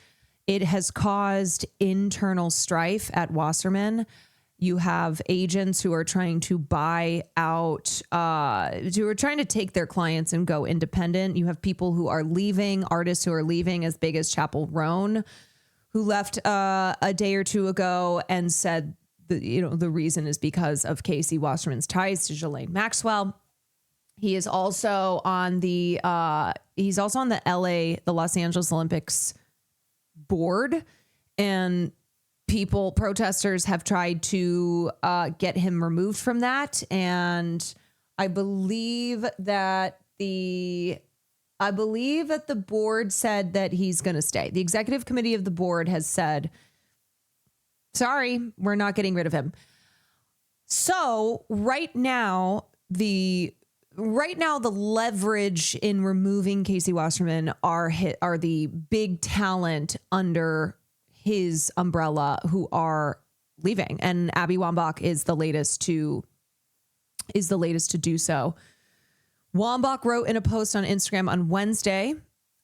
it has caused internal strife at Wasserman. You have agents who are trying to buy out, who are trying to take their clients and go independent. You have people who are leaving, artists who are leaving, as big as Chappell Roan, who left a day or two ago and said, the reason is because of Casey Wasserman's ties to Ghislaine Maxwell. He is also on the the Los Angeles Olympics board, and protesters have tried to get him removed from that. And I believe that the board said that he's going to stay. The executive committee of the board has said, sorry, we're not getting rid of him. So right now the leverage in removing Casey Wasserman are the big talent under his umbrella who are leaving, and Abby Wambach is the latest to do so. Wambach wrote in a post on Instagram on Wednesday,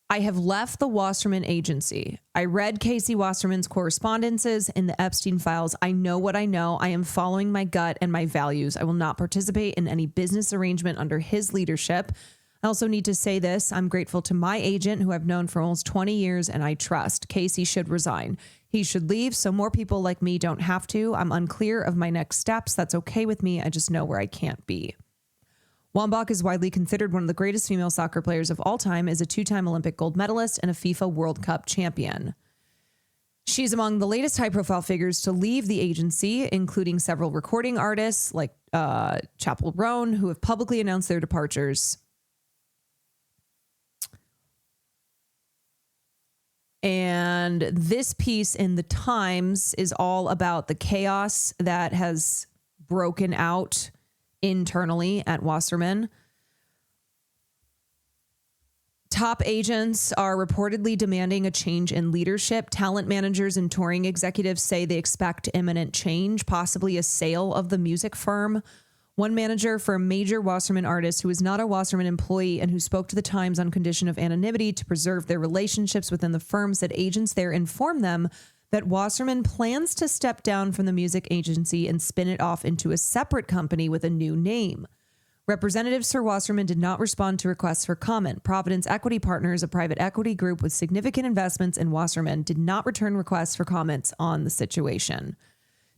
"I have left the Wasserman Agency. I read Casey Wasserman's correspondences in the Epstein files. I know what I know. I am following my gut and my values. I will not participate in any business arrangement under his leadership. I also need to say this. I'm grateful to my agent, who I've known for almost 20 years and I trust. Casey should resign. He should leave so more people like me don't have to. I'm unclear of my next steps. That's okay with me. I just know where I can't be." Wambach is widely considered one of the greatest female soccer players of all time, as a 2-time Olympic gold medalist and a FIFA World Cup champion. She's among the latest high-profile figures to leave the agency, including several recording artists like Chappell Roan, who have publicly announced their departures. And this piece in the Times is all about the chaos that has broken out internally at Wasserman. Top agents are reportedly demanding a change in leadership. Talent managers and touring executives say they expect imminent change, possibly a sale of the music firm. One manager for a major Wasserman artist who is not a Wasserman employee and who spoke to the Times on condition of anonymity to preserve their relationships within the firm said agents there informed them that Wasserman plans to step down from the music agency and spin it off into a separate company with a new name. Representatives for Wasserman did not respond to requests for comment. Providence Equity Partners, a private equity group with significant investments in Wasserman, did not return requests for comments on the situation.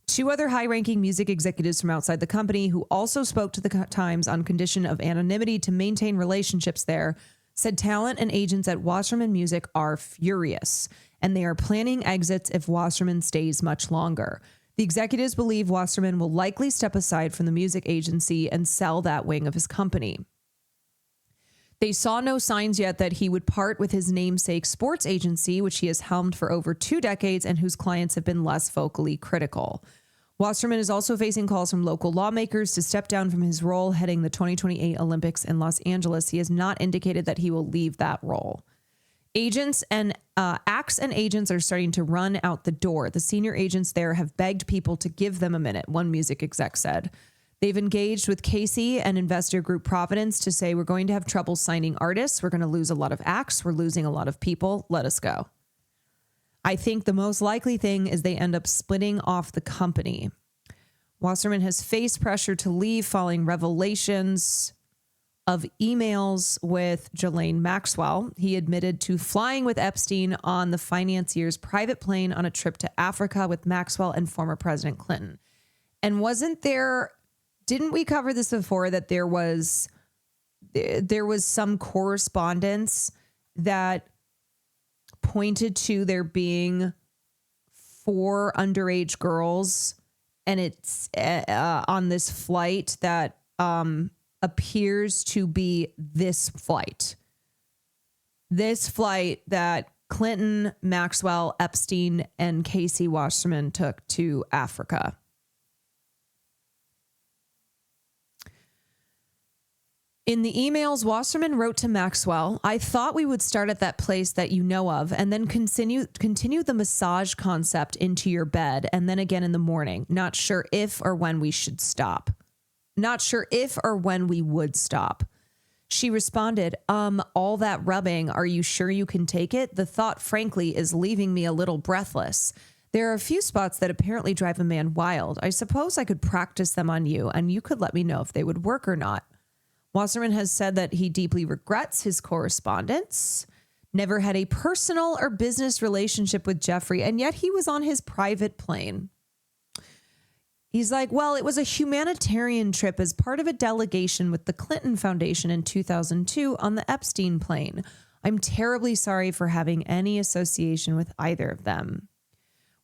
2 other high-ranking music executives from outside the company, who also spoke to the Times on condition of anonymity to maintain relationships there, said talent and agents at Wasserman Music are furious, and they are planning exits if Wasserman stays much longer. The executives believe Wasserman will likely step aside from the music agency and sell that wing of his company. They saw no signs yet that he would part with his namesake sports agency, which he has helmed for over 2 decades and whose clients have been less vocally critical. Wasserman is also facing calls from local lawmakers to step down from his role heading the 2028 Olympics in Los Angeles. He has not indicated that he will leave that role. Agents and acts and agents are starting to run out the door. The senior agents there have begged people to give them a minute, one music exec said. They've engaged with Casey and investor group Providence to say, we're going to have trouble signing artists. We're going to lose a lot of acts. We're losing a lot of people. Let us go. I think the most likely thing is they end up splitting off the company. Wasserman has faced pressure to leave following revelations of emails with Ghislaine Maxwell. He admitted to flying with Epstein on the financier's private plane on a trip to Africa with Maxwell and former President Clinton. And didn't we cover this before, that there was some correspondence that pointed to there being 4 underage girls, and it's on this flight that appears to be this flight that Clinton, Maxwell, Epstein, and Casey Wasserman took to Africa. In the emails, Wasserman wrote to Maxwell, "I thought we would start at that place that you know of and then continue the massage concept into your bed and then again in the morning. Not sure if or when we should stop. Not sure if or when we would stop." She responded, all that rubbing, are you sure you can take it? The thought, frankly, is leaving me a little breathless. There are a few spots that apparently drive a man wild. I suppose I could practice them on you and you could let me know if they would work or not. Wasserman has said that he deeply regrets his correspondence, never had a personal or business relationship with Jeffrey, and yet he was on his private plane. He's like, well, it was a humanitarian trip as part of a delegation with the Clinton Foundation in 2002 on the Epstein plane. I'm terribly sorry for having any association with either of them.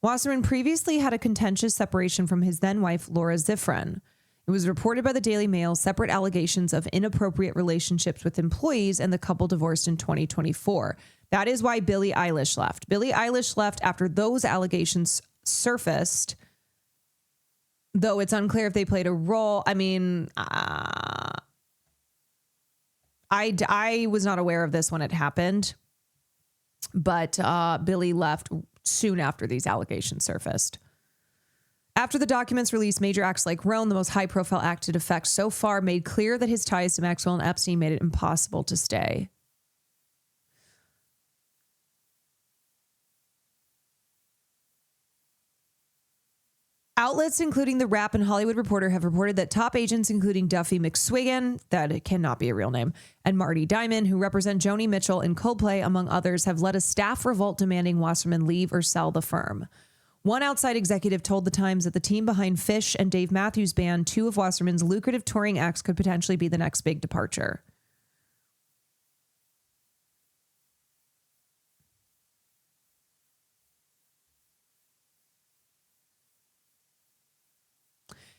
Wasserman previously had a contentious separation from his then wife, Laura Zifrin. It was reported by the Daily Mail separate allegations of inappropriate relationships with employees, and the couple divorced in 2024. That is why Billie Eilish left. Billie Eilish left after those allegations surfaced, though it's unclear if they played a role. I mean, I was not aware of this when it happened, but Billie left soon after these allegations surfaced. After the documents released, major acts like Roan, the most high-profile act to defect so far, made clear that his ties to Maxwell and Epstein made it impossible to stay. Outlets, including The Wrap and Hollywood Reporter, have reported that top agents, including Duffy McSwigan, that it cannot be a real name, and Marty Diamond, who represent Joni Mitchell and Coldplay, among others, have led a staff revolt demanding Wasserman leave or sell the firm. One outside executive told The Times that the team behind Phish and Dave Matthews Band, 2 of Wasserman's lucrative touring acts, could potentially be the next big departure.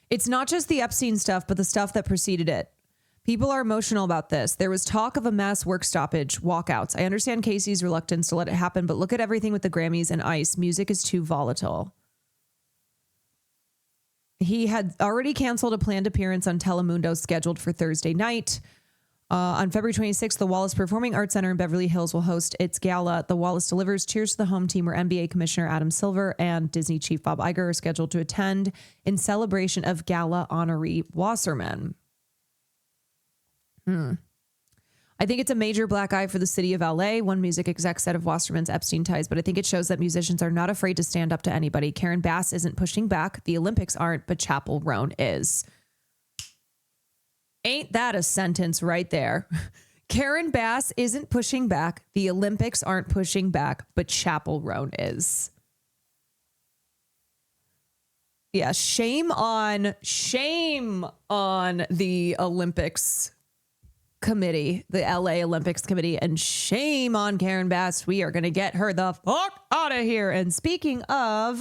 It's not just the Epstein stuff, but the stuff that preceded it. People are emotional about this. There was talk of a mass work stoppage, walkouts. I understand Casey's reluctance to let it happen, but look at everything with the Grammys and ICE. Music is too volatile. He had already canceled a planned appearance on Telemundo scheduled for Thursday night. On February 26th, the Wallace Performing Arts Center in Beverly Hills will host its gala. The Wallace Delivers Cheers to the Home Team, where NBA Commissioner Adam Silver and Disney Chief Bob Iger are scheduled to attend in celebration of gala honoree Wasserman. I think it's a major black eye for the city of LA. One music exec said of Wasserman's Epstein ties, but I think it shows that musicians are not afraid to stand up to anybody. Karen Bass isn't pushing back. The Olympics aren't, but Chapel Roan is. Ain't that a sentence right there? Karen Bass isn't pushing back. The Olympics aren't pushing back, but Chapel Roan is. Yeah, shame on the Olympics committee, the LA Olympics committee, and shame on Karen Bass. We are going to get her the fuck out of here. And speaking of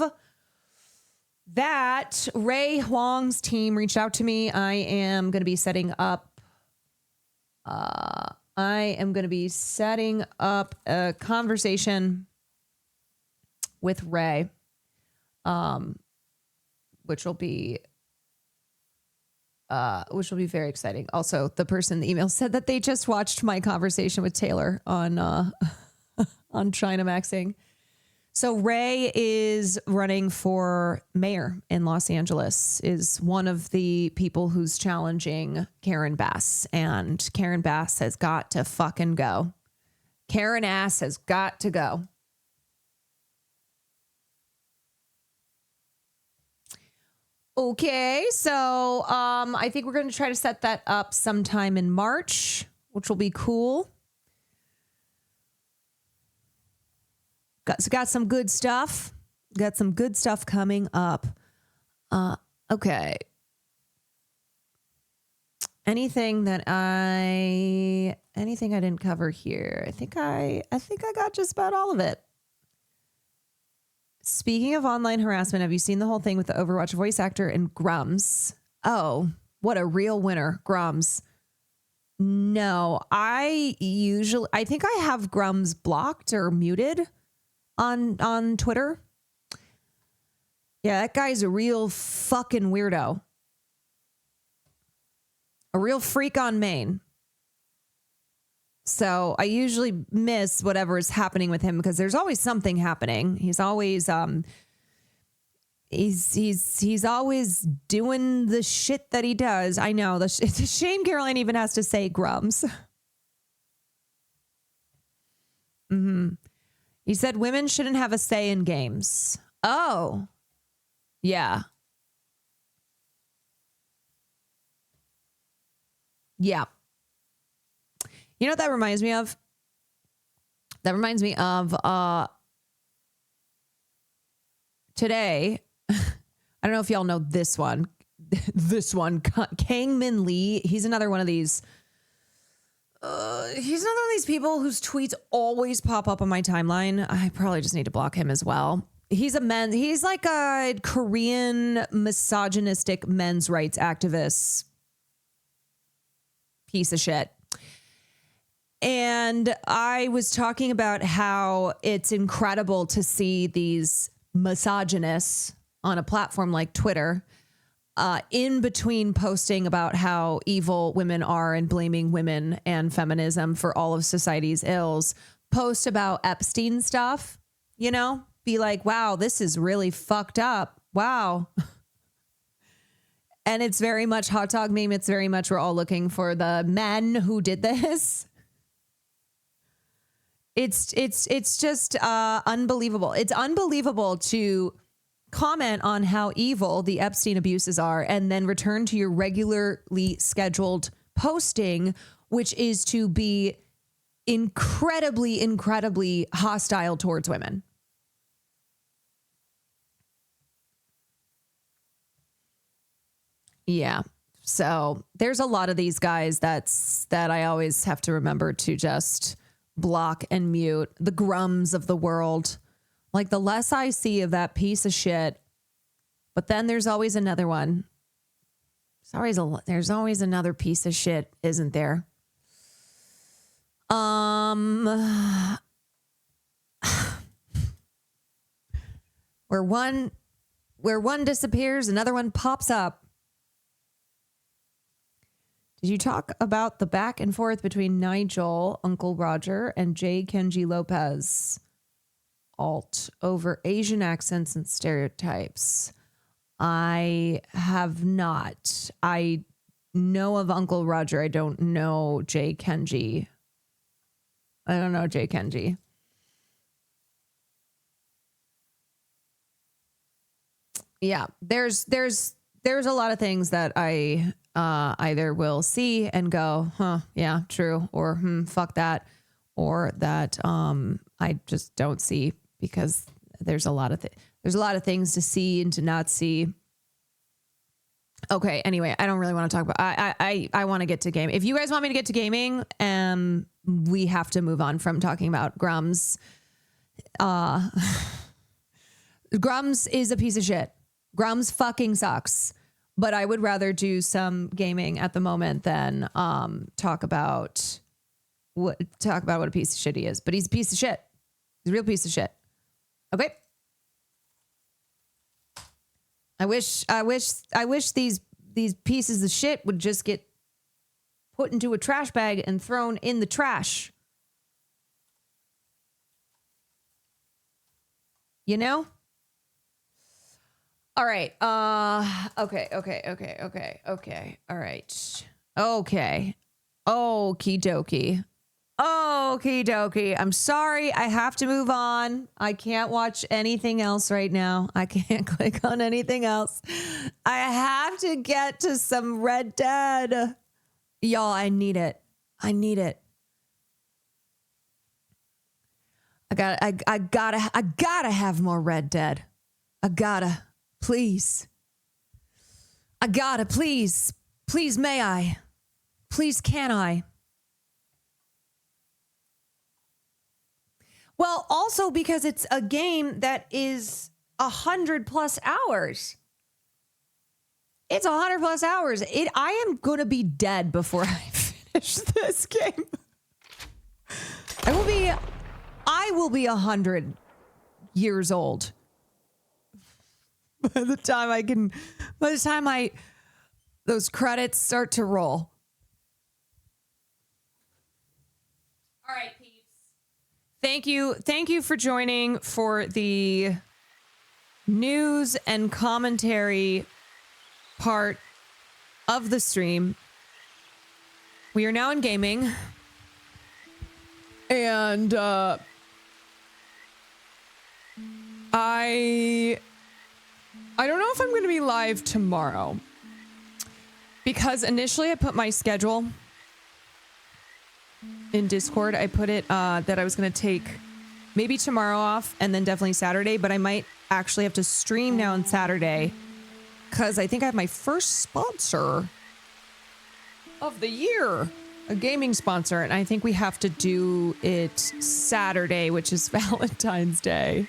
that, Ray Huang's team reached out to me. I am going to be setting up a conversation with Ray, which will be very exciting. Also, the person in the email said that they just watched my conversation with Taylor on China Maxing. So Ray is running for mayor in Los Angeles, is one of the people who's challenging Karen Bass, and Karen Bass has got to fucking go. Karen ass has got to go. Okay, so I think we're going to try to set that up sometime in March, which will be cool. Got some good stuff. Got some good stuff coming up. Okay. Anything I didn't cover here? I think I got just about all of it. Speaking of online harassment, have you seen the whole thing with the Overwatch voice actor and Grums? Oh, what a real winner, Grums. No, I think I have Grums blocked or muted on Twitter. Yeah, that guy's a real fucking weirdo. A real freak on Maine. So I usually miss whatever is happening with him because there's always something happening. He's always he's always doing the shit that he does. I know. It's a shame Caroline even has to say Grums. He said women shouldn't have a say in games. Oh, yeah. Yeah. You know what that reminds me of? That reminds me of today. I don't know if y'all know this one. Kang Min Lee. He's another one of these. He's another one of these people whose tweets always pop up on my timeline. I probably just need to block him as well. He's like a Korean misogynistic men's rights activist. Piece of shit. And I was talking about how it's incredible to see these misogynists on a platform like Twitter, in between posting about how evil women are and blaming women and feminism for all of society's ills, post about Epstein stuff, be like, wow, this is really fucked up. Wow. And it's very much hot dog meme. It's very much we're all looking for the men who did this. It's just unbelievable. It's unbelievable to comment on how evil the Epstein abuses are and then return to your regularly scheduled posting, which is to be incredibly, incredibly hostile towards women. Yeah. So there's a lot of these guys that I always have to remember to just block and mute. The Grums of the world. Like the less I see of that piece of shit, but then there's always another one. There's always another piece of shit, isn't there? Where one disappears, another one pops up. Did you talk about the back and forth between Nigel, Uncle Roger, and J. Kenji Lopez alt over Asian accents and stereotypes? I have not. I know of Uncle Roger. I don't know J. Kenji. I don't know J. Kenji. Yeah, there's a lot of things that I either will see and go, huh, yeah, true, or fuck that, or that I just don't see because there's a lot of things to see and to not see. Okay, anyway, I don't really want to talk about. I want to get to game. If you guys want me to get to gaming, we have to move on from talking about Grums. Grums is a piece of shit. Grums fucking sucks. But I would rather do some gaming at the moment than talk about what a piece of shit he is. But he's a piece of shit. He's a real piece of shit. Okay. I wish these pieces of shit would just get put into a trash bag and thrown in the trash. You know? All right. Okay. All right. Okay. Okie dokie. Okie dokie. I'm sorry. I have to move on. I can't watch anything else right now. I can't click on anything else. I have to get to some Red Dead. Y'all, I need it. I need it. I gotta have more Red Dead. I gotta. Please. I gotta. Please. Please, may I? Please, can I? Well, also because it's a game that is 100+ hours. It's 100+ hours. I am going to be dead before I finish this game. I will be 100 years old. By the time those credits start to roll. All right, peeps. Thank you for joining for the news and commentary part of the stream. We are now in gaming. And I don't know if I'm going to be live tomorrow. Because initially I put my schedule in Discord. I put it that I was going to take maybe tomorrow off and then definitely Saturday, but I might actually have to stream now on Saturday because I think I have my first sponsor of the year, a gaming sponsor, and I think we have to do it Saturday, which is Valentine's Day.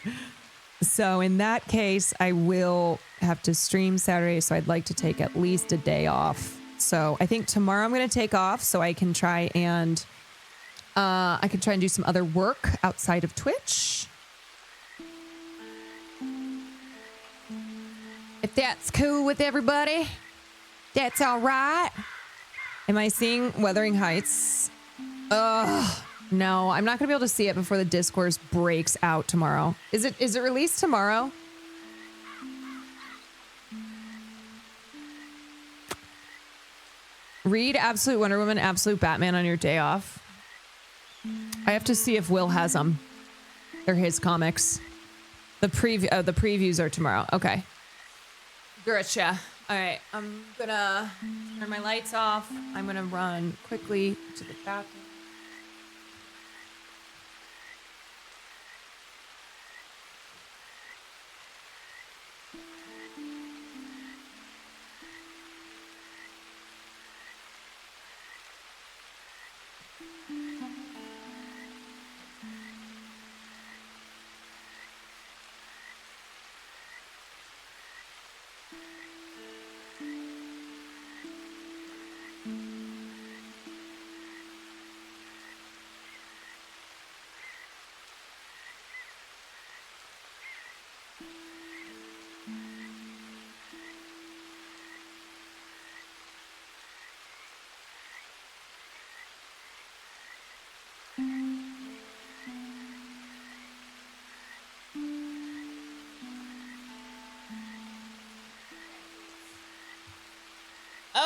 So in that case, I will have to stream Saturday, so I'd like to take at least a day off. So I think tomorrow I'm going to take off so I can try and do some other work outside of Twitch. If that's cool with everybody, that's all right. Am I seeing Wuthering Heights? No, I'm not going to be able to see it before the Discourse breaks out tomorrow. Is it released tomorrow? Read Absolute Wonder Woman, Absolute Batman on your day off. I have to see if Will has them. They're his comics. The previews are tomorrow. Okay. Gotcha. All right. I'm gonna turn my lights off. I'm gonna run quickly to the bathroom.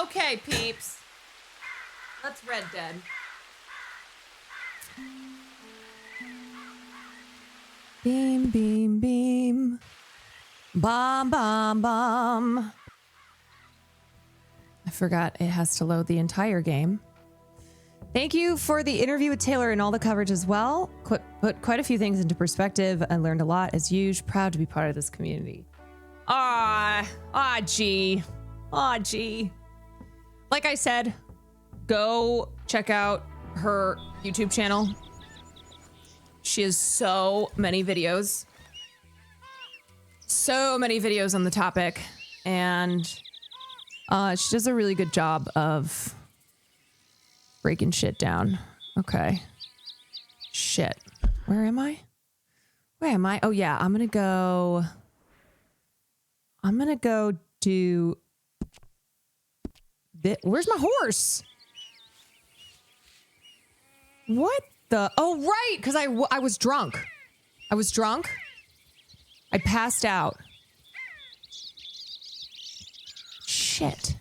Okay, peeps. Let's Red Dead. Beam, beam, beam. Bomb, bomb, bomb. I forgot it has to load the entire game. Thank you for the interview with Taylor and all the coverage as well. Put quite a few things into perspective. I learned a lot as usual. Proud to be part of this community. Gee. Like I said, go check out her YouTube channel. She has so many videos. So many videos on the topic. And she does a really good job of breaking shit down. Okay. Shit. Where am I? Oh, yeah. I'm going to go do... Where's my horse? What the? Oh, right. Because I was drunk. I passed out. Shit.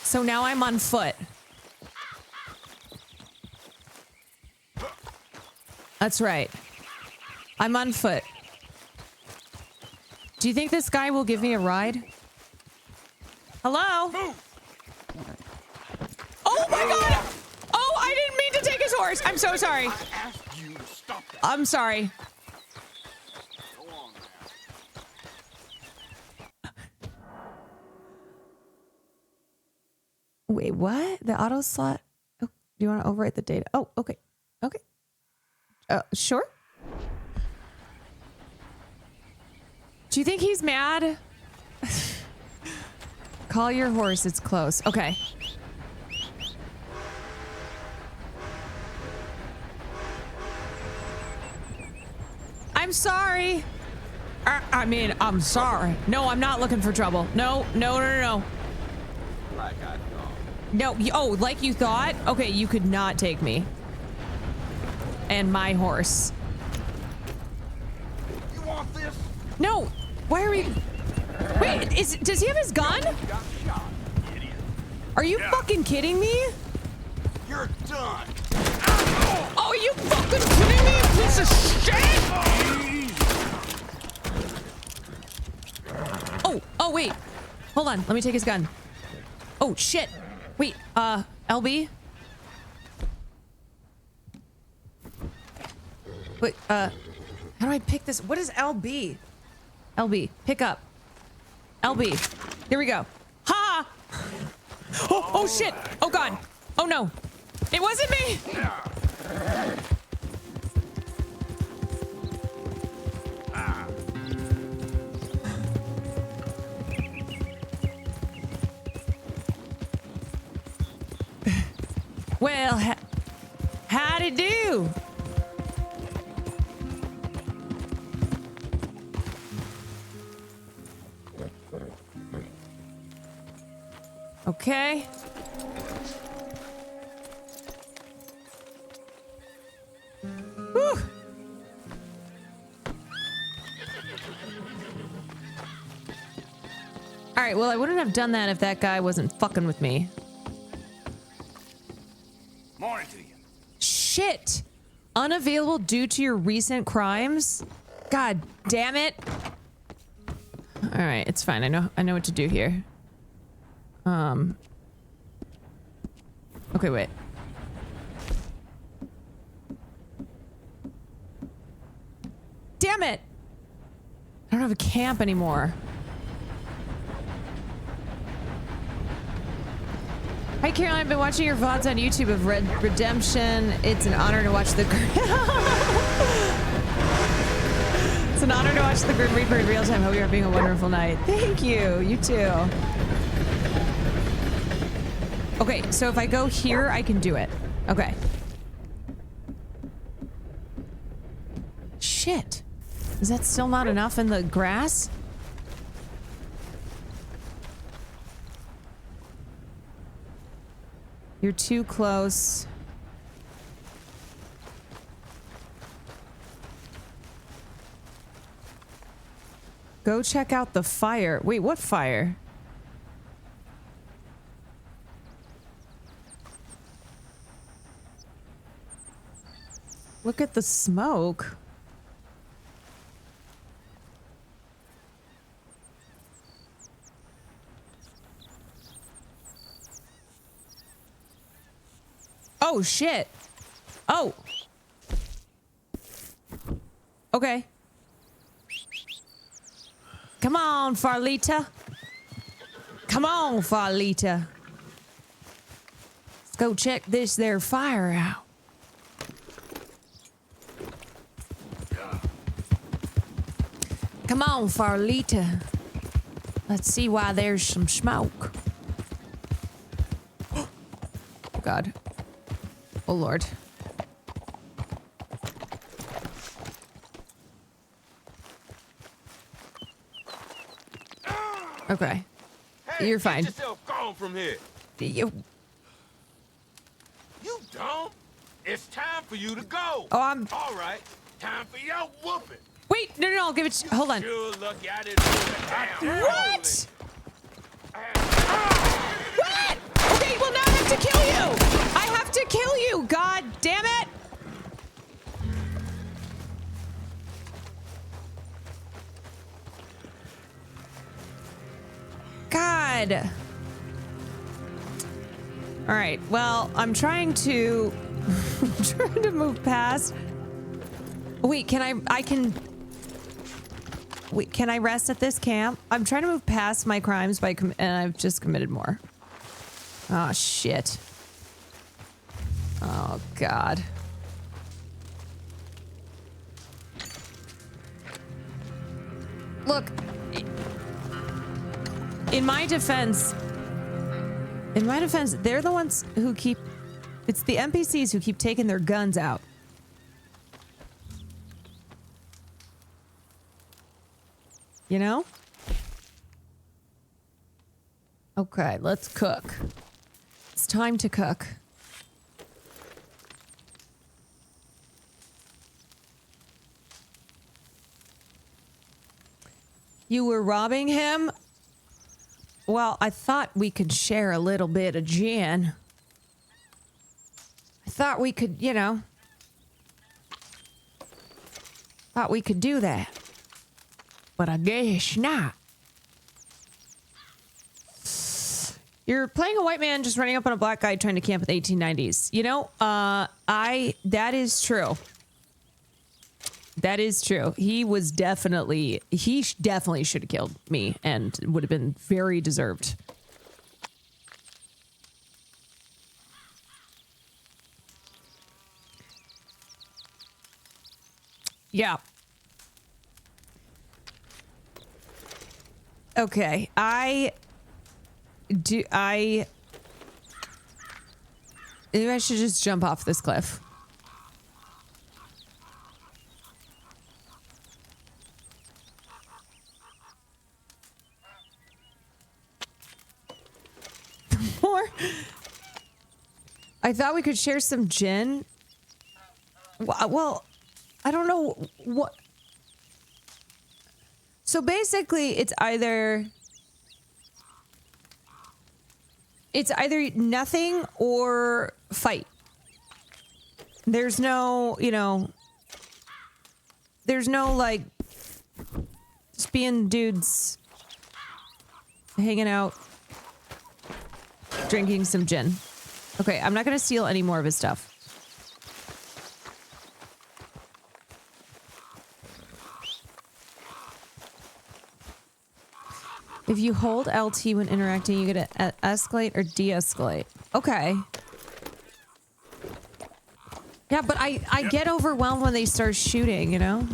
So now I'm on foot. That's right. I'm on foot. Do you think this guy will give me a ride? Hello? Oh my god! Oh, I didn't mean to take his horse. I'm so sorry. I'm sorry. Wait, what? The auto slot? Oh, do you want to overwrite the data? Oh, okay. Okay. Sure. Do you think he's mad? Call your horse. It's close. Okay. I'm sorry. I mean, I'm sorry. No, I'm not looking for trouble. No. Like I thought. No. Oh, like you thought? Okay, you could not take me. And my horse. You want this? No. Why are we... Wait, does he have his gun? Are you fucking kidding me? You're done. Oh, you fucking kidding me, you piece of shit? Oh, wait. Hold on. Let me take his gun. Oh, shit. Wait, LB? Wait, how do I pick this? What is LB? LB, pick up. LB. Here we go. Ha! Oh, shit. Oh, God. Oh, no. It wasn't me. Well, how'd it do? Okay. Whew. All right, well, I wouldn't have done that if that guy wasn't fucking with me. Morning to you. Shit! Unavailable due to your recent crimes? God damn it. All right, it's fine. I know what to do here. Okay, wait. Damn it! I don't have a camp anymore. Hi, Caroline. I've been watching your VODs on YouTube of Red Redemption. It's an honor to watch the... It's an honor to watch the Grim Reaper in real time. Hope you're having a wonderful night. Thank you. You too. Okay, so if I go here, I can do it. Okay. Shit. Is that still not enough in the grass? You're too close. Go check out the fire. Wait, what fire? Look at the smoke. Oh, shit. Oh. Okay. Come on, Farlita. Come on, Farlita. Let's go check this there fire out. Come on, Farlita. Let's see why there's some smoke. Oh, God. Oh, Lord. Okay. Hey, you're fine. Get yourself gone from here. You don't? It's time for you to go. Oh, I'm... All right. Time for your whooping. Wait, no, I'll give it... Hold on. Sure lucky I didn't do that. What? What? Okay, well, now I have to kill you. I have to kill you. God damn it. God. All right. Well, I'm trying to move past. Wait, can I rest at this camp? I'm trying to move past my crimes and I've just committed more. Oh, shit. Oh, God. Look, in my defense, they're the ones who it's the NPCs who keep taking their guns out. You know? Okay, let's cook. It's time to cook. You were robbing him? Well, I thought we could share a little bit of gin. I thought we could, you know. Thought we could do that. But I guess not. You're playing a white man just running up on a black guy trying to camp in the 1890s. You know, that is true. That is true. He definitely should have killed me and would have been very deserved. Yeah. Okay, maybe I should just jump off this cliff. More? I thought we could share some gin. Well, I don't know what. So basically, it's either nothing or fight. There's no, you know, there's no like just being dudes hanging out, drinking some gin. Okay, I'm not gonna steal any more of his stuff. If you hold LT when interacting, you get to escalate or de-escalate. Okay. Yeah, but I get overwhelmed when they start shooting, you know?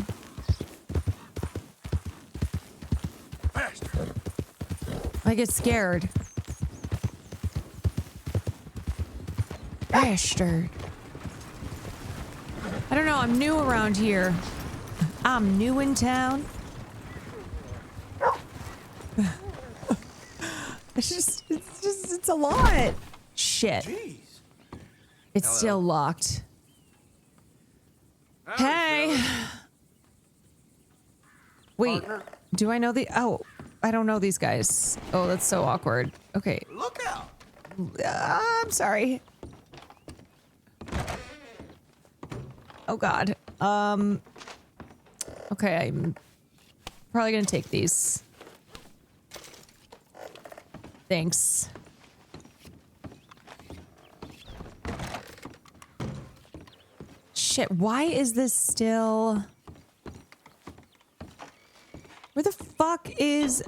I get scared. Bastard. I don't know, I'm new around here. I'm new in town. It's a lot. Shit. Jeez. It's still locked. Hey. Wait, do I know oh, I don't know these guys. Oh, that's so awkward. Okay. Look out. I'm sorry. Oh God. Okay, I'm probably gonna take these. Thanks. Shit, why is this still... Where the fuck is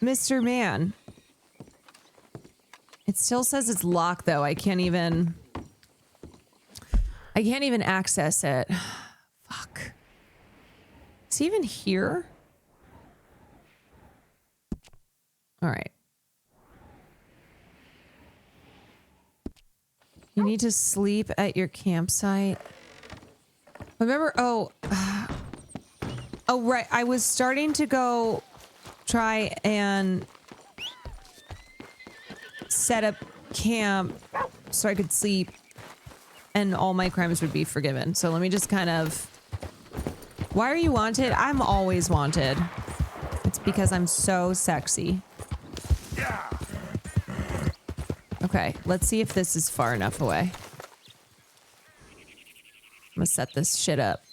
Mr. Man? It still says it's locked though. I can't even access it. Fuck. Is he even here? All right. You need to sleep at your campsite. Remember, oh, right. I was starting to go try and set up camp so I could sleep and all my crimes would be forgiven. So let me just kind of... Why are you wanted? I'm always wanted. It's because I'm so sexy. Okay, let's see if this is far enough away. I'm gonna set this shit up.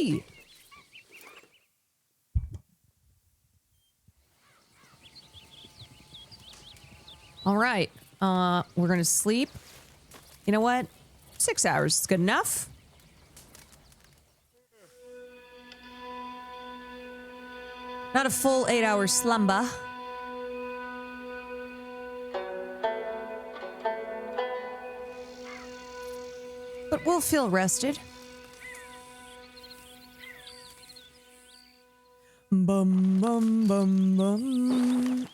Hey! All right. We're gonna sleep. You know what? 6 hours is good enough. Not a full 8-hour slumber. But we'll feel rested. Bum, bum, bum, bum.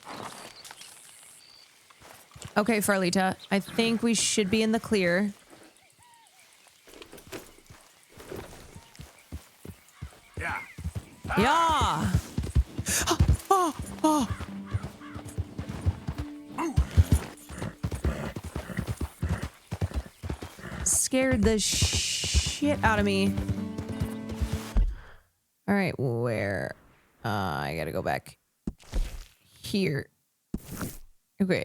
Okay, Farlita, I think we should be in the clear. Yeah. Yeah. Oh. Scared the shit out of me. All right, where? I gotta go back here. Okay.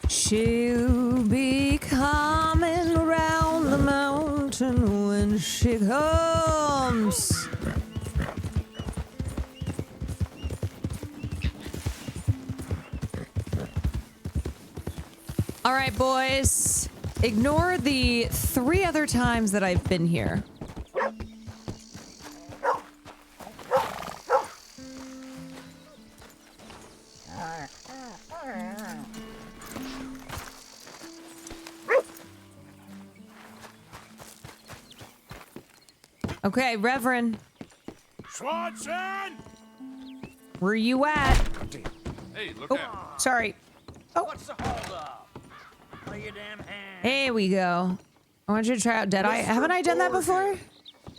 She'll be coming around the mountain when she comes. All right, boys. Ignore the 3 other times that I've been here. Okay, Reverend. Swanson! Where you at? Hey, look out. Sorry. Oh. What's the hold up? Lay your damn hand. Here we go. I want you to try out Deadeye. Haven't I done that before?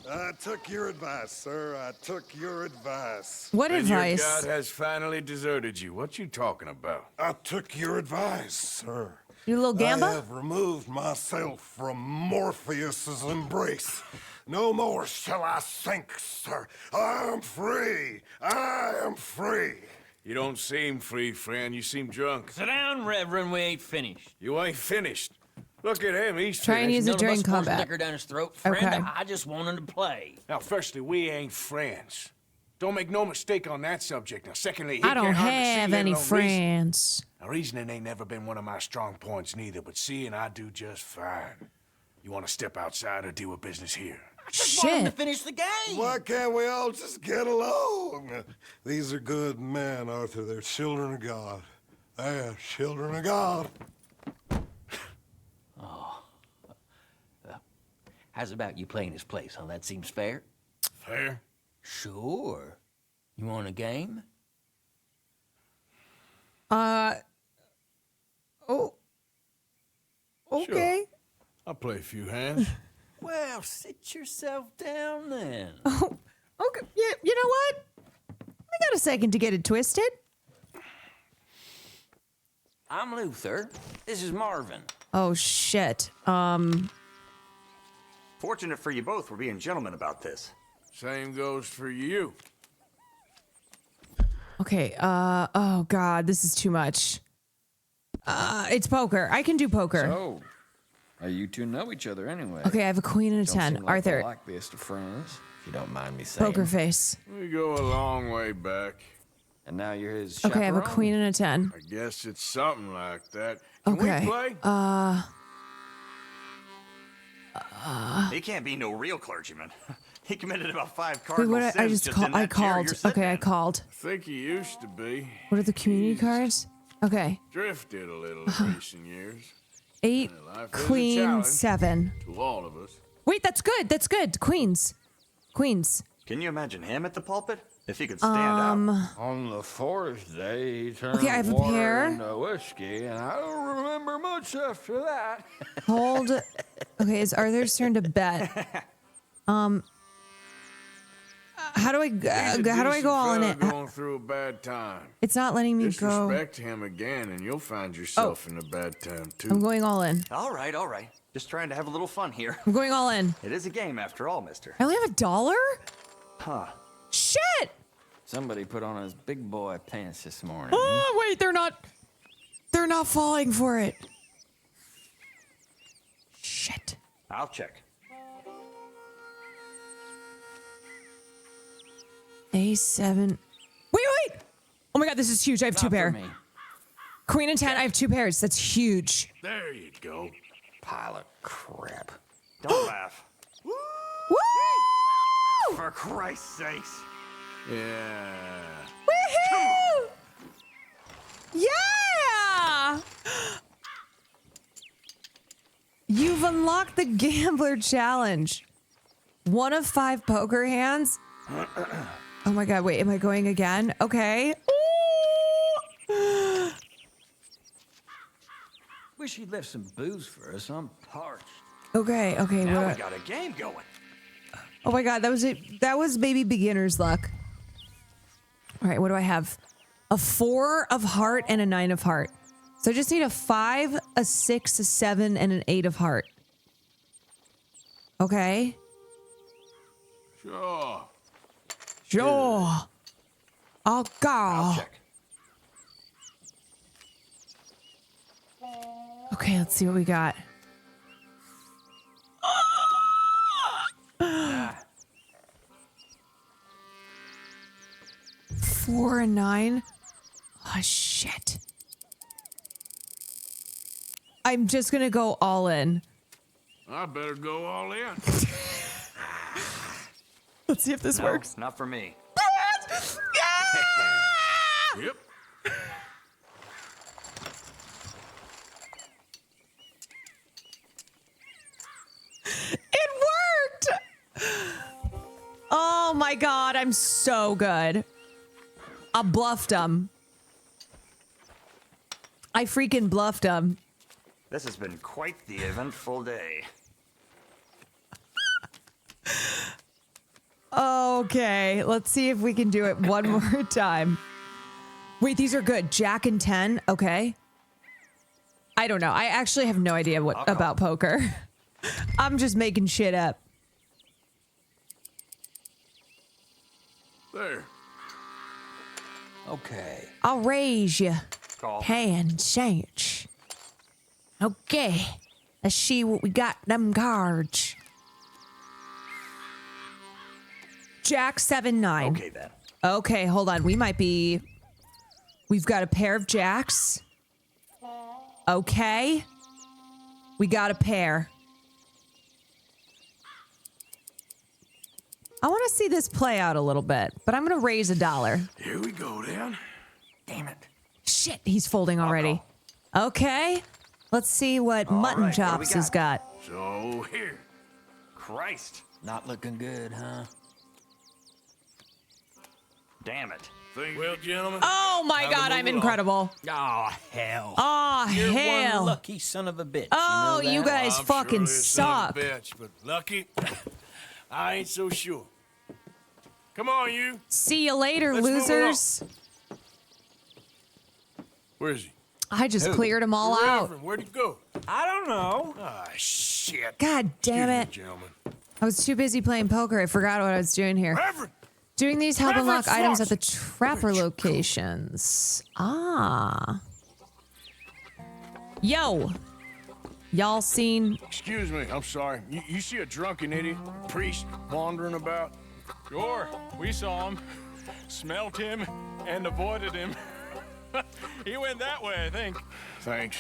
I took your advice, sir. I took your advice. What advice? Your God has finally deserted you. What you talking about? I took your advice, sir. You little gamba? I have removed myself from Morpheus's embrace. No more shall I sink, sir. I am free. I am free. You don't seem free, friend. You seem drunk. Sit down, Reverend. We ain't finished. You ain't finished. Look at him. He's Try and use it during combat. Liquor down his throat, friend. Okay. I just want him to play. Now, firstly, we ain't friends. Don't make no mistake on that subject. Now, secondly, he I don't can't hardly see, have let any alone friends. reason. Now, reasoning ain't never been one of my strong points neither, but seeing I do just fine. You want to step outside or deal with business here? I just want him to finish the game. Why can't we all just get along? These are good men, Arthur. They're children of God. They're children of God. How's about you playing his place, huh? That seems fair? Fair? Sure. You want a game? Oh. Okay. Sure. I'll play a few hands. Well, sit yourself down then. Oh, okay. Yeah, you know what? I got a second to get it twisted. I'm Luther. This is Marvin. Oh, shit. Fortunate for you both, we're being gentlemen about this. Same goes for you. Okay, oh god, this is too much. It's poker. I can do poker. So, you two know each other anyway. Okay, I have a queen and a Don't 10. seem like Arthur. the likeliest of friends, if you don't mind me saying. Poker face. We go a long way back. And now you're his Okay, I have a chaperone? queen and a 10. I guess it's something like that. Can Okay. we play? He can't be no real clergyman. He committed about 5 Wait, cardinal what? sins I just just called. in that I chair called. you're sitting Okay, I in. called. I think he used to be. What are the community cards? Okay. Drifted a little in recent years. 8, Life is a queen, challenge 7. To all of us. Wait, that's good. That's good. Queens. Queens. Can you imagine him at the pulpit? If he could stand out. On the 4th day, he turned Okay, I have a water pair. into whiskey, and I don't remember much after that. Hold. Okay, it's Arthur's turn to bet. How do I go all in it? Going through a bad time. It's not letting me go. Disrespect him again, and you'll find yourself in a bad time too. I'm going all in. All right, all right. Just trying to have a little fun here. I'm going all in. It is a game after all, mister. I only have $1? Huh. Shit! Somebody put on his big boy pants this morning. Oh, wait, they're not falling for it. shit. I'll check. A7. Wait. Oh my God, this is huge. I have two pair. Queen and 10, I have 2 pairs. That's huge. There you go. Pile of crap. Don't laugh. Woo! For Christ's sakes. Yeah. Woohoo! Yeah! You've unlocked the Gambler Challenge. 1 of 5 poker hands. Oh my God, wait, am I going again? Okay. Ooh. Wish you'd left some booze for us. I'm parched. Okay. Now we got a game going. Oh my God, that was it. That was maybe beginner's luck. All right, what do I have? A 4 of heart and a 9 of heart. So I just need a 5, a 6, a 7, and an 8 of heart. Okay. Sure. I'll go. I'll check. Okay, let's see what we got. 4 and 9. Oh, shit. I'm just gonna go all in. I better go all in. Let's see if this works. Not for me. Yep. It worked! Oh my God, I'm so good. I bluffed him. I freaking bluffed him. This has been quite the eventful day. Okay, let's see if we can do it one more time. Wait, these are good. Jack and 10. Okay. I don't know. I actually have no idea what about poker. I'm just making shit up. There. Okay. I'll raise you. Call. Hand sandwich. Okay. Let's see what we got. Them cards. Jack 7 9. Okay then. Okay, hold on. We've got a pair of jacks. Okay. We got a pair. I want to see this play out a little bit, but I'm going to raise $1. Here we go, then. Damn it. Shit, he's folding already. Okay. Let's see what Mutton right, Chops has got. So, here. Christ. Not looking good, huh? Damn it. Well, gentlemen. Oh my God, I'm incredible. Oh, hell. Oh, You're hell. one lucky son of a bitch. Oh, you know you that? guys I'm fucking surely a son suck. of a bitch, but lucky, I ain't so sure. Come on, you. See you later, Let's move losers. Where is he? I just cleared them all The out. Reverend, where'd he go? I don't know. Ah, shit. God damn it. Excuse me, gentlemen. I was too busy playing poker. I forgot what I was doing here. Reverend! Doing these help unlock Reverend items Fox! at the trapper locations. Ah. Yo. Y'all seen... Excuse me, I'm sorry. You see a drunken idiot, priest, wandering about? Sure, we saw him, smelt him, and avoided him. He went that way, I think. Thanks.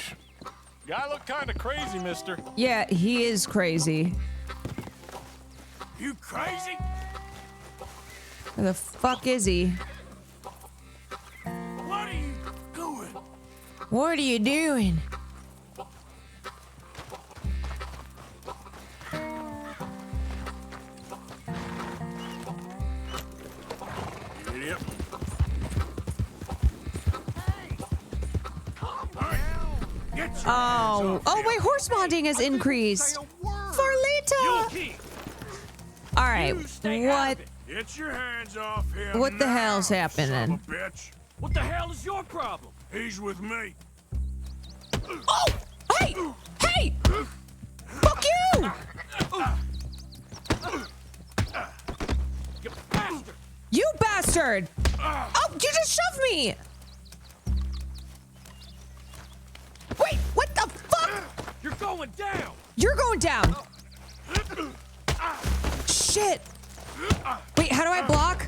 Guy looked kind of crazy, mister. Yeah, he is crazy. You crazy? Where the fuck is he? What are you doing? What are you doing? Idiot. Oh, wait, horse bonding has increased. Farlita! All right, what? Get your hands off him. What the now, hell's son happening? of a bitch. What the hell is your problem? He's with me. Oh! Hey! Hey! Fuck you! You bastard! You bastard! Oh, you just shoved me! Wait, what the fuck? You're going down! You're going down. Shit. Wait, how do I block?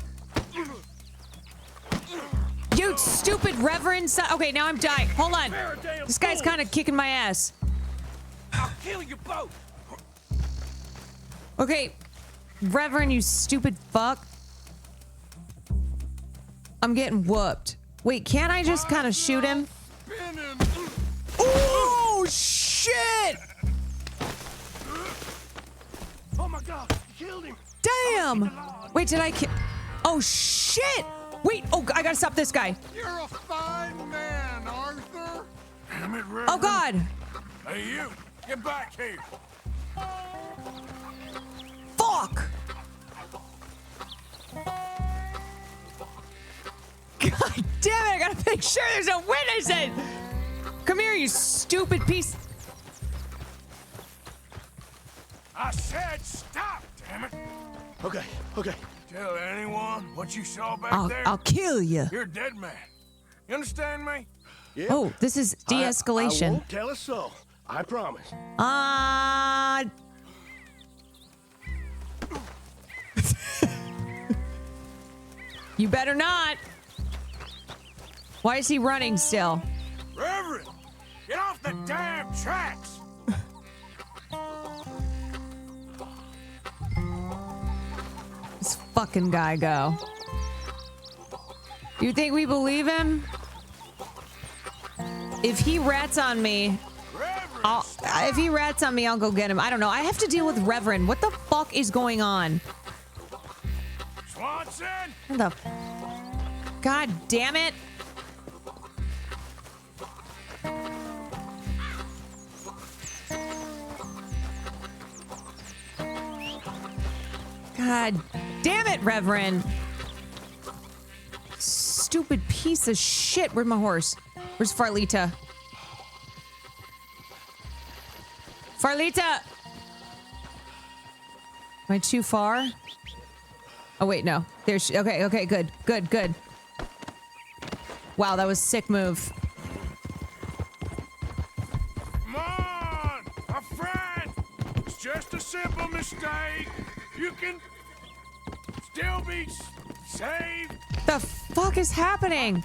You stupid reverend son. Okay, now I'm dying. Hold on. This guy's kind of kicking my ass. I'll kill you both. Okay, Reverend, you stupid fuck. I'm getting whooped. Wait, can't I just kind of shoot him? Oh, shit! Oh my God, you killed him. Damn! Wait, did I kill? Oh, shit! Wait, oh, I gotta stop this guy. You're a fine man, Arthur. Damn it, Reverend. Oh, God. Hey, you. Get back here. Fuck! God damn it, I gotta make sure there's no witnesses! Come here, you stupid piece. I said stop, damn it. Okay, okay. Tell anyone what you saw back there. I'll kill you. You're a dead man. You understand me? Yeah. Oh, this is de-escalation. I won't tell a soul. I promise. You better not. Why is he running still? Reverend, get off the damn tracks. This fucking guy go. You think we believe him? If he rats on me, I'll go get him. I don't know. I have to deal with Reverend. What the fuck is going on? Swanson! What the? God damn it! God damn it, Reverend! Stupid piece of shit. Where's my horse? Where's Farlita? Farlita! Am I too far? Oh, wait, no. There's... Okay, okay, good. Good, good. Wow, that was a sick move. Come on! My friend! It's just a simple mistake. You can still be saved. The fuck is happening?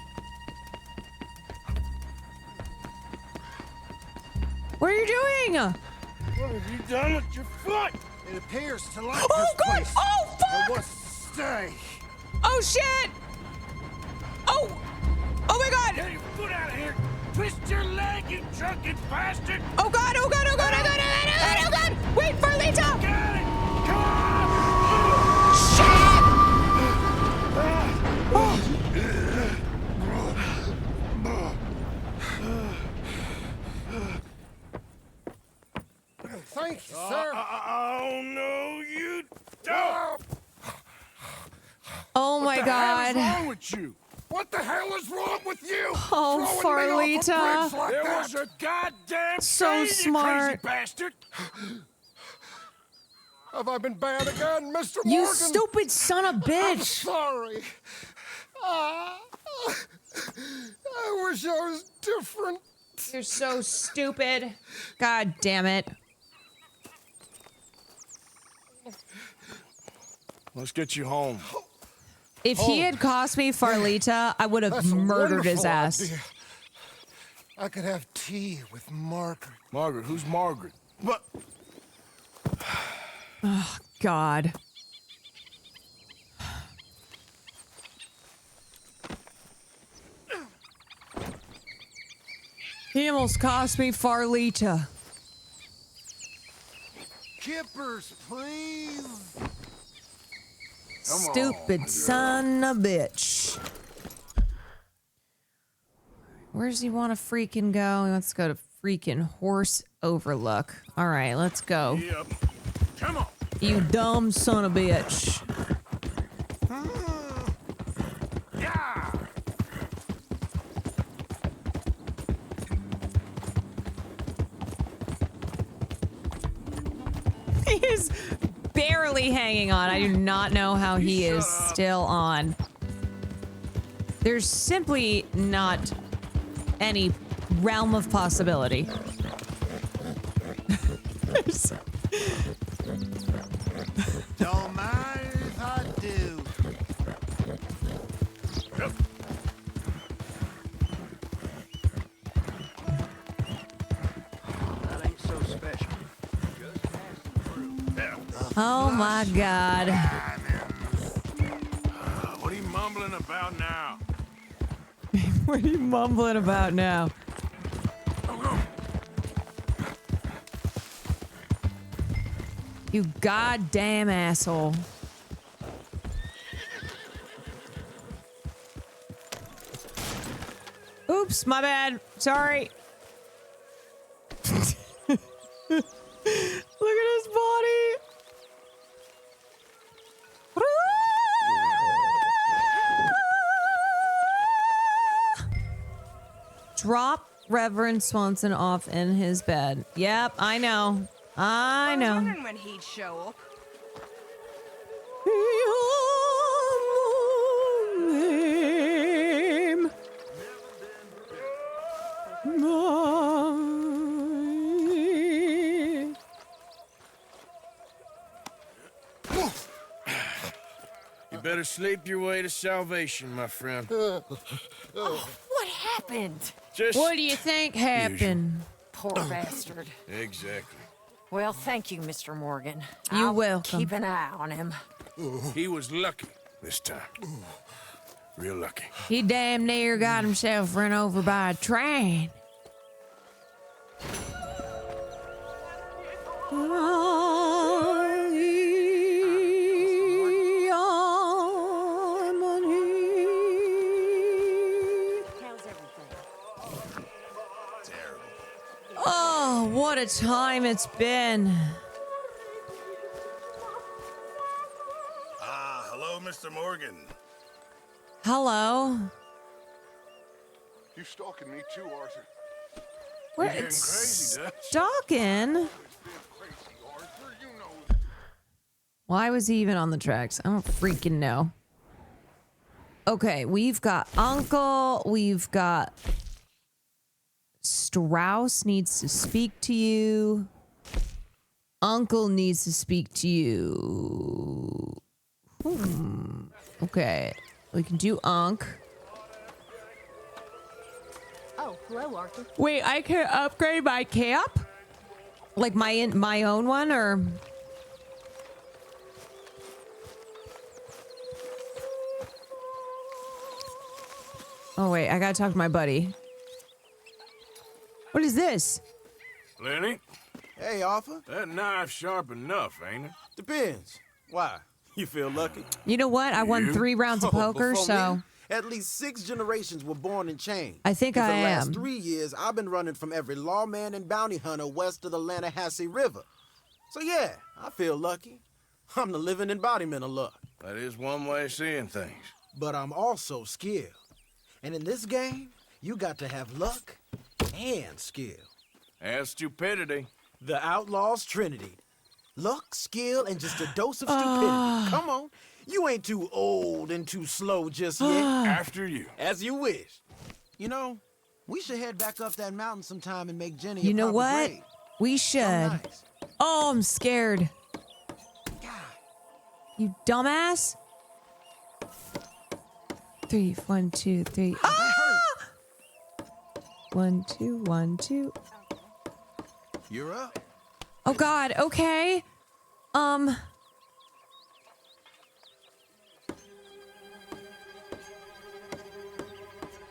What are you doing? What have you done with your foot? It appears to like Oh, this God! place. Oh, fuck! I must stay. Oh, shit! Oh! Oh, my God! Get your foot out of here! Twist your leg, you drunken bastard! Oh, God! Oh, God! Oh, God! Oh, God! Oh, God! Oh, God! Wait, Farlita! Get it! Come on! Shit! Thank you, sir. Oh, no, you don't! Oh, my What the God. hell is wrong with you? What the hell is wrong with you? Oh, Throwing me off a Farlita. bridge like there that? Was a goddamn So train, smart. you crazy bastard! Have I been bad again, Mr. Morgan? You stupid son of a I'm bitch! sorry. I wish I was different. You're so stupid. God damn it. Let's get you home. If he had cost me Farlita, I would have That's a murdered his wonderful ass. idea. I could have tea with Margaret. Margaret, who's Margaret? What? Oh, God. He almost cost me Farlita. Kippers, please. Stupid son of a bitch. Where does he want to freaking go? He wants to go to freaking Horse Overlook. All right, let's go. Yep. Come on. You dumb son of a bitch. Yeah. He is barely hanging on. I do not know how he is still on. There's simply not any realm of possibility. Don't mind if I do. That ain't so special. Just passing through. Oh my God. What are you mumbling about now? What are you mumbling about now? You goddamn asshole. Oops, my bad. Sorry. Look at his body. Drop Reverend Swanson off in his bed. Yep, I know. I know. I was wondering when he'd show up. You better sleep your way to salvation, my friend. Oh, what happened? Just what do you think happened? Poor bastard. Exactly. Well, thank you, Mr. Morgan. You're I'll welcome. keep an eye on him. He was lucky this time. Real lucky. He damn near got himself run over by a train. Oh, what a time it's been. Hello, Mr. Morgan. Hello. You stalking me too, Arthur? What? You're getting crazy, Dutch. Stalking? Why was he even on the tracks? I don't freaking know. Okay, we've got Uncle. We've got Strauss needs to speak to you. Uncle needs to speak to you. Okay, we can do Unc. Oh, hello, Arthur. Wait, I can upgrade my camp? Like my own one, or? Oh wait, I gotta talk to my buddy. What is this? Lenny? Hey, Arthur. That knife's sharp enough, ain't it? Depends. Why? You feel lucky? You know what? I won 3 rounds of poker, Before so me, at least 6 generations were born and changed. I think and I for the last am. 3 years, I've been running from every lawman and bounty hunter west of the Lanahassee River. So yeah, I feel lucky. I'm the living embodiment of luck. That is one way of seeing things. But I'm also skilled. And in this game, you got to have luck and skill. And stupidity. The Outlaw's Trinity. Luck, skill, and just a dose of stupidity. Come on. You ain't too old and too slow just yet. After you. As you wish. You know, we should head back up that mountain sometime and make Jenny you a know proper what? grave. We should. Oh, I'm scared. You dumbass. 3, 1, 2, 3. Ah! 1, 2, 1, 2. You're up. Oh God. Okay.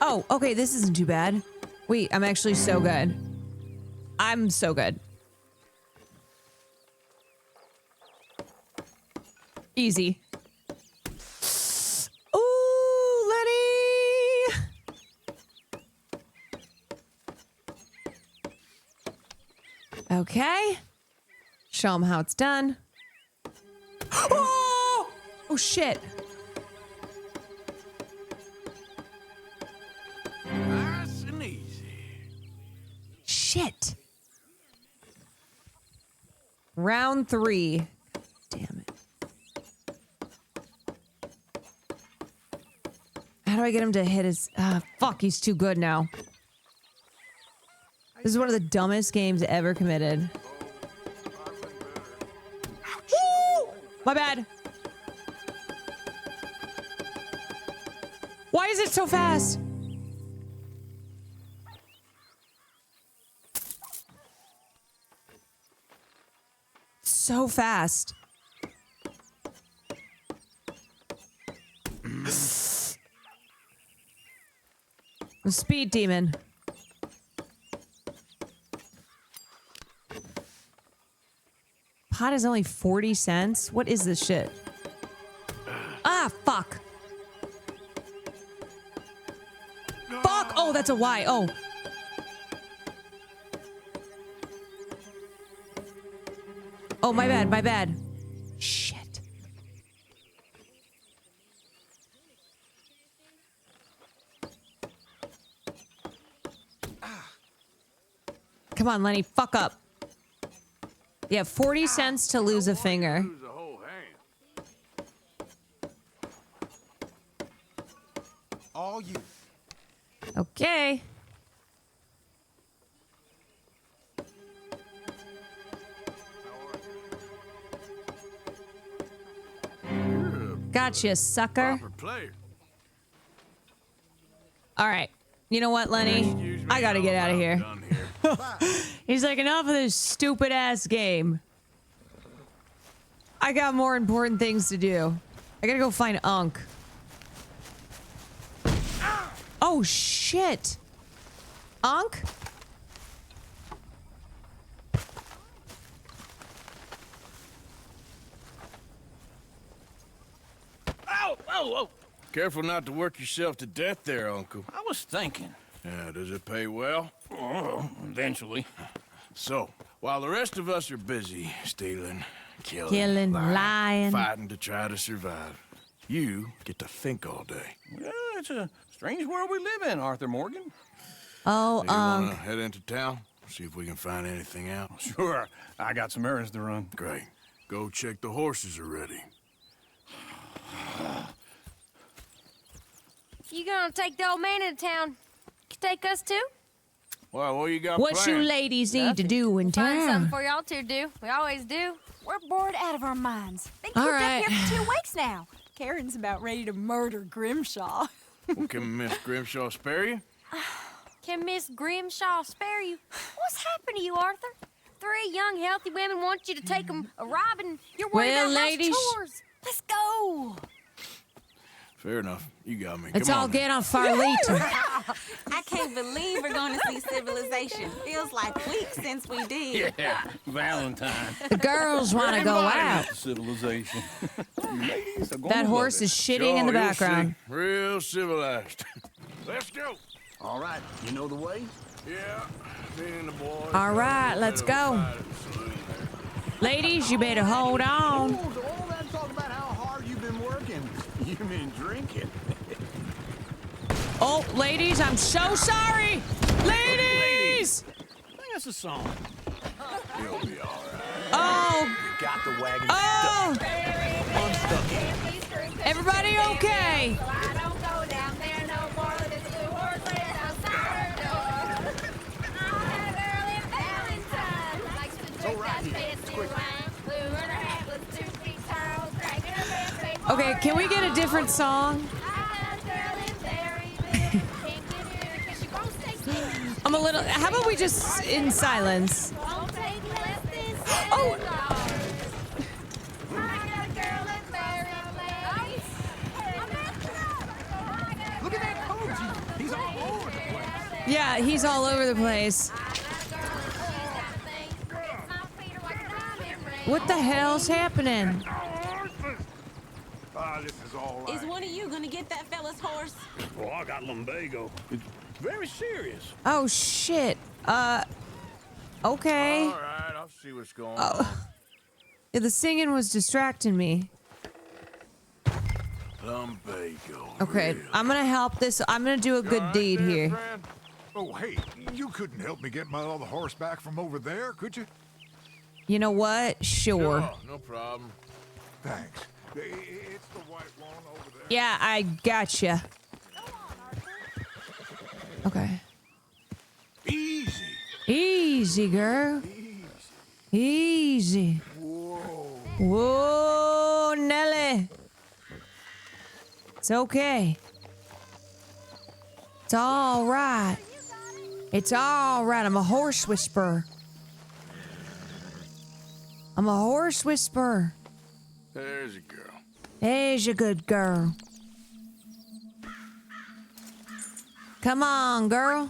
Oh, okay. This isn't too bad. Wait, I'm actually so good. I'm so good. Easy. Ooh, Lenny. Okay. Show him how it's done. Oh! Oh, shit. Nice and easy. Shit. Round 3. Damn it. How do I get him to hit his... fuck, he's too good now. This is one of the dumbest games ever committed. My bad. Why is it so fast? So fast. The speed demon. Pot is only 40 cents? What is this shit? Ah, fuck. Fuck! Oh, that's a Y. Oh. Oh, my bad, my bad. Shit. Come on, Lenny, fuck up. Yeah, 40 cents to lose a finger. All you. Okay. Gotcha, sucker. All right. You know what, Lenny? I gotta get out of here. He's like, enough of this stupid ass game. I got more important things to do. I gotta go find Unc. Oh, shit. Unc? Ow! Whoa, whoa! Careful not to work yourself to death there, Uncle. I was thinking. Yeah, does it pay well? Oh, eventually. So, while the rest of us are busy stealing, Killing, lying. fighting to try to survive, you get to think all day. Yeah, it's a strange world we live in, Arthur Morgan. Oh, You wanna head into town? See if we can find anything out? Sure. I got some errands to run. Great. Go check the horses are ready. You gonna take the old man into town? Take us too? Well, what you got what planned? you ladies need to do in Find something town? for y'all to do. We always do. We're bored out of our minds. Been All cooped right. up here for 2 weeks now. Karen's about ready to murder Grimshaw. Well, can Miss Grimshaw spare you? Can Miss Grimshaw spare you? What's happened to you, Arthur? 3 young, healthy women want you to take them a robbing. You're worried Well, about ladies. house chores. Let's go. Fair enough. You got me. Let's Come all on, get on Farlita. I can't believe we're going to see civilization. Feels like weeks since we did. Yeah, Valentine. The girls want to go out. Civilization. You ladies are going That to horse love is shitting in the Sure, you'll background. see. Real civilized. Let's go. All right, you know the way? Yeah, me and the boys. All right, let's go. Ladies, you better hold on. All that talk about how hard you've been working. You've been drinking. Oh, ladies, I'm so sorry. Ladies! Sing us a song. You'll be all right. Oh, Got the wagon oh. unstuck. Everybody okay? Okay, can we get a different song? I'm a little. How about we just in silence? Oh! Look at that coach. He's all over the place. Yeah, he's all over the place. What the hell's happening? This is all right. Is one of you going to get that fella's horse? Well, I got lumbago. It's very serious. Oh shit. Okay. All right, I'll see what's going on. Yeah, the singing was distracting me. Lumbago. Okay, I'm gonna help this. I'm gonna do a good deed here. Oh, hey, you couldn't help me get my other horse back from over there, could you? You know what? Sure. No problem. Thanks. It's the white one over there. Yeah, I gotcha. Okay. Easy. Easy, girl. Easy. Whoa. Whoa. It's okay. It's all right. It's all right. I'm a horse whisperer. I'm a horse whisperer. There's a girl. There's a good girl. Come on, girl.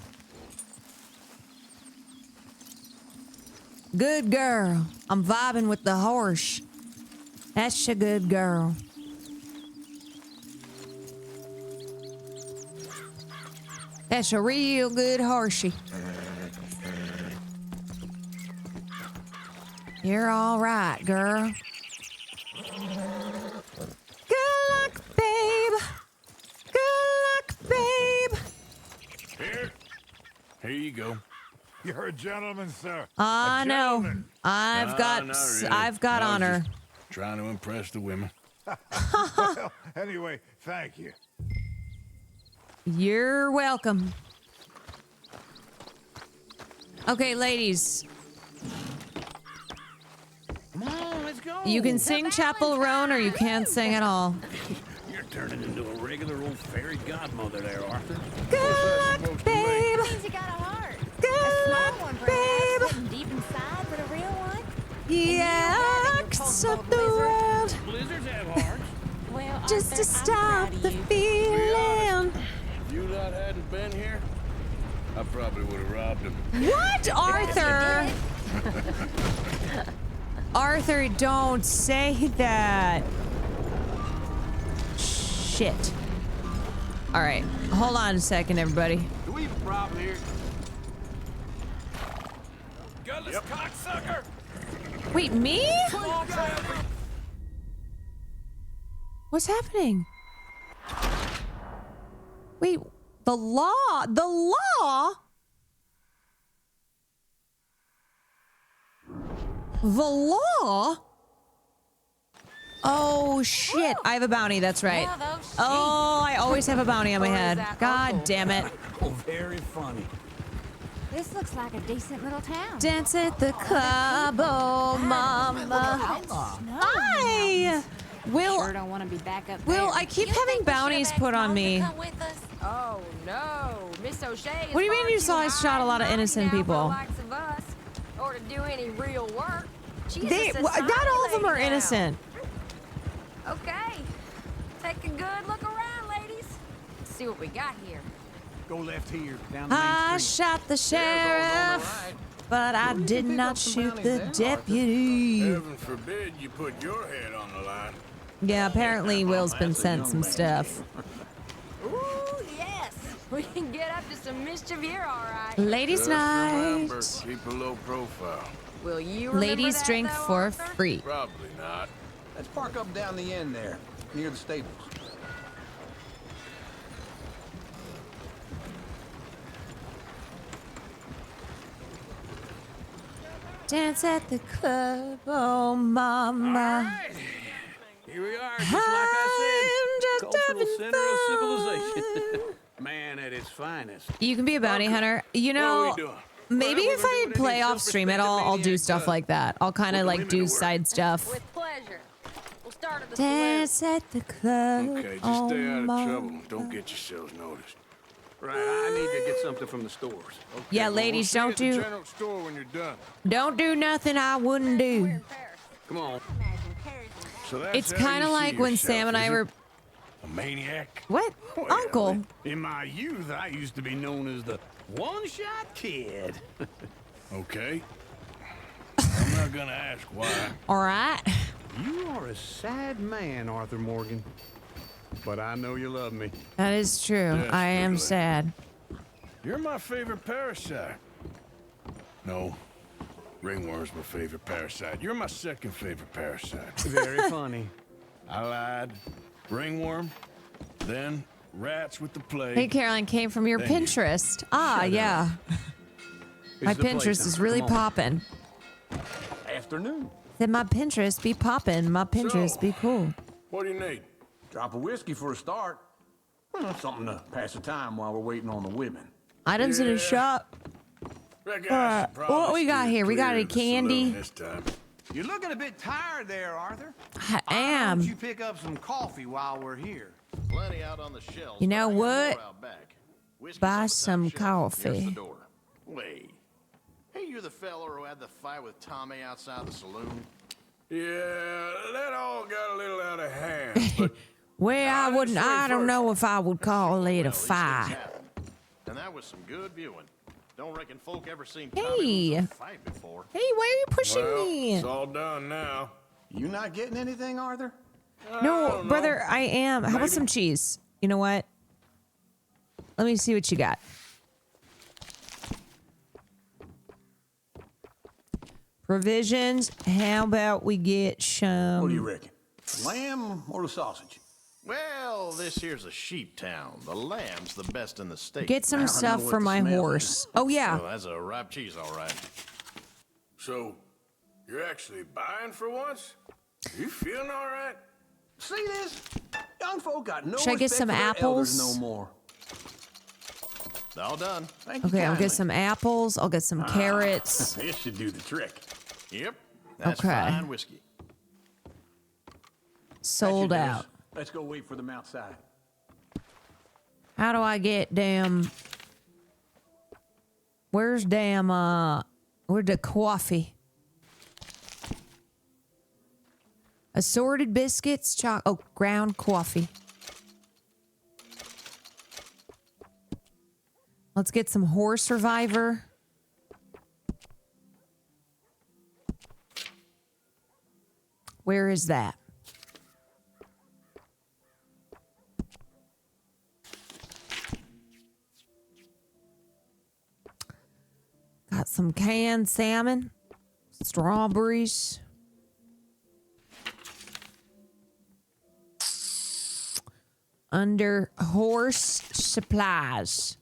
Good girl. I'm vibing with the horse. That's a good girl. That's a real good horsey. You're all right, girl. Good luck, babe. Good luck, babe. Here you go. You're a gentleman, sir. I know. I've got honor. Trying to impress the women. Well, anyway, thank you. You're welcome. Okay, ladies. Come on, let's go. You can sing Chapel Roan or you can't sing at all. You're turning into a regular old fairy godmother there, Arthur. Good luck, babe. Means you got a heart. Good a luck, small one, babe. perhaps, hidden deep inside, but a real one. Yaks of the world. Blizzards have hearts. Well, Just Arthur, to I'm stop proud of the you. feeling. If you lot hadn't been here, I probably would have robbed him. What, Arthur? Arthur, don't say that. Shit. All right, hold on a second, everybody. Do we have a problem here? Gutless cocksucker! Wait, me? What's happening? Wait, the law? The law? The law? Oh, shit. I have a bounty, that's right. Oh, I always have a bounty on my head. God damn it. Oh, very funny. This looks like a decent little town. Dance at the club, oh, mama. Hi! Will, Sure don't want to be back up Will, there. I keep You having think we should bounties have put asked on Mom to me. come with us? Oh no, Miss O'Shea. What do you mean you saw I shot a lot of innocent people? Likes of us, or to do any real work. She's They, a not all of them are society lady now. innocent. Okay, take a good look around, ladies. Let's see what we got here. Go left here, down the I main street. shot the sheriff, but I did not shoot the deputy. Heaven forbid you put your head on the line. Yeah, apparently Will's been sent some stuff. Ooh, yes. We can get up to some mischief here, all right. Ladies' Just night. remember, keep a low profile. Will you remember Ladies that, drink though, for Arthur? free. Probably not. Let's park up down the end there, near the stables. Dance at the club, oh mama. Here we are, just like I said. I'm just Cultural having center of fun. civilization. Man at its finest. You can be a bounty hunter. You What are know, we doing? maybe What if I doing play any off stream at all, I'll do self-respecting stuff maniac like that. I'll kind of Put the like women do to work. side stuff. With pleasure. We'll start at the saloon. Dance at the club, Okay, just oh stay out of mama. trouble. Don't get yourselves noticed. Right, I need to get something from the stores. Okay, Yeah, well, ladies, we'll see you don't at the do- general store when you're done. Don't do nothing I wouldn't do. Come on. So that's It's how kind of you see like when yourself, Sam and I is it? were. A maniac? What? Well, Uncle. In my youth, I used to be known as the one-shot kid. Okay. I'm not gonna ask why. All right. You are a sad man, Arthur Morgan. But I know you love me. That is true. I am Desperately. sad. You're my favorite parasite. No. Ringworm's my favorite parasite. You're my second favorite parasite. Very funny. I lied. Ringworm. Then rats with the plague. Hey, Caroline, came from your Thank you. Pinterest. Ah, Shut yeah. My the place Pinterest now. is really Come on. popping. Afternoon. Said my Pinterest be popping. My Pinterest be cool. What do you need? Drop of whiskey for a start. Well, something to pass the time while we're waiting on the women. Items in a shop. Reckon All I right, should probably what we got steer here? We got clear a of the saloon candy. This time. You're looking a bit tired there, Arthur. I Why am. don't you pick up some coffee while we're here? Plenty plenty out on the shelves. You know but I got what? more out back. Whiskey's Buy on the top some shelf. Here's coffee. the door. Wait. Hey, you're the fella who had the fight with Tommy outside the saloon? Yeah, that all got a little out of hand. But Well, I don't know if I would call it a fight. And that was some good viewing. Don't reckon folk ever seen Hey. Tommy lose a fight before. Hey, why are you pushing well, me? it's all done now. You not getting anything, Arthur? No, brother, I am. How about some cheese? You know what? Let me see what you got. Provisions. How about we get some? What do you reckon? Lamb or the sausage? Well, this here's a sheep town. The lamb's the best in the state. Get some stuff for my horse. Oh, yeah. Oh, that's a ripe cheese, all right. So, you're actually buying for once? You feeling all right? See this? Young folk got no Should I get respect some for their apples? elders no more. All done. Thank you Okay, I'll kindly. get some apples. I'll get some carrots. This should do the trick. Yep. That's Okay. fine whiskey. Sold That should do out. us. Let's go wait for them outside. How do I get damn? Where's damn? Where's the coffee? Assorted biscuits, ground coffee. Let's get some horse survivor. Where is that? Got some canned salmon, strawberries. Under horse supplies.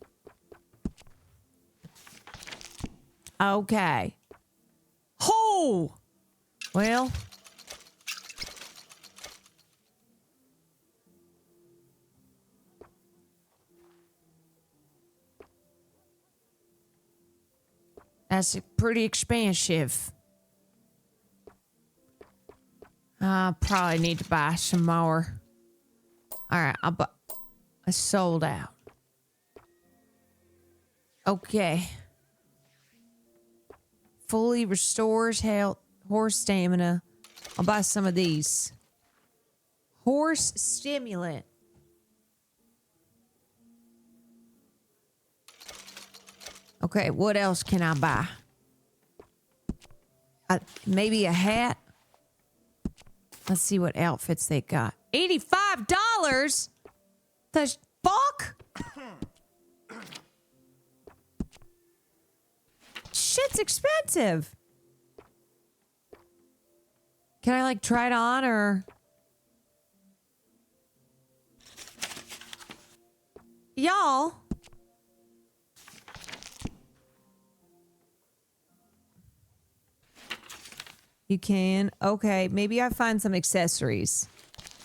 Okay. Oh! Well. That's pretty expensive. I probably need to buy some more. All right, I sold out. Okay. Fully restores health, horse stamina. I'll buy some of these. Horse stimulant. Okay, what else can I buy? Maybe a hat? Let's see what outfits they got. $85? The fuck? Shit's expensive. Can I like try it on or? Y'all. You can. Okay, maybe I find some accessories.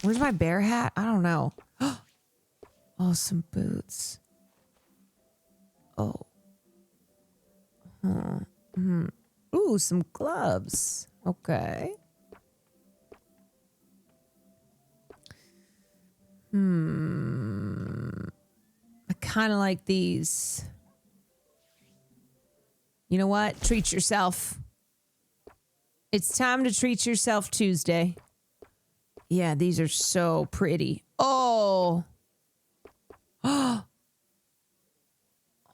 Where's my bear hat? I don't know. Oh, some boots. Oh. Ooh, some gloves. Okay. I kind of like these. You know what? Treat yourself. It's time to treat yourself Tuesday. Yeah, these are so pretty. Oh.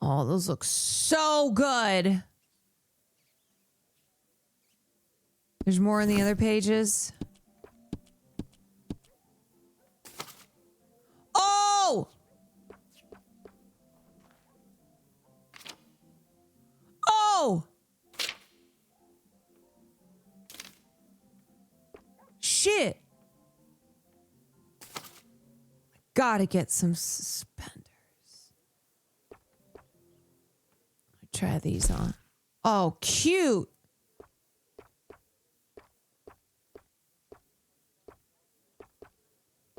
Oh, those look so good. There's more on the other pages. Oh! Oh! Shit. Gotta get some suspenders. Try these on. Oh, cute.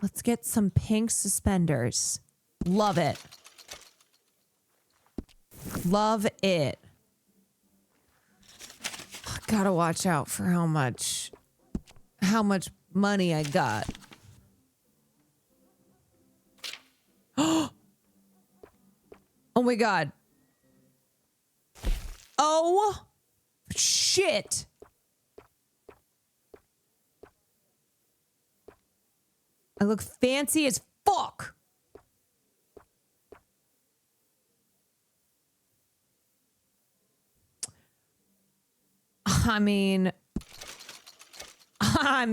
Let's get some pink suspenders. Love it. Love it. Gotta watch out for how much money I got. Oh my God. Oh, shit. I look fancy as fuck. I mean, I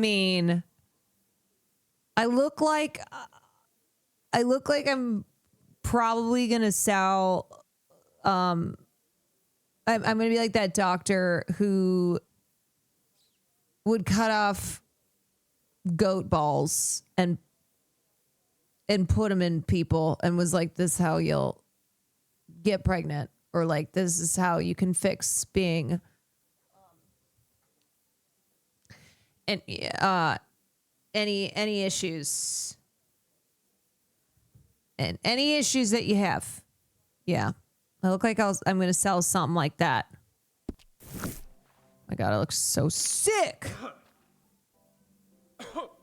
look like I'm probably gonna sell. I'm gonna be like that doctor who would cut off goat balls and put them in people and was like, "This is how you'll get pregnant," or like, "This is how you can fix being." And any issues and any issues that you have. Yeah. I look like I'm going to sell something like that. My God, I look so sick. Fuck.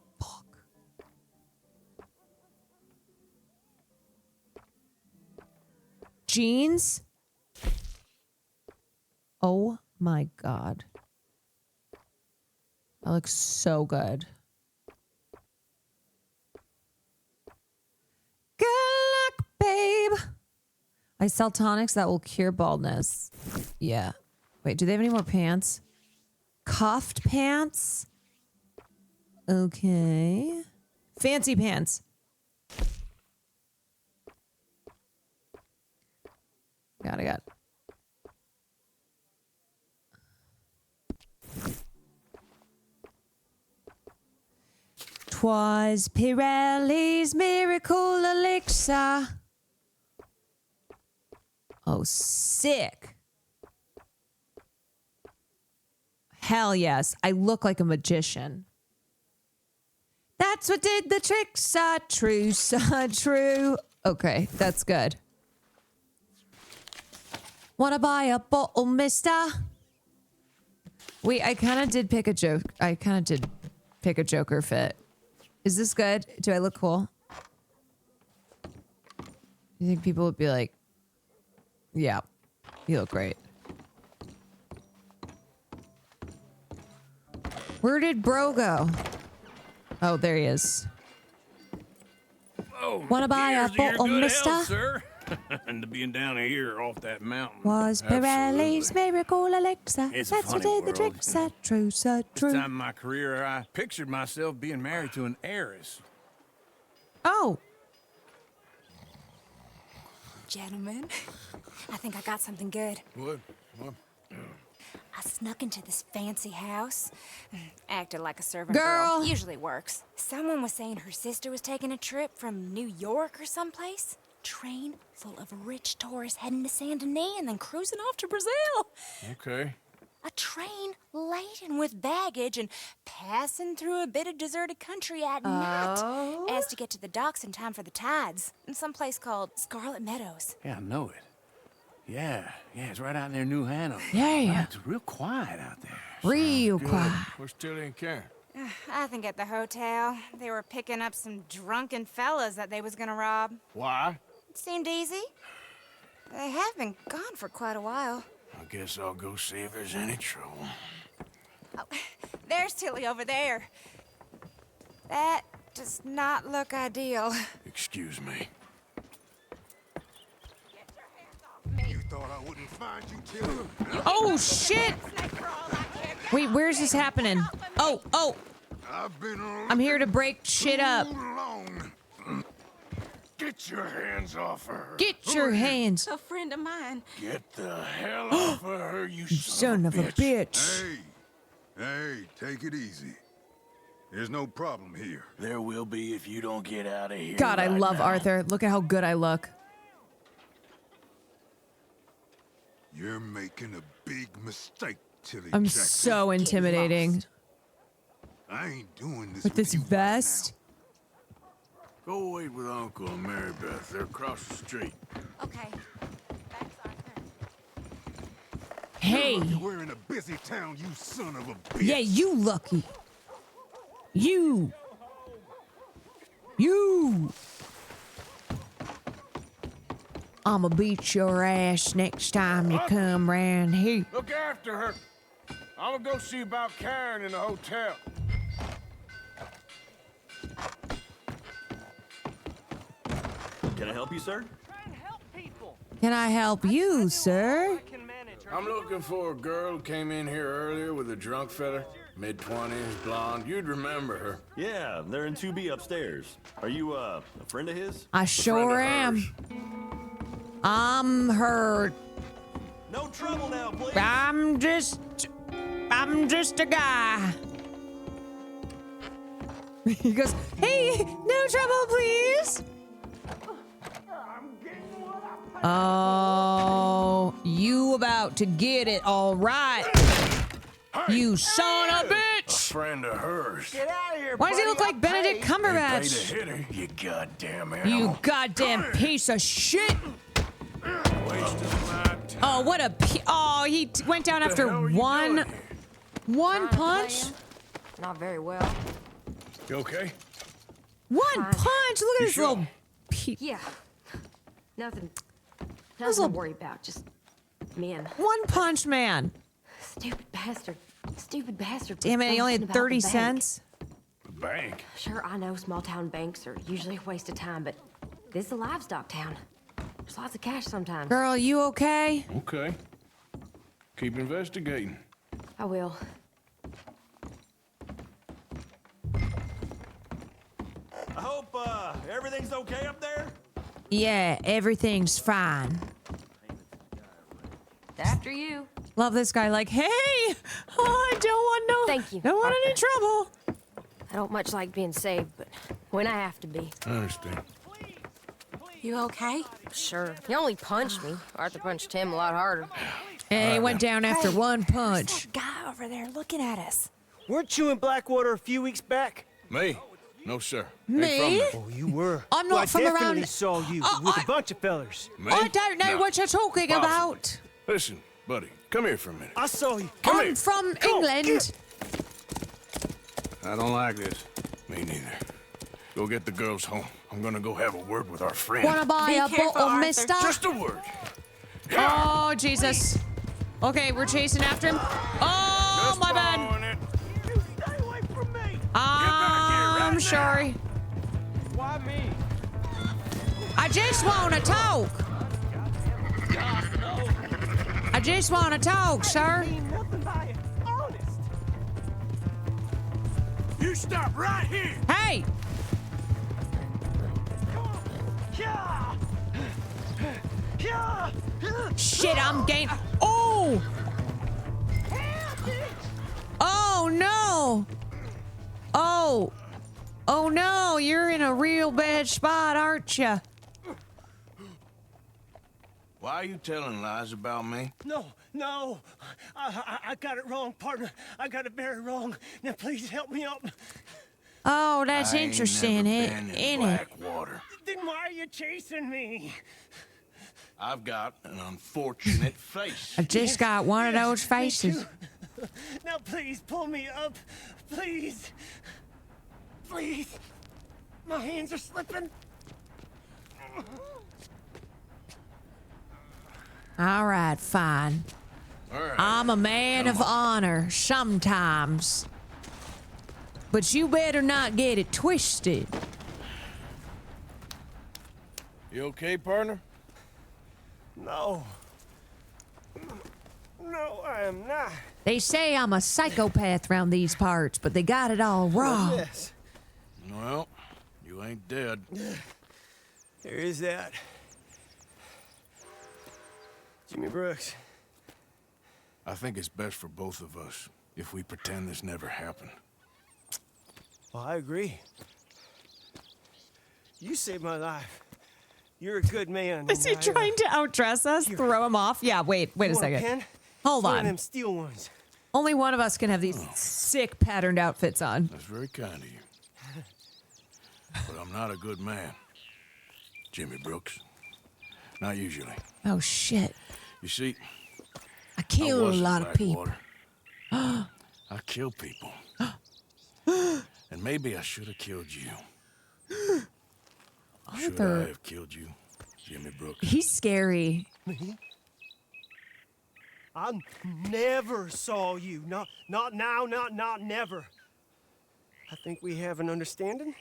Jeans? Oh my God. I look so good. Good luck, babe. I sell tonics that will cure baldness. Yeah. Wait, do they have any more pants? Cuffed pants? Okay. Fancy pants. I got. 'Twas Pirelli's miracle elixir. Oh, sick. Hell yes. I look like a magician. That's what did the trick. So true, so true. Okay, that's good. Wanna buy a bottle, mister? Wait, I kind of did pick a joke. I kind of did pick a Joker fit. Is this good? Do I look cool? You think people would be like, yeah, you look great. Where did bro go? Oh, there he is. Oh, wanna buy a bottle, mister? Health, sir. And to being down here off that mountain. Was Pirelli's miracle elixir. It's That's what funny did the trick. world. So true, so true. This time in my career, I pictured myself being married to an heiress. Oh. Gentlemen, I think I got something good. What? I snuck into this fancy house, acted like a servant Girl. girl. Usually works. Someone was saying her sister was taking a trip from New York or someplace. Train full of rich tourists heading to Saint Denis and then cruising off to Brazil. Okay. A train laden with baggage and passing through a bit of deserted country at night as to get to the docks in time for the tides in some place called Scarlet Meadows. Yeah, I know it. Yeah, it's right out near New Hanover. Yeah. It's real quiet out there. Real Good. quiet. We're still in camp. I think at the hotel, they were picking up some drunken fellas that they was gonna rob. Why? It seemed easy. They have been gone for quite a while. I guess I'll go see if there's any trouble. Oh, there's Tilly over there. That does not look ideal. Excuse me. You thought I wouldn't find you, Tilly? Oh, shit. Wait, where's this happening? Oh. I've been I'm here to break shit up. Get your hands off her. Get your hands. A friend of mine. Get the hell off of her, you son of a bitch. Hey, take it easy. There's no problem here. There will be if you don't get out of here. God, I right love now. Arthur. Look at how good I look. You're making a big mistake, Tilly I'm Jackson. so intimidating. I ain't doing this With this you vest. Go wait with Uncle and Mary Beth. They're across the street. Okay. Hey. We're in a busy town, you son of a bitch. Yeah, you lucky. You. I'ma beat your ass next time you come round here. Look after her. I'm gonna go see about Karen in the hotel. Can I help you, sir? Can I help you, sir? I'm looking for a girl who came in here earlier with a drunk fella. Mid-20s, blonde. You'd remember her. Yeah, they're in 2B upstairs. Are you, a friend of his? I sure am. I'm her. No trouble now, please. I'm just a guy. He goes, hey, no trouble, please. Oh, you about to get it, all right. You son of a bitch. A friend of hers. Get out of here, Why does he look like Benedict Cumberbatch? Hit her, you goddamn animal. You goddamn piece of shit. Oh, what a oh, he went down after one punch. Not very well. You okay? One punch. Look at this little. Yeah. Nothing Those to little- worry about. Just man. One punch man. Stupid bastard. Stupid bastard. Damn it, he only had About the 30 bank. cents. The bank? Sure, I know small town banks are usually a waste of time, but this is a livestock town. There's lots of cash sometimes. Girl, you okay? Okay. Keep investigating. I will. I hope, everything's okay up there? Yeah, everything's fine. After you. Love this guy. Like, hey, oh, I don't want no. Thank you. Don't want any Arthur. trouble. I don't much like being saved, but when I have to be. I understand. You okay? Sure. He only punched me. Arthur punched him a lot harder. And he went down after one punch. Guy over there looking at us. Weren't you in Blackwater a few weeks back? Me? No, sir. Me? Ain't from Oh, you were. I'm Well, not from I definitely around- saw you with a bunch of fellers. Me? I don't know No. what you're talking Possible. about. Listen, buddy, come here for a minute. I saw you. Come I'm here. from Come on, England. get- I don't like this. Me neither. Go get the girls home. I'm gonna go have a word with our friend. Wanna buy Be a careful, bottle, Arthur. mister? Just a word. Oh, Jesus. Okay, we're chasing after him. Oh, Just my bad. following it. You stay away from me. I'm sorry. Why me? I just want to talk. I just want to talk, sir. Ain't nothing by it. Honest. You stop right here. Hey, Yeah. Yeah. shit, I'm game. Oh. Oh, no. Oh. Oh, no, you're in a real bad spot, aren't you? Why are you telling lies about me? No. I got it wrong, partner. I got it very wrong. Now please help me up. Oh, that's I ain't interesting, never been in isn't it? Blackwater. Then why are you chasing me? I've got an unfortunate face. I just got one of those faces. Now please pull me up. Please. Please. My hands are slipping. All right, fine. All right. I'm a man of honor sometimes. But you better not get it twisted. You okay, partner? No. No, I am not. They say I'm a psychopath around these parts, but they got it all wrong. Yes. Well, you ain't dead. There is that. Jimmy Brooks. I think it's best for both of us if we pretend this never happened. Well, I agree. You saved my life. You're a good man. Is he and I, trying to outdress us? Throw him off? Yeah, wait a you want a second. pen? Hold One of on. them steel ones. Only one of us can have these sick patterned outfits on. That's very kind of you. But I'm not a good man, Jimmy Brooks. Not usually. Oh, shit. You see, I killed a was in lot of people. Blackwater. I kill people. And maybe I should have killed you. Should I Arthur. have killed you? Jimmy Brooks. He's scary. Me? I never saw you. Not now, not never. I think we have an understanding.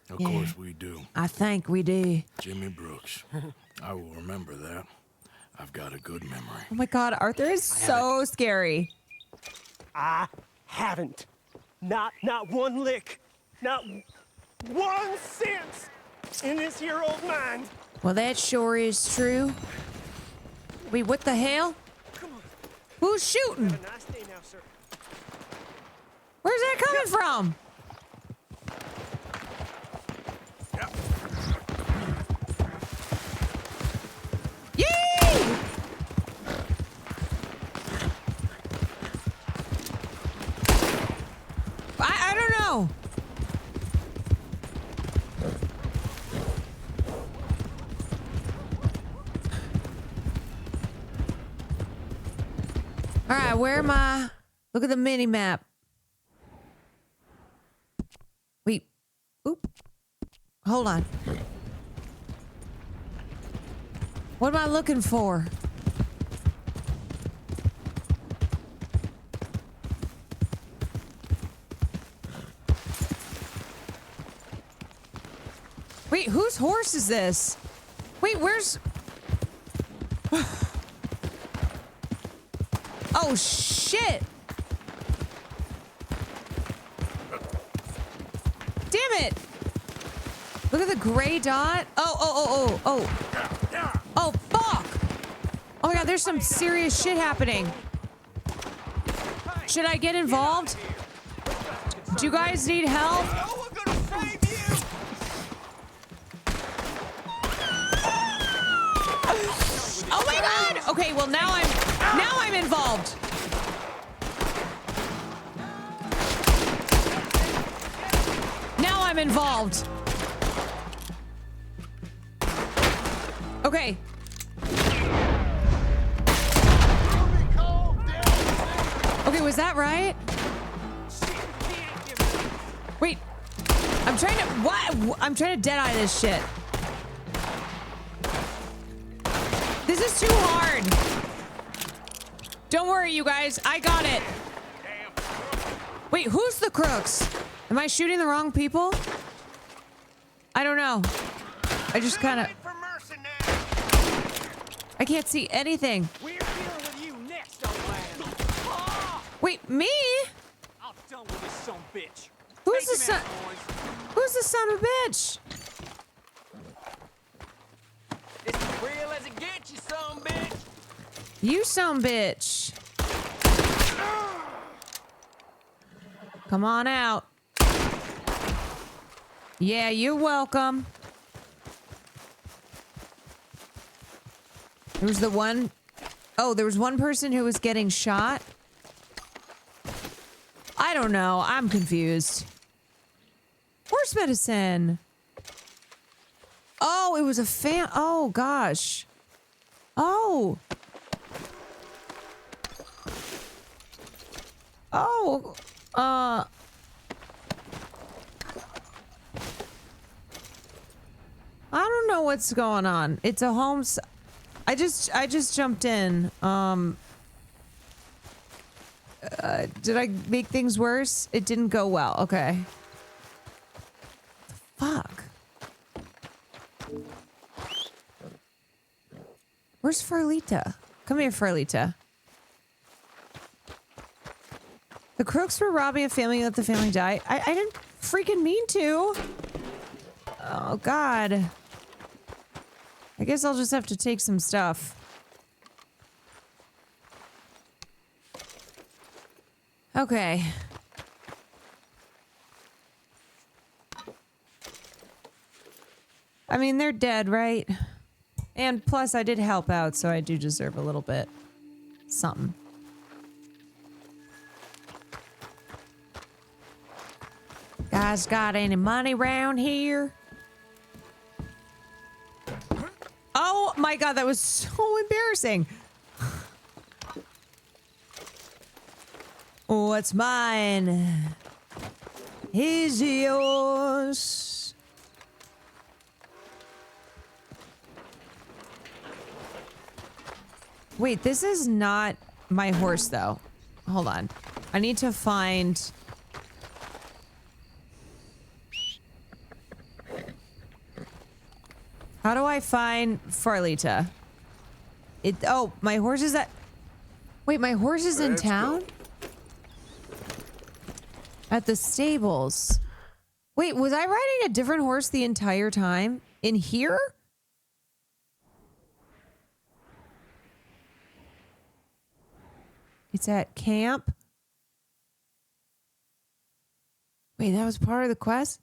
Of course we do. I think we do. Jimmy Brooks. I will remember that. I've got a good memory. Oh my God, Arthur is so scary. I haven't. Not one lick. Not 1 cent in this here old mind. Well, that sure is true. Wait, what the hell? Who's shooting? Have a nice day now, sir. Where's that coming from? Yee! I don't know. All right, where am I? Look at the mini map. Wait. Oop. Hold on. What am I looking for? Wait, whose horse is this? Wait, where's... Oh, shit! Damn it! Look at the gray dot. Oh. Oh, fuck! Oh my God, there's some serious shit happening. Should I get involved? Do you guys need help? Oh my God! Okay, well now I'm involved. Now I'm involved. Okay. Okay, was that right? Wait. I'm trying to what? I'm trying to dead eye this shit. This is too hard. Don't worry, you guys. I got it. Wait, who's the crooks? Am I shooting the wrong people? I don't know. I just kind of... I can't see anything. We're dealing with you next, old man. Wait, me? I'm done with this son of a bitch. Who's the son? Who's the son of a bitch? It's as real as it gets, you son of a bitch. You son bitch. Come on out. Yeah, you're welcome. There was the one... Oh, there was one person who was getting shot? I don't know. I'm confused. Horse medicine. Oh, it was a fan... Oh, gosh. Oh. Oh. I don't know what's going on. It's a home... I just jumped in. Did I make things worse? It didn't go well. Okay. Fuck. Where's Farlita? Come here, Farlita. The crooks were robbing a family and let the family die. I didn't freaking mean to. Oh, God. I guess I'll just have to take some stuff. Okay. I mean, they're dead, right? And plus, I did help out, so I do deserve a little bit. Something. Guys got any money around here? Oh my God, that was so embarrassing. What's mine is yours. Wait, this is not my horse, though. Hold on. I need to find... How do I find Farlita? Oh, my horse is at... Wait, my horse is in town? At the stables. Wait, was I riding a different horse the entire time? In here? It's at camp. Wait, that was part of the quest?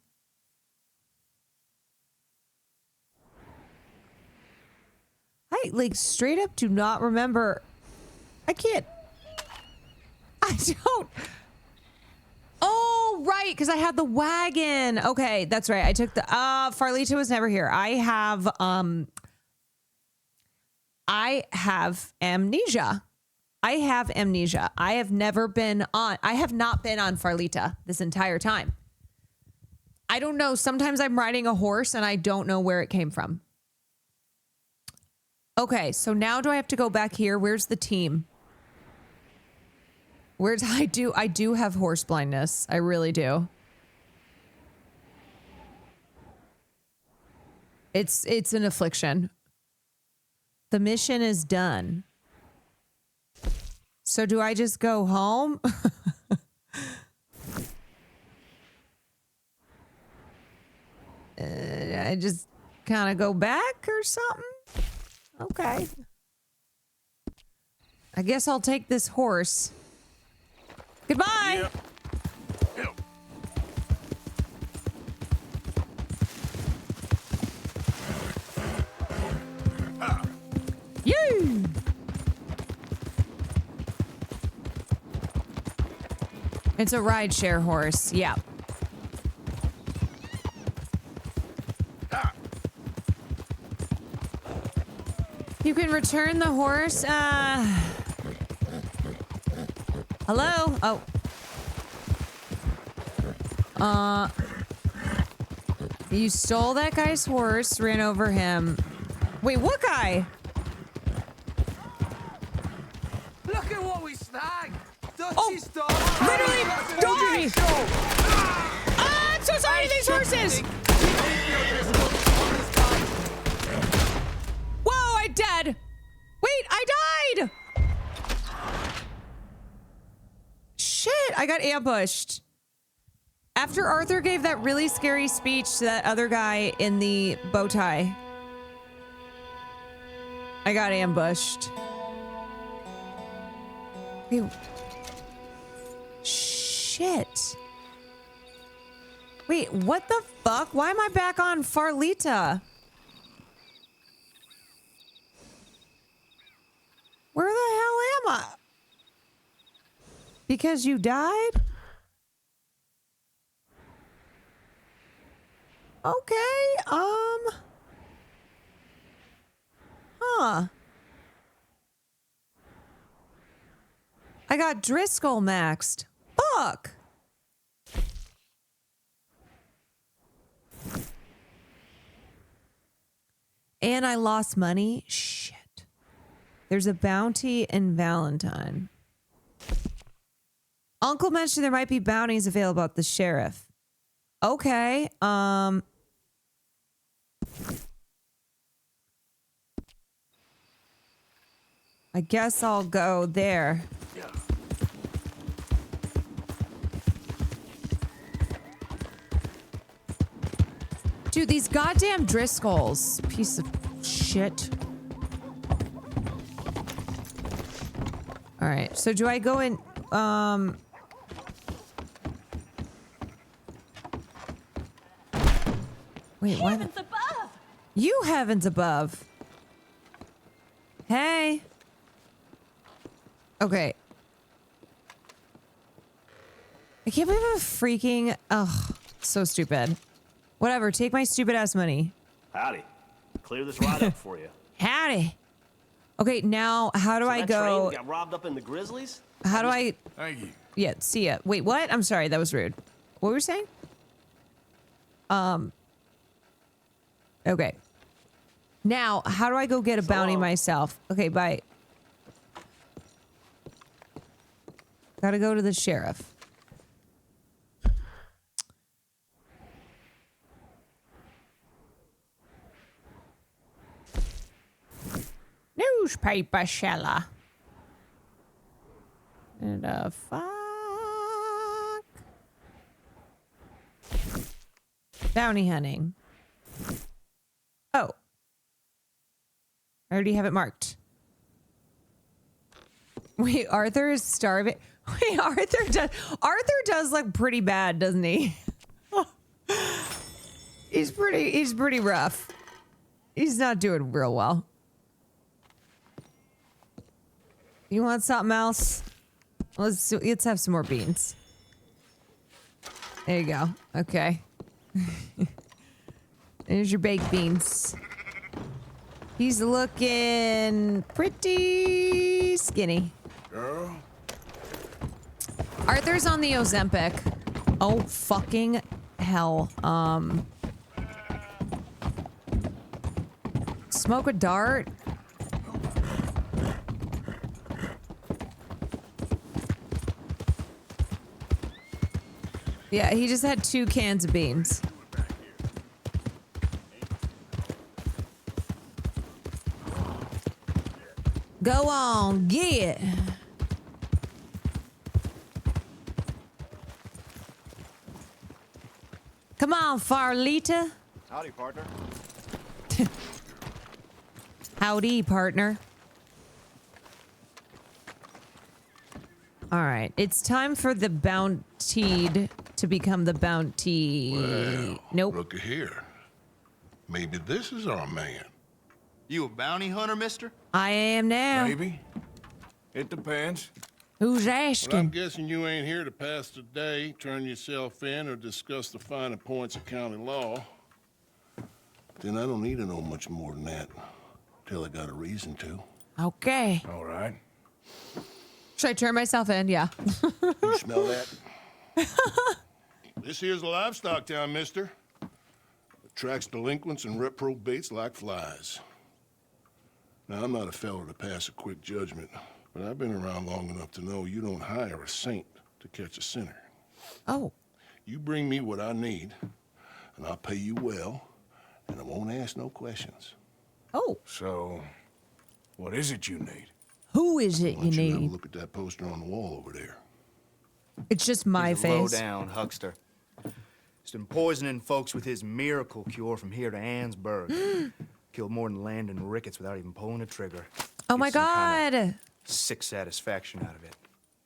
I, like, straight up do not remember. I don't. Oh, right, because I had the wagon. Okay, that's right. I took the, Farlita was never here. I have amnesia. I have amnesia. I have not been on Farlita this entire time. I don't know. Sometimes I'm riding a horse and I don't know where it came from. Okay, so now do I have to go back here? Where's the team? I do have horse blindness. I really do. It's an affliction. The mission is done. So do I just go home? I just kind of go back or something? Okay. I guess I'll take this horse. Goodbye! Yep. You! It's a rideshare horse. Yeah. You can return the horse. Hello? Oh. You stole that guy's horse, ran over him. Wait, what guy? Look at what we snagged. Literally, die! I'm so sorry to these horses! Whoa, I'm dead! Wait, I died! Shit, I got ambushed. After Arthur gave that really scary speech to that other guy in the bow tie, I got ambushed. Wait. Shit. Wait, what the fuck? Why am I back on Farlita? Where the hell am I? Because you died? Okay, huh. I got Driscoll maxed. Fuck. And I lost money. Shit. There's a bounty in Valentine. Uncle mentioned there might be bounties available at the sheriff. Okay. I guess I'll go there. Dude, these goddamn Driscolls. Piece of shit. All right, so do I go in, wait, what? Heavens above! You heavens above. Hey. Okay. I can't believe I'm freaking, ugh, so stupid. Whatever, take my stupid ass money. Howdy. Clear this ride up for you. Howdy. Okay, now how do I go? Train got robbed up in the Grizzlies? How do I? Thank you. Yeah, see ya. Wait, what? I'm sorry, that was rude. What were you saying? Okay. Now, how do I go get a bounty myself? Okay, bye. Gotta go to the sheriff. Newspaper seller. And fuck. Bounty hunting. Oh. I already have it marked. Wait, Arthur is starving. Wait, Arthur does look pretty bad, doesn't he? He's pretty rough. He's not doing real well. You want something else? Let's have some more beans. There you go. Okay. There's your baked beans. He's looking pretty skinny. Girl. Arthur's on the Ozempic. Oh, fucking hell. Smoke a dart? Yeah, he just had 2 cans of beans. Go on, get. Come on, Farlita. Howdy, partner. Howdy, partner. All right, it's time for the bountied to become the bounty. Well, nope. Looky here. Maybe this is our man. You a bounty hunter, mister? I am now. Maybe. It depends. Who's Well, I'm asking? guessing you ain't here to pass the day, turn yourself in, or discuss the finer points of county law. Then I don't need to know much more than that. Till I got a reason to. Okay. All right. Should I turn myself in? Yeah. You smell that? This here's a livestock town, mister. Attracts delinquents and reprobates like flies. Now, I'm not a fellow to pass a quick judgment, but I've been around long enough to know you don't hire a saint to catch a sinner. Oh. You bring me what I need, and I'll pay you well, and I won't ask no questions. Oh. So, what is it you need? Who is it Why you don't you have a need? look at that poster on the wall over there. It's just my He's a low face. down huckster. He's been poisoning folks with his miracle cure from here to Annsburg. Killed more than Landon Ricketts without even pulling a trigger. Oh my Gets some god. kinda sick satisfaction out of it.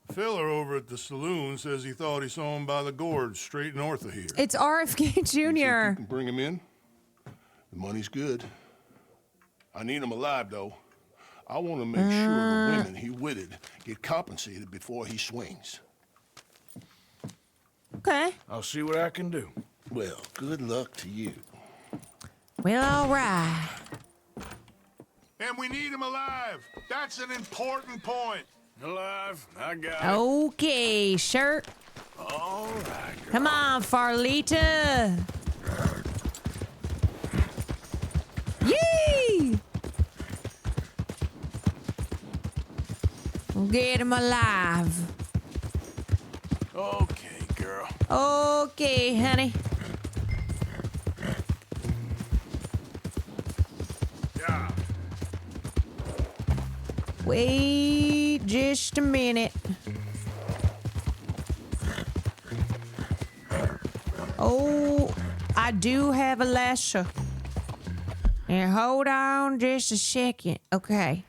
The fella over at the saloon says he thought he saw him by the gorge straight north of here. It's RFK Jr. Can bring him in. The money's good. I need him alive, though. I want to make sure the women he witted get compensated before he swings. Okay. I'll see what I can do. Well, good luck to you. Well, all right. And we need him alive. That's an important point. Alive, I got Okay, shirt. All right. Come on, Farlita. Yee! We'll get him alive. Okay, girl. Okay, honey. Yeah. Wait just a minute. Oh, I do have a lasso. And hold on just a second. Okay.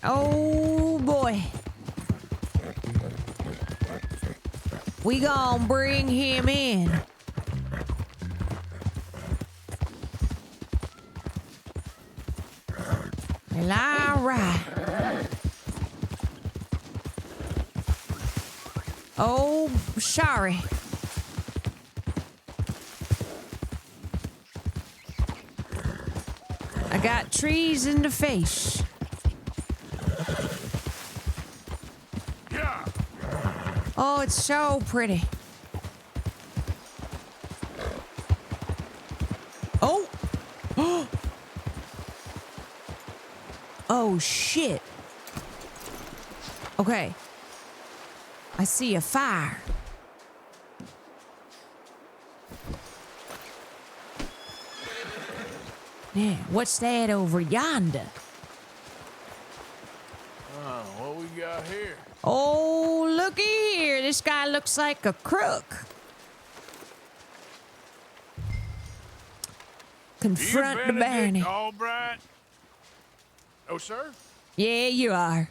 Oh boy. We gonna bring him in. Well, all right. Oh, sorry. I got trees in the face. Yeah. Oh, it's so pretty. Oh. Oh, shit. Okay. I see a fire. Yeah, what's that over yonder? What we got here? Oh, looky here. This guy looks like a crook. Confront the Barney. Albright? Oh, sir? Yeah, you are.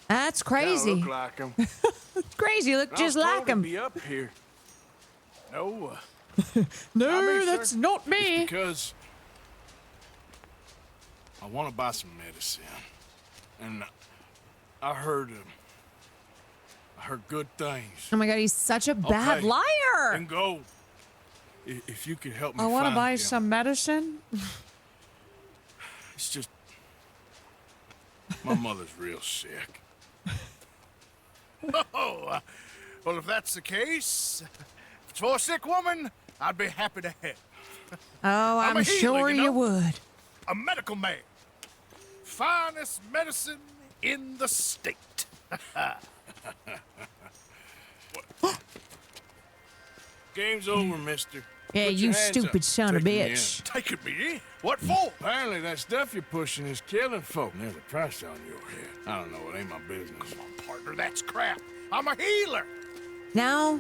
That's crazy. Look like him. It's crazy. You look just like him. Be up here. No. No, that's not me. Because I want to buy some medicine, and I heard good things. Oh my God, he's such a bad Okay. liar. And go. If you could help me. I want to find buy them. some medicine. It's just my mother's real sick. Oh, well, if that's the case, if it's for a sick woman, I'd be happy to help. Oh, I'm a sure healer, you know? would. A medical man. Finest medicine in the state. Game's over, mister. Yeah, Put you your hands stupid up. son of a Taking me in. bitch. Taking me in? What for? Apparently that stuff you're pushing is killing folk. And there's a price on your head. I don't know, it ain't my business. Come on, partner, that's crap. I'm a healer. Now,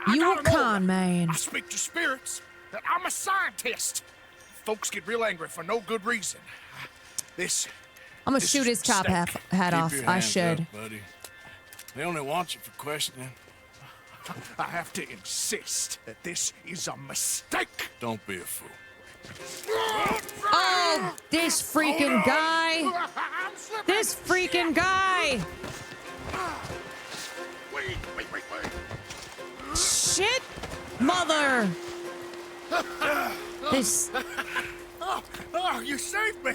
I you a gotta know. con man. I speak to spirits. I'm a scientist. Folks get real angry for no good reason. This. I'm gonna this shoot is his top a hat mistake. off. Keep your I hands should. up, buddy. They only want you for questioning. I have to insist that this is a mistake. Don't be a fool. Oh, this freaking guy. This freaking guy. Wait. Shit, mother. This. Oh, you saved me.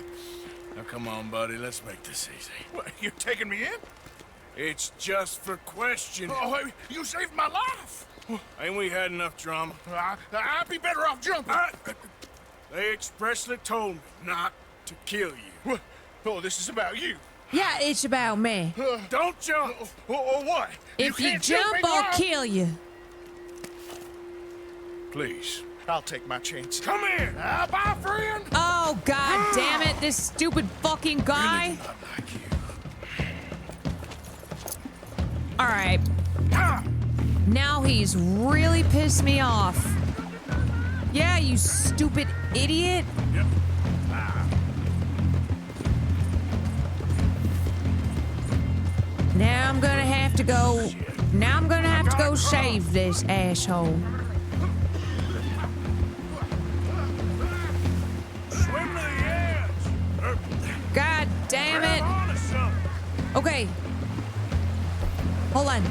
Now come on, buddy, let's make this easy. What, you taking me in? It's just for questioning. Oh, you saved my life. Ain't we had enough drama? I'd be better off jumping. They expressly told me not to kill you. Oh, this is about you. Yeah, it's about me. Don't jump. Or what? If you can't shoot jump, me I'll now. kill you. Please. I'll take my chance. Come here. Bye, friend. Oh, God damn it. This stupid fucking guy. All right. Now he's really pissed me off. Yeah, you stupid idiot. Yep. Now I'm gonna have to go. Now I'm gonna have to go save this asshole. Swim to the edge. God damn it. Okay. Hold on.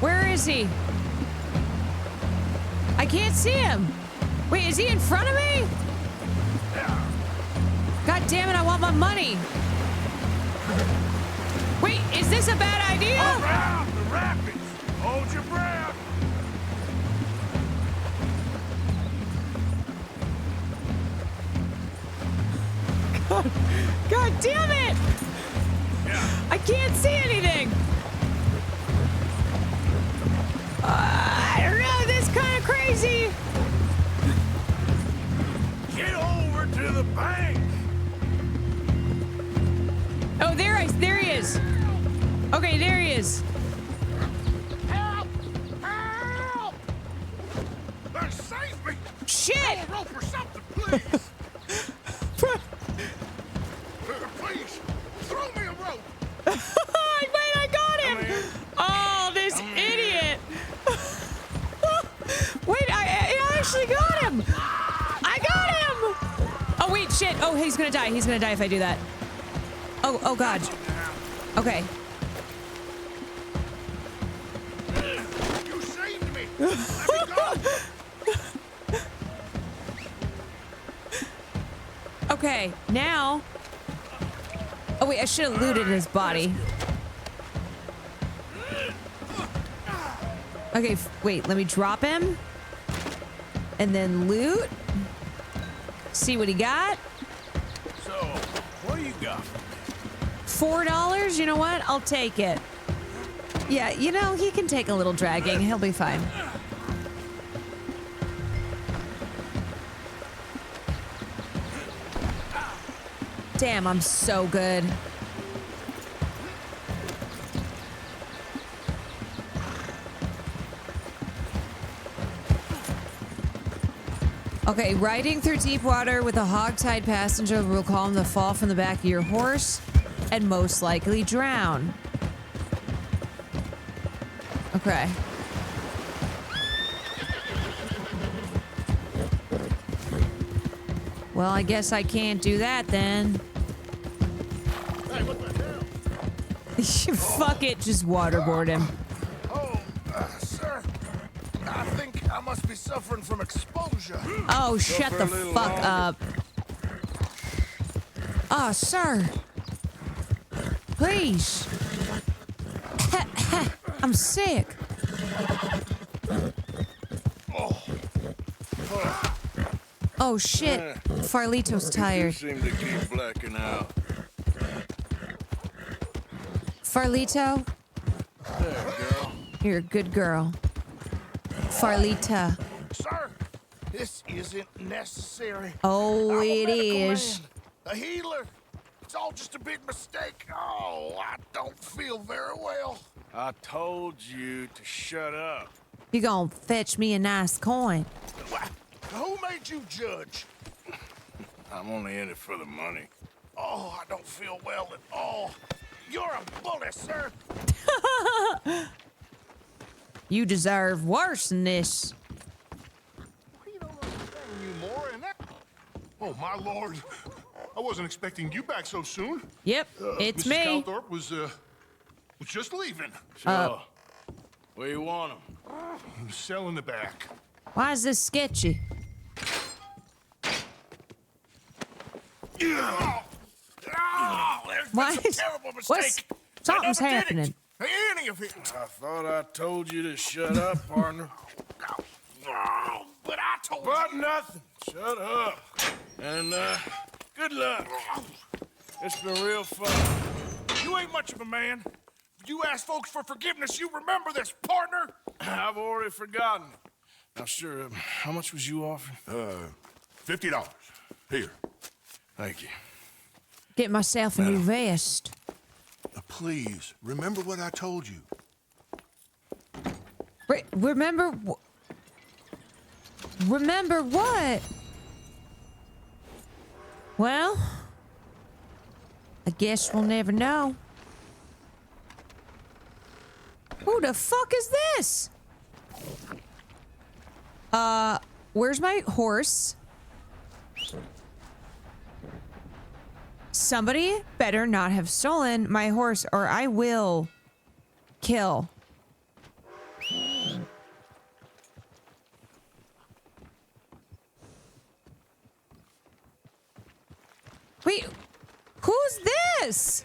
Where is he? I can't see him. Wait, is he in front of me? God damn it, I want my money. Wait, is this a bad idea? Around the rapids. Hold your breath. God damn it! I can't see anything. I don't know, this is kind of crazy. Get over to the bank. Oh, there he is. Okay, there he is. Help! Help! Save me! Shit! A rope or something, please. Please, throw me a rope. Wait, I got him! Oh, this idiot! Wait, I actually got him! I got him! Oh, wait, shit. Oh, he's gonna die. He's gonna die if I do that. Oh, God. Okay. You saved me. Let me go. Okay, now. Oh, wait, I should have looted his body. Okay, wait, let me drop him. And then loot. See what he got. So, what do you got for me? $4? You know what? I'll take it. Yeah, you know, he can take a little dragging. He'll be fine. Damn, I'm so good. Okay, riding through deep water with a hog-tied passenger will cause him to fall from the back of your horse and most likely drown. Okay. Well, I guess I can't do that then. Hey, what the hell? Fuck it, just waterboard him. Sir, I think I must be suffering from exposure. Oh, shut the fuck up. Oh, sir. Please. I'm sick. Oh, shit. Farlito's tired. You seem to keep blacking out. Farlito? There, girl. You're a good girl. Farlita. Sir, this isn't necessary. Oh, I'm a it medical is. man, a healer. It's all just a big mistake. Oh, I don't feel very well. I told you to shut up. You gonna fetch me a nice coin. Who made you judge? I'm only in it for the money. Oh, I don't feel well at all. You're a bully, sir. You deserve worse than this. Oh, my lord. I wasn't expecting you back so soon. Yep, it's Mrs. me. Calthorpe was just leaving. Sure. Where you want him? Cell in the back. Why is this sketchy? Why is, what's, something's happening. Any of it. I thought I told you to shut up, partner. But I told you. But nothing. Shut up. And, good luck. It's been real fun. You ain't much of a man. You ask folks for forgiveness, you remember this, partner? I've already forgotten. Now, sure, how much was you offering? $50. Here. Thank you. Get myself a new vest. Please, remember what I told you. Remember what? Well, I guess we'll never know. Who the fuck is this? Where's my horse? Somebody better not have stolen my horse or I will kill. Wait, who's this?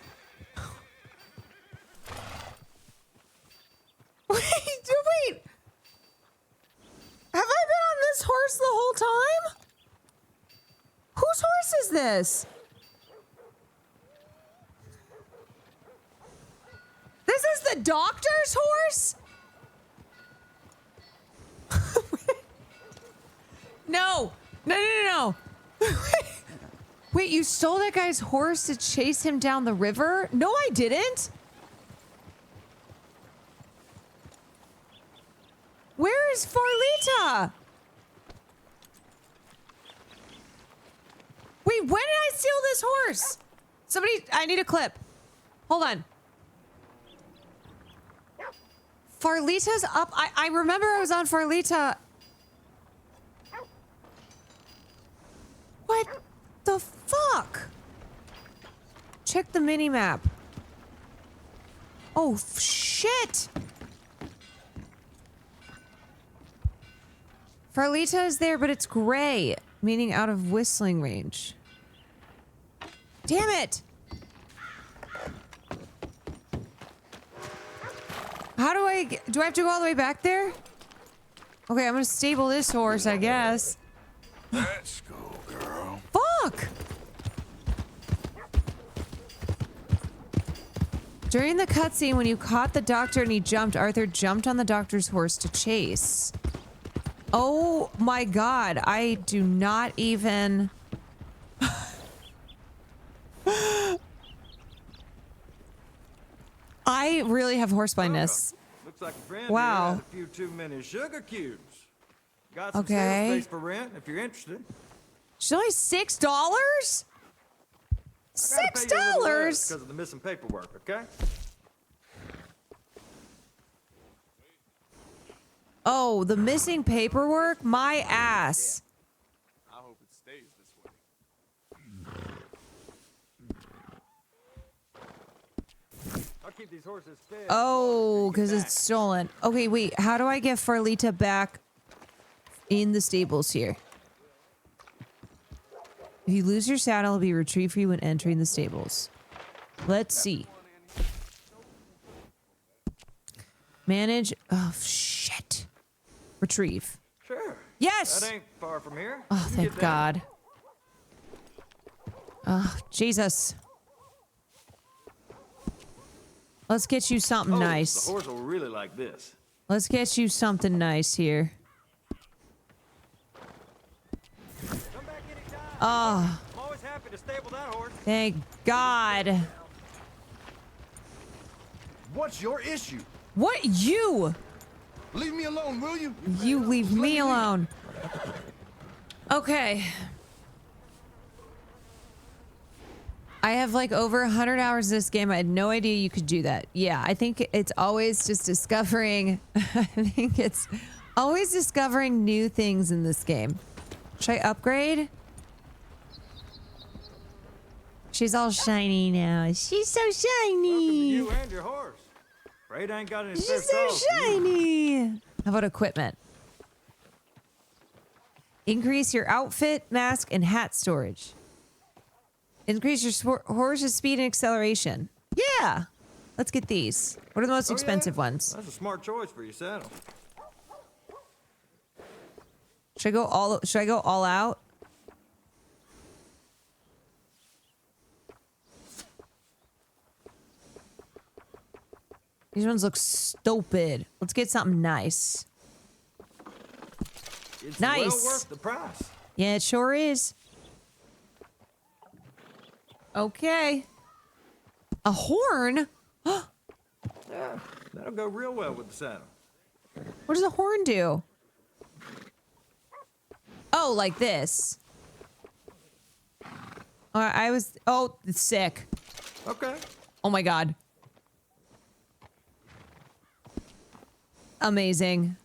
Wait. Have I been on this horse the whole time? Whose horse is this? This is the doctor's horse? No. Wait, you stole that guy's horse to chase him down the river? No, I didn't. Where is Farlita? Wait, when did I steal this horse? Somebody, I need a clip. Hold on. Farlita's up. I remember I was on Farlita. What the fuck? Check the mini-map. Oh, shit. Farlita is there, but it's gray, meaning out of whistling range. Damn it! How do I have to go all the way back there? Okay, I'm gonna stable this horse, I guess. Let's go, girl. Fuck! During the cutscene, when you caught the doctor and he jumped, Arthur jumped on the doctor's horse to chase. Oh my god, I do not even... I really have horse blindness. Looks like a friend Wow. here had a few too many sugar cubes. Got some Okay. sales space for rent if you're interested. She's only $6? $6? Because of the missing paperwork, okay? Oh, the missing paperwork? My ass. I hope it stays this way. I'll keep these horses fed. Oh, because it's stolen. Okay, wait. How do I get Farlita back in the stables here? If you lose your saddle, it'll be retrieved for you when entering the stables. Let's see. Manage. Oh, shit. Retrieve. Sure. Yes! That ain't far from here. Oh, You can thank get there. God. Oh, Jesus. Let's get you something Oh, nice. The horse will really like this. Let's get you something nice here. Oh, I'm always happy to stable that horse. thank God. What's your issue? What you? Leave me alone, will you? You leave me alone. Okay. I have like over 100 hours of this game. I had no idea you could do that. Yeah, I think it's always just discovering. I think it's always discovering new things in this game. Should I upgrade? She's all shiny now. She's so shiny. You and your horse. Afraid I ain't got any She's spare so stalls for you. shiny. How about equipment? Increase your outfit, mask, and hat storage. Increase your horse's speed and acceleration. Yeah. Let's get these. What are the most Oh, expensive yeah? ones? That's a smart choice for your saddle. Should I go all out? These ones look stupid. Let's get something nice. It's Nice. well worth the price. Yeah, it sure is. Okay. A horn? Yeah, that'll go real well with the saddle. What does a horn do? Oh, like this. Oh, it's sick. Okay. Oh my God. Amazing.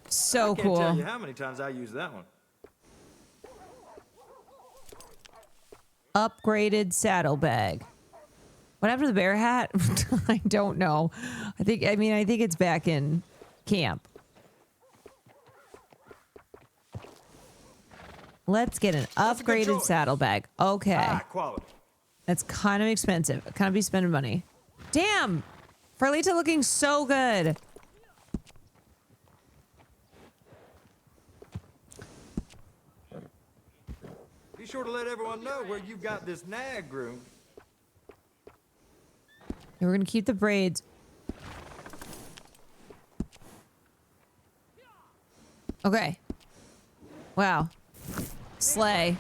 So I can't cool. tell you how many times I use that one. Upgraded saddlebag. What happened to the bear hat? I don't know. I think it's back in camp. Let's get an upgraded choice. saddlebag. Okay. High quality. That's kind of expensive. Kind of be spending money. Damn! Farlita looking so good. Be sure to let everyone know where you got this nag groomed. And we're gonna keep the braids. Okay. Wow. Slay.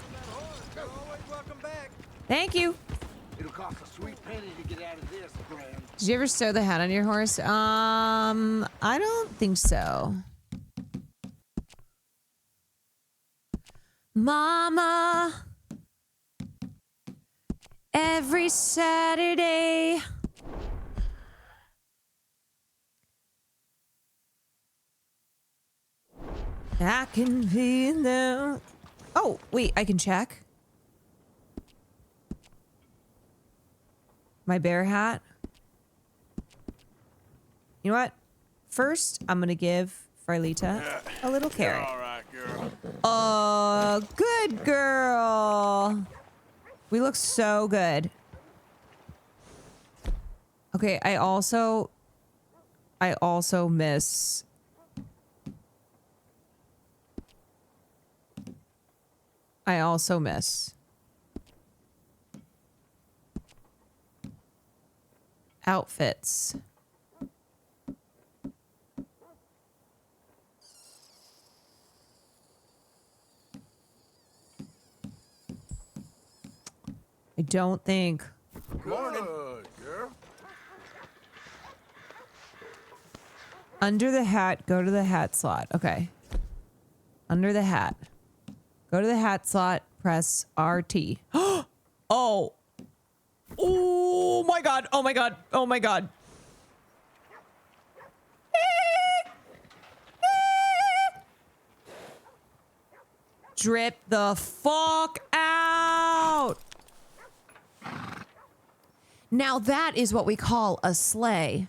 Thank you. It'll cost a sweet penny to get out of this, friend. Did you ever sew the hat on your horse? I don't think so. Mama, every Saturday. I can feel the... Oh, wait, I can check. My bear hat. You know what? First, I'm gonna give Farlita a little carrot. All right, girl. Oh, good girl. We look so good. Okay, I also miss... outfits. I don't think. Morning. Girl. Under the hat, go to the hat slot. Okay. Under the hat. Go to the hat slot, press RT. Oh. Oh my god. Oh my god. Oh my god. Drip the fuck out. Now that is what we call a sleigh.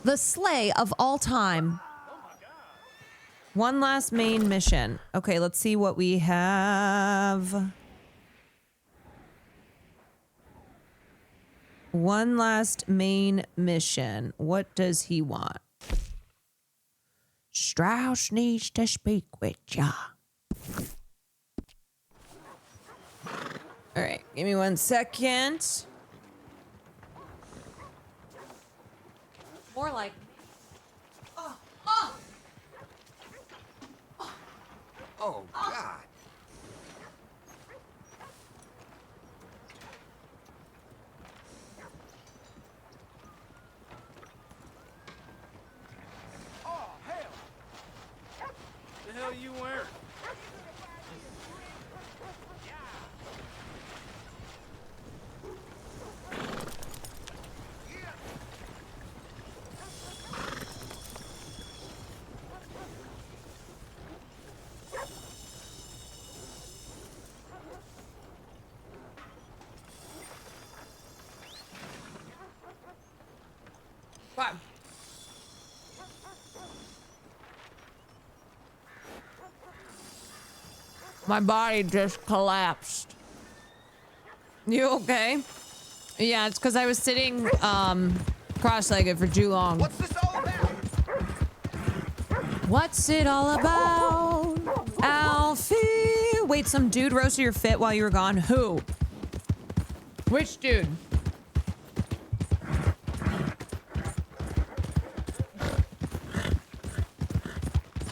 The sleigh of all time. One last main mission. Okay, let's see what we have. One last main mission. What does he want? Strauss needs to speak with ya. All right, give me 1 second. More like. Oh, God. Oh, hell. The hell you wearing? What? My body just collapsed. You okay? Yeah, it's because I was sitting cross-legged for too long. What's this all about? What's it all about, Alfie? Wait, some dude roasted your fit while you were gone? Who? Which dude?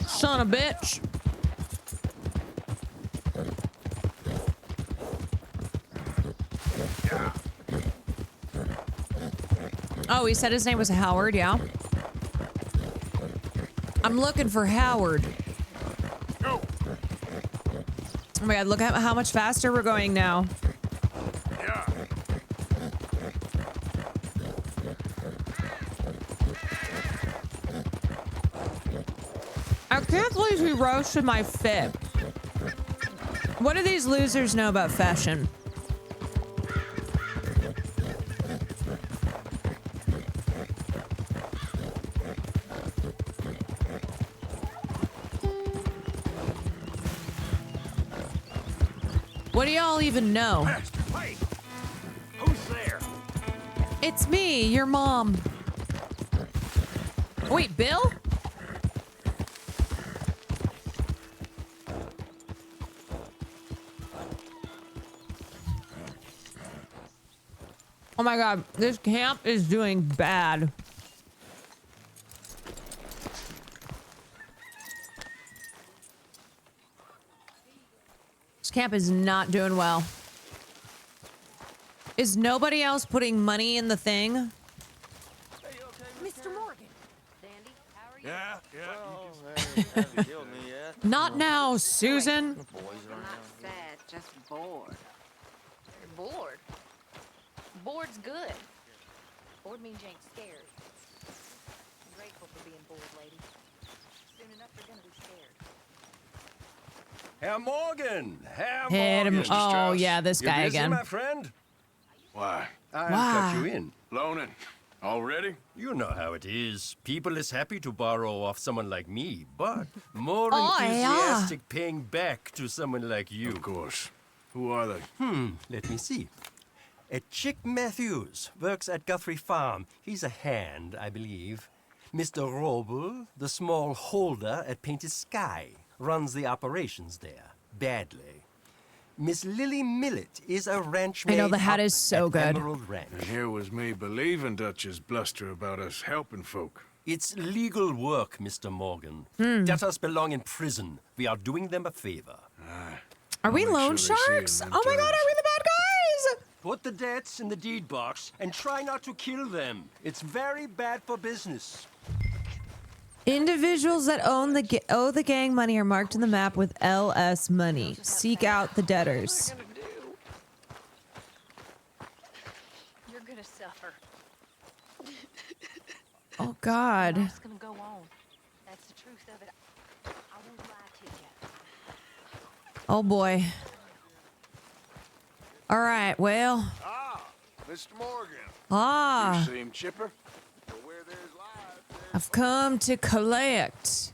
Son of a bitch. Oh, he said his name was Howard, yeah. I'm looking for Howard. Go. Oh my god, look at how much faster we're going now. Yeah. I can't believe he roasted my fit. What do these losers know about fashion? What do y'all even know? Hey, who's there? It's me, your mom. Wait, Bill? Oh my god, this camp is doing bad. This camp is not doing well. Is nobody else putting money in the thing? Mr. Morgan. Dandy, how are you? Yeah. Not now, Susan. Not sad, just bored. You're bored. Bored's good. Bored means you ain't scared. I'm grateful for being bored, lady. Soon enough, you're gonna be scared. Herr Morgan! Herr Hit him. Morgan! Oh, yeah, this You guy busy, again. my friend? Why? I'll Wow. cut you in. Loaning. Already? You know how it is. People is happy to borrow off someone like me, but more Oh, yeah. enthusiastic paying back to someone like you. Of course. Who are they? Let me see. Chick Matthews works at Guthrie Farm. He's a hand, I believe. Mr. Roble, the small holder at Painted Sky, runs the operations there, badly. Miss Lily Millet is a ranch I maid. know the hat up is so at good. Emerald Ranch. And here was me believing Dutch's bluster about us helping folk. It's legal work, Mr. Morgan. Debtors belong in prison. We are doing them a favor. Are we loan sure they see sharks? it Oh in my them god, are we the bad guys? Put the debts in the deed box and try not to kill them. It's very bad for business. Individuals that owe the gang money are marked on the map with LS money. Seek out the debtors. You're gonna suffer. Oh God. It's gonna go on. That's the truth of it. I won't lie to you. Oh boy. All right, well. Ah, Mr. Morgan. Ah. You seem chipper. Where there's life, I've come to collect.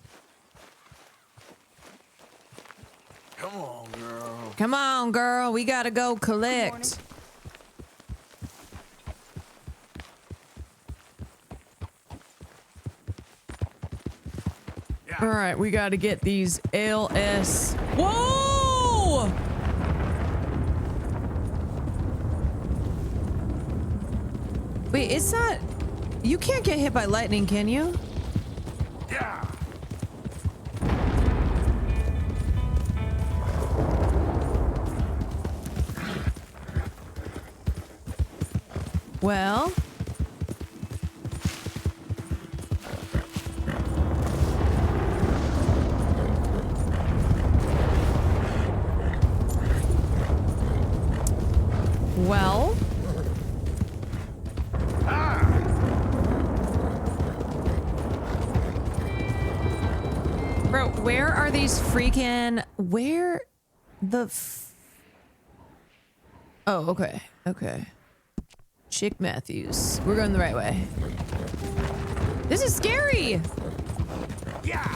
Come on, girl. Come on, girl. We gotta go collect. All right, we gotta get these LS. Whoa! Wait, it's not. You can't get hit by lightning, can you? Yeah. Well. Well. Bro, where are these freaking... Where the... Oh, okay. Okay. Chick Matthews. We're going the right way. This is scary! Yeah.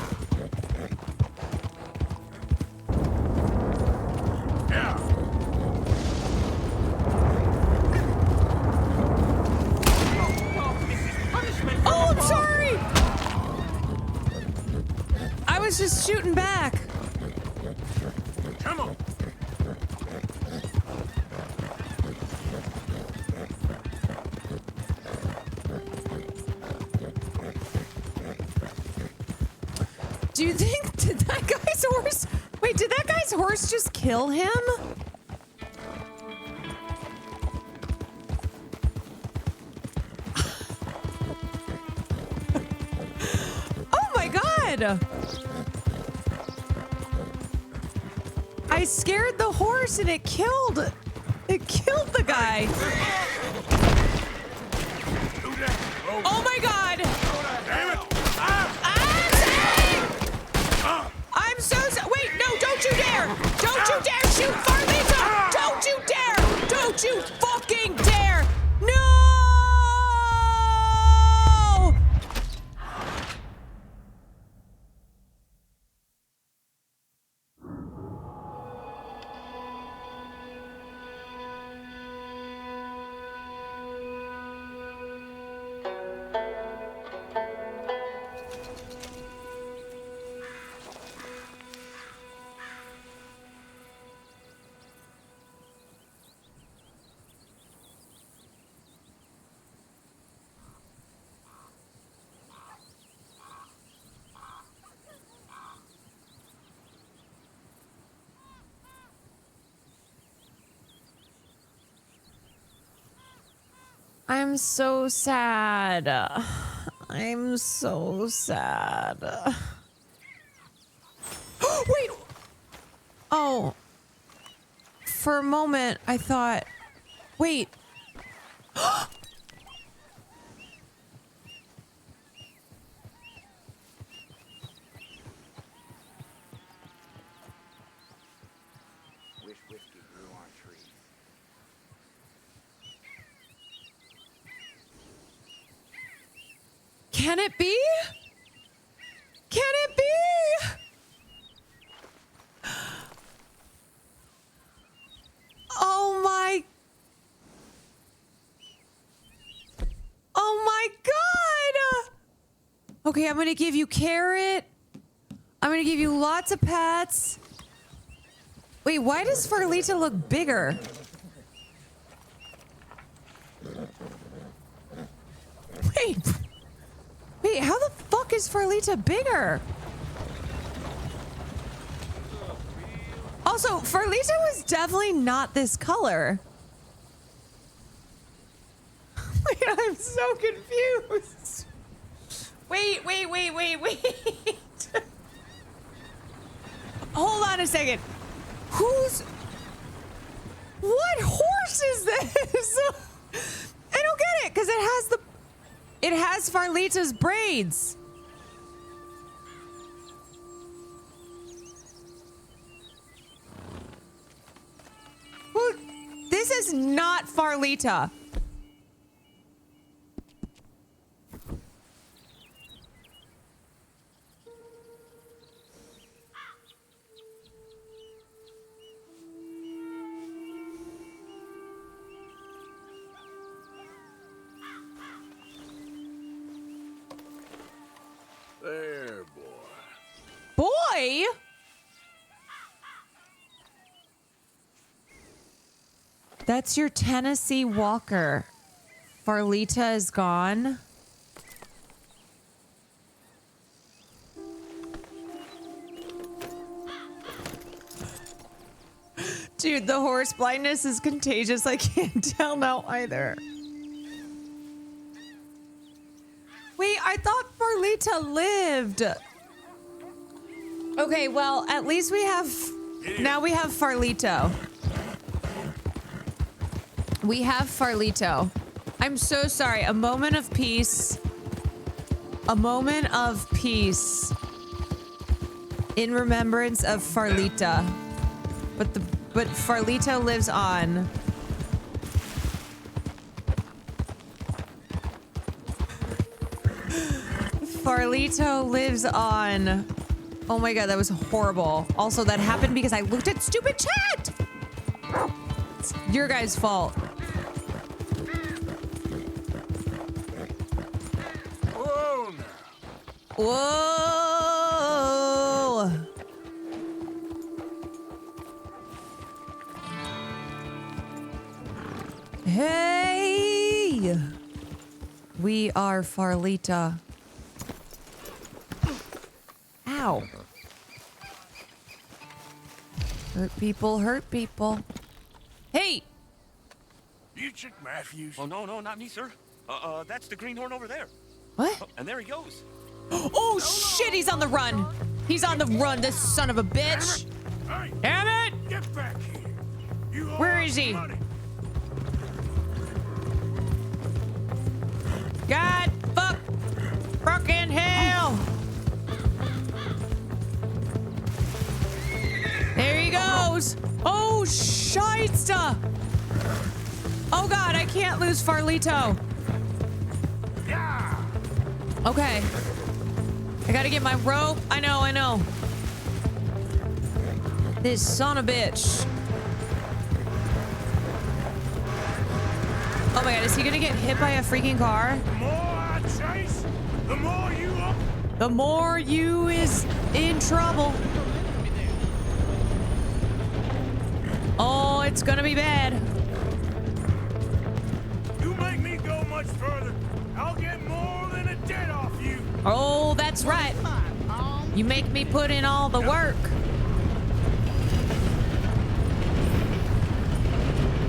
Yeah. Oh, I'm sorry! I was just shooting back. Come on. Do you think did that guy's horse? Wait, did that guy's horse just kill him? Oh my god! I scared the horse and it killed the guy. Oh my god! Damn it! I'm so wait, no, don't you dare! Don't you dare shoot Farlisa! Don't you dare! Don't you fucking dare! No! I'm so sad. I'm so sad. Wait. Oh. For a moment, I thought. Wait. Wish whiskey grew on trees. Can it be? Can it be? Oh my. Oh my god. Okay, I'm gonna give you carrot. I'm gonna give you lots of pets. Wait, why does Farlita look bigger? Wait, how the fuck is Farlita bigger? Also, Farlita was definitely not this color. Wait, I'm so confused. Wait. Hold on a second. What horse is this? I don't get it, because it has Farlita's braids. Well, this is not Farlita. There, boy. Boy? That's your Tennessee Walker. Farlita is gone. Dude, the horse blindness is contagious. I can't tell now either. Wait, I thought Farlita lived. Okay, well, at least we have... Now we have Farlito. We have Farlito. I'm so sorry. A moment of peace. A moment of peace. In remembrance of Farlita. But Farlito lives on. Farlito lives on. Oh my god, that was horrible. Also, that happened because I looked at stupid chat! It's your guys' fault. Whoa now. Whoa! Hey! We are Farlita. Ow. Hurt people, hurt people. Hey! You Chick Matthews? Oh, no, not me, sir. That's the greenhorn over there. What? Oh, and there he goes. Oh shit, he's on the run! He's on the run, this son of a bitch! Damn it! Get back here! You Where is he? God fucking hell! There he goes! Oh, shitesta! Oh god, I can't lose Farlito. Okay. I gotta get my rope. I know. This son of a bitch. Oh my god, is he gonna get hit by a freaking car? The more I chase, the more you up. The more you is in trouble. Oh, it's gonna be bad. You make me go much further, I'll get more than a debt off you. Oh, that's right. You make me put in all the work.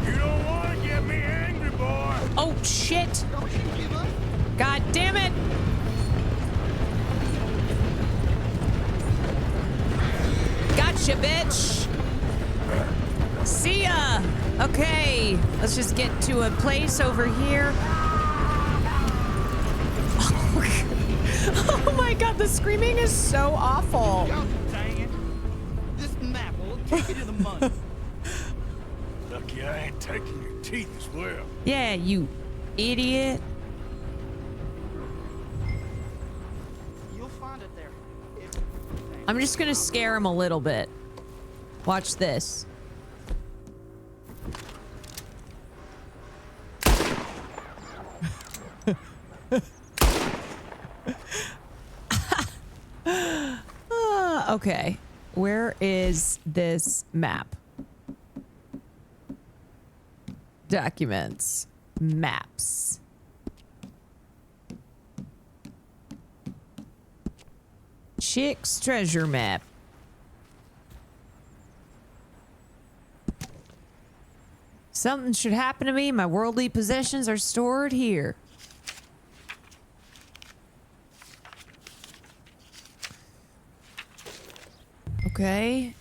You don't want to get me angry, boy. Oh, shit. God damn it. Gotcha, bitch. See ya. Okay, let's just get to a place over here. Oh my god, the screaming is so awful. Dang it. This map will take you to the mud. Lucky I ain't taking your teeth as well. Yeah, you idiot. You'll find it there. I'm just gonna scare him a little bit. Watch this. Okay, where is this map? Documents. Maps. Chick's treasure map. Something should happen to me. My worldly possessions are stored here. Okay.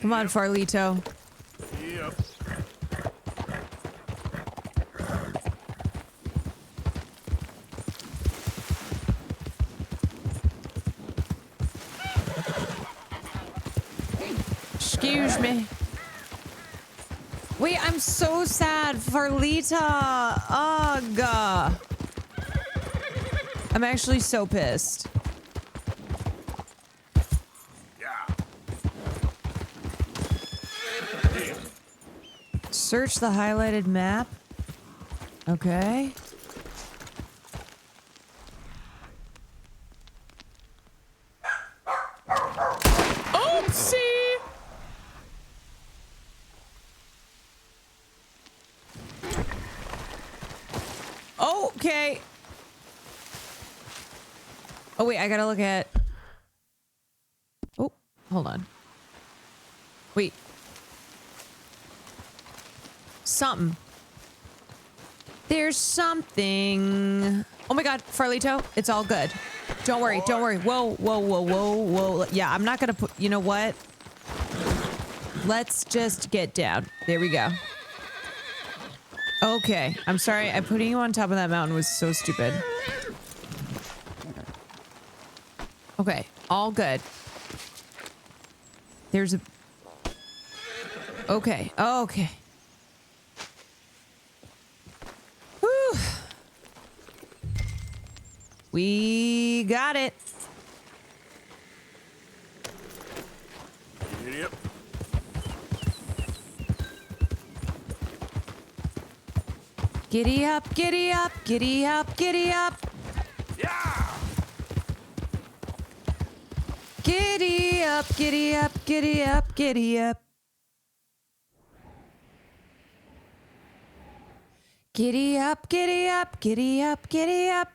Come on, Farlito. Yep. Excuse me. Wait, I'm so sad. Farlita. Ugh. I'm actually so pissed. Search the highlighted map. Okay. Oopsie! Okay. Oh, wait, I gotta look at... Oh, hold on. Wait. Something. There's something. Oh my god, Farlito, it's all good. Don't worry, don't worry. Whoa, whoa, whoa, whoa, whoa. Yeah, I'm not gonna put... You know what? Let's just get down. There we go. Okay, I'm sorry. I'm putting you on top of that mountain was so stupid. Okay, all good. There's a... Okay, okay. Whew. We got it. Yep. Giddy up, giddy up, giddy up, giddy up. Yeah. Giddy up, giddy up, giddy up, giddy up. Giddy up, giddy up, giddy up, giddy up.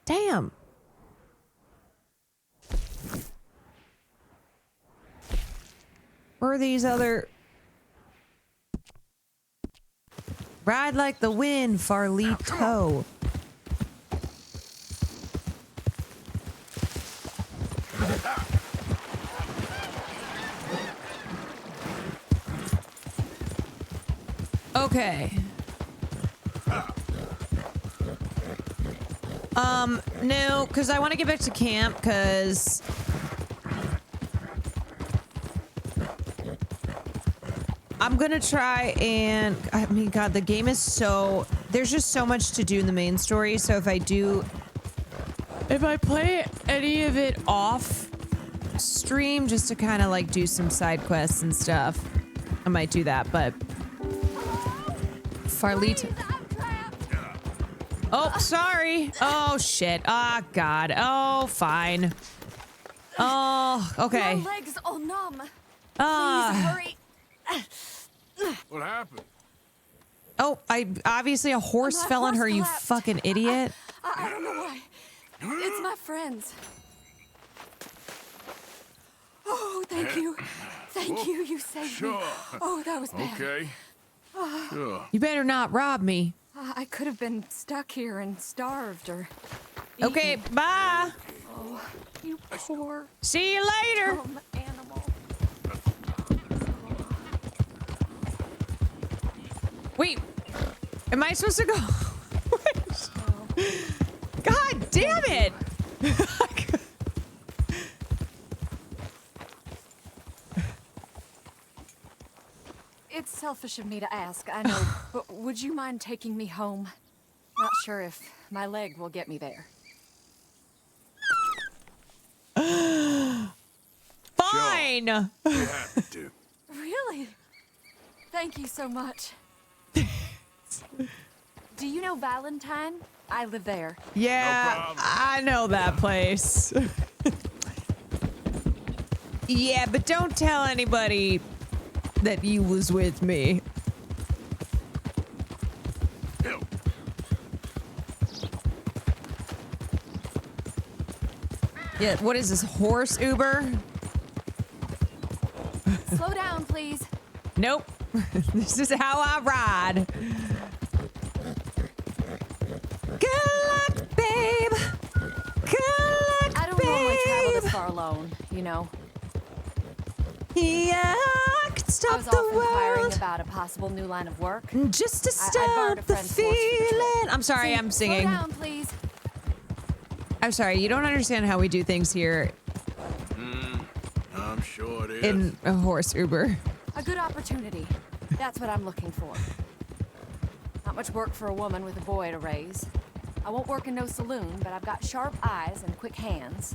Damn. Where are these other... Ride like the wind, Farlito. Okay. No, because I want to get back to camp, because... I'm gonna try and... I mean, God, the game is so... There's just so much to do in the main story, so if I do... If I play any of it off stream, just to kind of, like, do some side quests and stuff, I might do that, but... Farlito... Oh, sorry. Oh, shit. Ah, God. Oh, fine. Oh, okay. My legs all numb. Ah. Please hurry. What happened? Oh, obviously a horse fell on her, you fucking idiot. I don't know why. It's my friends. Oh, thank you. Thank you. You saved me. Oh, that was bad. Okay. Sure. You better not rob me. I could have been stuck here and starved or... Okay, eaten. bye. Oh, you poor... See you later. dumb animal. Wait, am I supposed to go? God damn it! It's selfish of me to ask, I know, but would you mind taking me home? Not sure if my leg will get me there. Fine. You have to. Really? Thank you so much. Do you know Valentine? I live there. Yeah, I know that place. Yeah, but don't tell anybody that you was with me. Yeah, what is this, horse Uber? Slow down, please. Nope. This is how I ride. Good luck, babe. Good luck, I don't normally travel this far alone, you know. Yeah, I could stop I was the off inquiring world about a possible new line of work. just to I borrowed stop a the friend's horse for the trip. feeling. I'm sorry, See, I'm singing. Slow down, please. I'm sorry, you don't understand how we do things here I'm sure it is. in a horse Uber. A good opportunity. That's what I'm looking for. Not much work for a woman with a boy to raise. I won't work in no saloon, but I've got sharp eyes and quick hands.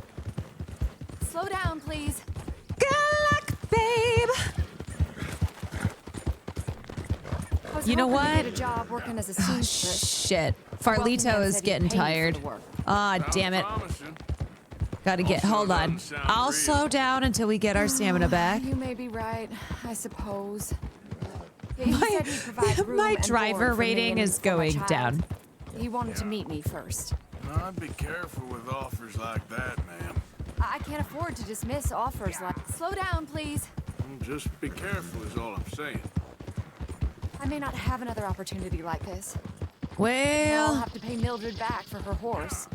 Slow down, please. Good luck, babe. I was You know hoping to what? get a job working as a seamstress. Shit. Farlito is getting tired. Ah, damn it. Gotta get, hold on. I'll slow down until we get our stamina back. You may be right, I suppose. Yeah, he said he'd provide room My and driver board for me rating and is for my going child. down. He wanted to meet me first. I'd be careful with offers like that, ma'am. I can't afford to dismiss offers like... Slow down, please. Just be careful is all I'm saying. I may not have another opportunity like this. I'll Well, have to pay Mildred back for her horse.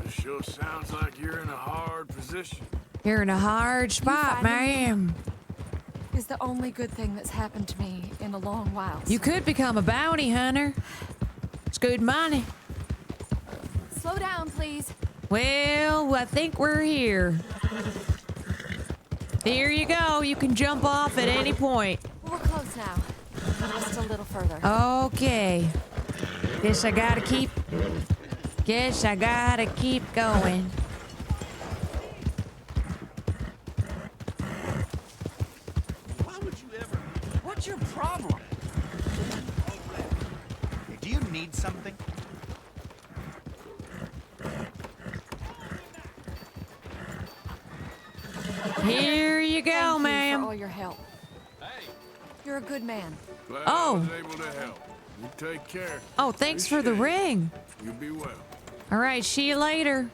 It sure sounds like you're in a hard position. you're in a hard spot, ma'am. Is the only good thing that's happened to me in a long while. You could become a bounty hunter. It's good money. Slow down, please. Well, I think we're here. Here you go. You can jump off at any point. We're close now. Just a little further. Okay. Guess I gotta keep going. Why would you ever? What's your problem? Do you need something? Here you go, Thank you ma'am. for all your help. You're a good man. Glad Oh. I was able to help. You take care. Oh, thanks for the ring. You be well. All right, see you later.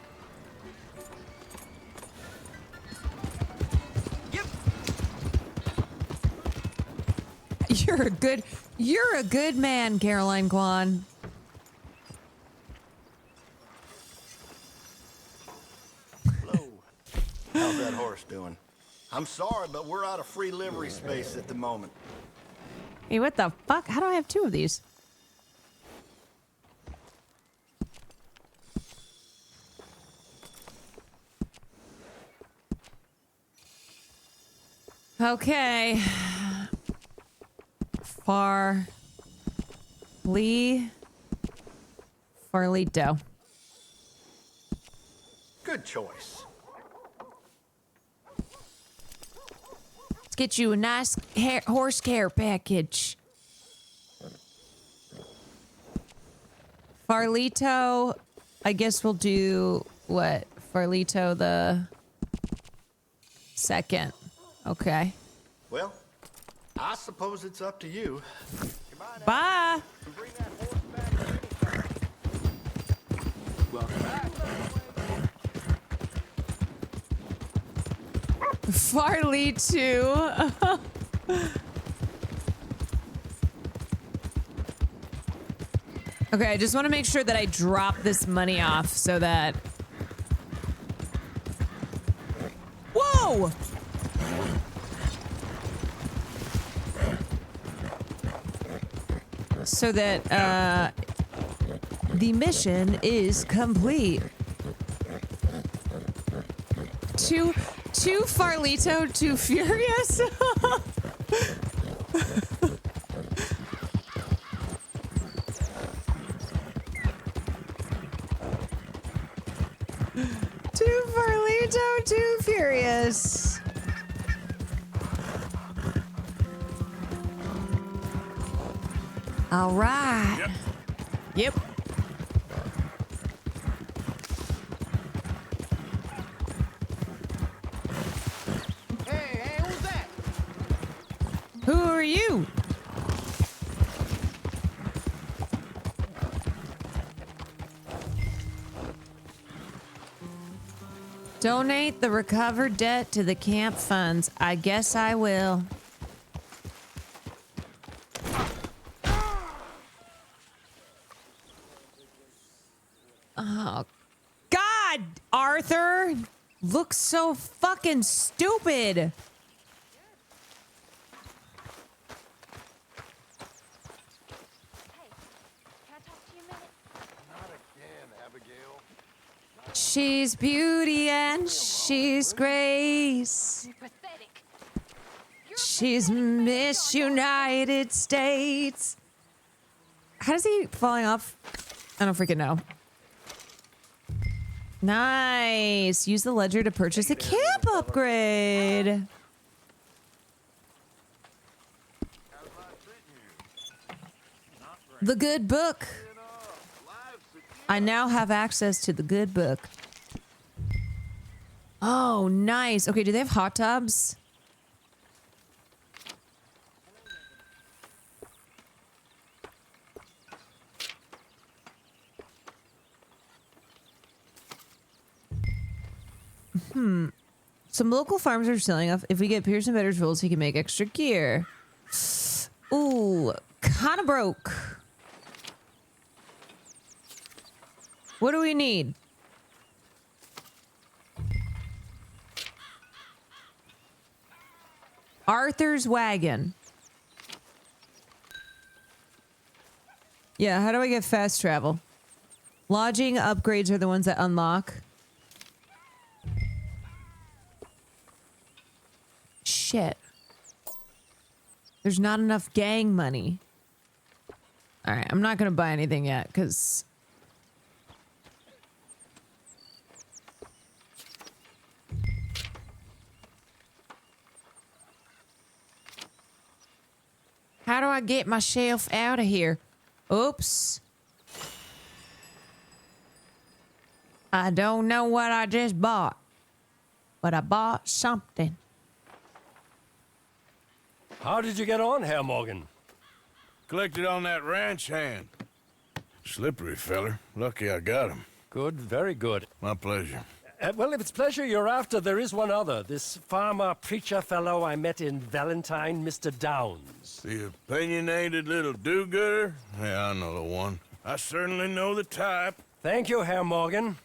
You're a good man, Caroline Kwan. How's that horse doing? I'm sorry, but we're out of free livery space at the moment. Hey, what the fuck? How do I have two of these? Okay. Farlito. Good choice. Let's get you a nice horse care package. Farlito, I guess we'll do what? Farlito the second. Okay. Well, I suppose it's up to you. Bye. Welcome back. Farlito. Okay, I just want to make sure that I drop this money off so that... Whoa! So that, the mission is complete. Too Farlito, too furious? Too Farlito, too furious. All right. Yep. Hey, Donate the recovered debt to the camp funds. I guess I will. Oh, God, Arthur looks so fucking stupid. She's beauty and she's grace. She's Miss United States. How does he falling off? I don't freaking know. Nice. Use the ledger to purchase a camp upgrade. The good book. I now have access to the good book. Oh, nice. Okay, do they have hot tubs? Some local farms are selling off. If we get Pearson better tools, he can make extra gear. Ooh, kind of broke. What do we need? Arthur's wagon. Yeah, how do I get fast travel? Lodging upgrades are the ones that unlock. Shit. There's not enough gang money. Alright, I'm not gonna buy anything yet, because... How do I get myself out of here? Oops. I don't know what I just bought, but I bought something. How did you get on, Herr Morgan? Collected on that ranch hand. Slippery feller. Lucky I got him. Good, very good. My pleasure. Well, if it's pleasure you're after, there is one other. This farmer preacher fellow I met in Valentine, Mr. Downs. The opinionated little do-gooder? Yeah, I know the one. I certainly know the type. Thank you, Herr Morgan.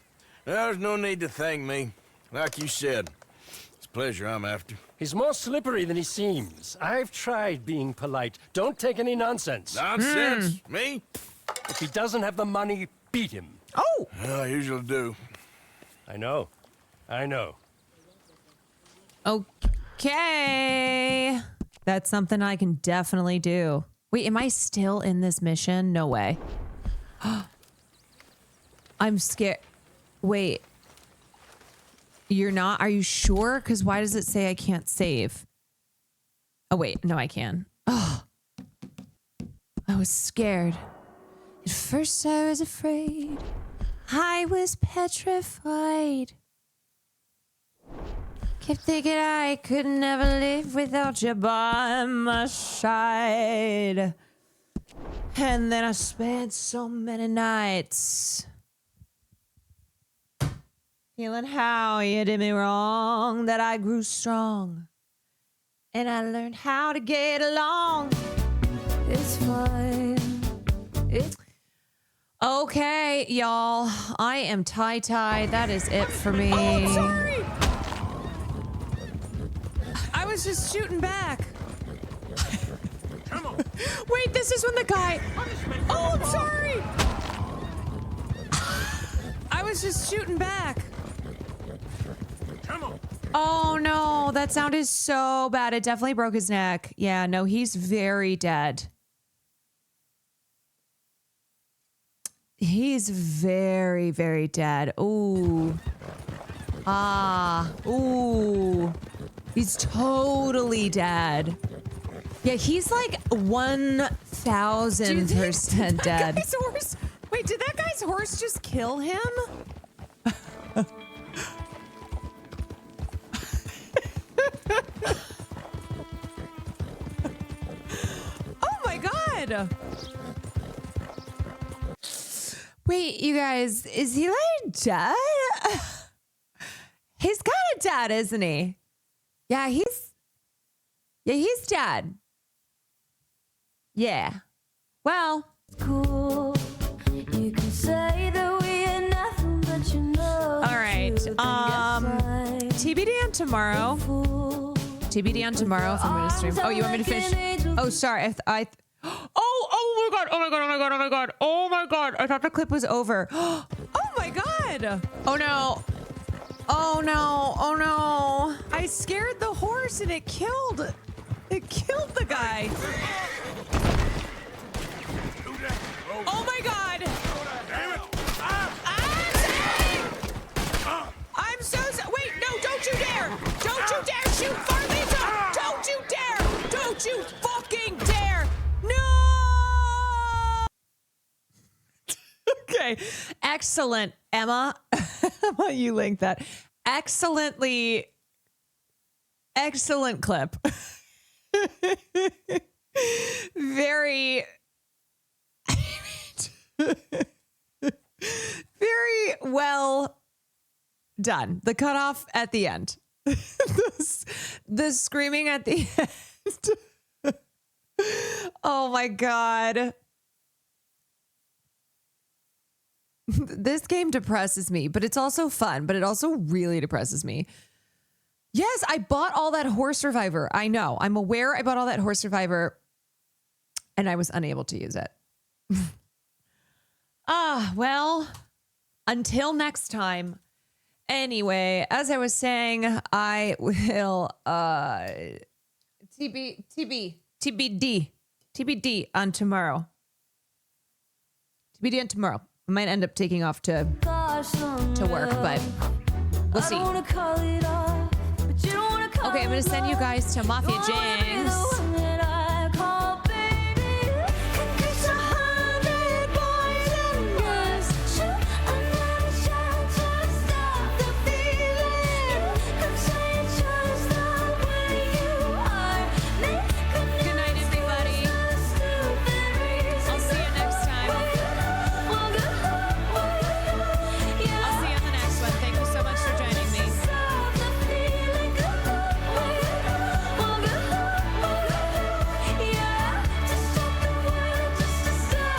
There's no need to thank me. Like you said, it's pleasure I'm after. He's more slippery than he seems. I've tried being polite. Don't take any nonsense. Nonsense? Me? If he doesn't have the money, beat him. Oh! Well, I usually do. I know. I know. Okay. That's something I can definitely do. Wait, am I still in this mission? No way. I'm scared. Wait. You're not? Are you sure? Because why does it say I can't save? Oh, wait. No, I can. Oh. I was scared. At first I was afraid. I was petrified. Kept thinking I could never live without you by my side. And then I spent so many nights feeling how you did me wrong, that I grew strong. And I learned how to get along. It's fine. It's okay, y'all. I am tie-tie. That is it for me. Oh, I'm sorry. I was just shooting back. Come on. Wait, this is when the guy... Oh, I'm sorry. I was just shooting back. Come on. Oh, no. That sounded so bad. It definitely broke his neck. Yeah, no, he's very dead. He's very, very dead. Ooh. Ah. Ooh. He's totally dead. Yeah, he's like 1,000% dead. Guy's horse, wait, did that guy's horse just kill him? Oh my god. Wait, you guys, is he like dead? His dead, isn't he? Yeah, he's dead. Yeah. Well, cool. You can say that we ain't nothing but you know. All right. TBD on tomorrow. TBD on tomorrow if I'm going to stream. Oh, you want me to finish? Oh, sorry. Oh my God. I thought the clip was over. Oh my God. Oh no. I scared the horse and it killed the guy. Oh my God. I'm so sorry. Wait, no, don't you dare. Don't you dare shoot Farlisa. Don't you dare. Don't you fucking dare. No. Okay. Excellent, Emma. Emma, you linked that. Excellent clip. Very very well done. The cutoff at the end. the screaming at the end. Oh my God. This game depresses me, but it's also fun, but it also really depresses me. Yes, I bought all that Horse Survivor. I know. I'm aware I bought all that Horse Survivor and I was unable to use it. Well, until next time. Anyway, as I was saying, I will TBD on tomorrow. TBD on tomorrow. I might end up taking off to work, but we'll see. Okay, I'm going to send you guys to Mafia James.